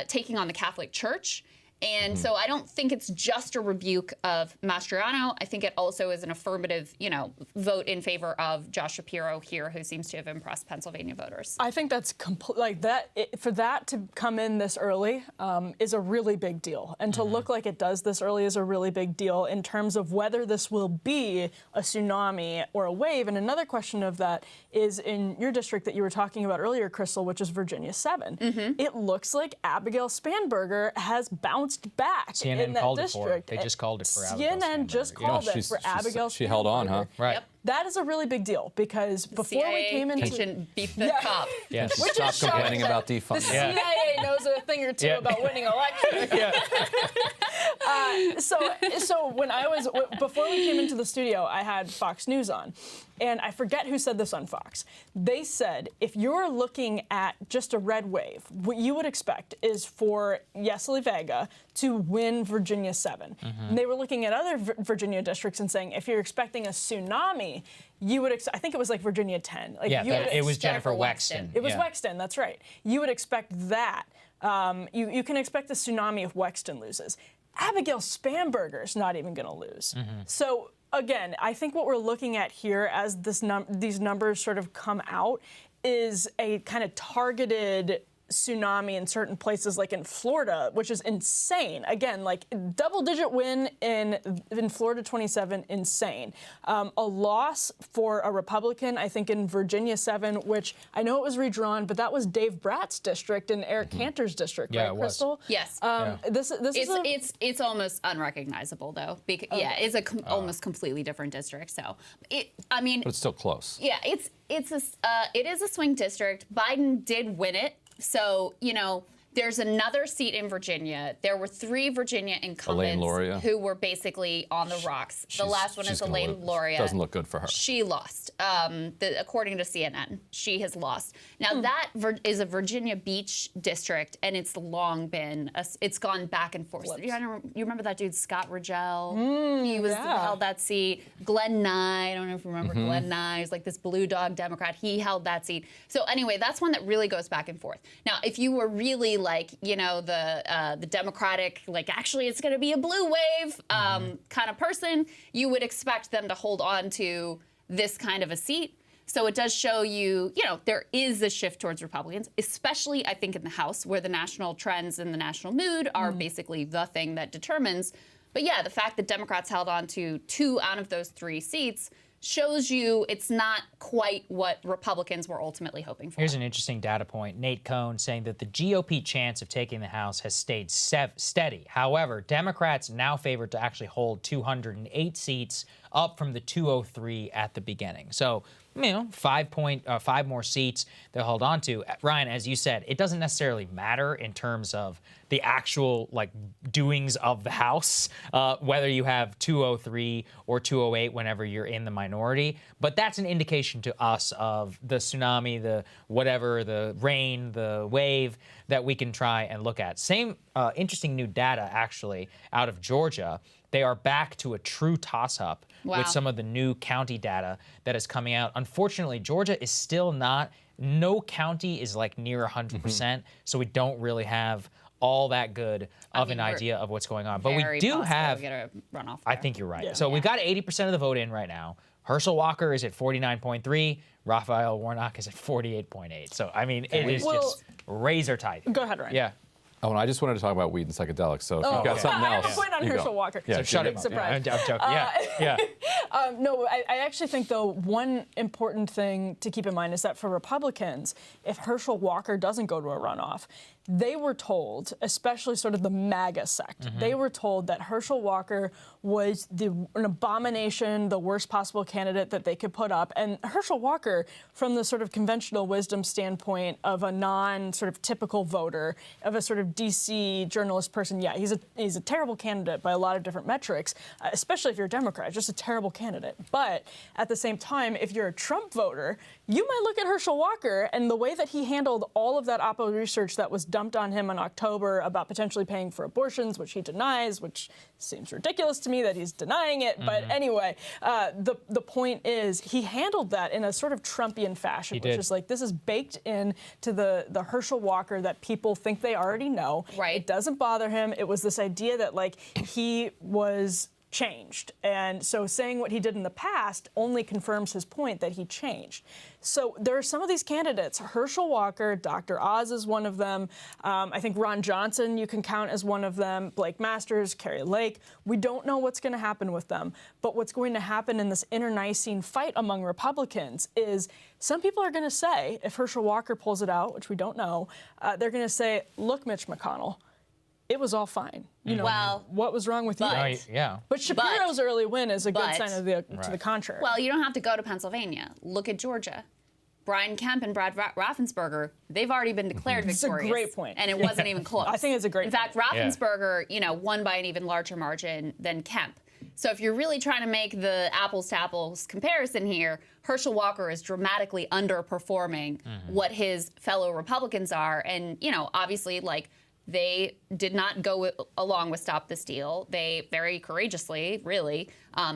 taking on the Catholic Church. And so I don't think it's just a rebuke of Mastriano. I think it also is an affirmative, you know, vote in favor of Josh Shapiro here, who seems to have impressed Pennsylvania voters. I think that's for that to come in this early is a really big deal. And to look like it does this early is a really big deal in terms of whether this will be a tsunami or a wave. And another question of that is in your district that you were talking about earlier, Crystal, which is Virginia 7. It looks like Abigail Spanberger has bounced back CNN in that called district. It for it. They just called it for Abigail CNN just called it for Abigail Spanberger. She held on, huh? Right. Yep. That is a really big deal because before we came into ancient beef the cop. Yeah, she stopped complaining about defunding. The CIA knows a thing or two about winning elections. So when before we came into the studio, I had Fox News on, and I forget who said this on Fox. They said if you're looking at just a red wave, what you would expect is for Yesli Vega to win Virginia 7. And they were looking at other Virginia districts and saying if you're expecting a tsunami, you would I think it was like Virginia 10. Like it was Jennifer Wexton. It was Wexton, that's right. You would expect that. You can expect a tsunami if Wexton loses. Abigail Spanberger's not even going to lose. So again, I think what we're looking at here as these numbers sort of come out is a kind of targeted tsunami in certain places like in Florida, which is insane. Again, like double-digit win in Florida 27, insane. A loss for a Republican, I think, in Virginia 7, which I know it was redrawn, but that was Dave Bratt's district and Eric Cantor's district, right, Crystal? Yes. It's almost unrecognizable though. It's almost completely different district. So but it's still close. Yeah, it is a swing district. Biden did win it. So, you know, there's another seat in Virginia. There were 3 Virginia incumbents who were basically on the rocks. The last one is Elaine Luria. Doesn't look good for her. She lost. According to CNN, she has lost. Now, that is a Virginia Beach district, and it's long been, it's gone back and forth. You remember that dude, Scott Rigel? He held that seat. Glenn Nye, I don't know if you remember Glenn Nye. He's like this blue dog Democrat. He held that seat. So anyway, that's one that really goes back and forth. Now, if you were really like, you know, the Democratic, like actually it's going to be a blue wave kind of person, you would expect them to hold on to this kind of a seat. So it does show you, you know, there is a shift towards Republicans, especially I think in the House where the national trends and the national mood are basically the thing that determines. But yeah, the fact that Democrats held on to 2 out of those 3 seats shows you it's not quite what Republicans were ultimately hoping for. Here's an interesting data point. Nate Cohn saying that the GOP chance of taking the House has stayed steady. However, Democrats now favored to actually hold 208 seats, up from the 203 at the beginning. So, you know, 5 more seats they'll hold on to. Ryan, as you said, it doesn't necessarily matter in terms of the actual like doings of the House, whether you have 203 or 208 whenever you're in the minority. But that's an indication to us of the tsunami, the whatever, the rain, the wave that we can try and look at. Same interesting new data actually out of Georgia. They are back to a true toss-up with some of the new county data that is coming out. Unfortunately, Georgia is still not, no county is like near 100%, so we don't really have all that good of an idea of what's going on. But we do have, get a runoff there. I think you're right. Yeah. So we've got 80% of the vote in right now. Herschel Walker is at 49.3. Raphael Warnock is at 48.8. So, I mean, it is just razor tight. Go ahead, Ryan. Yeah. Oh, and I just wanted to talk about weed and psychedelics. So if you've got something else, I have a point on Herschel Walker. Yeah, so shut him up. I'm joking. Yeah. No, I actually think, though, one important thing to keep in mind is that for Republicans, if Herschel Walker doesn't go to a runoff, they were told, especially sort of the MAGA sect, they were told that Herschel Walker was an abomination, the worst possible candidate that they could put up. And Herschel Walker, from the sort of conventional wisdom standpoint of a non-sort of typical voter, of a sort of DC journalist person, yeah, he's a terrible candidate by a lot of different metrics, especially if you're a Democrat, just a terrible candidate. But at the same time, if you're a Trump voter, you might look at Herschel Walker and the way that he handled all of that Oppo research that was dumped on him in October about potentially paying for abortions, which he denies, which seems ridiculous to me that he's denying it. But anyway, the point is he handled that in a sort of Trumpian fashion, which is like, this is baked in to the Herschel Walker that people think they already know. Right. It doesn't bother him. It was this idea that, like, he was changed. And so saying what he did in the past only confirms his point that he changed. So there are some of these candidates, Herschel Walker, Dr. Oz is one of them. I think Ron Johnson you can count as one of them, Blake Masters, Kari Lake. We don't know what's going to happen with them. But what's going to happen in this internecine fight among Republicans is some people are going to say, if Herschel Walker pulls it out, which we don't know, they're going to say, look, Mitch McConnell, it was all fine. You know, what was wrong with you? But Shapiro's early win is a good sign of to the contrary. Well, you don't have to go to Pennsylvania. Look at Georgia. Brian Kemp and Brad Raffensperger, they've already been declared victorious. It's a great point. And it wasn't even close. I think it's a great point. In fact, Raffensperger, won by an even larger margin than Kemp. So if you're really trying to make the apples to apples comparison here, Herschel Walker is dramatically underperforming what his fellow Republicans are. And, obviously, like, they did not go along with Stop the Steal. They very courageously, really,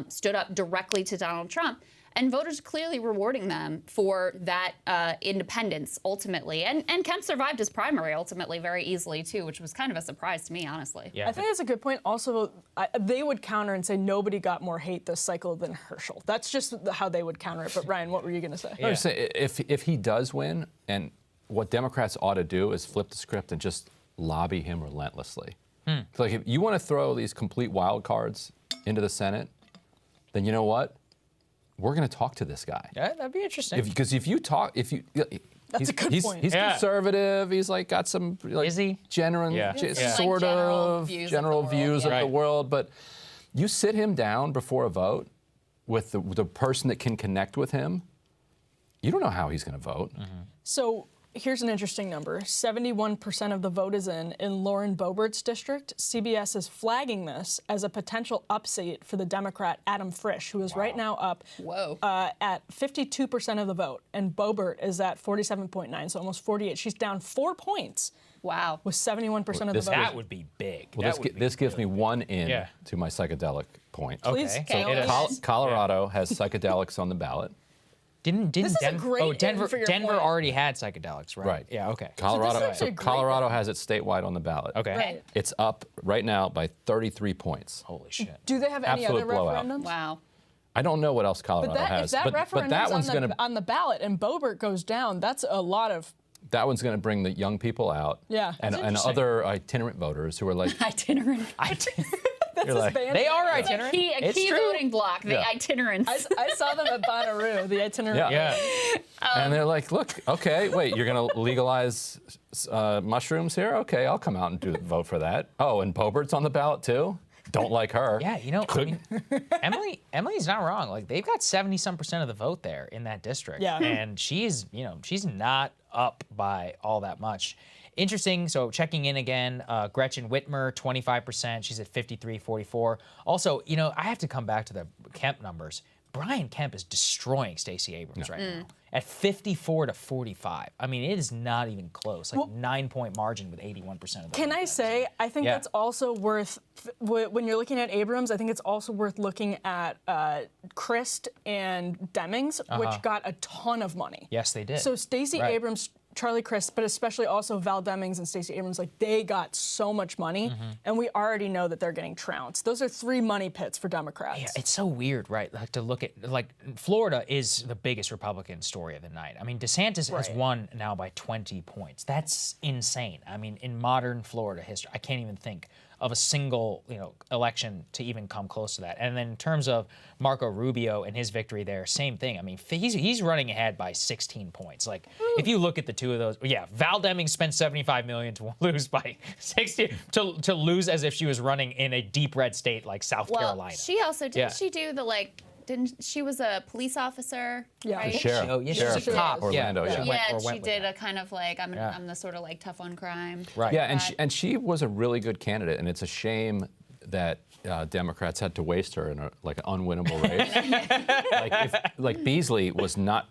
stood up directly to Donald Trump. And voters clearly rewarding them for that independence, ultimately. And Kemp survived his primary, ultimately, very easily, too, which was kind of a surprise to me, honestly. I think that's a good point. Also, they would counter and say nobody got more hate this cycle than Herschel. That's just how they would counter it. But, Ryan, what were you going to say? I was saying, if he does win, and what Democrats ought to do is flip the script and just lobby him relentlessly. Like, if you want to throw these complete wild cards into the Senate, then you know what? We're going to talk to this guy. Yeah, that'd be interesting. Because if you talk, that's a good point. He's conservative. He's like got some is he? General views of the world. But you sit him down before a vote with the person that can connect with him. You don't know how he's going to vote. So here's an interesting number. 71% of the vote is in Lauren Boebert's district. CBS is flagging this as a potential upseat for the Democrat Adam Frisch, who is right now up at 52% of the vote. And Boebert is at 47.9, so almost 48. She's down 4 points. Wow. With 71% of the vote. That would be big. Well, this gives me one in to my psychedelic point. Please. Okay. Colorado has psychedelics on the ballot. Didn't this Denver? Is a great Denver already had psychedelics, right? Right. Yeah. Okay. Colorado has it statewide on the ballot. Okay. Right. It's up right now by 33 points. Holy shit. Do they have any Absolute other blowout. referendums? Wow. I don't know what else Colorado has. If that but referendum's that one's on the ballot and Boebert goes down, that's a lot of. That one's going to bring the young people out. Yeah. And other itinerant voters who are like itinerant. They are itinerant. A key voting block, the itinerants. I saw them at Bonnaroo, the itinerant. Yeah. And they're like, look, okay, wait, you're going to legalize mushrooms here? Okay, I'll come out and vote for that. Oh, and Boebert's on the ballot too? Don't like her. Yeah, I mean, Emily's not wrong. Like, they've got 70-some% of the vote there in that district. Yeah. And she's not up by all that much. Interesting. So checking in again, Gretchen Whitmer, 25%. She's at 53-44. Also, I have to come back to the Kemp numbers. Brian Kemp is destroying Stacey Abrams right now at 54-45. I mean, it is not even close. Like 9-point margin with 81% of the Can I say, I think that's also worth, when you're looking at Abrams, I think it's also worth looking at Christ and Demings, which got a ton of money. Yes, they did. So Stacey Abrams Charlie Crist, but especially also Val Demings and Stacey Abrams, like they got so much money, and we already know that they're getting trounced. Those are 3 money pits for Democrats. Yeah, it's so weird, right? Like to look at, like, Florida is the biggest Republican story of the night. I mean, DeSantis has won now by 20 points. That's insane. I mean, in modern Florida history, I can't even think of a single, election to even come close to that. And then in terms of Marco Rubio and his victory there, same thing. I mean, he's running ahead by 16 points. Like, if you look at the two of those, Val Demings spent $75 million to lose by 60, to lose as if she was running in a deep red state like South Carolina. She also didn't she do the she was a police officer, right? The sheriff. She was a cop. Orlando, She did a kind of like, I'm the sort of like tough on crime. Right. Yeah, and she was a really good candidate, and it's a shame that Democrats had to waste her in an unwinnable race. like Beasley was not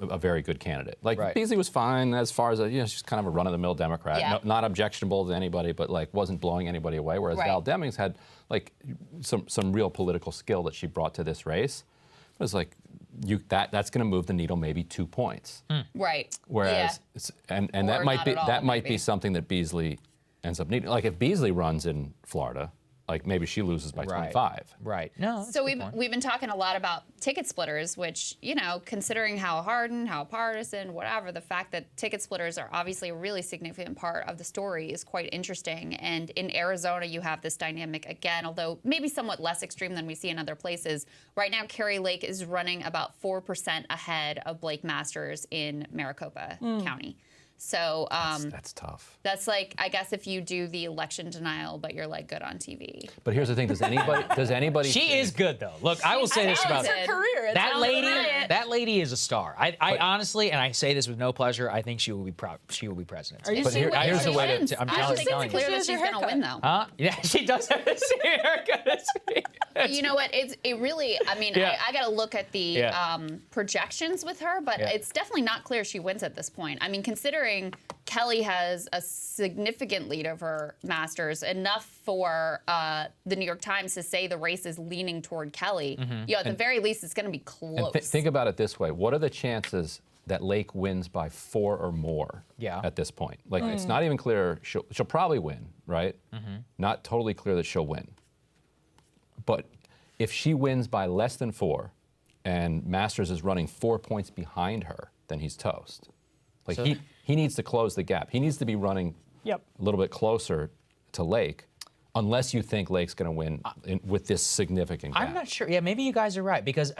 a very good candidate. Beasley was fine as far as she's kind of a run-of-the-mill Democrat, not objectionable to anybody, but wasn't blowing anybody away. Whereas Val Demings had some real political skill that she brought to this race. It was that's going to move the needle maybe 2 points. Right. Whereas and that might be something that Beasley ends up needing. Like if Beasley runs in Florida, maybe she loses by 25. Right. No. So we've been talking a lot about ticket splitters, which, considering how hardened, how partisan, whatever, the fact that ticket splitters are obviously a really significant part of the story is quite interesting. And in Arizona, you have this dynamic again, although maybe somewhat less extreme than we see in other places. Right now, Kari Lake is running about 4% ahead of Blake Masters in Maricopa County. So that's tough. That's I guess if you do the election denial, but you're good on TV. But here's the thing: does anybody? She is good though. Look, I will say this about her career. That lady is a star. I honestly, and I say this with no pleasure, I think she will be She will be president. Here's the way I'm telling you. It's clear that she's going to win, though. Huh? Yeah, she does have a haircut. You know what? It really. I mean, I got to look at the projections with her, but it's definitely not clear she wins at this point. I mean, considering Kelly has a significant lead over Masters, enough for the New York Times to say the race is leaning toward Kelly. At the very least, it's going to be close. Think about it this way. What are the chances that Lake wins by 4 or more at this point? It's not even clear. She'll probably win, right? Not totally clear that she'll win. But if she wins by less than 4 and Masters is running 4 points behind her, then he's toast. He needs to close the gap. He needs to be running a little bit closer to Lake, unless you think Lake's going to win with this significant gap. I'm not sure. Yeah, maybe you guys are right, because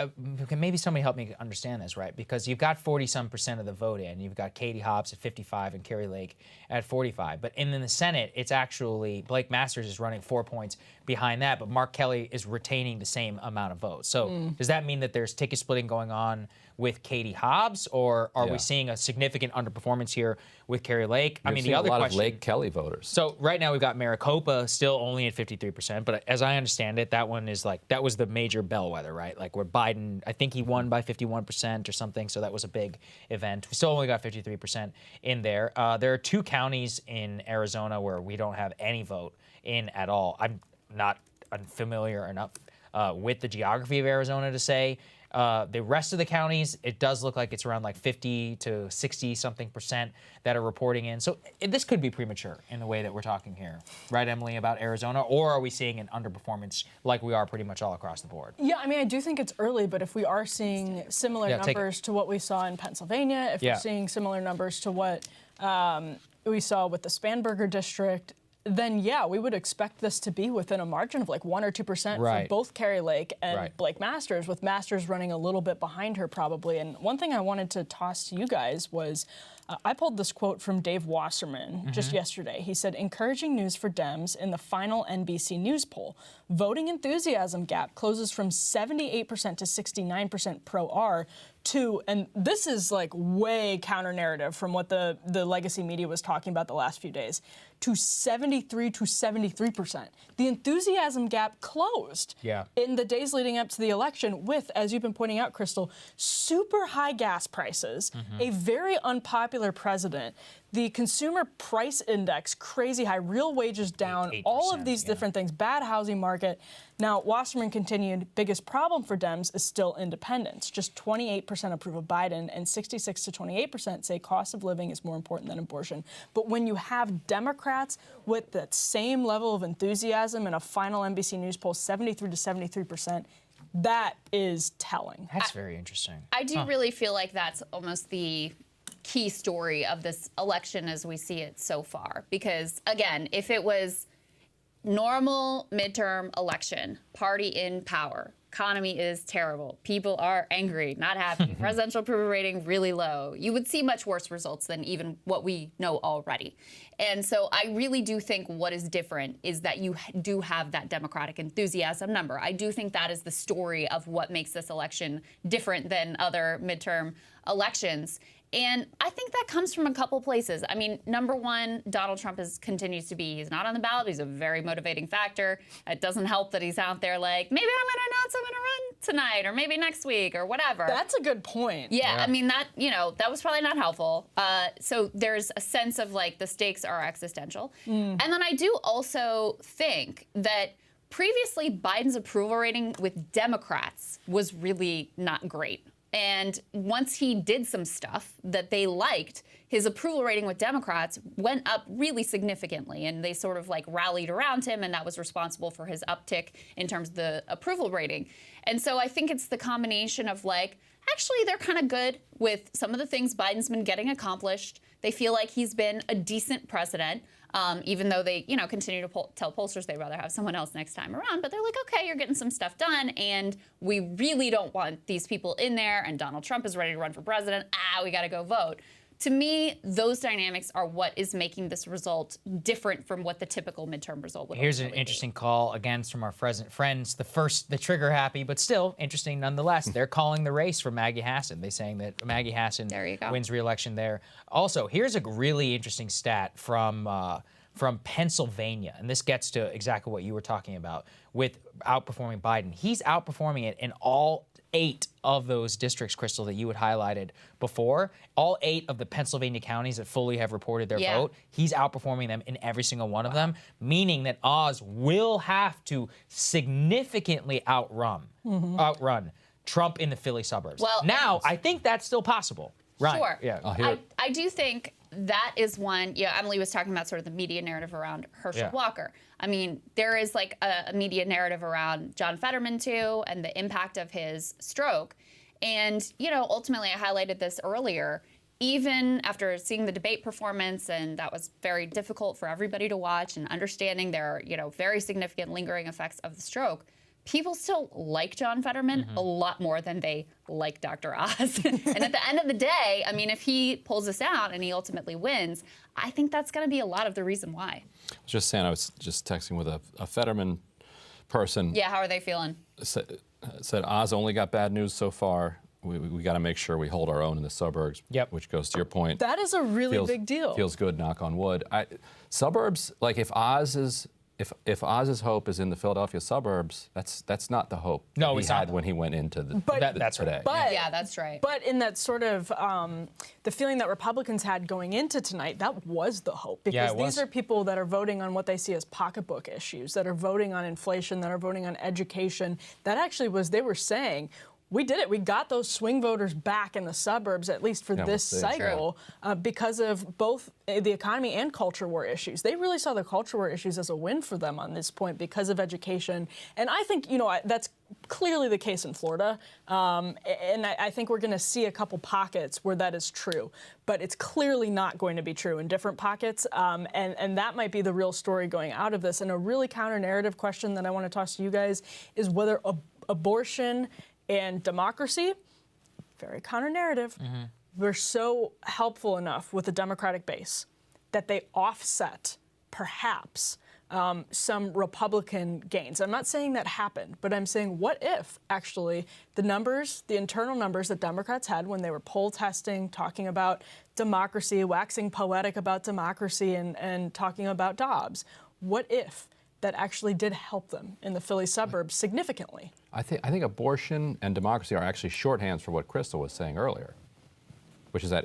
maybe somebody help me understand this, right? Because you've got 40-some% of the vote in. You've got Katie Hobbs at 55 and Kari Lake at 45. But in the Senate, it's actually Blake Masters is running 4 points behind that, but Mark Kelly is retaining the same amount of votes. So does that mean that there's ticket splitting going on with Katie Hobbs, or are we seeing a significant underperformance here with Kari Lake? I mean, the other question, a lot of Lake Kelly voters. So right now we've got Maricopa still only at 53%, but as I understand it, that one is that was the major bellwether, right? Where Biden, I think he won by 51% or something, so that was a big event. We still only got 53% in there. There are 2 counties in Arizona where we don't have any vote in at all. I'm not unfamiliar enough with the geography of Arizona to say. The rest of the counties, it does look like it's around 50 to 60 something% that are reporting in. So this could be premature in the way that we're talking here, right, Emily, about Arizona? Or are we seeing an underperformance like we are pretty much all across the board? Yeah, I mean, I do think it's early, but if we are seeing similar numbers to what we saw in Pennsylvania, if we're seeing similar numbers to what we saw with the Spanberger district, then we would expect this to be within a margin of 1 or 2% for both Kari Lake and Blake Masters, with Masters running a little bit behind her probably. And one thing I wanted to toss to you guys was I pulled this quote from Dave Wasserman just yesterday. He said, encouraging news for Dems in the final NBC News poll. Voting enthusiasm gap closes from 78% to 69% pro-R to, and this is way counter-narrative from what the legacy media was talking about the last few days, to 73 to 73%. The enthusiasm gap closed in the days leading up to the election with, as you've been pointing out, Crystal, super high gas prices, a very unpopular unpopular president, the consumer price index crazy high, real wages down, 8%, all of these different things, bad housing market. Now, Wasserman continued, biggest problem for Dems is still independence. Just 28% approve of Biden and 66 to 28% say cost of living is more important than abortion. But when you have Democrats with that same level of enthusiasm in a final NBC News poll, 73 to 73%, that is telling. That's very interesting. I do really feel like that's almost the key story of this election as we see it so far. Because, again, if it was normal midterm election, party in power, economy is terrible, people are angry, not happy, presidential approval rating really low, you would see much worse results than even what we know already. And so I really do think what is different is that you do have that Democratic enthusiasm number. I do think that is the story of what makes this election different than other midterm elections. And I think that comes from a couple places. I mean, number one, Donald Trump continues to be, he's not on the ballot. He's a very motivating factor. It doesn't help that he's out there like, maybe I'm going to announce I'm going to run tonight or maybe next week or whatever. That's a good point. Yeah, I mean, that, that was probably not helpful. So there's a sense of like the stakes are existential. And then I do also think that previously Biden's approval rating with Democrats was really not great. And once he did some stuff that they liked, his approval rating with Democrats went up really significantly. And they sort of like rallied around him, and that was responsible for his uptick in terms of the approval rating. And so I think it's the combination of like, actually, they're kind of good with some of the things Biden's been getting accomplished. They feel like he's been a decent president. Even though they, continue to tell pollsters they'd rather have someone else next time around. But they're like, okay, you're getting some stuff done, and we really don't want these people in there, and Donald Trump is ready to run for president. We got to go vote. To me, those dynamics are what is making this result different from what the typical midterm result would be. Here's an interesting call, again, from our friends. The trigger happy, but still interesting nonetheless. They're calling the race for Maggie Hassan. They're saying that Maggie Hassan wins re-election there. Also, here's a really interesting stat from Pennsylvania, and this gets to exactly what you were talking about with outperforming Biden. He's outperforming it in all 8 of those districts, Crystal, that you had highlighted before. All 8 of the Pennsylvania counties that fully have reported their vote, he's outperforming them in every single one of them, meaning that Oz will have to significantly outrun Trump in the Philly suburbs. Well, now, I think that's still possible. Right. Sure. Yeah. I do think that is one, Emily was talking about sort of the media narrative around Herschel Walker. I mean, there is like a media narrative around John Fetterman too, and the impact of his stroke. And, ultimately I highlighted this earlier, even after seeing the debate performance, and that was very difficult for everybody to watch, and understanding there are, very significant lingering effects of the stroke, people still like John Fetterman a lot more than they like Dr. Oz. And at the end of the day, I mean, if he pulls this out and he ultimately wins, I think that's going to be a lot of the reason why. I was just saying, I was just texting with a Fetterman person. Yeah, how are they feeling? Said Oz only got bad news so far. We got to make sure we hold our own in the suburbs, which goes to your point. That is a really big deal. Feels good, knock on wood. Suburbs, like if Oz's hope is in the Philadelphia suburbs, that's not the hope he had when he went into the that's today. Right. Yeah, that's right. But in that sort of the feeling that Republicans had going into tonight, that was the hope, because these are people that are voting on what they see as pocketbook issues, that are voting on inflation, that are voting on education. That actually was, they were saying, we did it. We got those swing voters back in the suburbs, at least for this cycle, because of both the economy and culture war issues. They really saw the culture war issues as a win for them on this point because of education. And I think, that's clearly the case in Florida. And I think we're going to see a couple pockets where that is true. But it's clearly not going to be true in different pockets. And that might be the real story going out of this. And a really counter-narrative question that I want to toss to you guys is whether abortion and democracy, very counter-narrative, were so helpful enough with the Democratic base that they offset, perhaps, some Republican gains. I'm not saying that happened, but I'm saying what if, actually, the internal numbers that Democrats had when they were poll testing, talking about democracy, waxing poetic about democracy, and talking about Dobbs, what if that actually did help them in the Philly suburbs significantly? I think abortion and democracy are actually shorthands for what Crystal was saying earlier. which is that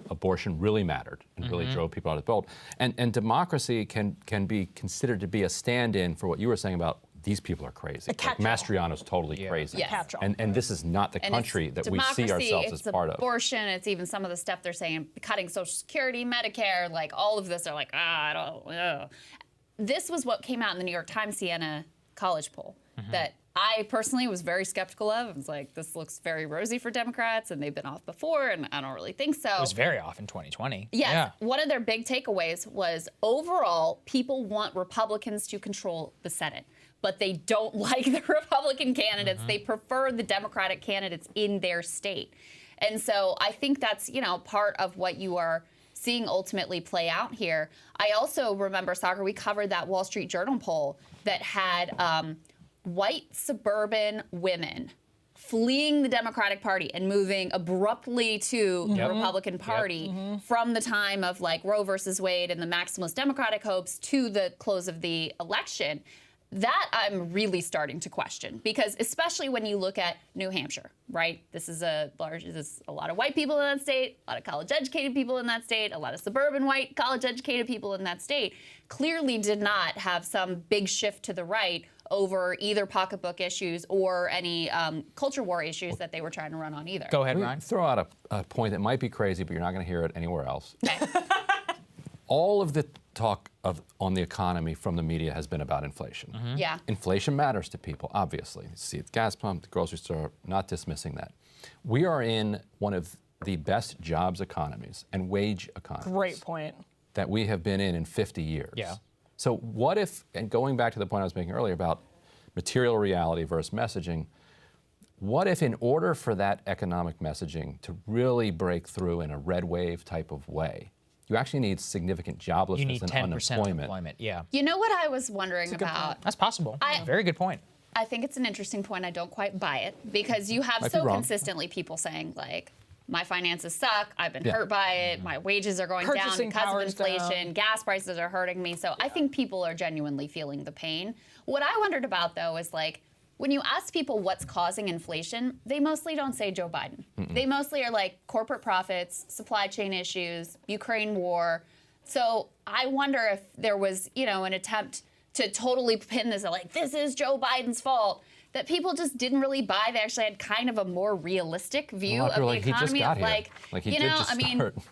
abortion really mattered and really drove people out of the vote, and democracy can be considered to be a stand-in for what you were saying about these people are crazy. Like Mastriano's totally crazy. Yes. And this is not the country that we see ourselves as part of. It's abortion, it's even some of the stuff they're saying, cutting Social Security, Medicare, like all of this are like, I don't know. This was what came out in the New York Times Siena College poll that I personally was very skeptical of. I was like, this looks very rosy for Democrats, and they've been off before, and I don't really think so. It was very off in 2020. Yes. Yeah. One of their big takeaways was overall, people want Republicans to control the Senate, but they don't like the Republican candidates. They prefer the Democratic candidates in their state. And so I think that's, part of what you are seeing ultimately play out here. I also remember, Sagar, we covered that Wall Street Journal poll that had white suburban women fleeing the Democratic Party and moving abruptly to the Republican Party from the time of like Roe versus Wade and the maximalist Democratic hopes to the close of the election. That I'm really starting to question, because especially when you look at New Hampshire, right? This is a lot of white people in that state, a lot of college-educated people in that state, a lot of suburban white college-educated people in that state, clearly did not have some big shift to the right over either pocketbook issues or any culture war issues that they were trying to run on either. Go ahead, Ryan. Throw out a point that might be crazy, but you're not going to hear it anywhere else. All of the talk on the economy from the media has been about inflation. Yeah. Inflation matters to people, obviously. You see it at the gas pump, the grocery store, not dismissing that. We are in one of the best jobs economies and wage economies. Great point. That we have been in 50 years. Yeah. So what if, and going back to the point I was making earlier about material reality versus messaging, what if in order for that economic messaging to really break through in a red wave type of way, you actually need significant joblessness You need and 10% unemployment. Yeah. You know what I was wondering about? That's possible. Very good point. I think it's an interesting point. I don't quite buy it, because you have so consistently people saying, like, my finances suck, I've been hurt by it, my wages are going down because of inflation, gas prices are hurting me. So I think people are genuinely feeling the pain. What I wondered about, though, is like, when you ask people what's causing inflation, they mostly don't say Joe Biden. They mostly are like corporate profits, supply chain issues, Ukraine war. So I wonder if there was, an attempt to totally pin this, like, this is Joe Biden's fault, that people just didn't really buy. They actually had kind of a more realistic view of the economy.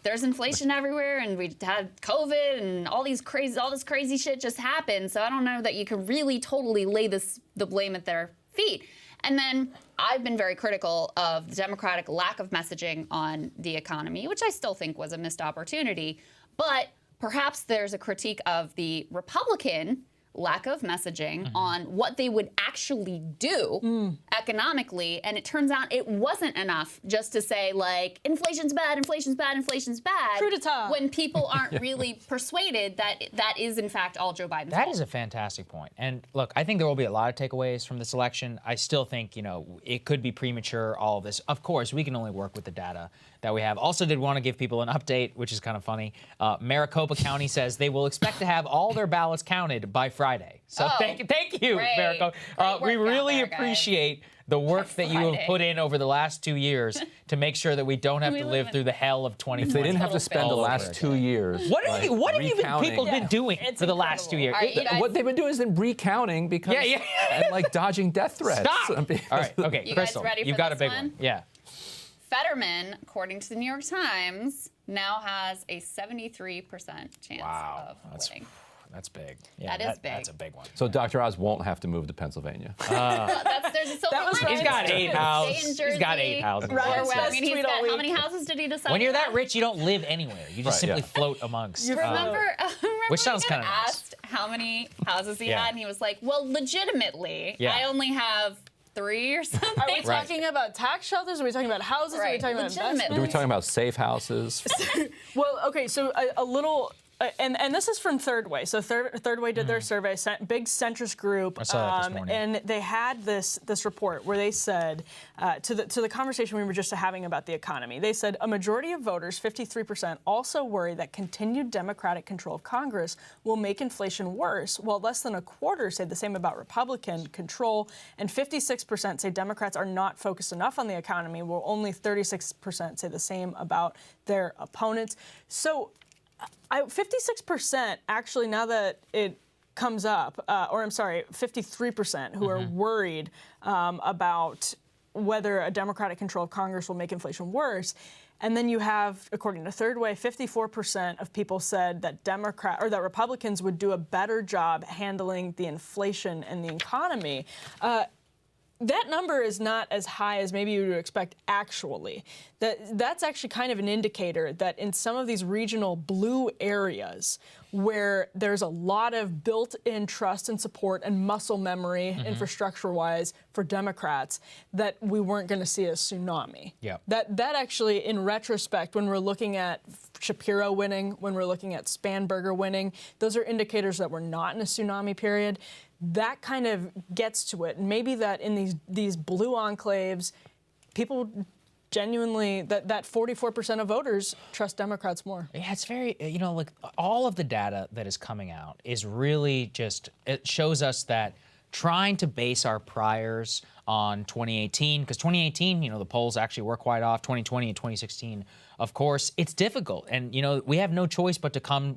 There's inflation everywhere, and we had COVID, and all this crazy shit just happened. So I don't know that you can really totally lay the blame at their feet. And then I've been very critical of the Democratic lack of messaging on the economy, which I still think was a missed opportunity. But perhaps there's a critique of the Republican lack of messaging on what they would actually do economically, and it turns out it wasn't enough just to say, like, inflation's bad, inflation's bad, inflation's bad, when people aren't really persuaded that that is in fact all Joe Biden's fault. That is a fantastic point. And look, I think there will be a lot of takeaways from this election. I still think, it could be premature, all of this. Of course, we can only work with the data that we have. Also did want to give people an update, which is kind of funny. Maricopa County says they will expect to have all their ballots counted by Friday. So thank you, Maricopa. We really appreciate the work that you have put in over the last 2 years to make sure that we don't have to live through the hell of 2020. If they didn't have to spend the last 2 years. What have people been doing for the last 2 years? What they've been doing is then recounting because and like dodging death threats. Stop! All right, okay, you Crystal, guys ready for you've got a this big one? Yeah. Fetterman, according to the New York Times, now has a 73% chance of winning. That's big. Yeah, that is big. That's a big one. So Dr. Oz won't have to move to Pennsylvania. He's got 8 houses. He's got 8 houses. How many houses did he decide? When you're that rich, you don't live anywhere. You just simply float amongst. Remember which sounds kind of nice. Asked how many houses he had, and he was like, "Well, legitimately, I only have 3 or something." Are we talking about tax shelters? Are we talking about houses? Are we talking about investments? Are we talking about safe houses? Well, okay, so a little and this is from Third Way. So Third Way did their survey, big centrist group, I saw that this morning. and they had this report where they said to the conversation we were just having about the economy. They said a majority of voters, 53%, also worry that continued Democratic control of Congress will make inflation worse, while less than a quarter say the same about Republican control, and 56% say Democrats are not focused enough on the economy, while only 36% say the same about their opponents. So 56% actually, now that it comes up, 53% who are worried about whether a Democratic control of Congress will make inflation worse. And then you have, according to Third Way, 54% of people said that that Republicans would do a better job handling the inflation and the economy. That number is not as high as maybe you would expect actually. That's actually kind of an indicator that in some of these regional blue areas where there's a lot of built-in trust and support and muscle memory infrastructure-wise for Democrats, that we weren't going to see a tsunami. Yeah. That actually, in retrospect, when we're looking at Shapiro winning, when we're looking at Spanberger winning, those are indicators that we're not in a tsunami period. That kind of gets to it. And maybe that in these blue enclaves, people genuinely, that 44% of voters trust Democrats more. Yeah, it's very, like all of the data that is coming out is really just, it shows us that trying to base our priors on 2018, because 2018, the polls actually were quite off, 2020 and 2016, of course, it's difficult. And, we have no choice but to come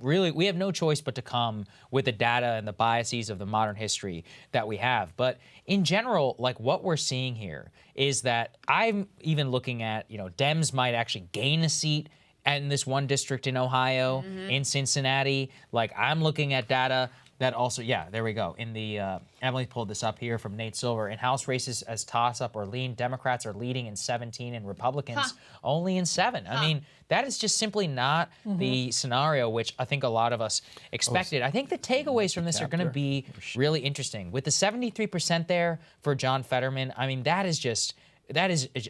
with the data and the biases of the modern history that we have. But in general, like what we're seeing here is that I'm even looking at, Dems might actually gain a seat in this one district in Ohio, in Cincinnati. Like I'm looking at data that also, there we go. In the, Emily pulled this up here from Nate Silver. In House races as toss-up or lean, Democrats are leading in 17 and Republicans only in 7. I mean, that is just simply not the scenario which I think a lot of us expected. I think the takeaways from this are going to be really interesting. With the 73% there for John Fetterman, I mean, that is just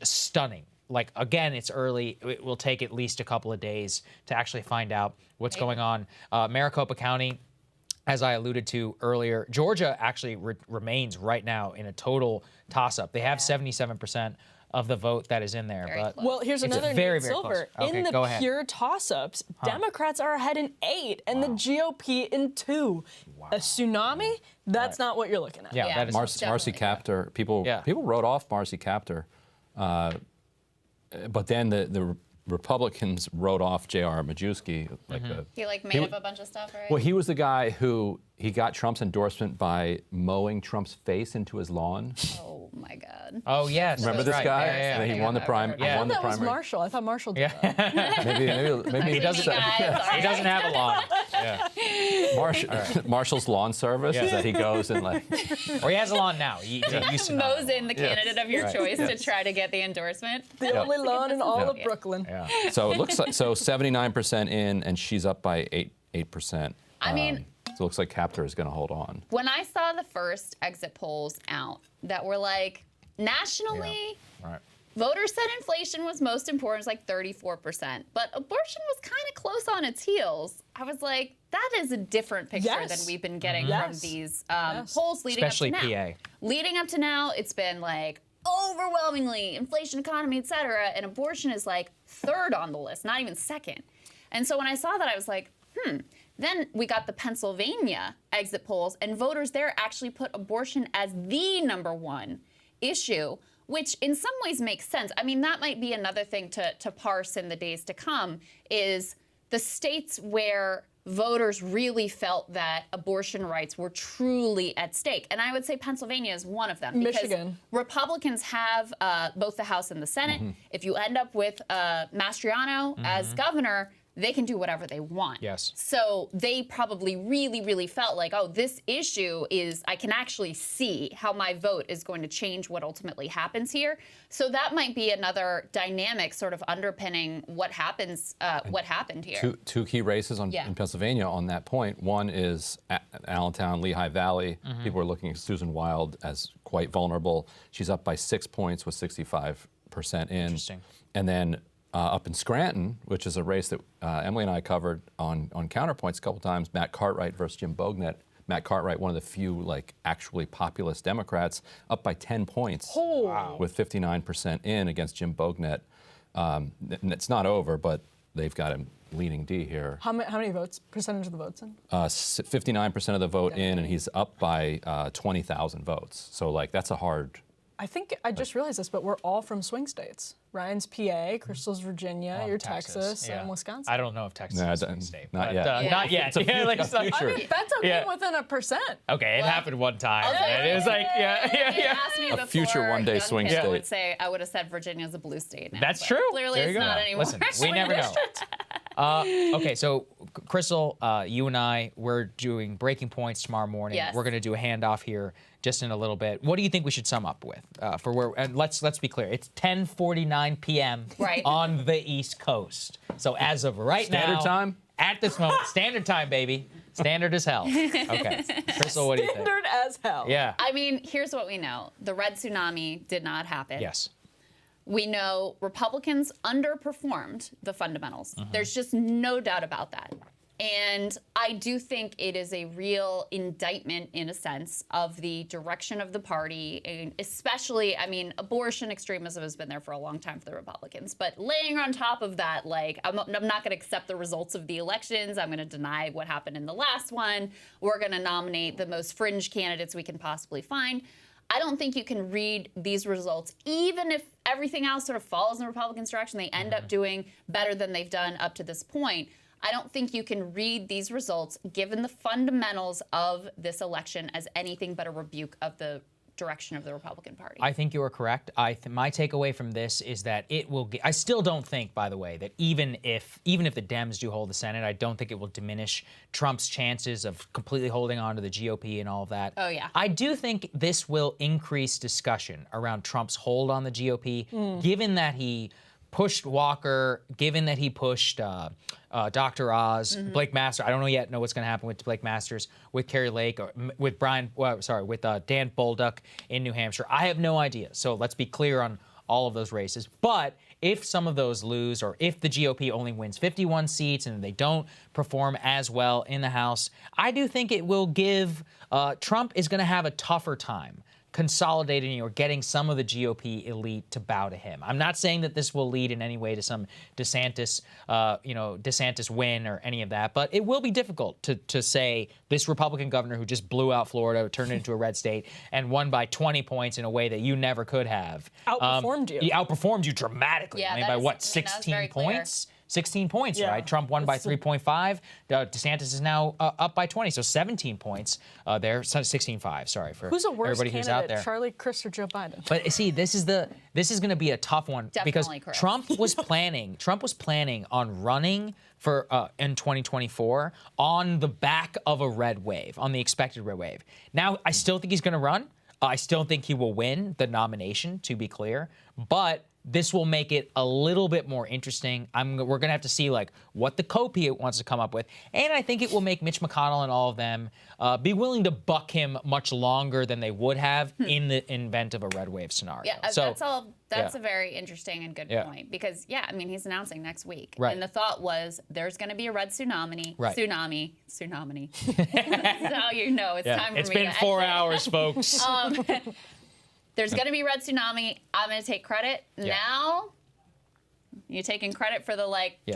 stunning. Like, again, it's early. It will take at least a couple of days to actually find out what's going on. Maricopa County, as I alluded to earlier, Georgia actually remains right now in a total toss-up. They have 77% of the vote that is in there. But well, here's another very, Nate very Silver. Close. Okay, in the pure toss-ups, Democrats are ahead in 8 and the GOP in 2. Wow. A tsunami? That's not what you're looking at. Yeah, that is Marcy Kaptur. People wrote off Marcy Kaptur, but then the Republicans wrote off J.R. Majewski. He made up a bunch of stuff, right? Well, he was the guy who he got Trump's endorsement by mowing Trump's face into his lawn. Oh my God. Oh yes. Remember this guy? Yeah. He won the primary. I thought that was Marshall. I thought Marshall did that. maybe he doesn't. He doesn't have a lawn. Marshall's lawn service is that he goes and or he has a lawn now. He mows in the candidate of your choice to try to get the endorsement. The only lawn in all of Brooklyn. Yeah. So it looks like 79% in, and she's up by 8%. I mean. So it looks like Kaptur is going to hold on. When I saw the first exit polls out that were nationally, voters said inflation was most important, it was 34%, but abortion was kind of close on its heels. I was like, that is a different picture than we've been getting from these polls leading up to now. Especially PA. Leading up to now, it's been overwhelmingly inflation, economy, et cetera, and abortion is 3rd on the list, not even 2nd. And so when I saw that, I was like, Then we got the Pennsylvania exit polls, and voters there actually put abortion as the #1 issue, which in some ways makes sense. I mean, that might be another thing to parse in the days to come, is the states where voters really felt that abortion rights were truly at stake. And I would say Pennsylvania is one of them. Because Michigan. Republicans have both the House and the Senate. If you end up with Mastriano as governor, they can do whatever they want. Yes. So they probably really, really felt like, oh, this issue is, I can actually see how my vote is going to change what ultimately happens here. So that might be another dynamic sort of underpinning what happens, what happened here. Two key races in Pennsylvania on that point. One is Allentown, Lehigh Valley. People are looking at Susan Wild as quite vulnerable. She's up by 6 points with 65% in. Interesting. And then up in Scranton, which is a race that Emily and I covered on Counterpoints a couple times, Matt Cartwright versus Jim Bognett. Matt Cartwright, one of the few actually populist Democrats, up by 10 points with 59% in against Jim Bognett. And it's not over, but they've got him leading D here. How many votes? Percentage of the votes in? 59% of the vote in, and he's up by 20,000 votes. So that's a hard. I think I just realized this, but we're all from swing states. Ryan's PA, Crystal's Virginia, you're Texas, and Wisconsin. I don't know if Texas is a swing state. Not yet. Not yet. It's a future. I mean, that's okay within 1%. Okay, it happened one time. And it was like, a future one-day swing state. I would have said Virginia's a blue state now. That's true. Clearly it's not anymore. Listen, we never know. Okay, so Crystal, you and I, we're doing breaking points tomorrow morning. Yes. We're going to do a handoff here just in a little bit. What do you think we should sum up with for where? And let's be clear. It's 10:49 p.m. on the East Coast. So as of right now, standard time at this moment, standard time, baby. Standard as hell. Okay, Crystal, what do you think? Standard as hell. Yeah. I mean, here's what we know: the red tsunami did not happen. Yes. We know Republicans underperformed the fundamentals. There's just no doubt about that. And I do think it is a real indictment, in a sense, of the direction of the party, and especially, I mean, abortion extremism has been there for a long time for the Republicans. But laying on top of that, I'm not going to accept the results of the elections. I'm going to deny what happened in the last one. We're going to nominate the most fringe candidates we can possibly find. I don't think you can read these results, even if everything else sort of falls in the Republicans' direction, they end up doing better than they've done up to this point. I don't think you can read these results, given the fundamentals of this election, as anything but a rebuke of the direction of the Republican Party. I think you are correct. My takeaway from this is that it will. I still don't think, by the way, that even if the Dems do hold the Senate, I don't think it will diminish Trump's chances of completely holding on to the GOP and all of that. Oh yeah. I do think this will increase discussion around Trump's hold on the GOP, given that he pushed Walker, given that he pushed Dr. Oz, Blake Masters. I don't know what's going to happen with Blake Masters, with Kerry Lake, or with Dan Bolduc in New Hampshire. I have no idea. So let's be clear on all of those races. But if some of those lose, or if the GOP only wins 51 seats and they don't perform as well in the House, I do think it will give Trump is going to have a tougher time consolidating or getting some of the GOP elite to bow to him. I'm not saying that this will lead in any way to some DeSantis win or any of that, but it will be difficult to say this Republican governor who just blew out Florida, turned it into a red state, and won by 20 points in a way that you never could have. Outperformed you. He outperformed you dramatically. Yeah, I mean, by what, 16 points? 16 points, right? Trump won by 3.5. DeSantis is now up by 20, so 17 points there. 16.5. Sorry for who's a worse everybody who's out there. Charlie Crist or Joe Biden? But see, this is going to be a tough one. Definitely because correct. Trump was planning on running for in 2024 on the back of a red wave, on the expected red wave. Now, I still think he's going to run. I still think he will win the nomination, to be clear, but this will make it a little bit more interesting. We're going to have to see what the copy wants to come up with. And I think it will make Mitch McConnell and all of them be willing to buck him much longer than they would have in the event of a red wave scenario. Yeah, so, that's a very interesting and good point. Because, I mean, he's announcing next week. Right. And the thought was there's going to be a red tsunami. Right. Tsunami. So you know it's time for me It's been 4 hours, folks. There's going to be red tsunami. I'm going to take credit. Yeah. Now, you taking credit for the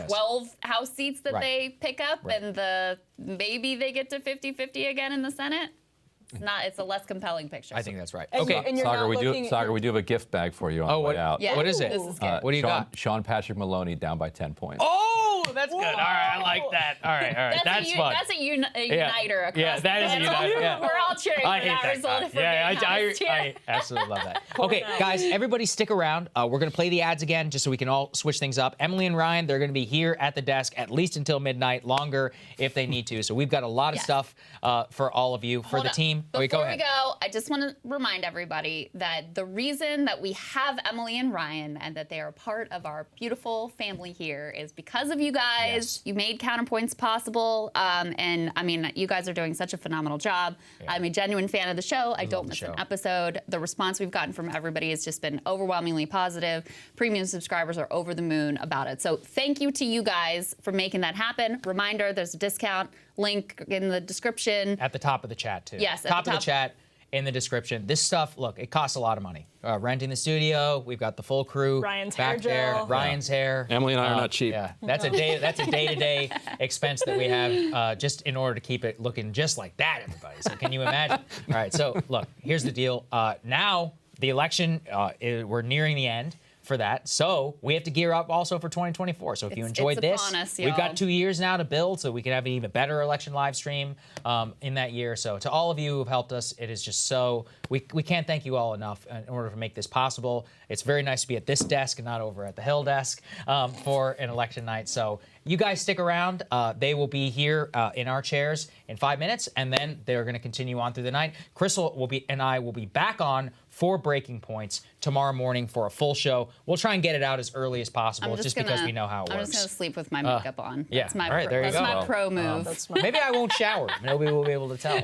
12 House seats that they pick up, and maybe they get to 50-50 again in the Senate? It's a less compelling picture. I think that's right. And Okay, Sagar, we do have a gift bag for you on the way out. Yeah. What is it? This is good. What do you got? Sean Patrick Maloney down by 10 points. Oh, that's good. All right, I like that. All right. That's fun. That's a uniter across. Yeah, that is a uniter. Yeah. We're all cheering for that result. I absolutely love that. Okay, guys, everybody stick around. We're going to play the ads again just so we can all switch things up. Emily and Ryan, they're going to be here at the desk at least until midnight, longer if they need to. So we've got a lot of stuff for all of you, for the team. Before go ahead. we go, I just want to remind everybody that the reason that we have Emily and Ryan and that they are part of our beautiful family here is because of you guys. Yes. You made Counterpoints possible. And I mean, you guys are doing such a phenomenal job. Yeah. I'm a genuine fan of the show. I don't miss an episode. The response we've gotten from everybody has just been overwhelmingly positive. Premium subscribers are over the moon about it. So thank you to you guys for making that happen. Reminder, there's a discount link in the description. At the top of the chat, too. Yes, at top the of top. the chat. In the description. This stuff, look, it costs a lot of money. Renting the studio, we've got the full crew Ryan's back hair there. gel. Ryan's hair. Emily and I are not cheap. Yeah, that's a day-to-day expense that we have just in order to keep it looking just like that, everybody. So can you imagine? All right, so look, here's the deal. Now the election, we're nearing the end for that. So we have to gear up also for 2024. So if you enjoyed it's this, upon us, we've got y'all. 2 years now to build so we can have an even better election live stream in that year. So to all of you who've helped us, it is just so, we can't thank you all enough in order to make this possible. It's very nice to be at this desk and not over at the Hill desk for an election night. So you guys stick around. They will be here in our chairs in 5 minutes, and then they're going to continue on through the night. Crystal and I will be back on for Breaking Points tomorrow morning for a full show. We'll try and get it out as early as possible, just because we know how it works. I'm just going to sleep with my makeup on. Yeah. That's my, all right, there you that's go. my pro move. Maybe I won't shower. Nobody will be able to tell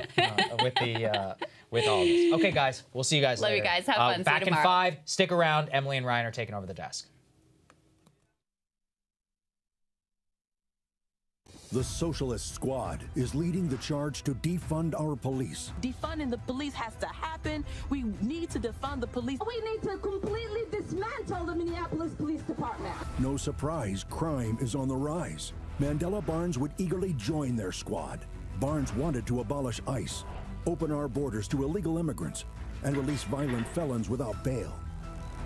with all of this. Okay, guys. We'll see you guys Love later. you guys. Have fun. See you Back in tomorrow. 5. Stick around. Emily and Ryan are taking over the desk. The Socialist Squad is leading the charge to defund our police. Defunding the police has to happen. We need to defund the police. We need to completely dismantle the Minneapolis Police Department. No surprise, crime is on the rise. Mandela Barnes would eagerly join their squad. Barnes wanted to abolish ICE, open our borders to illegal immigrants, and release violent felons without bail.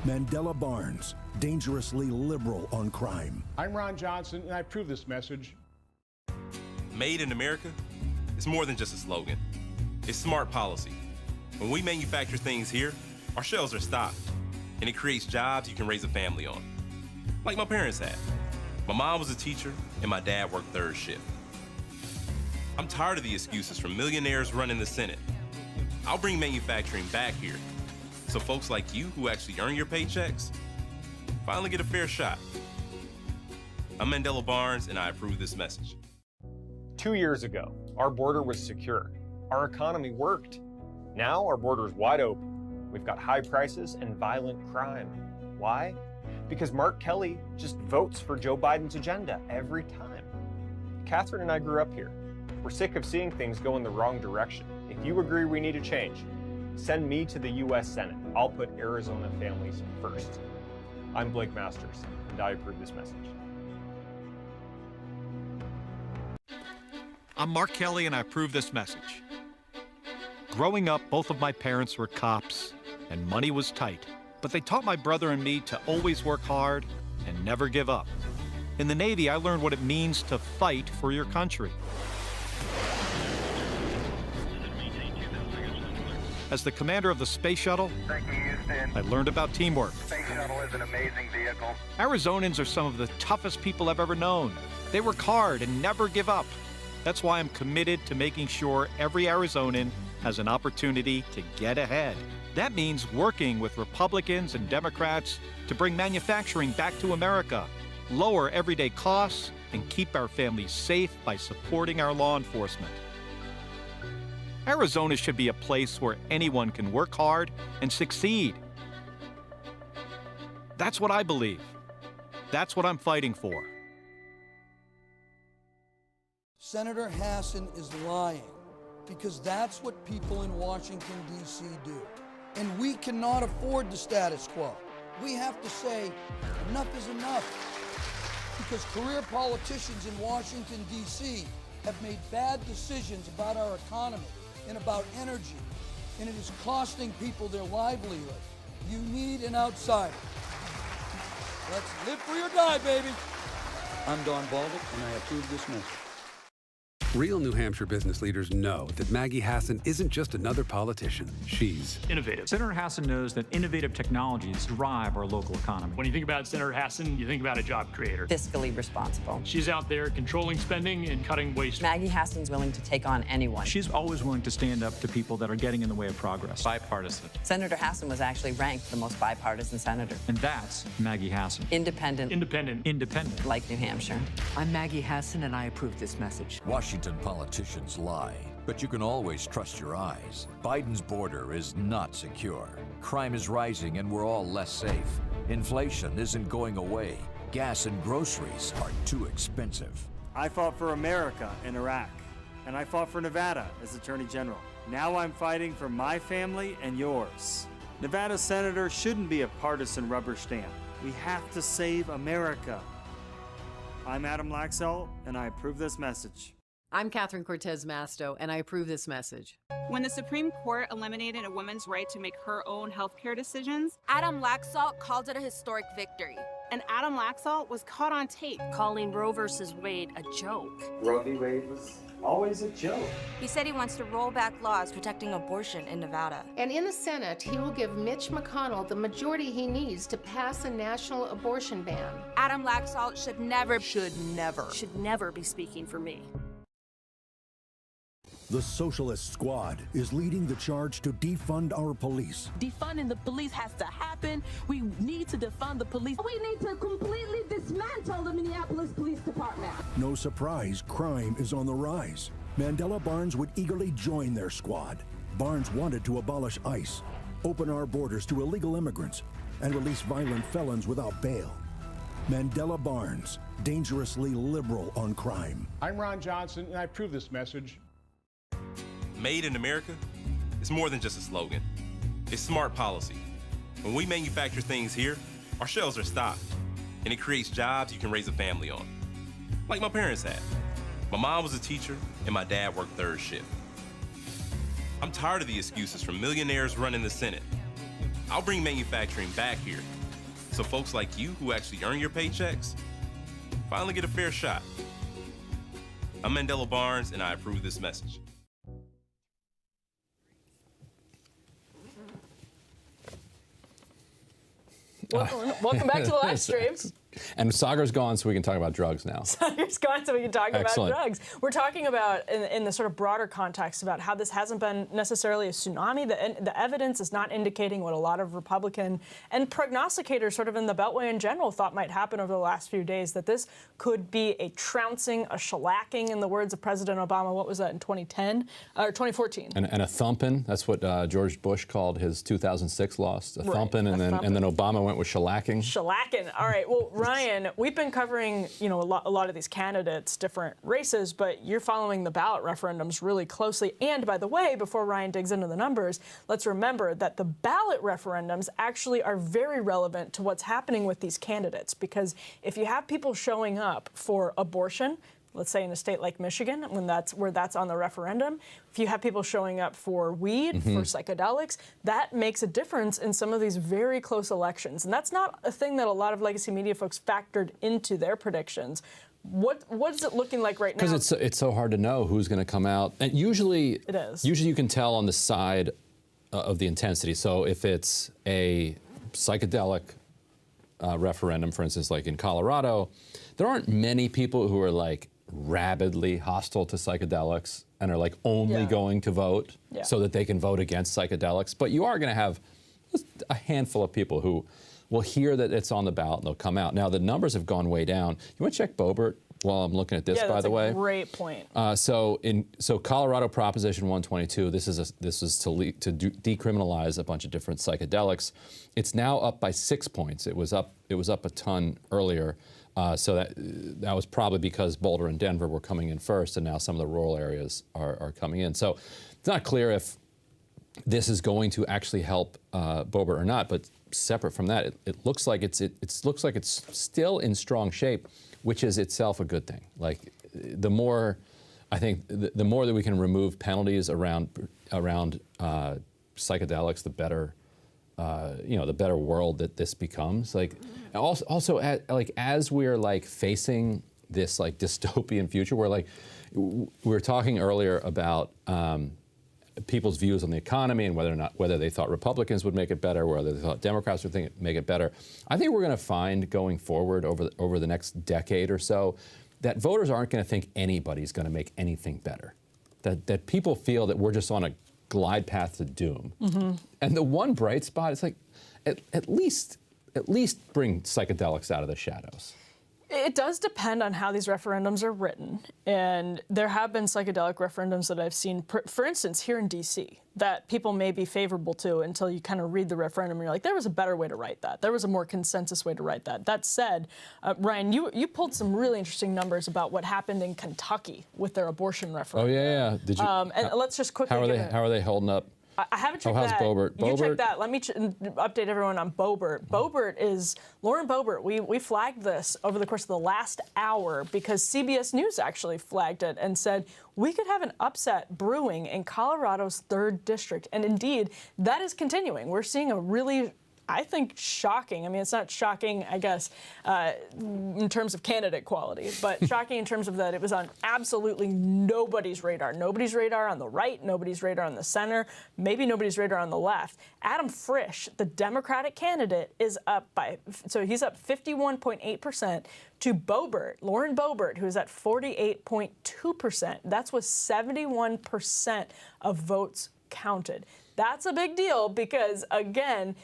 Mandela Barnes, dangerously liberal on crime. I'm Ron Johnson, and I approve this message. Made in America is more than just a slogan. It's smart policy. When we manufacture things here, our shelves are stocked, and it creates jobs you can raise a family on. Like my parents had. My mom was a teacher, and my dad worked third shift. I'm tired of the excuses from millionaires running the Senate. I'll bring manufacturing back here, so folks like you who actually earn your paychecks finally get a fair shot. I'm Mandela Barnes, and I approve this message. 2 years ago, our border was secure. Our economy worked. Now our border is wide open. We've got high prices and violent crime. Why? Because Mark Kelly just votes for Joe Biden's agenda every time. Catherine and I grew up here. We're sick of seeing things go in the wrong direction. If you agree we need a change, send me to the U.S. Senate. I'll put Arizona families first. I'm Blake Masters, and I approve this message. I'm Mark Kelly, and I approve this message. Growing up, both of my parents were cops, and money was tight. But they taught my brother and me to always work hard and never give up. In the Navy, I learned what it means to fight for your country. As the commander of the space shuttle, I learned about teamwork. Space shuttle is an amazing vehicle. Arizonans are some of the toughest people I've ever known. They work hard and never give up. That's why I'm committed to making sure every Arizonan has an opportunity to get ahead. That means working with Republicans and Democrats to bring manufacturing back to America, lower everyday costs, and keep our families safe by supporting our law enforcement. Arizona should be a place where anyone can work hard and succeed. That's what I believe. That's what I'm fighting for. Senator Hassan is lying because that's what people in Washington, D.C. do. And we cannot afford the status quo. We have to say enough is enough because career politicians in Washington, D.C. have made bad decisions about our economy and about energy, and it is costing people their livelihood. You need an outsider. Let's live free or die, baby. I'm Don Baldick, and I approve this message. Real New Hampshire business leaders know that Maggie Hassan isn't just another politician. She's innovative. Senator Hassan knows that innovative technologies drive our local economy. When you think about Senator Hassan, you think about a job creator. Fiscally responsible. She's out there controlling spending and cutting waste. Maggie Hassan's willing to take on anyone. She's always willing to stand up to people that are getting in the way of progress. Bipartisan. Senator Hassan was actually ranked the most bipartisan senator. And that's Maggie Hassan. Independent. Independent. Independent. Like New Hampshire. I'm Maggie Hassan, and I approve this message. Washington politicians lie, but you can always trust your eyes. Biden's border is not secure. Crime is rising and we're all less safe. Inflation isn't going away. Gas and groceries are too expensive. I fought for America in Iraq, and I fought for Nevada as Attorney General. Now I'm fighting for my family and yours. Nevada senator shouldn't be a partisan rubber stamp. We have to save America. I'm Adam Laxalt, and I approve this message. I'm Catherine Cortez Masto, and I approve this message. When the Supreme Court eliminated a woman's right to make her own healthcare decisions, Adam Laxalt called it a historic victory. And Adam Laxalt was caught on tape calling Roe versus Wade a joke. Roe v. Wade was always a joke. He said he wants to roll back laws protecting abortion in Nevada. And in the Senate, he will give Mitch McConnell the majority he needs to pass a national abortion ban. Adam Laxalt should never be speaking for me. The Socialist Squad is leading the charge to defund our police. Defunding the police has to happen. We need to defund the police. We need to completely dismantle the Minneapolis Police Department. No surprise, crime is on the rise. Mandela Barnes would eagerly join their squad. Barnes wanted to abolish ICE, open our borders to illegal immigrants, and release violent felons without bail. Mandela Barnes, dangerously liberal on crime. I'm Ron Johnson, and I approve this message. Made in America is more than just a slogan. It's smart policy. When we manufacture things here, our shelves are stocked, and it creates jobs you can raise a family on. Like my parents had. My mom was a teacher, and my dad worked third shift. I'm tired of the excuses from millionaires running the Senate. I'll bring manufacturing back here, so folks like you who actually earn your paychecks finally get a fair shot. I'm Mandela Barnes, and I approve this message. Welcome back to the live stream. And Sagar's gone, so we can talk about drugs now. Sagar's gone, so we can talk Excellent. about drugs. We're talking about, in the sort of broader context, about how this hasn't been necessarily a tsunami. The evidence is not indicating what a lot of Republican and prognosticators sort of in the Beltway in general thought might happen over the last few days, that this could be a trouncing, a shellacking, in the words of President Obama. What was that, in 2010? Or 2014? And a thumping. That's what George Bush called his 2006 loss. A thumping, and then Obama went with shellacking. Shellacking. All right. Well, Ryan, we've been covering, a lot of these candidates, different races, but you're following the ballot referendums really closely. And by the way, before Ryan digs into the numbers, let's remember that the ballot referendums actually are very relevant to what's happening with these candidates, because if you have people showing up for abortion, let's say in a state like Michigan, when that's on the referendum, if you have people showing up for weed, for psychedelics, that makes a difference in some of these very close elections. And that's not a thing that a lot of legacy media folks factored into their predictions. What is it looking like right now? Because it's so hard to know who's going to come out. And usually, it is. Usually you can tell on the side of the intensity. So if it's a psychedelic referendum, for instance, like in Colorado, there aren't many people who are like rabidly hostile to psychedelics and are like only going to vote so that they can vote against psychedelics. But you are going to have just a handful of people who will hear that it's on the ballot and they'll come out. Now, the numbers have gone way down. You want to check Boebert while I'm looking at this, by the way? Yeah, that's a great point. So Colorado Proposition 122, this is to decriminalize a bunch of different psychedelics. It's now up by 6 points. It was up a ton earlier. So that was probably because Boulder and Denver were coming in first, and now some of the rural areas are coming in. So it's not clear if this is going to actually help Boebert or not. But separate from that, it looks like it's still in strong shape, which is itself a good thing. Like the more, I think, the more that we can remove penalties around psychedelics, the better. The better world that this becomes. Like, also, as we're like facing this like dystopian future where like we were talking earlier about people's views on the economy and whether they thought Republicans would make it better, whether they thought Democrats would make it better. I think we're going to find going forward over the next decade or so that voters aren't going to think anybody's going to make anything better. That people feel that we're just on a glide path to doom. And the one bright spot is like, at least bring psychedelics out of the shadows. It does depend on how these referendums are written. And there have been psychedelic referendums that I've seen, for instance, here in D.C., that people may be favorable to until you kind of read the referendum and you're like, there was a better way to write that. There was a more consensus way to write that. That said, Ryan, you pulled some really interesting numbers about what happened in Kentucky with their abortion referendum. Oh, yeah. Did you? And let's just quickly how are they holding up? I haven't checked how's that. Boebert? You check that. Let me update everyone on Boebert. Lauren Boebert. We flagged this over the course of the last hour because CBS News actually flagged it and said we could have an upset brewing in Colorado's 3rd district. And indeed, that is continuing. We're seeing a really, I think, shocking. I mean, it's not shocking, I guess, in terms of candidate quality, but shocking in terms of that it was on absolutely nobody's radar. Nobody's radar on the right, nobody's radar on the center, maybe nobody's radar on the left. Adam Frisch, the Democratic candidate, is up he's up 51.8% to Lauren Boebert, who is at 48.2%. That's with 71% of votes counted. That's a big deal because, again,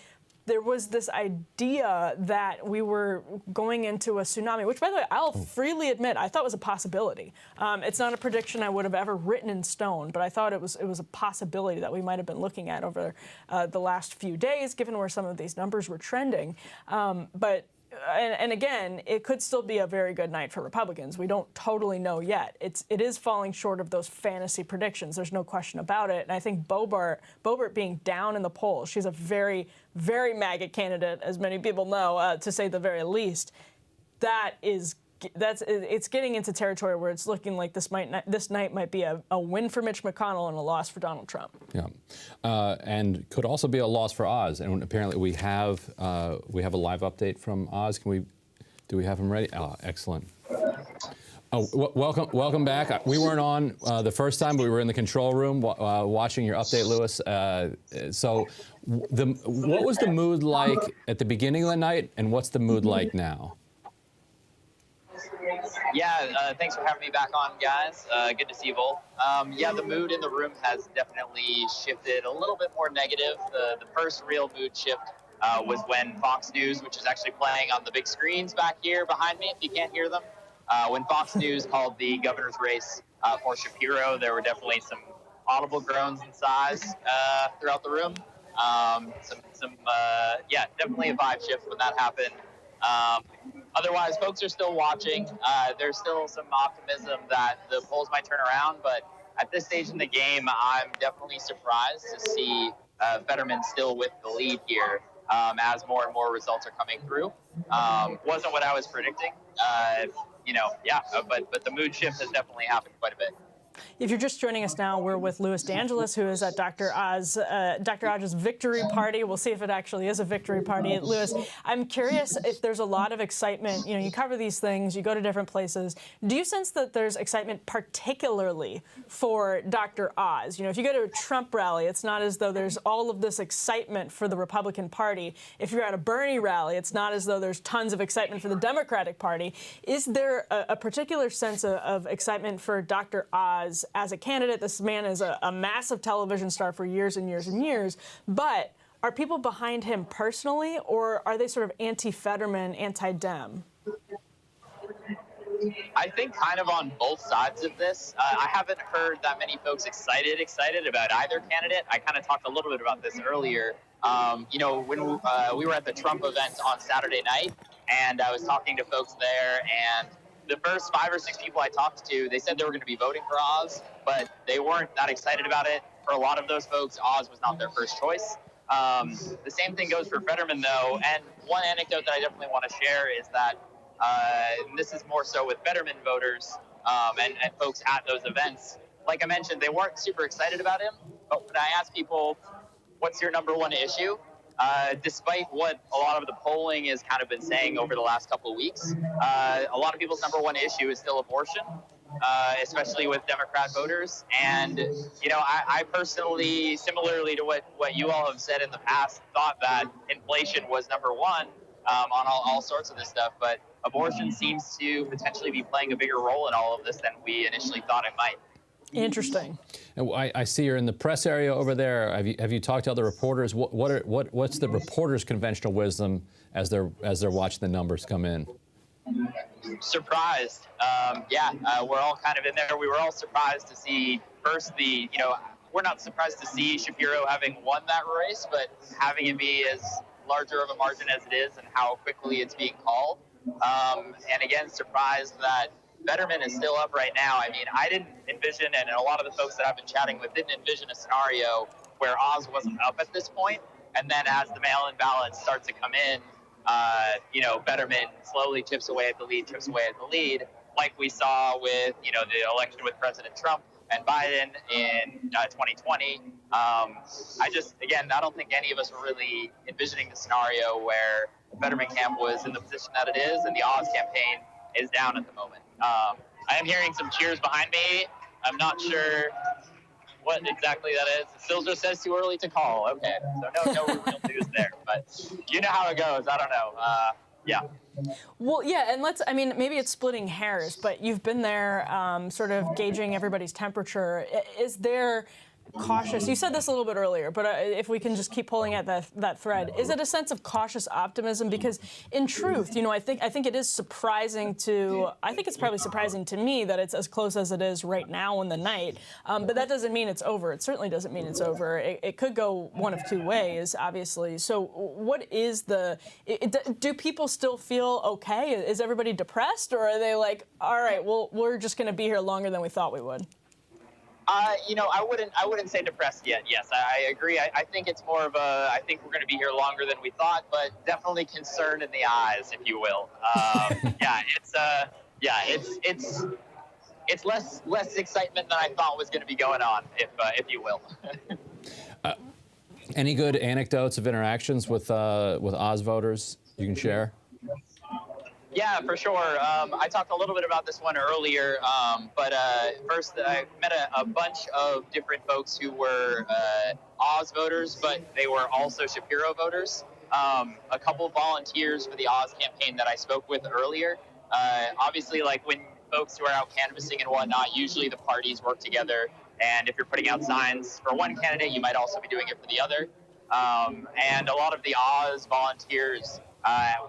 there was this idea that we were going into a tsunami, which, by the way, I'll freely admit I thought was a possibility. It's not a prediction I would have ever written in stone, but I thought it was a possibility that we might have been looking at over the last few days, given where some of these numbers were trending. And again, it could still be a very good night for Republicans. We don't totally know yet. It is falling short of those fantasy predictions. There's no question about it. And I think Boebert being down in the polls, she's a very, very MAGA candidate, as many people know, to say the very least. It's getting into territory where it's looking like this night might be a win for Mitch McConnell and a loss for Donald Trump. Yeah, and could also be a loss for Oz. And apparently we have a live update from Oz. Do we have him ready? Oh, excellent. Oh, welcome back. We weren't on the first time, but we were in the control room watching your update, Lewis. So, what was the mood like at the beginning of the night, and what's the mood like now? Yeah, thanks for having me back on, guys. Good to see you both. Yeah, the mood in the room has definitely shifted a little bit more negative. The first real mood shift was when Fox News, which is actually playing on the big screens back here behind me, if you can't hear them, when Fox News called the governor's race for Shapiro, there were definitely some audible groans and sighs throughout the room. Yeah, definitely a vibe shift when that happened. Otherwise, folks are still watching. There's still some optimism that the polls might turn around, but at this stage in the game, I'm definitely surprised to see Fetterman still with the lead here as more and more results are coming through. Wasn't what I was predicting, but the mood shift has definitely happened quite a bit. If you're just joining us now, we're with Louis DeAngelis, who is at Dr. Oz's victory party. We'll see if it actually is a victory party. Louis, I'm curious if there's a lot of excitement. You know, you cover these things, you go to different places. Do you sense that there's excitement particularly for Dr. Oz? You know, if you go to a Trump rally, it's not as though there's all of this excitement for the Republican Party. If you're at a Bernie rally, it's not as though there's tons of excitement for the Democratic Party. Is there a particular sense of excitement for Dr. Oz as a candidate? This man is a massive television star for years and years and years, but are people behind him personally, or are they sort of anti-Fetterman, anti-Dem? I think kind of on both sides of this. I haven't heard that many folks excited about either candidate. I kind of talked a little bit about this earlier. When we were at the Trump event on Saturday night, and I was talking to folks there, and the first 5 or 6 people I talked to, they said they were going to be voting for Oz, but they weren't that excited about it. For a lot of those folks, Oz was not their first choice. The same thing goes for Fetterman, though. And one anecdote that I definitely want to share is that and this is more so with Fetterman voters and folks at those events. Like I mentioned, they weren't super excited about him. But when I asked people, what's your number one issue? despite what a lot of the polling has kind of been saying over the last couple of weeks, a lot of people's number one issue is still abortion, especially with Democrat voters. And, I personally, similarly to what you all have said in the past, thought that inflation was number one on all sorts of this stuff. But abortion seems to potentially be playing a bigger role in all of this than we initially thought it might. Interesting. I see you're in the press area over there. Have you talked to other reporters? What's the reporters' conventional wisdom as they're watching the numbers come in? Surprised. We're all kind of in there. We were all surprised to see first we're not surprised to see Shapiro having won that race, but having it be as larger of a margin as it is and how quickly it's being called. And again, surprised that Betterment is still up right now. I mean, I didn't envision, and a lot of the folks that I've been chatting with didn't envision a scenario where Oz wasn't up at this point. And then as the mail-in ballots start to come in, Betterment slowly chips away at the lead, like we saw with, the election with President Trump and Biden in 2020. I don't think any of us were really envisioning the scenario where the Betterment camp was in the position that it is, and the Oz campaign is down at the moment. I am hearing some cheers behind me. I'm not sure what exactly that is. It still just says too early to call. Okay, so no real news there, but you know how it goes. I don't know. Yeah. Well, yeah, and maybe it's splitting hairs, but you've been there sort of gauging everybody's temperature. Is there cautious, you said this a little bit earlier, but if we can just keep pulling at that thread, is it a sense of cautious optimism? Because in truth, I think it is surprising it's probably surprising to me that it's as close as it is right now in the night, but that doesn't mean it's over. It certainly doesn't mean it's over. It could go one of two ways, obviously. So what is do people still feel okay? Is everybody depressed, or are they like, all right, well, we're just going to be here longer than we thought we would? I wouldn't say depressed yet. Yes, I agree. I think it's more of I think we're going to be here longer than we thought, but definitely concerned in the eyes, if you will. It's less excitement than I thought was going to be going on, if you will. Any good anecdotes of interactions with Oz voters you can share? Yeah, for sure. I talked a little bit about this one earlier, but first I met a bunch of different folks who were Oz voters, but they were also Shapiro voters. A couple of volunteers for the Oz campaign that I spoke with earlier. Obviously, like when folks who are out canvassing and whatnot, usually the parties work together. And if you're putting out signs for one candidate, you might also be doing it for the other. And a lot of the Oz volunteers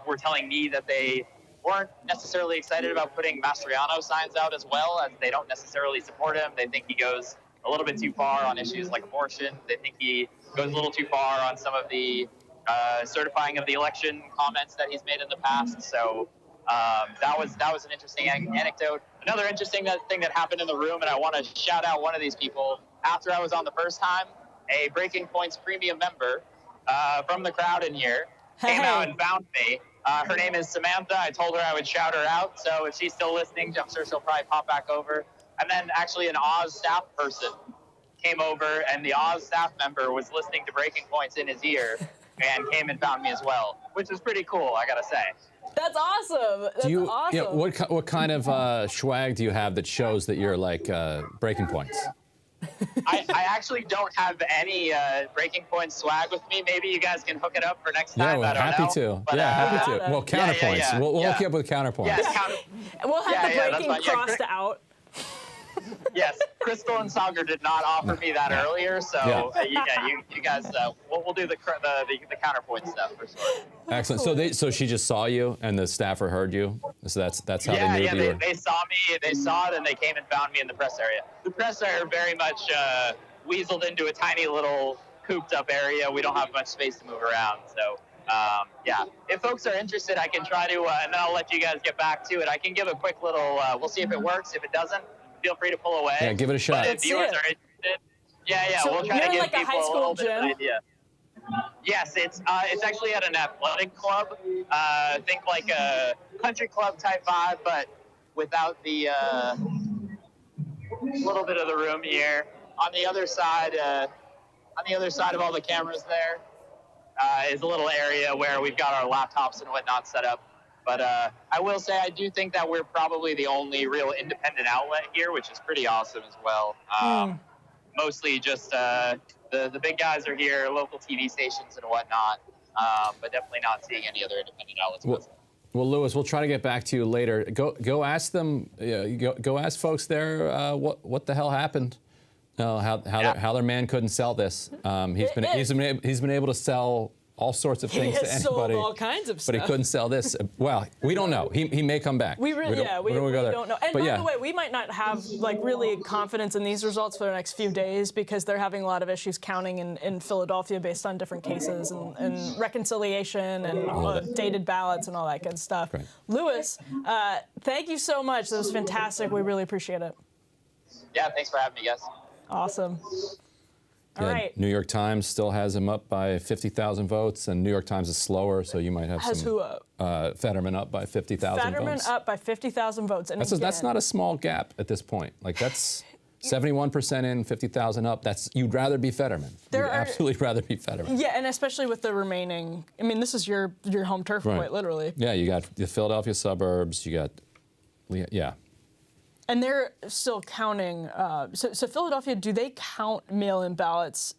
were telling me that they weren't necessarily excited about putting Mastriano signs out as well, as they don't necessarily support him. They think he goes a little bit too far on issues like abortion. They think he goes a little too far on some of the certifying of the election comments that he's made in the past. So that was an interesting anecdote. Another interesting thing that happened in the room, and I want to shout out one of these people. After I was on the first time, a Breaking Point's premium member from the crowd in here came out and found me. Her name is Samantha. I told her I would shout her out, so if she's still listening, I'm sure she'll probably pop back over. And then actually an Oz staff person came over, and the Oz staff member was listening to Breaking Points in his ear and came and found me as well, which is pretty cool, I gotta say. That's awesome. That's awesome. Yeah, what kind of swag do you have that shows that you're like Breaking Points? I actually don't have any Breaking Point swag with me. Maybe you guys can hook it up for next time. Yeah, happy to. But, happy to. Well, counterpoints. Yeah. We'll hook you up with counterpoints. Yes, we'll have the breaking crossed out. Yes, Crystal and Sagar did not offer me that earlier, so you guys, we'll do the counterpoint stuff for sure. Excellent. So she just saw you, and the staffer heard you. So that's how they knew you were. They saw me. They saw it, and they came and found me in the press area. The press area very much weaseled into a tiny little cooped-up area. We don't have much space to move around, so. If folks are interested, I can try to, and then I'll let you guys get back to it. I can give a quick little, we'll see if it works. If it doesn't, feel free to pull away. Yeah, give it a shot. But if viewers are interested, so we'll try to give like people a high school little bit of an idea. Yes, it's actually at an athletic club. Think like a country club type vibe, but without the little bit of the room here. On the other side of all the cameras there. is a little area where we've got our laptops and whatnot set up. But I will say I do think that we're probably the only real independent outlet here, which is pretty awesome as well. Mostly just the big guys are here, local TV stations and whatnot, but definitely not seeing any other independent outlets. Well, Louis, we'll try to get back to you later. Go ask them. Go ask folks there what the hell happened. How their man couldn't sell this. He's been able to sell all sorts of things to anybody. Sold all kinds of stuff. But he couldn't sell this. Well, we don't know. He may come back. We don't know. And but by the way, we might not have really confidence in these results for the next few days because they're having a lot of issues counting in Philadelphia based on different cases and reconciliation and dated ballots and all that good stuff. Right. Louis, thank you so much. That was fantastic. We really appreciate it. Yeah, thanks for having me, guys. Awesome. All right. New York Times still has him up by 50,000 votes, and New York Times is slower, so you might have Fetterman up by 50,000 votes. Fetterman up by 50,000 votes. And that's not a small gap at this point. Like, that's 71% in, 50,000 up. You'd rather be Fetterman. You'd absolutely rather be Fetterman. Yeah, and especially with the remaining. I mean, this is your home turf, quite literally. Yeah, you got the Philadelphia suburbs. You got, yeah. And they're still counting. So Philadelphia, do they count mail-in ballots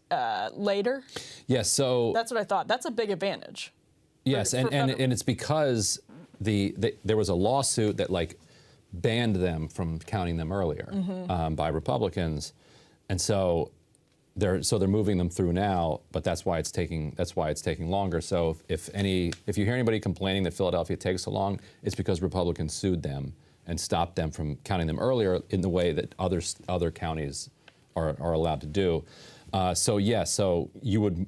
later? Yes. So that's what I thought. That's a big advantage. Yes, and it's because there was a lawsuit that banned them from counting them earlier by Republicans, and so they're moving them through now. But that's why it's taking longer. So if you hear anybody complaining that Philadelphia takes so long, it's because Republicans sued them and stopped them from counting them earlier in the way that other counties are allowed to do. So you would,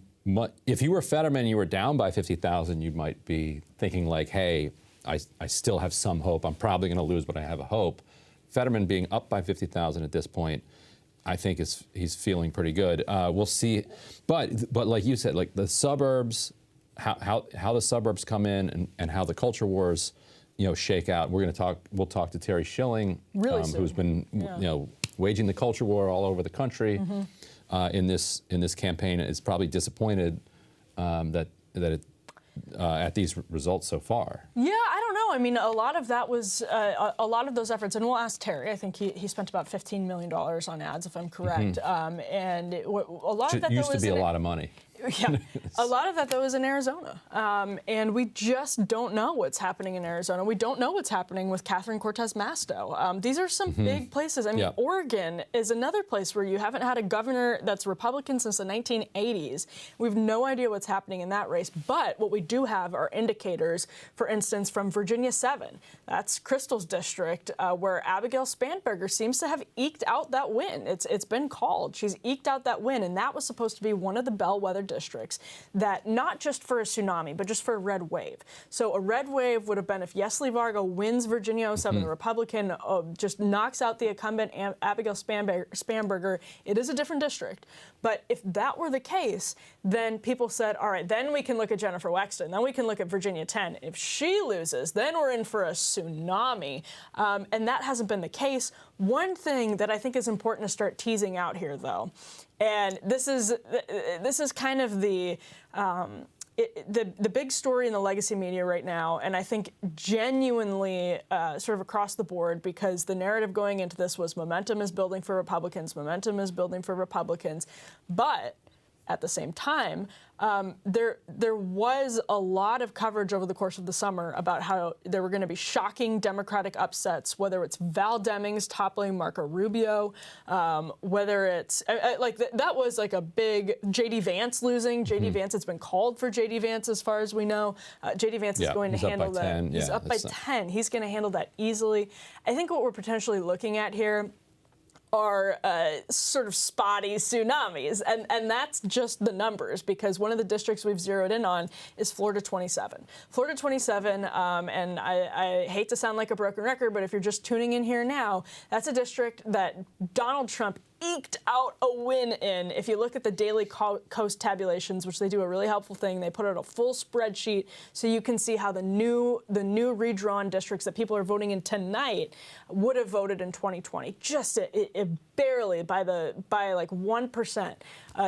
if you were Fetterman, you were down by 50,000, you might be thinking like, hey, I still have some hope. I'm probably going to lose, but I have a hope. Fetterman being up by 50,000 at this point, I think he's feeling pretty good. We'll see, but like you said, like the suburbs, how the suburbs come in and how the culture wars, shake out. We'll talk to Terry Schilling, who's been, waging the culture war all over the country in this campaign. Is probably disappointed at these results so far. Yeah, I don't know. I mean, a lot of that was a lot of those efforts, and we'll ask Terry. I think he spent about $15 million on ads, if I'm correct. And a lot of that used to be a lot of money. Yeah, a lot of that, though, is in Arizona. And we just don't know what's happening in Arizona. We don't know what's happening with Catherine Cortez Masto. These are some big places. I mean, Oregon is another place where you haven't had a governor that's Republican since the 1980s. We have no idea what's happening in that race. But what we do have are indicators, for instance, from Virginia 7. That's Crystal's district, where Abigail Spanberger seems to have eked out that win. It's been called. She's eked out that win, and that was supposed to be one of the bellwether districts that not just for a tsunami, but just for a red wave. So a red wave would have been if Yesli Varga wins Virginia 07, the Republican just knocks out the incumbent Abigail Spanberger. It is a different district. But if that were the case, then people said, all right, then we can look at Jennifer Wexton. Then we can look at Virginia 10. If she loses, then we're in for a tsunami. And that hasn't been the case. One thing that I think is important to start teasing out here, though, and this is kind of the big story in the legacy media right now, and I think genuinely sort of across the board, because the narrative going into this was momentum is building for Republicans, momentum is building for Republicans, but at the same time, there was a lot of coverage over the course of the summer about how there were going to be shocking Democratic upsets, whether it's Val Demings toppling Marco Rubio, whether it's that was like a big J.D. Vance losing. J.D. Vance, it's been called for J.D. Vance as far as we know. J.D. Vance is going to handle that. He's up by 10. He's going to handle that easily. I think what we're potentially looking at here are sort of spotty tsunamis, and that's just the numbers, because one of the districts we've zeroed in on is Florida 27. Florida 27, and I hate to sound like a broken record, but if you're just tuning in here now, that's a district that Donald Trump eked out a win in. If you look at the Daily Coast tabulations, which they do a really helpful thing, they put out a full spreadsheet so you can see how the new redrawn districts that people are voting in tonight would have voted in 2020. Just barely by like 1%.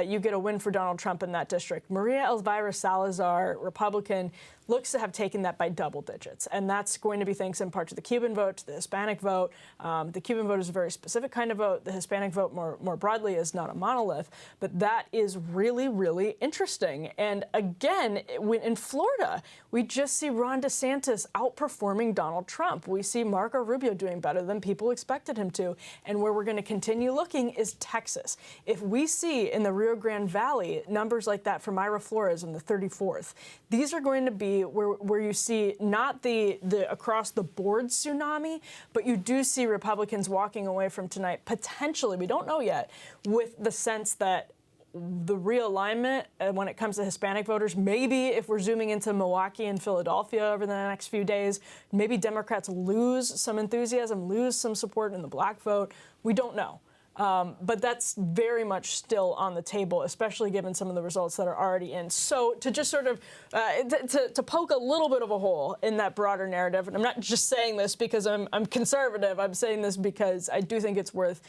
you get a win for Donald Trump in that district. Maria Elvira Salazar, Republican, looks to have taken that by double digits. And that's going to be thanks in part to the Cuban vote, to the Hispanic vote. The Cuban vote is a very specific kind of vote. The Hispanic vote more broadly is not a monolith. But that is really, really interesting. And again, in Florida, we just see Ron DeSantis outperforming Donald Trump. We see Marco Rubio doing better than people expected him to. And where we're going to continue looking is Texas. If we see in the Rio Grande Valley numbers like that for Mayra Flores in the 34th, these are going to be where you see not the across the board tsunami, but you do see Republicans walking away from tonight potentially, we don't know yet, with the sense that the realignment when it comes to Hispanic voters, maybe if we're zooming into Milwaukee and Philadelphia over the next few days, maybe Democrats lose some enthusiasm, lose some support in the black vote. We don't know. But that's very much still on the table, especially given some of the results that are already in. So to just sort of to poke a little bit of a hole in that broader narrative, and I'm not just saying this because I'm conservative. I'm saying this because I do think it's worth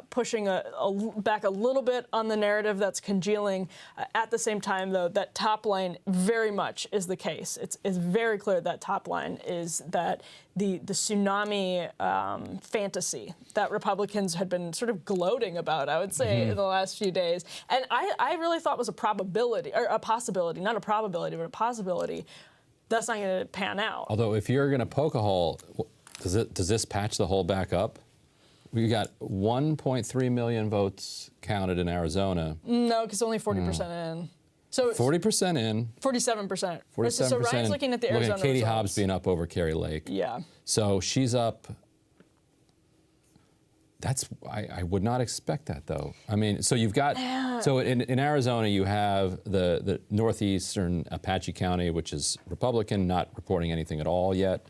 pushing back a little bit on the narrative that's congealing. At the same time, though, that top line very much is the case. It's very clear that top line is that the tsunami fantasy that Republicans had been sort of gloating about, I would say, in the last few days. And I really thought was a probability, or a possibility, not a probability, but a possibility. That's not going to pan out. Although if you're going to poke a hole, does this patch the hole back up? We got 1.3 million votes counted in Arizona. No, because only 40% in. So 40% in. 47%. 47%. So Ryan's looking at the Arizona Look at Katie results. Hobbs being up over Carrie Lake. Yeah. So she's up. I would not expect that, though. I mean, so you've got, so in Arizona, you have the northeastern Apache County, which is Republican, not reporting anything at all yet.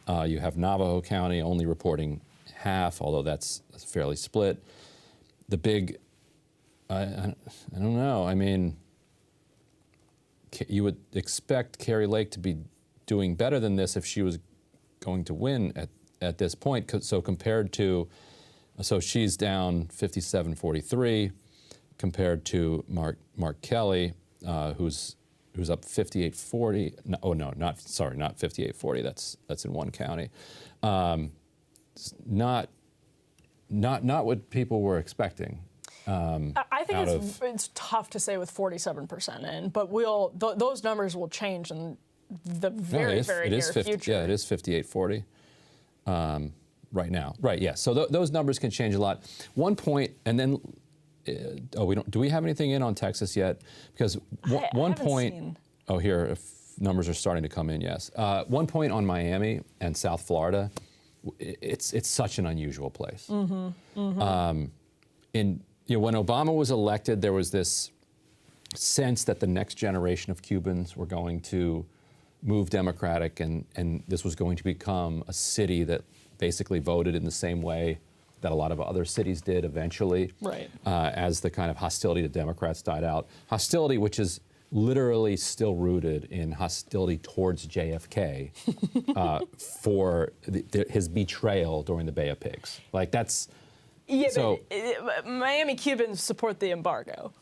You have Navajo County only reporting half, although that's fairly split. The big, I don't know, I mean, you would expect Carrie Lake to be doing better than this if she was going to win at this point. So compared to, so she's down 57-43 compared to Mark Kelly, who's up 58-40. Oh no, not 58-40. That's in one county. Not what people were expecting. I think it's tough to say with 47% in, but those numbers will change in the very near future. Yeah, it is 58-40 right now. Right, yeah. So those numbers can change a lot. One point, and then, do we have anything in on Texas yet? Because one point, seen. Oh, here, if numbers are starting to come in, yes. 1 point on Miami and South Florida. It's such an unusual place. When Obama was elected, there was this sense that the next generation of Cubans were going to move Democratic, and this was going to become a city that basically voted in the same way that a lot of other cities did eventually, right. As the kind of hostility to Democrats died out. Hostility which is literally still rooted in hostility towards JFK for his betrayal during the Bay of Pigs. Like that's... Yeah, so, but Miami Cubans support the embargo.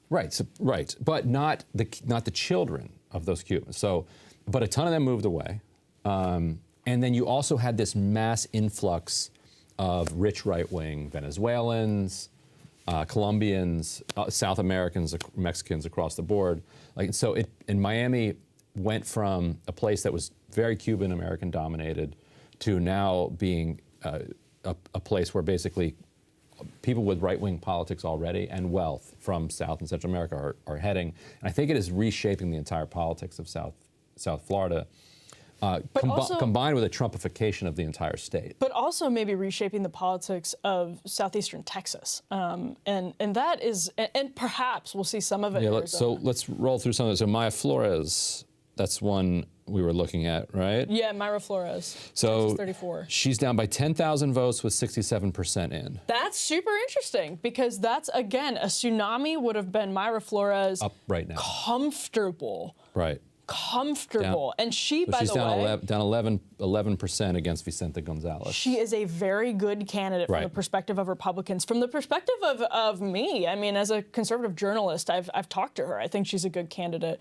Right, right, but not the children of those Cubans. So, but a ton of them moved away, and then you also had this mass influx of rich right-wing Venezuelans, Colombians, South Americans, Mexicans across the board. Like so, in Miami went from a place that was very Cuban American dominated to now being a place where basically people with right-wing politics already and wealth from South and Central America are heading. And I think it is reshaping the entire politics of South Florida, combined with a Trumpification of the entire state. But also maybe reshaping the politics of southeastern Texas. And that is, and perhaps we'll see some of it in Arizona. So let's roll through some of this. So Maya Flores, that's one we were looking at, right? Yeah, Mayra Flores, so Texas 34. She's down by 10,000 votes with 67% in. That's super interesting because that's, again, a tsunami would have been Mayra Flores up right now. Comfortable. Right. comfortable. And she, so by she's the way, down 11% against Vicente Gonzalez. she is a very good candidate from the perspective of Republicans. From the perspective of me, I mean, as a conservative journalist, I've talked to her. I think she's a good candidate.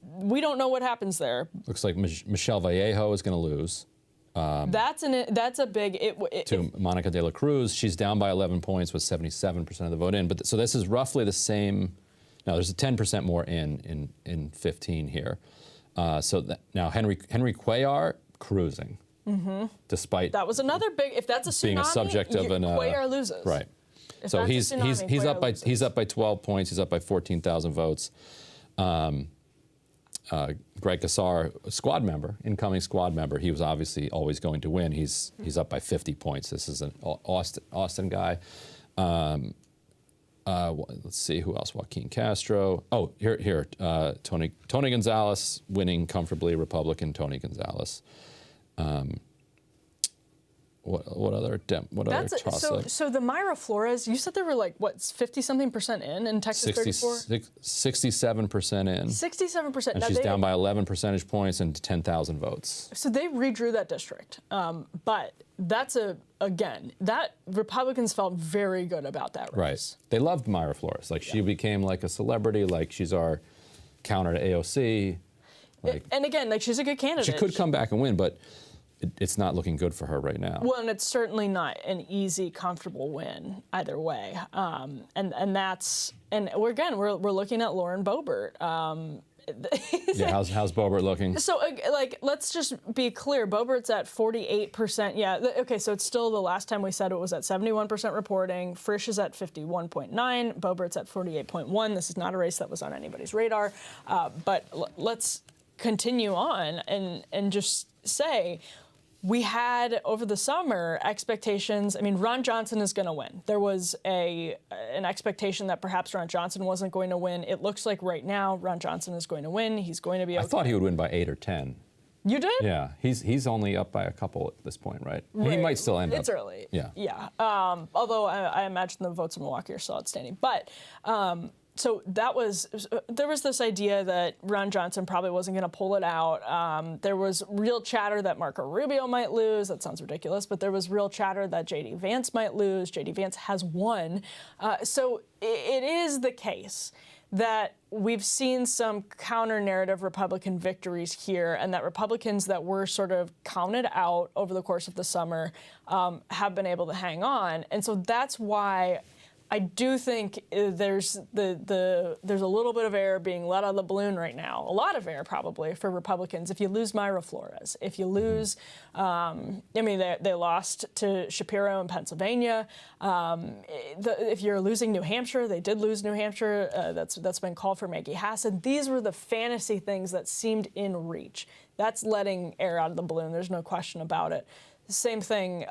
We don't know what happens there. Looks like Michelle Vallejo is going to lose. That's a big to Monica de la Cruz. She's down by 11 points with 77% of the vote in. But so this is roughly the same. Now there's a 10% more in 15 here. Now Henry Cuellar cruising, despite that was another big. If that's a tsunami, being a subject of Cuellar loses. Right. If so he's up by 12 points. He's up by 14,000 votes. Greg Casar, incoming squad member, he was obviously always going to win. He's up by 50 points. This is an Austin guy. Let's see, who else? Joaquin Castro. Oh, here, Tony Gonzalez winning comfortably, Republican Tony Gonzalez. What other toss-up? So the Mayra Flores, you said there were like, what, 50-something% in Texas 34? 67% in. 67%. And now she's down by 11 percentage points and 10,000 votes. So they redrew that district. But that's that Republicans felt very good about that race. Right. They loved Mayra Flores. Like, she became like a celebrity, like she's our counter to AOC. And again, like, she's a good candidate. She could come back and win, but it's not looking good for her right now. Well, and it's certainly not an easy, comfortable win either way. And we're looking at Lauren Boebert. Yeah, how's Boebert looking? So, like, let's just be clear. Boebert's at 48%. Yeah, okay, so it's still, the last time we said it was at 71% reporting. Frisch is at 51.9. Boebert's at 48.1. This is not a race that was on anybody's radar. But let's continue on and just say, we had, over the summer, expectations. I mean, Ron Johnson is going to win. There was an expectation that perhaps Ron Johnson wasn't going to win. It looks like right now Ron Johnson is going to win. He's going to be okay. I thought he would win by 8 or 10. You did? Yeah. He's only up by a couple at this point, right? Right. He might still end up. It's early. Yeah. Yeah. Although I imagine the votes in Milwaukee are still outstanding. But so there was this idea that Ron Johnson probably wasn't going to pull it out. There was real chatter that Marco Rubio might lose. That sounds ridiculous, but there was real chatter that J.D. Vance might lose. J.D. Vance has won. So it is the case that we've seen some counter-narrative Republican victories here, and that Republicans that were sort of counted out over the course of the summer have been able to hang on. And so that's why I do think there's a little bit of air being let out of the balloon right now. A lot of air, probably, for Republicans. If you lose Mayra Flores, if you lose, they lost to Shapiro in Pennsylvania. If you're losing New Hampshire, they did lose New Hampshire. That's been called for Maggie Hassan. These were the fantasy things that seemed in reach. That's letting air out of the balloon. There's no question about it. Same thing,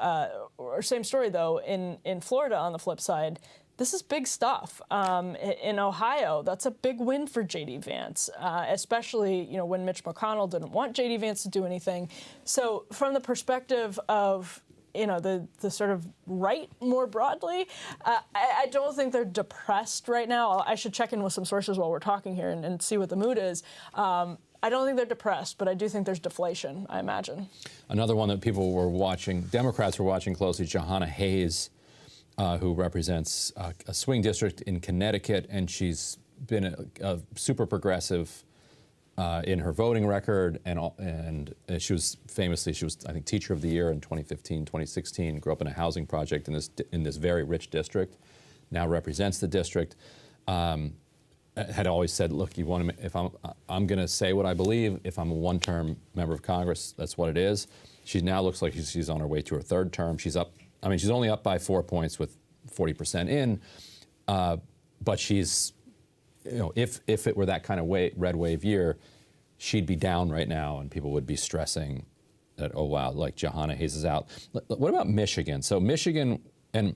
or same story, though, in Florida on the flip side. This is big stuff. In Ohio, that's a big win for J.D. Vance, especially when Mitch McConnell didn't want J.D. Vance to do anything. So from the perspective of the sort of right more broadly, I don't think they're depressed right now. I should check in with some sources while we're talking here and see what the mood is. I don't think they're depressed, but I do think there's deflation, I imagine. Another one that people were watching, Democrats were watching closely, Jahana Hayes, who represents a swing district in Connecticut, and she's been a super progressive in her voting record, and she was, I think, Teacher of the Year in 2015, 2016, grew up in a housing project in this very rich district, now represents the district. Had always said, look, if I'm going to say what I believe. If I'm a one-term member of Congress, that's what it is. She now looks like she's on her way to her third term. She's only up by 4 points with 40% in, but she's, if it were that kind of red wave year, she'd be down right now, and people would be stressing that, oh wow, like Jahana Hayes is out. What about Michigan? So Michigan, and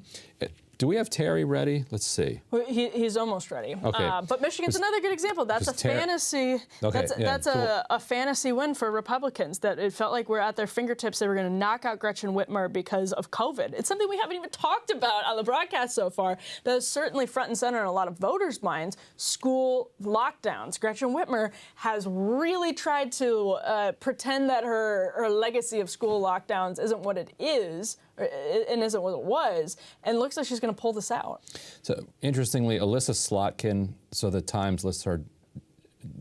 Do we have Terry ready? Let's see. Well, he's almost ready. Okay. But Michigan's another good example. That's a fantasy. Okay, That's a fantasy win for Republicans. That it felt like we're at their fingertips. They were going to knock out Gretchen Whitmer because of COVID. It's something we haven't even talked about on the broadcast so far. That is certainly front and center in a lot of voters' minds. School lockdowns. Gretchen Whitmer has really tried to pretend that her legacy of school lockdowns isn't what it is. And isn't what it was, and looks like she's going to pull this out. So interestingly, Alyssa Slotkin, so the Times lists her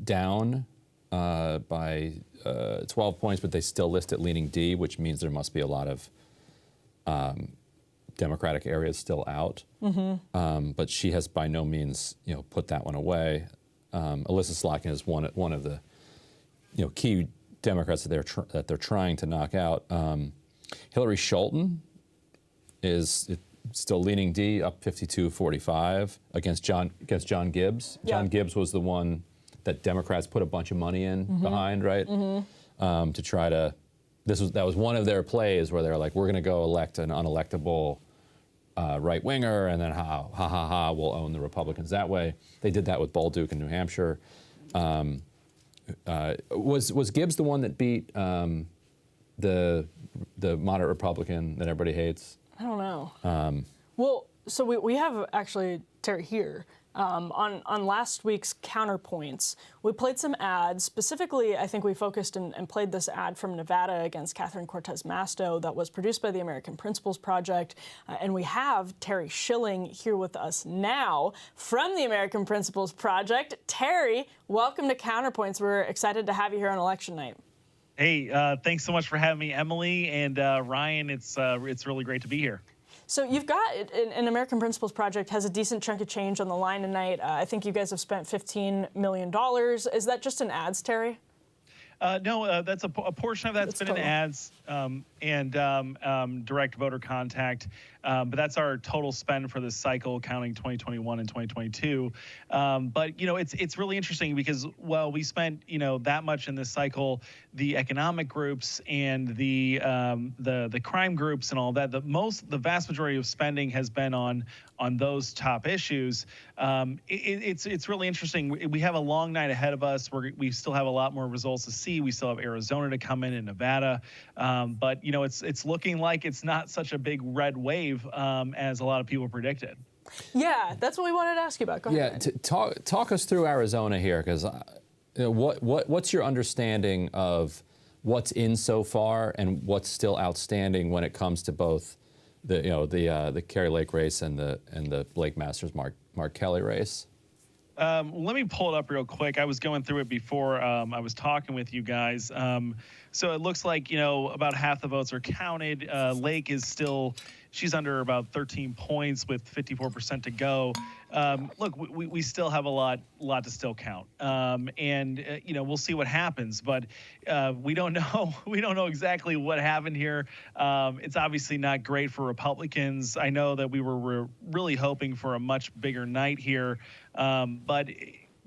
down by 12 points, but they still list it leaning D, which means there must be a lot of Democratic areas still out. But she has by no means, put that one away. Alyssa Slotkin is one of the, key Democrats that they're trying to knock out. Hillary Scholten is still leaning D, up 52-45 against John Gibbs. Yeah. John Gibbs was the one that Democrats put a bunch of money in behind, right? To try to. That was one of their plays where they're like, we're going to go elect an unelectable right winger, and then we'll own the Republicans that way. They did that with Bolduc in New Hampshire. Was Gibbs the one that beat the moderate Republican that everybody hates? I don't know. Well, so we have actually Terry here. On last week's Counterpoints, we played some ads. Specifically, I think we focused and played this ad from Nevada against Catherine Cortez Masto that was produced by the American Principles Project. And we have Terry Schilling here with us now from the American Principles Project. Terry, welcome to Counterpoints. We're excited to have you here on election night. Hey, thanks so much for having me, Emily and Ryan. It's really great to be here. So you've got an American Principles Project has a decent chunk of change on the line tonight. I think you guys have spent $15 million. Is that just in ads, Terry? No, that's a portion of that's been in ads and direct voter contact. But that's our total spend for this cycle, counting 2021 and 2022. But it's really interesting because while we spent that much in this cycle, the economic groups and the crime groups and all that, the vast majority of spending has been on those top issues. It's really interesting. We have a long night ahead of us. We still have a lot more results to see. We still have Arizona to come in and Nevada. But it's looking like it's not such a big red wave as a lot of people predicted. Yeah, that's what we wanted to ask you about. Go ahead. Yeah, talk us through Arizona here, because what's your understanding of what's in so far and what's still outstanding when it comes to both the Kari Lake race and the Blake Masters Mark Kelly race? Let me pull it up real quick. I was going through it before I was talking with you guys. So it looks like, about half the votes are counted. Lake is she's under about 13 points with 54% to go. Look, we still have a lot to still count. And we'll see what happens, but we don't know. We don't know exactly what happened here. It's obviously not great for Republicans. I know that we were really hoping for a much bigger night here, but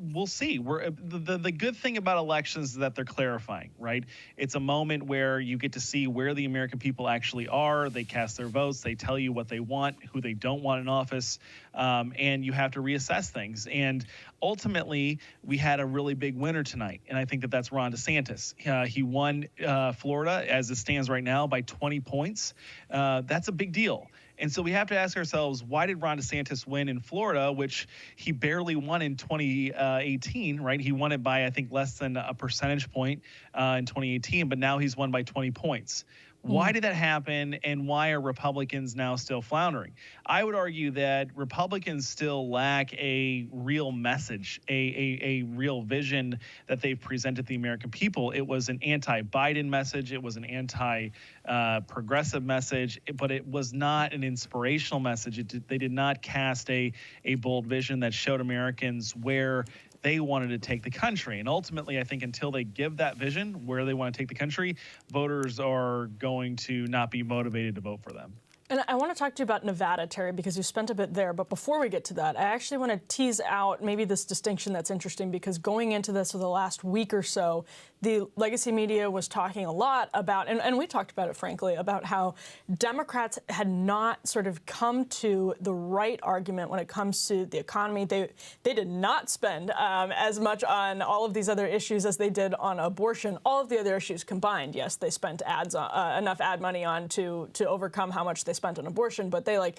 we'll see. The good thing about elections is that they're clarifying, right? It's a moment where you get to see where the American people actually are. They cast their votes. They tell you what they want, who they don't want in office, and you have to reassess things. And ultimately, we had a really big winner tonight, and I think that's Ron DeSantis. He won Florida, as it stands right now, by 20 points. That's a big deal. And so we have to ask ourselves, why did Ron DeSantis win in Florida, which he barely won in 2018, right? He won it by, I think, less than a percentage point in 2018, but now he's won by 20 points. Why did that happen, and why are Republicans now still floundering? I would argue that Republicans still lack a real message, a real vision that they've presented to the American people. It was an anti-Biden message. It was an anti-progressive message, but it was not an inspirational message. They did not cast a bold vision that showed Americans where they wanted to take the country. And ultimately, I think until they give that vision where they want to take the country, voters are going to not be motivated to vote for them. And I want to talk to you about Nevada, Terry, because you spent a bit there. But before we get to that, I actually want to tease out maybe this distinction that's interesting, because going into this for the last week or so, the legacy media was talking a lot about, and we talked about it, frankly, about how Democrats had not sort of come to the right argument when it comes to the economy. They did not spend as much on all of these other issues as they did on abortion. All of the other issues combined, yes, they spent enough ad money on to overcome how much they spent on abortion, but they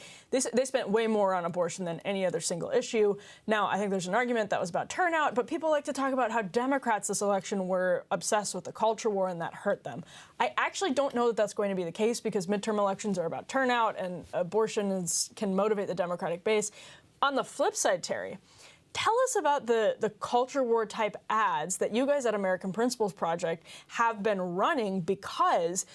spent way more on abortion than any other single issue. Now, I think there's an argument that was about turnout, but people like to talk about how Democrats this election were obsessed with the culture war and that hurt them. I actually don't know that that's going to be the case, because midterm elections are about turnout and abortion can motivate the Democratic base. On the flip side, Terry, tell us about the culture war type ads that you guys at American Principles Project have been running, because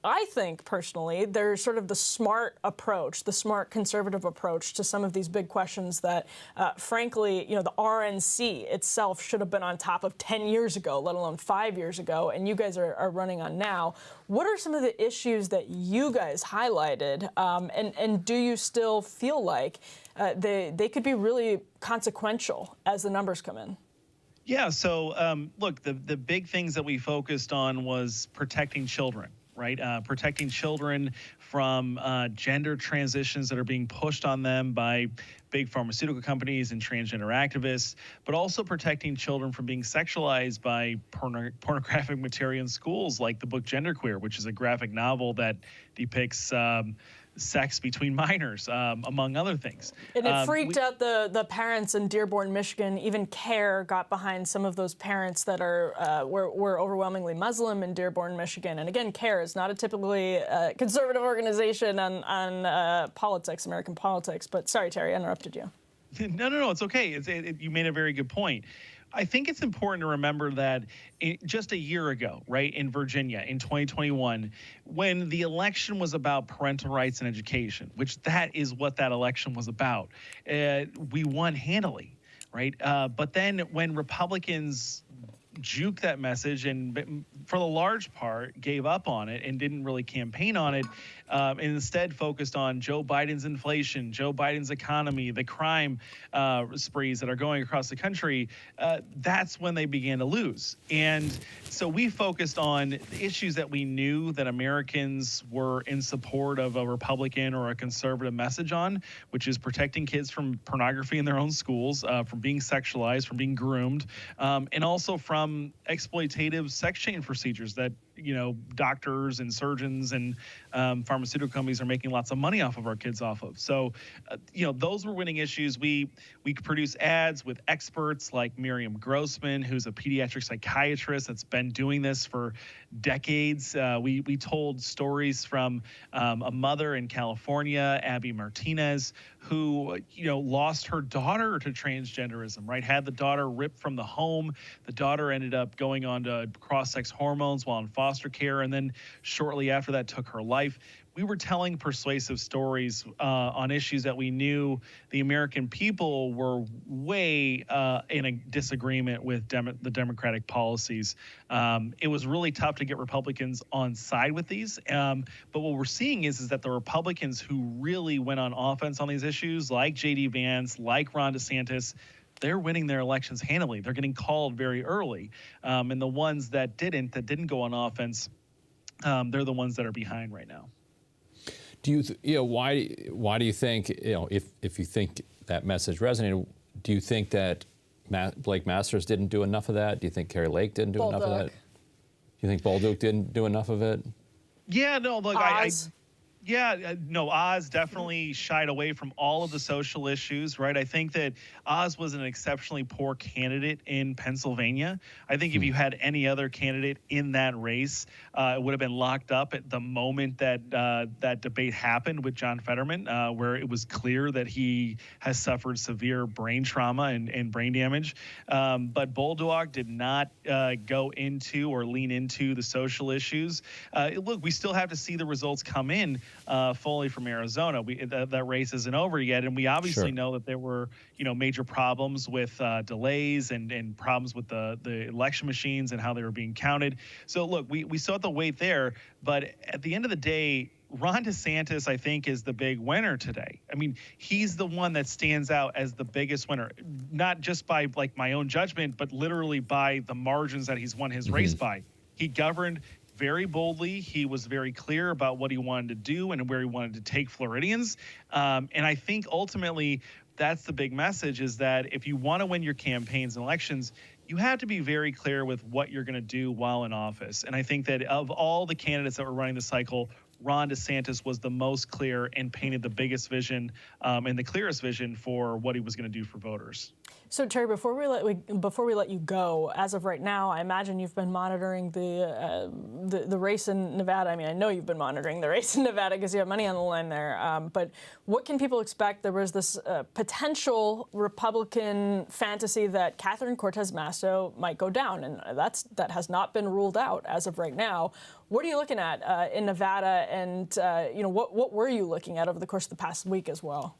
I think, personally, there's sort of the smart approach, the smart conservative approach to some of these big questions that, frankly, the RNC itself should have been on top of 10 years ago, let alone 5 years ago, and you guys are running on now. What are some of the issues that you guys highlighted, and do you still feel like they could be really consequential as the numbers come in? Yeah, so look, the big things that we focused on was protecting children. Right, protecting children from gender transitions that are being pushed on them by big pharmaceutical companies and transgender activists, but also protecting children from being sexualized by pornographic material in schools, like the book Genderqueer, which is a graphic novel that depicts sex between minors, among other things. And it freaked out the parents in Dearborn, Michigan. Even CARE got behind some of those parents that were overwhelmingly Muslim in Dearborn, Michigan. And again, CARE is not a typically conservative organization on politics, American politics. But sorry, Terry, I interrupted you. No, it's okay. You made a very good point. I think it's important to remember that just a year ago, right, in Virginia in 2021, when the election was about parental rights and education, which that is what that election was about, we won handily, right? But then when Republicans juked that message and for the large part gave up on it and didn't really campaign on it, and instead focused on Joe Biden's inflation, Joe Biden's economy, the crime sprees that are going across the country, that's when they began to lose. And so we focused on the issues that we knew that Americans were in support of a Republican or a conservative message on, which is protecting kids from pornography in their own schools, from being sexualized, from being groomed, and also from exploitative sex change procedures that doctors and surgeons and pharmaceutical companies are making lots of money off of our kids off of. So, those were winning issues. We produce ads with experts like Miriam Grossman, who's a pediatric psychiatrist that's been doing this for decades. We told stories from a mother in California, Abby Martinez, who lost her daughter to transgenderism, right? Had the daughter ripped from the home. The daughter ended up going on to cross-sex hormones while in foster care, and then shortly after that took her life. We were telling persuasive stories on issues that we knew the American people were way in a disagreement with the Democratic policies. It was really tough to get Republicans on side with these. But what we're seeing is that the Republicans who really went on offense on these issues, like J.D. Vance, like Ron DeSantis, they're winning their elections handily. They're getting called very early. And the ones that didn't go on offense, they're the ones that are behind right now. Do you, why do you think, if you think that message resonated, do you think that Blake Masters didn't do enough of that? Do you think Kari Lake didn't do enough of that? Do you think Bolduc didn't do enough of it? Yeah, no, look, Oz definitely shied away from all of the social issues, right? I think that Oz was an exceptionally poor candidate in Pennsylvania. I think if you had any other candidate in that race, it would have been locked up at the moment that that debate happened with John Fetterman, where it was clear that he has suffered severe brain trauma and brain damage. But Bolduc did not go into or lean into the social issues. Look, we still have to see the results come in. Fully from Arizona. That race isn't over yet, and we obviously know that there were, major problems with delays and problems with the election machines and how they were being counted. So look, we still have to wait there, but at the end of the day, Ron DeSantis, I think, is the big winner today. I mean, he's the one that stands out as the biggest winner, not just by like my own judgment, but literally by the margins that he's won his race by. He governed very boldly. He was very clear about what he wanted to do and where he wanted to take Floridians. And I think ultimately that's the big message, is that if you want to win your campaigns and elections, you have to be very clear with what you're going to do while in office. And I think that of all the candidates that were running the cycle, Ron DeSantis was the most clear and painted the biggest vision and the clearest vision for what he was going to do for voters. So Terry, before we let you go, as of right now, I imagine you've been monitoring the race in Nevada. I mean, I know you've been monitoring the race in Nevada because you have money on the line there. But what can people expect? There was this potential Republican fantasy that Catherine Cortez Masto might go down, and that has not been ruled out as of right now. What are you looking at in Nevada, and what were you looking at over the course of the past week as well?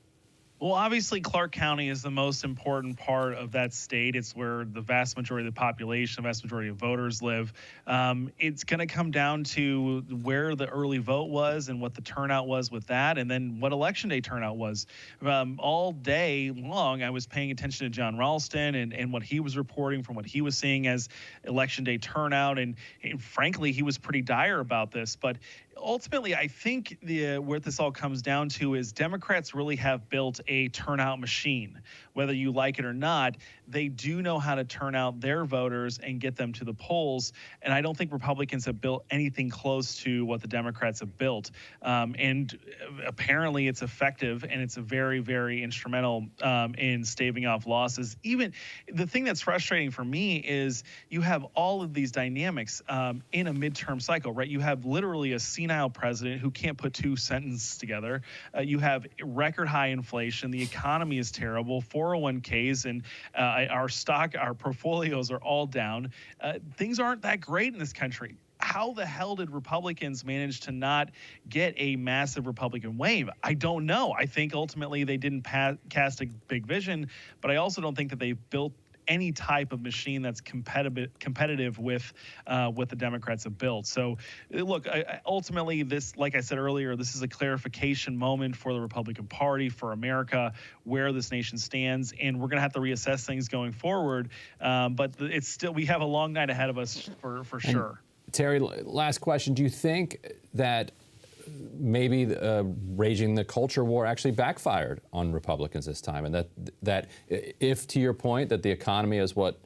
Well, obviously, Clark County is the most important part of that state. It's where the vast majority of the population, the vast majority of voters live. It's going to come down to where the early vote was and what the turnout was with that, and then what Election Day turnout was. All day long, I was paying attention to John Ralston and what he was reporting from what he was seeing as Election Day turnout, and frankly, he was pretty dire about this. But ultimately, I think where this all comes down to is Democrats really have built a turnout machine. Whether you like it or not, they do know how to turn out their voters and get them to the polls. And I don't think Republicans have built anything close to what the Democrats have built. And apparently it's effective, and it's a very, very instrumental in staving off losses. Even the thing that's frustrating for me is you have all of these dynamics in a midterm cycle, right? You have literally a senile president who can't put two sentences together. You have record high inflation. The economy is terrible. 401ks and our portfolios are all down. Things aren't that great in this country. How the hell did Republicans manage to not get a massive Republican wave? I don't know. I think ultimately they didn't cast a big vision, but I also don't think that they've built any type of machine that's competitive with what the Democrats have built. So, look, ultimately, this, like I said earlier, this is a clarification moment for the Republican Party, for America, where this nation stands, and we're going to have to reassess things going forward. But it's still, we have a long night ahead of us for sure. Terry, last question. Do you think that maybe raging the culture war actually backfired on Republicans this time, and that if, to your point, that the economy is what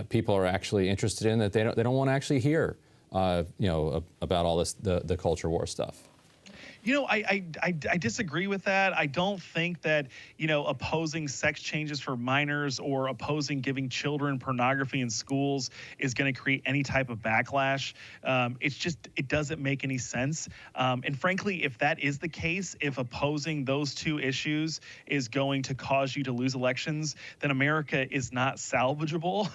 people are actually interested in, that they don't want to actually hear about all this the culture war stuff? I disagree with that. I don't think that, opposing sex changes for minors or opposing giving children pornography in schools is going to create any type of backlash. It doesn't make any sense. And frankly, if that is the case, if opposing those two issues is going to cause you to lose elections, then America is not salvageable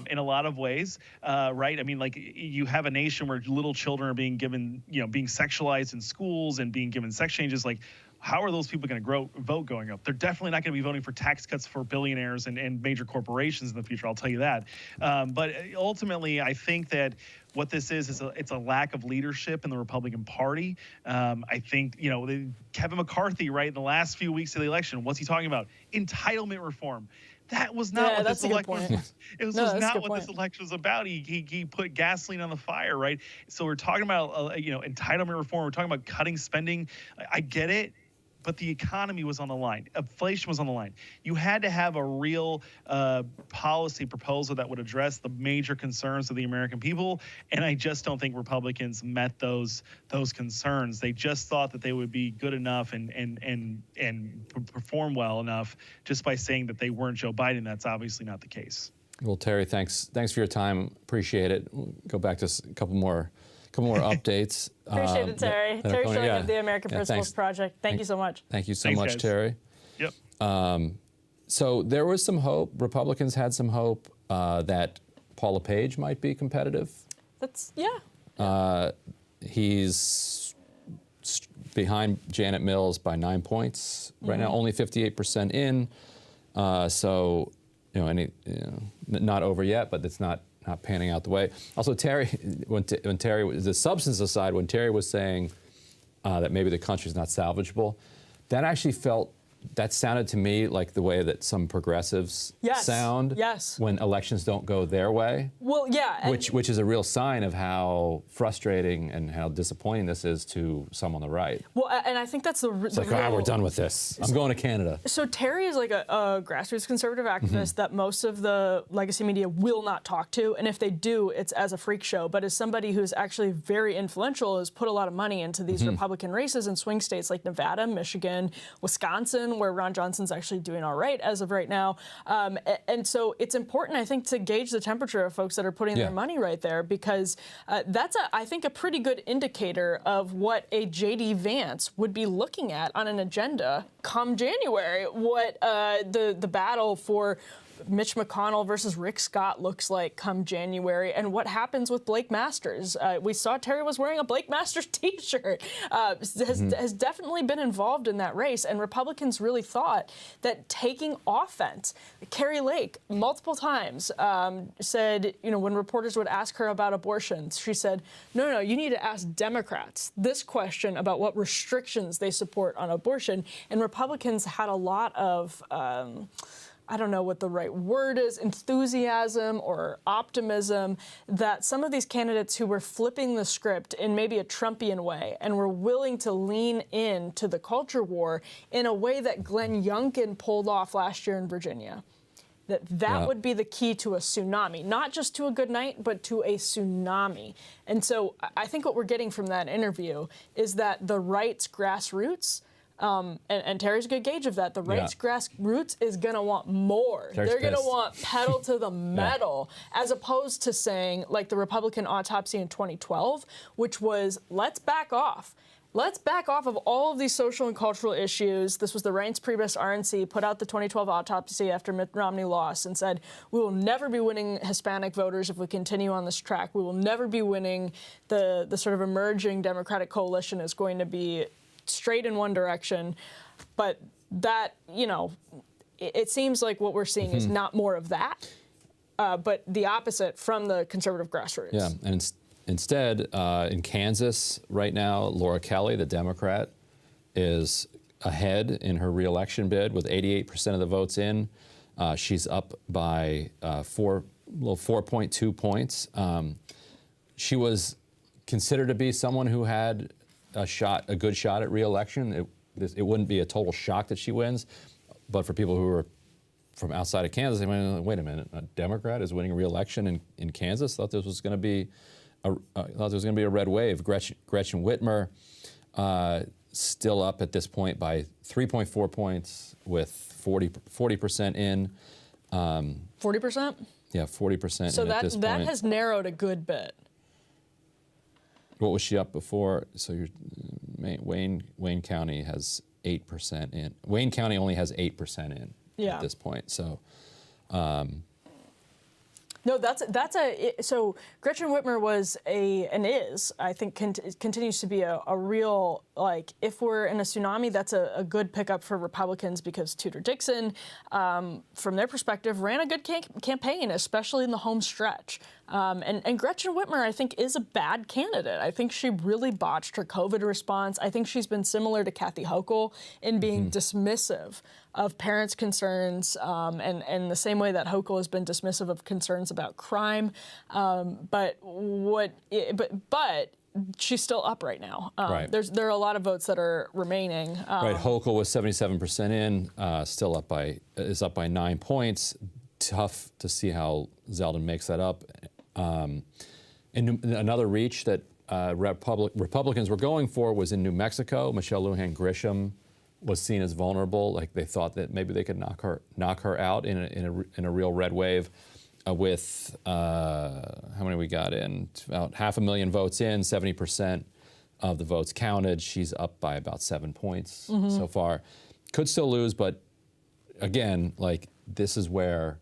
in a lot of ways, right? I mean, like, you have a nation where little children are being given, being sexualized in schools and being given sex changes. Like, how are those people going to vote going up? They're definitely not going to be voting for tax cuts for billionaires and major corporations in the future. I'll tell you that. But ultimately, I think that what this is it's a lack of leadership in the Republican Party. I think, Kevin McCarthy, right, in the last few weeks of the election, what's he talking about? Entitlement reform. That was not what this election was. It was not what this election was about. He put gasoline on the fire, right? So we're talking about entitlement reform. We're talking about cutting spending. I get it, but the economy was on the line. Inflation was on the line. You had to have a real policy proposal that would address the major concerns of the American people, and I just don't think Republicans met those concerns. They just thought that they would be good enough and perform well enough just by saying that they weren't Joe Biden. That's obviously not the case. Well, Terry, thanks for your time. Appreciate it. We'll go back to a couple more updates. Appreciate it, Terry. Terry Schilling of the American Principles Project. Thank you so much. Thank you so much, guys. Terry. Yep. So there was some hope. Republicans had some hope that Paul LePage might be competitive. He's behind Janet Mills by 9 points right now, only 58% in. So, not over yet, but it's not panning out the way. Also, Terry, when Terry, the substance aside, when Terry was saying that maybe the country's not salvageable. That sounded to me like the way that some progressives sound when elections don't go their way. Well, yeah. Which is a real sign of how frustrating and how disappointing this is to some on the right. Well, and I think that's it's like, we're done with this. I'm going to Canada. So Terry is like a grassroots conservative activist that most of the legacy media will not talk to, and if they do, it's as a freak show. But as somebody who's actually very influential, has put a lot of money into these Republican races in swing states like Nevada, Michigan, Wisconsin, where Ron Johnson's actually doing all right as of right now. And so it's important, I think, to gauge the temperature of folks that are putting their money right there, because that's, I think, a pretty good indicator of what a J.D. Vance would be looking at on an agenda come January, what the battle for Mitch McConnell versus Rick Scott looks like come January, and what happens with Blake Masters. We saw Terry was wearing a Blake Masters t-shirt, has definitely been involved in that race, and Republicans really thought that taking offense, Carrie Lake multiple times said, when reporters would ask her about abortions, she said, no, you need to ask Democrats this question about what restrictions they support on abortion, and Republicans had a lot of I don't know what the right word is, enthusiasm or optimism, that some of these candidates who were flipping the script in maybe a Trumpian way and were willing to lean into the culture war in a way that Glenn Youngkin pulled off last year in Virginia. That would be the key to a tsunami, not just to a good night, but to a tsunami. And so I think what we're getting from that interview is that the right's grassroots, and Terry's a good gauge of that. The right's grassroots is going to want more. They're going to want pedal to the metal, as opposed to saying, like the Republican autopsy in 2012, which was, let's back off. Let's back off of all of these social and cultural issues. This was the Reince Priebus RNC, put out the 2012 autopsy after Mitt Romney lost and said, we will never be winning Hispanic voters if we continue on this track. We will never be winning. The sort of emerging Democratic coalition is going to be straight in one direction, but that, it seems like what we're seeing is not more of that, but the opposite from the conservative grassroots. Yeah, and instead, in Kansas right now, Laura Kelly, the Democrat, is ahead in her reelection bid with 88% of the votes in. She's up by 4.2 points. She was considered to be someone who had a good shot at re-election. It wouldn't be a total shock that she wins, but for people who are from outside of Kansas, they might wait a minute, a Democrat is winning re-election in Kansas. Thought this was going to be a red wave. Gretchen Whitmer still up at this point by 3.4 points with 40% in. 40%? Yeah, 40% so in at this point. So that has narrowed a good bit. What was she up before? So Wayne County has 8% in. Wayne County only has 8% in at this point. So, no, so Gretchen Whitmer was and is, I think, continues to be a real, if we're in a tsunami, that's a good pickup for Republicans, because Tudor Dixon, from their perspective, ran a good campaign, especially in the home stretch. And Gretchen Whitmer, I think, is a bad candidate. I think she really botched her COVID response. I think she's been similar to Kathy Hochul in being dismissive of parents' concerns, and the same way that Hochul has been dismissive of concerns about crime. But she's still up right now. There are a lot of votes that are remaining. Right, Hochul was 77% in, still is up by 9 points. Tough to see how Zeldin makes that up. And another reach that Republicans were going for was in New Mexico. Michelle Lujan Grisham was seen as vulnerable. Like they thought that maybe they could knock her out in a real red wave. With how many we got in? About 500,000 votes in, 70% of the votes counted. She's up by about 7 points so far. Could still lose, but again, this is where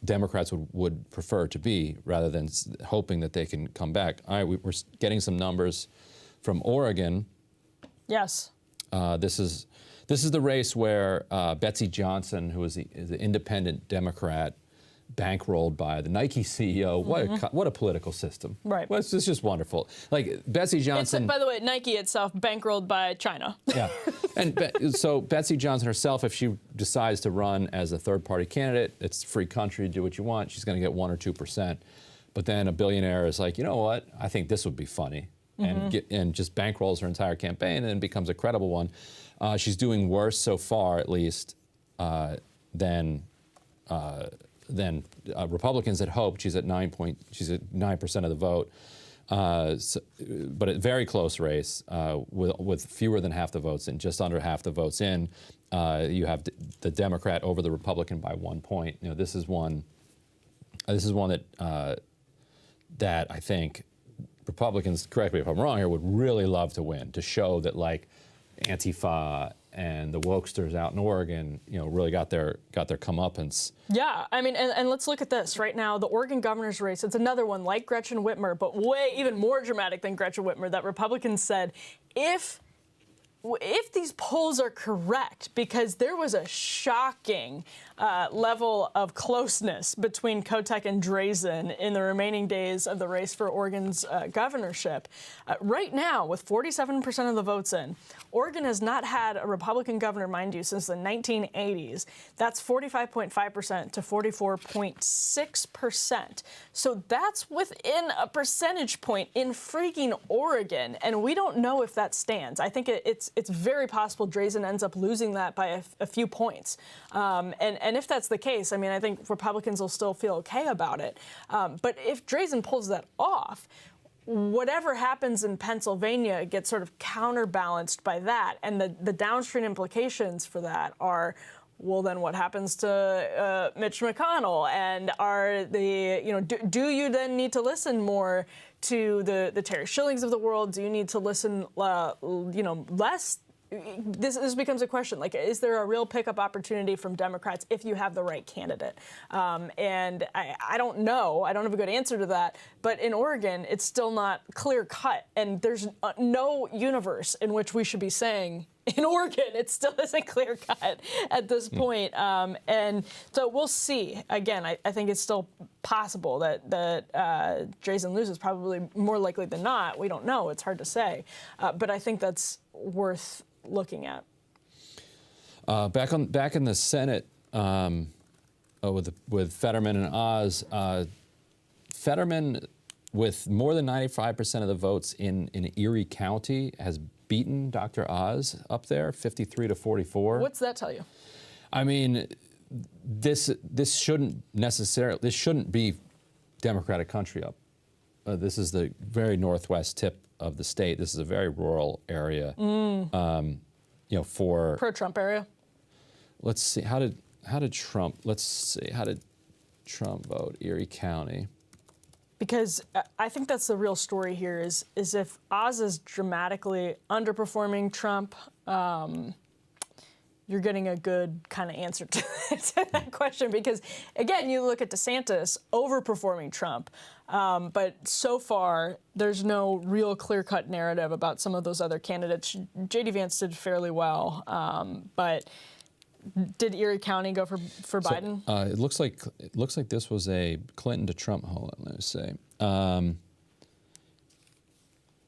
Democrats would prefer to be, rather than hoping that they can come back. All right, we're getting some numbers from Oregon. Yes. This is the race where Betsy Johnson, who is the independent Democrat, bankrolled by the Nike CEO. What a political system. Right. Well, it's just wonderful. Like Betsy Johnson. By the way, Nike itself bankrolled by China. Yeah. And so Betsy Johnson herself, if she decides to run as a third-party candidate, it's a free country, do what you want. She's going to get 1 or 2%. But then a billionaire is like, you know what? I think this would be funny. And just bankrolls her entire campaign and becomes a credible one. She's doing worse so far, at least, than Republicans had hoped. She's at 9% of the vote, but a very close race with fewer than half the votes in, just under half the votes in. You have the Democrat over the Republican by 1 point. You know, this is one that that I think Republicans, correct me if I'm wrong here, would really love to win, to show that like Antifa and the wokesters out in Oregon, you know, really got their comeuppance. Yeah, I mean, and let's look at this right now. The Oregon governor's race, it's another one like Gretchen Whitmer, but even more dramatic than Gretchen Whitmer, that Republicans said, if these polls are correct, because there was a shocking level of closeness between Kotek and Drazen in the remaining days of the race for Oregon's governorship. Right now, with 47% of the votes in, Oregon has not had a Republican governor, mind you, since the 1980s. That's 45.5% to 44.6%. So that's within a percentage point in freaking Oregon, and we don't know if that stands. I think it's very possible Drazen ends up losing that by a few points. And if that's the case, I mean, I think Republicans will still feel okay about it. But if Drazen pulls that off, whatever happens in Pennsylvania gets sort of counterbalanced by that. And the downstream implications for that are, well, then what happens to Mitch McConnell? And do you then need to listen more to the Terry Schillings of the world? Do you need to listen, less? This becomes a question, like, is there a real pickup opportunity from Democrats if you have the right candidate? And I don't know. I don't have a good answer to that. But in Oregon, it's still not clear cut. And there's no universe in which we should be saying, in Oregon, it still isn't clear cut at this point. And so we'll see. Again, I think it's still possible that Drazen loses, probably more likely than not. We don't know. It's hard to say. But I think that's worth looking at. Back in the Senate with Fetterman and Oz, Fetterman, with more than 95% of the votes in Erie County, has beaten Dr. Oz up there, 53 to 44. What's that tell you? I mean, this shouldn't be Democratic country up. This is the very northwest tip of the state. This is a very rural area. For pro-Trump area. Let's see. How did Trump? Let's see. How did Trump vote? Erie County. Because I think that's the real story here is if Oz is dramatically underperforming Trump, you're getting a good kind of answer to that question. Because, again, you look at DeSantis overperforming Trump, but so far there's no real clear-cut narrative about some of those other candidates. J.D. Vance did fairly well, but did Erie County go for Biden? It looks like this was a Clinton to Trump. Hold on, let me see.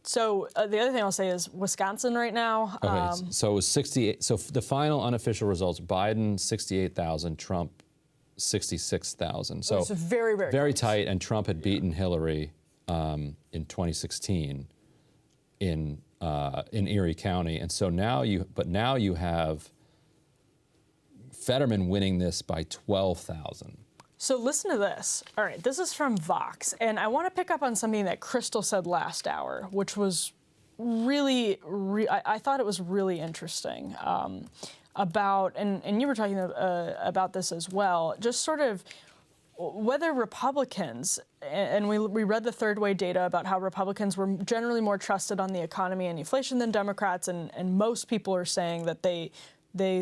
So the other thing I'll say is Wisconsin right now. Okay, so it was 68. So the final unofficial results: Biden 68,000, Trump 66,000. So it's very, very, very tight. And Trump had beaten Hillary in 2016 in Erie County, and so now you have Fetterman winning this by 12,000. So listen to this. All right, this is from Vox, and I want to pick up on something that Crystal said last hour, which was really, I thought it was really interesting about, and you were talking about this as well, just sort of whether Republicans, and we read the third way data about how Republicans were generally more trusted on the economy and inflation than Democrats, and most people are saying that they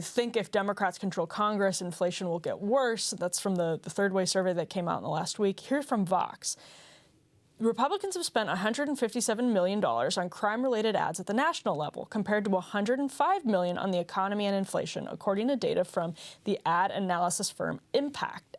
think if Democrats control Congress, inflation will get worse. That's from the third way survey that came out in the last week. Here's from Vox. Republicans have spent $157 million on crime-related ads at the national level, compared to $105 million on the economy and inflation, according to data from the ad analysis firm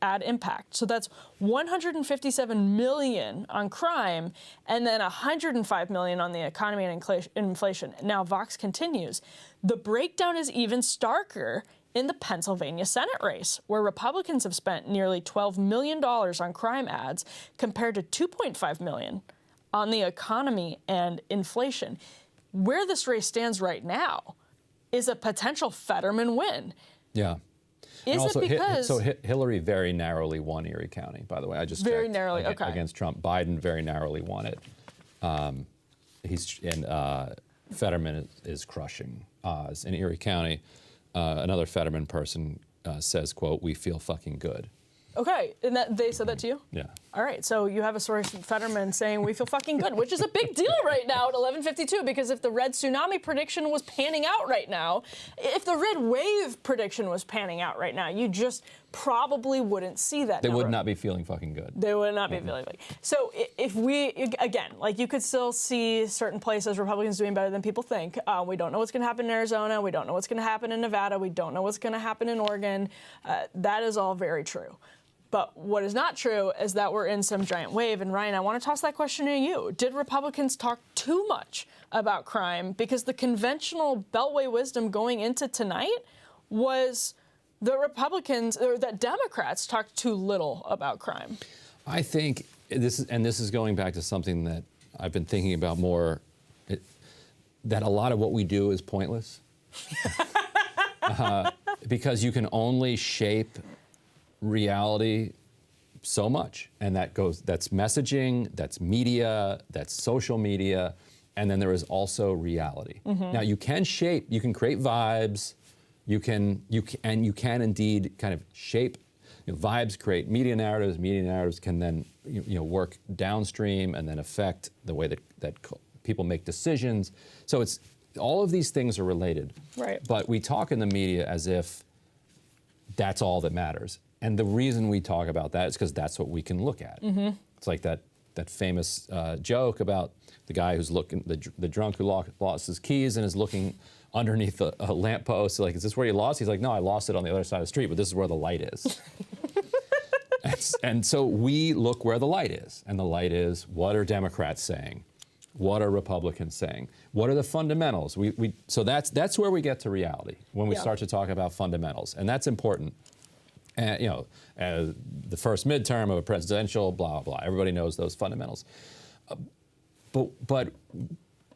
Ad Impact. So that's $157 million on crime, and then $105 million on the economy and inflation. Now, Vox continues, the breakdown is even starker in the Pennsylvania Senate race, where Republicans have spent nearly $12 million on crime ads compared to $2.5 million on the economy and inflation. Where this race stands right now is a potential Fetterman win. Yeah. Is it because... Hillary very narrowly won Erie County, by the way. I just very checked narrowly, okay. Against Trump. Biden very narrowly won it. Fetterman is crushing Oz in Erie County. Another Fetterman person says, quote, "We feel fucking good." Okay, and they said that to you? Yeah. All right, so you have a source from Fetterman saying we feel fucking good, which is a big deal right now at 11:52, because if the red tsunami prediction was panning out right now, if the red wave prediction was panning out right now, you just probably wouldn't see that. They would not be feeling fucking good. They would not be feeling like. So if we, again, like you could still see certain places Republicans doing better than people think. We don't know what's going to happen in Arizona. We don't know what's going to happen in Nevada. We don't know what's going to happen in Oregon. That is all very true. But what is not true is that we're in some giant wave. And Ryan, I want to toss that question to you. Did Republicans talk too much about crime? Because the conventional Beltway wisdom going into tonight was the Republicans, or that Democrats talked too little about crime. I think this is going back to something that I've been thinking about more, that a lot of what we do is pointless. Because you can only shape reality so much, and that's messaging, that's media, that's social media, and then there is also reality. Now you can create vibes, you can indeed kind of shape, vibes create media narratives can then work downstream and then affect the way that people make decisions. So it's all of these things are related. Right. But we talk in the media as if that's all that matters. And the reason we talk about that is because that's what we can look at. It's like that famous joke about the guy who's looking, the drunk who lost his keys and is looking underneath a lamppost. Like, is this where you lost? He's like, no, I lost it on the other side of the street, but this is where the light is. And so we look where the light is. And the light is, what are Democrats saying? What are Republicans saying? What are the fundamentals? So that's where we get to reality, when we start to talk about fundamentals. And that's important. And, the first midterm of a presidential, blah, blah, blah. Everybody knows those fundamentals. But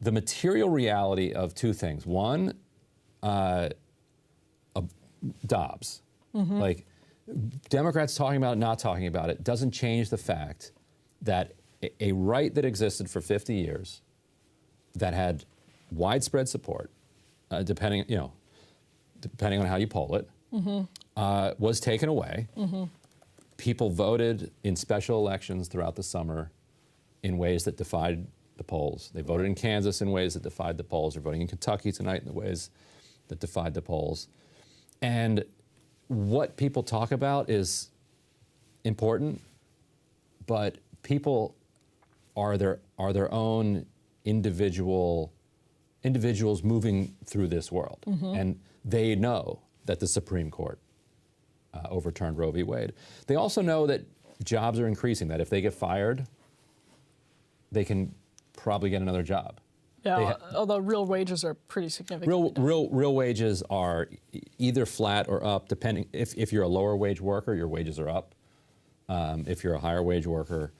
the material reality of two things. One, Dobbs. Like, Democrats talking about it, not talking about it, doesn't change the fact that a right that existed for 50 years, that had widespread support, depending on how you poll it, was taken away. People voted in special elections throughout the summer in ways that defied the polls. They voted in Kansas in ways that defied the polls. They're voting in Kentucky tonight in the ways that defied the polls. And what people talk about is important, but people are their own individuals moving through this world. And they know that the Supreme Court overturned Roe v. Wade. They also know that jobs are increasing, that if they get fired, they can probably get another job. Yeah, although real wages are pretty significant. Real wages are either flat or up, depending. If you're a lower wage worker, your wages are up. If you're a higher wage worker,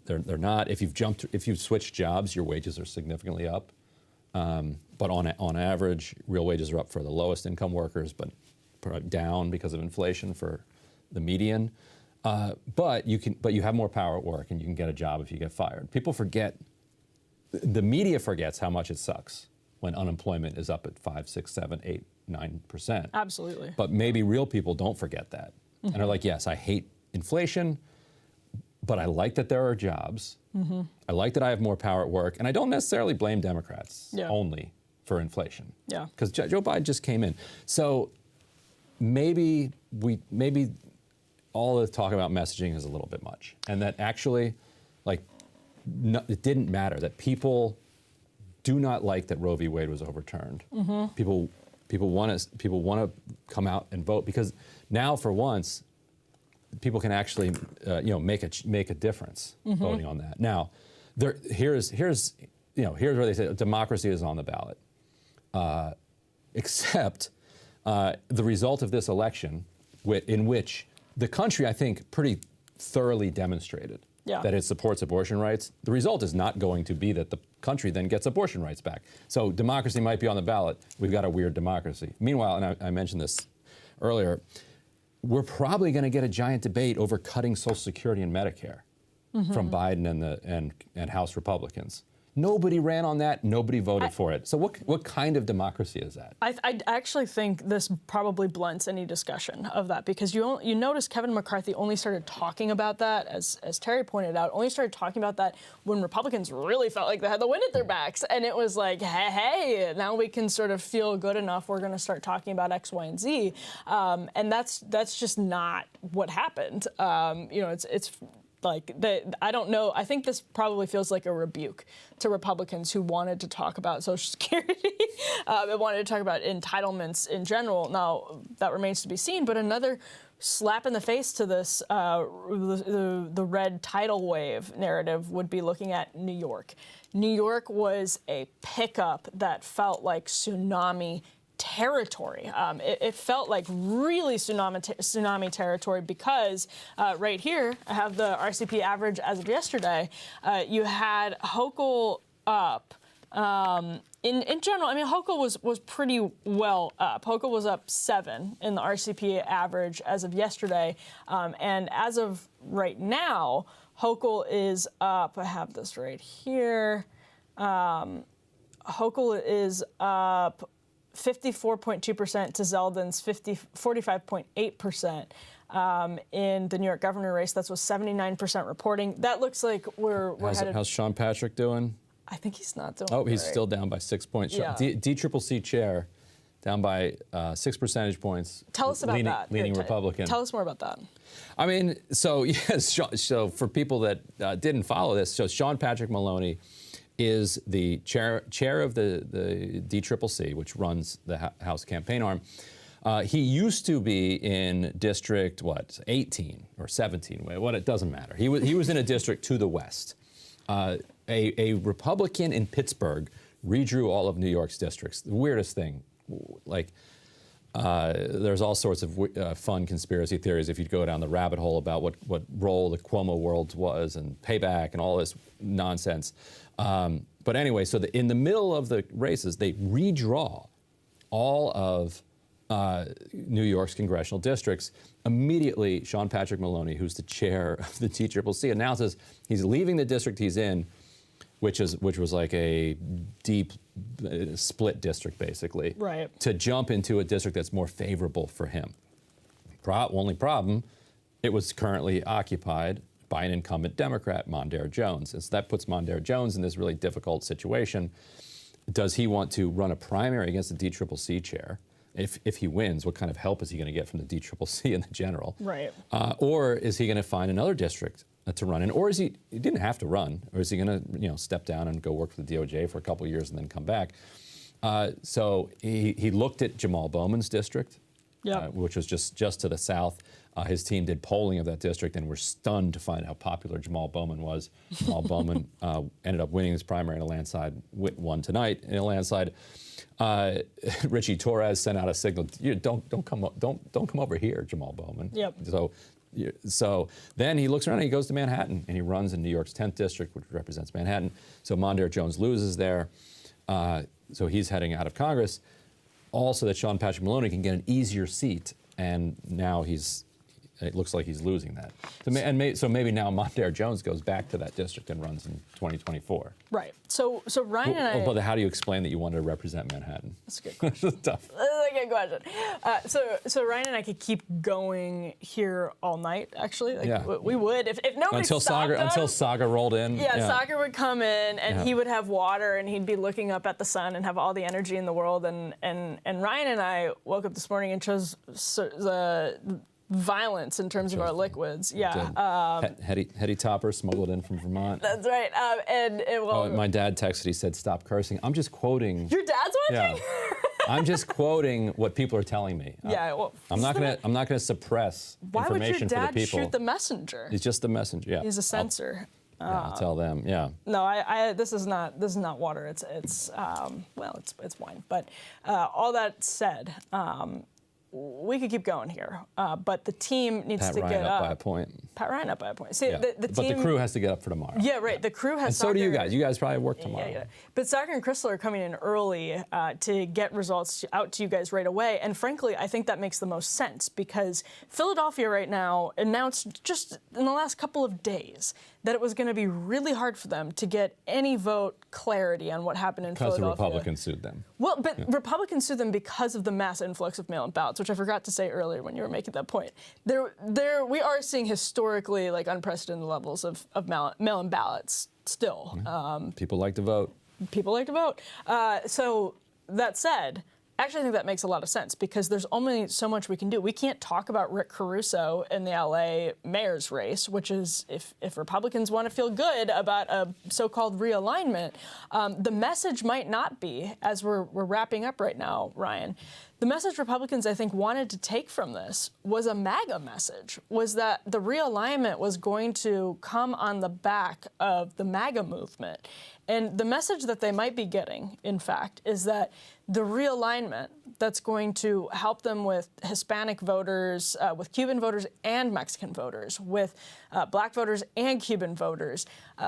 they're not. If you've switched jobs, your wages are significantly up. But on average, real wages are up for the lowest income workers, but down because of inflation for the median. But you have more power at work, and you can get a job if you get fired. People forget. The media forgets how much it sucks when unemployment is up at 5, 6, 7, 8, 9%. Absolutely. But maybe real people don't forget that. And are like, yes, I hate inflation, but I like that there are jobs. I like that I have more power at work. And I don't necessarily blame Democrats only for inflation. Yeah. Because Joe Biden just came in. So maybe all the talk about messaging is a little bit much. And that actually like, no, it didn't matter that people do not like that Roe v. Wade was overturned. Mm-hmm. People want to come out and vote because now, for once, people can actually make a difference voting on that. Now, here's where they say democracy is on the ballot, except the result of this election, in which the country, I think, pretty thoroughly demonstrated that it supports abortion rights. The result is not going to be that the country then gets abortion rights back. So democracy might be on the ballot. We've got a weird democracy. Meanwhile, and I mentioned this earlier, we're probably going to get a giant debate over cutting Social Security and Medicare from Biden and House Republicans. Nobody ran on that. Nobody voted for it. So what kind of democracy is that? I actually think this probably blunts any discussion of that because you notice Kevin McCarthy only started talking about that, as Terry pointed out, only started talking about that when Republicans really felt like they had the wind at their backs. And it was like, hey, now we can sort of feel good enough. We're going to start talking about X, Y, and Z. And that's just not what happened. It's like, I don't know. I think this probably feels like a rebuke to Republicans who wanted to talk about Social Security and wanted to talk about entitlements in general. Now, that remains to be seen. But another slap in the face to this, the red tidal wave narrative would be looking at New York. New York was a pickup that felt like tsunami territory. It felt like really tsunami territory because right here, I have the RCP average as of yesterday. You had Hochul up. In general, I mean, Hochul was pretty well up. Hochul was up 7 in the RCP average as of yesterday. And as of right now, Hochul is up. I have this right here. Hochul is up 54.2% to Zeldin's 45.8%. In the New York governor race. That's with 79% reporting. That looks like we're headed. How's Sean Patrick doing? I think he's not doing. Oh, he's still down by 6 points. Yeah. DCCC chair down by 6 percentage points. Tell us about that. Leaning Republican. Tell us more about that. I mean, so yes. So for people that didn't follow this, so Sean Patrick Maloney is the chair of the DCCC, which runs the House campaign arm. He used to be in District 18 or 17. It doesn't matter. He was in a district to the west. A Republican in Pittsburgh redrew all of New York's districts. The weirdest thing, there's all sorts of fun conspiracy theories if you go down the rabbit hole about what role the Cuomo world was and payback and all this nonsense. But anyway, so in the middle of the races, they redraw all of New York's congressional districts. Immediately, Sean Patrick Maloney, who's the chair of the DCCC, announces he's leaving the district he's in, which was like a deep split district, basically, right, to jump into a district that's more favorable for him. Only problem, it was currently occupied by an incumbent Democrat, Mondaire Jones. And so that puts Mondaire Jones in this really difficult situation. Does he want to run a primary against the DCCC chair? If he wins, what kind of help is he going to get from the DCCC in the general? Right. Or is he going to find another district to run in? Or is he didn't have to run, or is he going to step down and go work for the DOJ for a couple of years and then come back? So he looked at Jamal Bowman's district, which was just to the south. His team did polling of that district and were stunned to find how popular Jamal Bowman was. Jamal Bowman ended up winning his primary in a landslide, won tonight in a landslide. Richie Torres sent out a signal: don't come over here, Jamal Bowman. Yep. So then he looks around and he goes to Manhattan and he runs in New York's 10th district, which represents Manhattan. So Mondaire Jones loses there. So he's heading out of Congress. Also that Sean Patrick Maloney can get an easier seat, and now it looks like he's losing that. So maybe now Mondaire Jones goes back to that district and runs in 2024. Right. So Ryan and I. But how do you explain that you wanted to represent Manhattan? That's a good question. Tough. That's a good question. So Ryan and I could keep going here all night. Actually, we would if nobody stopped us. Until Saga rolled in. Yeah, Saga would come in and he would have water and he'd be looking up at the sun and have all the energy in the world. And Ryan and I woke up this morning and chose the violence in terms of our liquids. Yeah. Hetty Topper smuggled in from Vermont. That's right. My dad texted. He said, "Stop cursing." I'm just quoting. Your dad's watching? Yeah. I'm just quoting what people are telling me. Yeah. Well, I'm not gonna suppress information for the people. Why would your dad shoot the messenger? He's just the messenger. Yeah. He's a censor. I'll tell them. Yeah. No, this is not water. It's wine. But all that said, we could keep going here, but the team needs to get up. By a point. Pat Ryan up by a point. See, yeah. the team, but the crew has to get up for tomorrow. Yeah, right. The crew has. And so do you guys. You guys probably work tomorrow. Yeah. But Soccer and Crystal are coming in early to get results out to you guys right away. And frankly, I think that makes the most sense because Philadelphia right now announced just in the last couple of days that it was going to be really hard for them to get any vote clarity on what happened in Philadelphia. Because the Republicans sued them. Well, but Republicans sued them because of the mass influx of mail-in ballots, which I forgot to say earlier when you were making that point. We are seeing historically unprecedented levels of mail-in ballots still. People like to vote. People like to vote. So that said, actually, I think that makes a lot of sense because there's only so much we can do. We can't talk about Rick Caruso in the LA mayor's race, which is if Republicans want to feel good about a so-called realignment, the message might not be, as we're wrapping up right now, Ryan, the message Republicans, I think, wanted to take from this was a MAGA message, was that the realignment was going to come on the back of the MAGA movement. And the message that they might be getting, in fact, is that the realignment that's going to help them with Hispanic voters, with Cuban voters and Mexican voters, with black voters and Cuban voters,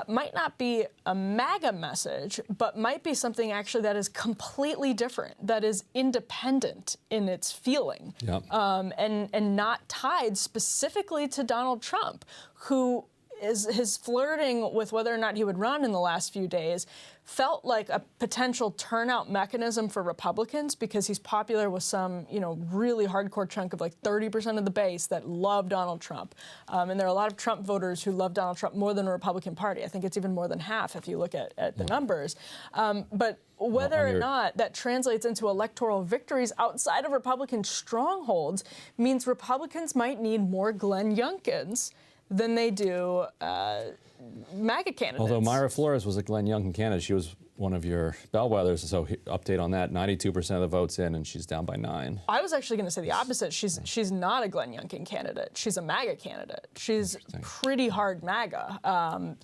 might not be a MAGA message, but might be something actually that is completely different, that is independent in its feeling, and not tied specifically to Donald Trump, who his flirting with whether or not he would run in the last few days felt like a potential turnout mechanism for Republicans because he's popular with some, really hardcore chunk of 30% of the base that love Donald Trump. And there are a lot of Trump voters who love Donald Trump more than the Republican Party. I think it's even more than half if you look at the numbers. But whether or not that translates into electoral victories outside of Republican strongholds means Republicans might need more Glenn Youngkins than they do MAGA candidates. Although Myra Flores was a Glenn Youngkin candidate, she was one of your bellwethers. So update on that: 92% of the votes in, and she's down by 9. I was actually going to say the opposite. She's not a Glenn Youngkin candidate. She's a MAGA candidate. She's pretty hard MAGA.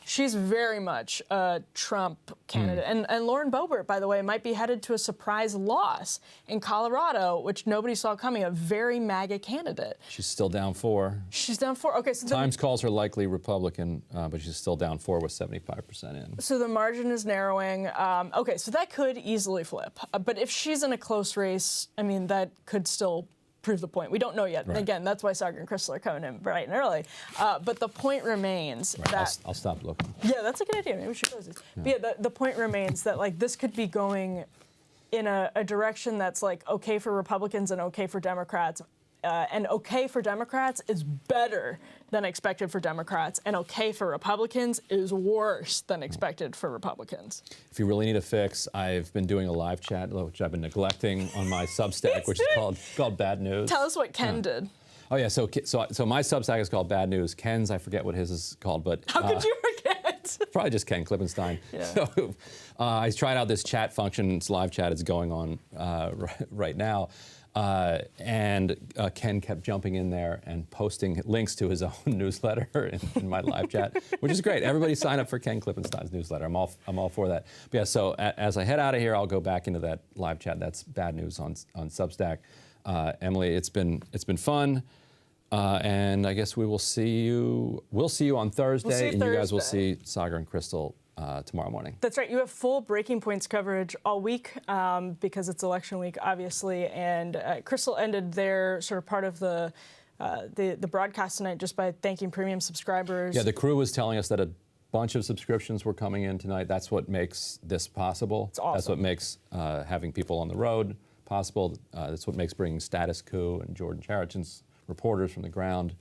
She's very much a Trump candidate. And Lauren Boebert, by the way, might be headed to a surprise loss in Colorado, which nobody saw coming. A very MAGA candidate. She's still down 4. She's down 4. Okay, so Times calls her likely Republican, but she's still down 4 with 75% in. So the margin is narrowing. Okay, so that could easily flip. But if she's in a close race, I mean, that could still prove the point. We don't know yet. Right. And again, that's why Sagar and Crystal are coming in bright and early. But the point remains that... I'll stop looking. Yeah, that's a good idea. Maybe we should close this. Yeah. But yeah, the point remains that this could be going in a direction that's okay for Republicans and okay for Democrats. And okay for Democrats is better than expected for Democrats, and okay for Republicans is worse than expected for Republicans. If you really need a fix, I've been doing a live chat, which I've been neglecting on my Substack, which is called Bad News. Tell us what Ken did. Oh yeah, so my Substack is called Bad News. Ken's, I forget what his is called, but how could you forget? Probably just Ken Klippenstein. Yeah. So I tried out this chat function. It's live chat. It's going on right now. And Ken kept jumping in there and posting links to his own newsletter in my live chat, which is great. Everybody sign up for Ken Klippenstein's newsletter. I'm all for that. But yeah, so as I head out of here, I'll go back into that live chat. That's Bad News on Substack. Emily, it's been fun. And I guess we'll see you on Thursday, and you guys will see Sagar and Crystal tomorrow morning. That's right. You have full Breaking Points coverage all week because it's election week, obviously. And Crystal ended their sort of part of the broadcast tonight just by thanking premium subscribers. Yeah, the crew was telling us that a bunch of subscriptions were coming in tonight. That's what makes this possible. It's awesome. That's what makes having people on the road possible. That's what makes bringing Status Coup and Jordan Chariton's reporters from the ground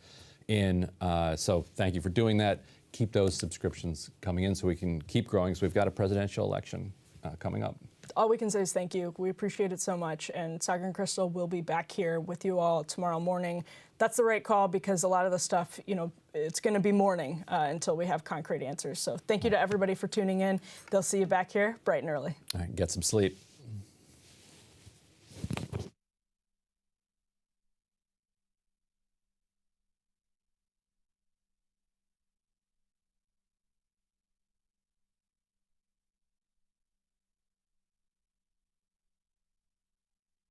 in. So thank you for doing that. Keep those subscriptions coming in so we can keep growing. So we've got a presidential election coming up. All we can say is thank you. We appreciate it so much. And Sagar and Crystal will be back here with you all tomorrow morning. That's the right call because a lot of the stuff, it's going to be morning until we have concrete answers. So thank you to everybody for tuning in. They'll see you back here bright and early. All right, get some sleep.